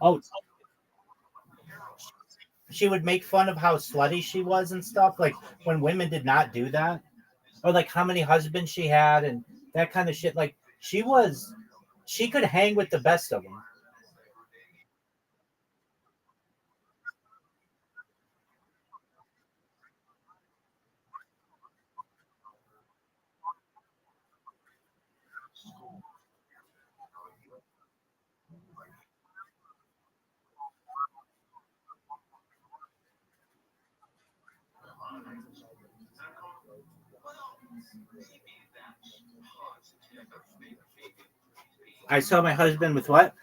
[SPEAKER 11] Oh, she would make fun of how slutty she was and stuff, like when women did not do that, or like how many husbands she had and that kind of shit. Like she could hang with the best of them. I saw my husband with what?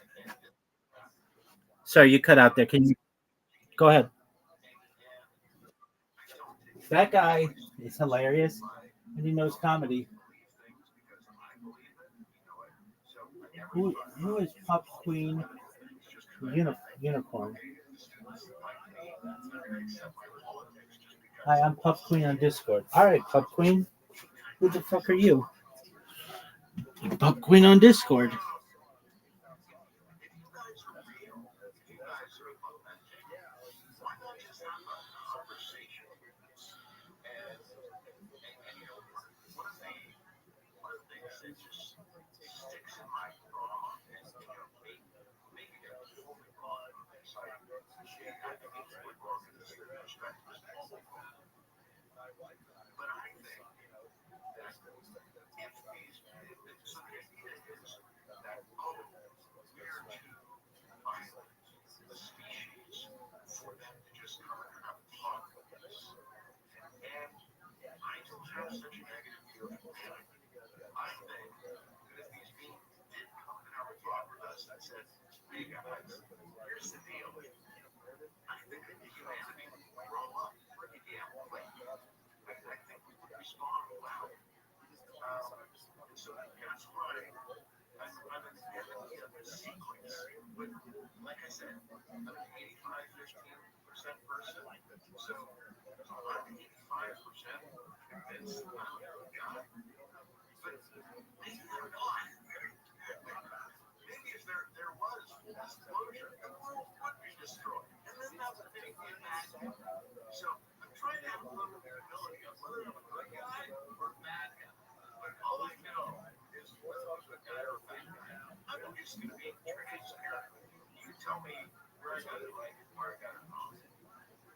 [SPEAKER 11] Sorry, you cut out there. Can you go ahead? That guy is hilarious, and he knows comedy. Who is Pup Queen Unicorn? Hi, I'm Pup Queen on Discord. All right, Pup Queen. Who the fuck are you? Pup Queen on Discord.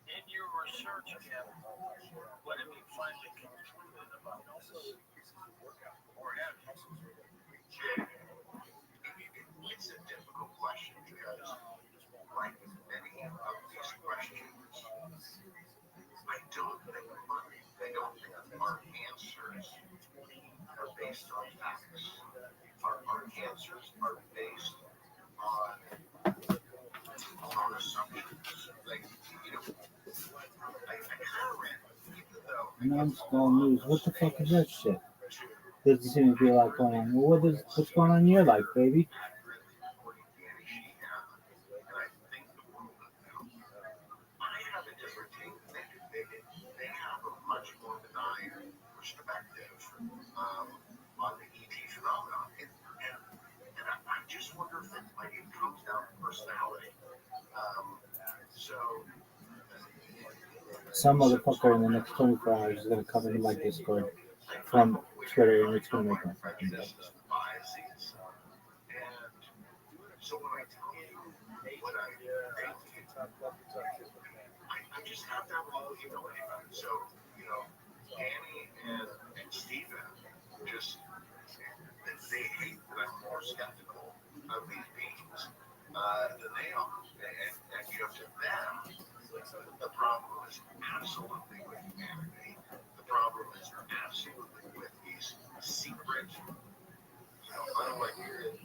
[SPEAKER 8] In your research, Kim, what have you finally concluded about this?
[SPEAKER 3] It's a difficult question because, like many of these questions, I don't think our answers are based on facts. Our answers are based on assumptions. Like, I kind of ran, even though
[SPEAKER 11] Non-small news. What the fuck is that shit? Doesn't seem to be a lot going on. Well, what's going on in your life, baby?
[SPEAKER 3] I have a different take. They have a much more benign perspective on the ET phenomenon. And I just wonder if it comes down to personality. So
[SPEAKER 11] Some motherfucker in the next 24 hours is gonna come into my Discord from Twitter and it's gonna make my fucking day.
[SPEAKER 3] biases. And so when I tell you what I think, I just have that low humility about it. So, Annie and Steven just, they hate that I'm more skeptical of these beings than they are. And to them, The problem is absolutely with humanity. The problem is absolutely with these secret, unregulated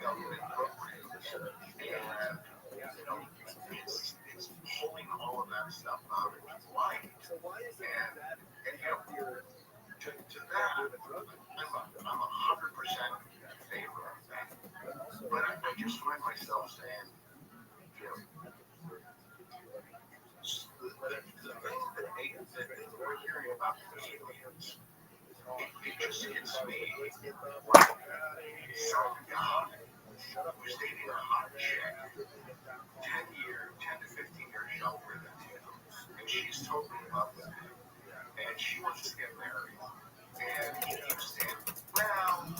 [SPEAKER 3] government programs. And, it's pulling all of that stuff out of light. And to that, I'm 100% in favor of that. But I just find myself saying, the hate that we're hearing about the aliens, it just hits me like some guy who's dating a hot chick, 10 to 15 years younger than him, and she's totally in love with him, and she wants to get married. And he keeps saying, well,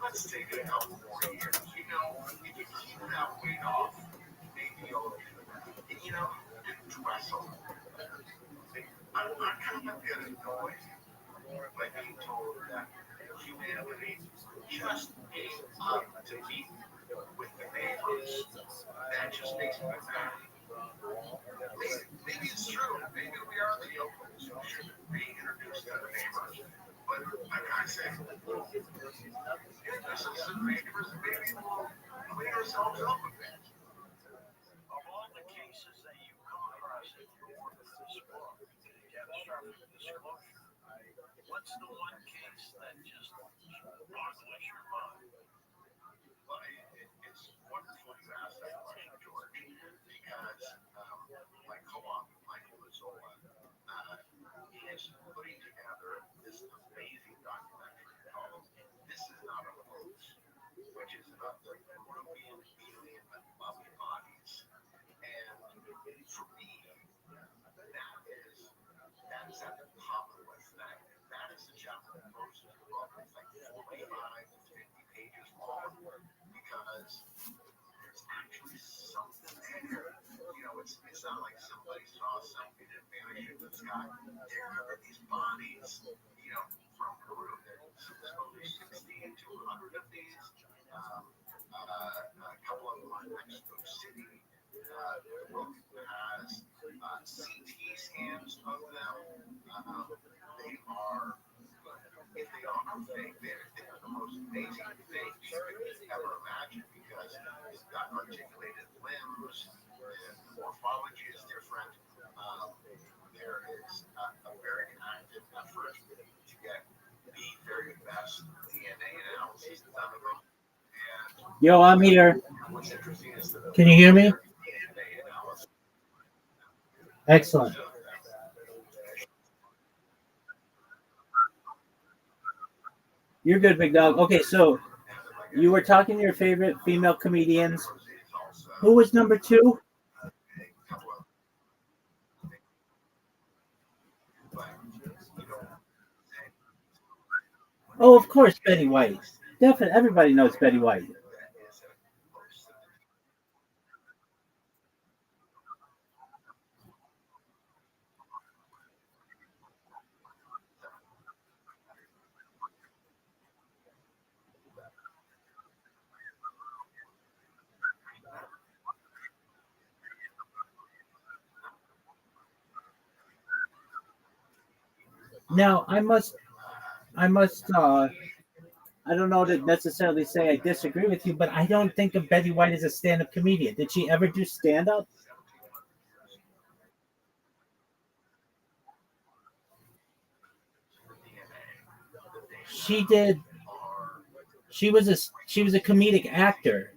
[SPEAKER 3] let's take it a couple more years. If you keep that weight off, maybe you'll, dress a little better. I'm kind of getting annoyed by being told that humanity just gave up to meet with the neighbors. That just makes me mad. Maybe it's true. Maybe we are the yokels who should be introduced to the neighbors. But I gotta say, introduce us to the neighbors, and maybe we'll clean ourselves up a bit.
[SPEAKER 8] Of all the cases that you come across in your work with this book, catastrophic disclosure, what's the one case that just boggles your mind?
[SPEAKER 3] Well, it's wonderful you asked that question, George, because my co-op, Michael Mazzola, is putting together this amazing documentary called This Is Not a Hoax, which is about the Peruvian alien mummy bodies. And for me, that is at the top of the list. That is the chapter that goes into the book. It's like 45 to 50 pages long because there's actually something there. It's not like somebody saw something and vanished in the sky. There are these bodies, from Peru. There's supposedly 60 to 100 of these. A couple of them in Mexico City. The book has CT scans of them. They are, if they are fake, they're the most amazing fakes you could ever imagine because they've got articulated limbs, the morphology is different. There is a very active effort to get the very best DNA analysis done of them.
[SPEAKER 11] Yo, I'm here.
[SPEAKER 3] And what's interesting is that
[SPEAKER 11] Can you hear me?
[SPEAKER 3] DNA analysis.
[SPEAKER 11] Excellent. You're good, big dog. Okay, so you were talking to your favorite female comedians. Who was number 2? Oh, of course, Betty White. Definitely, everybody knows Betty White. Now, I don't know to necessarily say I disagree with you, but I don't think of Betty White as a stand-up comedian. Did she ever do stand-up? She did. She was a comedic actor.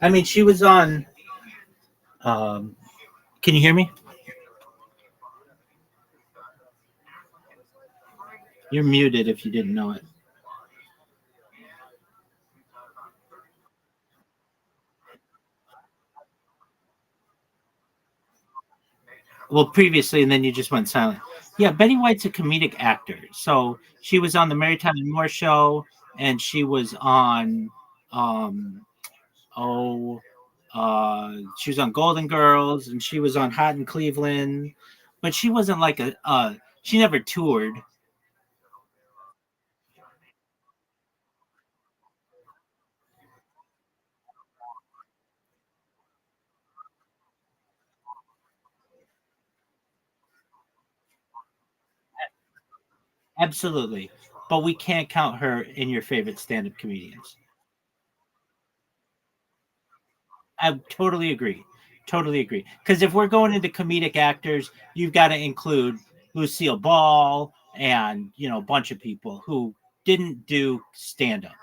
[SPEAKER 11] I mean, she was on. Can you hear me? You're muted if you didn't know it. Well, previously, and then you just went silent. Yeah, Betty White's a comedic actor. So she was on the Mary Tyler Moore Show, and she was on, she was on Golden Girls, and she was on Hot in Cleveland, but she wasn't like she never toured. Absolutely. But we can't count her in your favorite stand-up comedians. I totally agree. Totally agree. Because if we're going into comedic actors, you've got to include Lucille Ball and a bunch of people who didn't do stand up.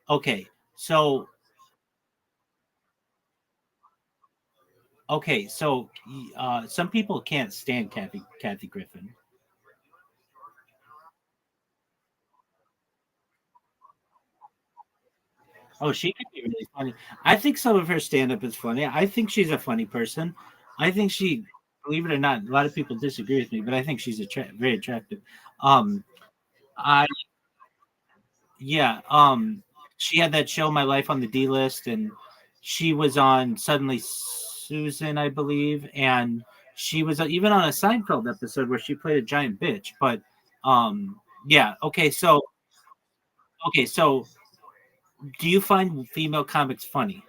[SPEAKER 11] Okay, so some people can't stand Kathy Griffin. Oh, she could be really funny. I think some of her stand up is funny. I think she's a funny person. I think she, believe it or not, a lot of people disagree with me, but I think she's very attractive. Um, I Yeah, she had that show, My Life on the D List, and she was on Suddenly Susan, I believe, and she was even on a Seinfeld episode where she played a giant bitch. But yeah, okay, so do you find female comics funny?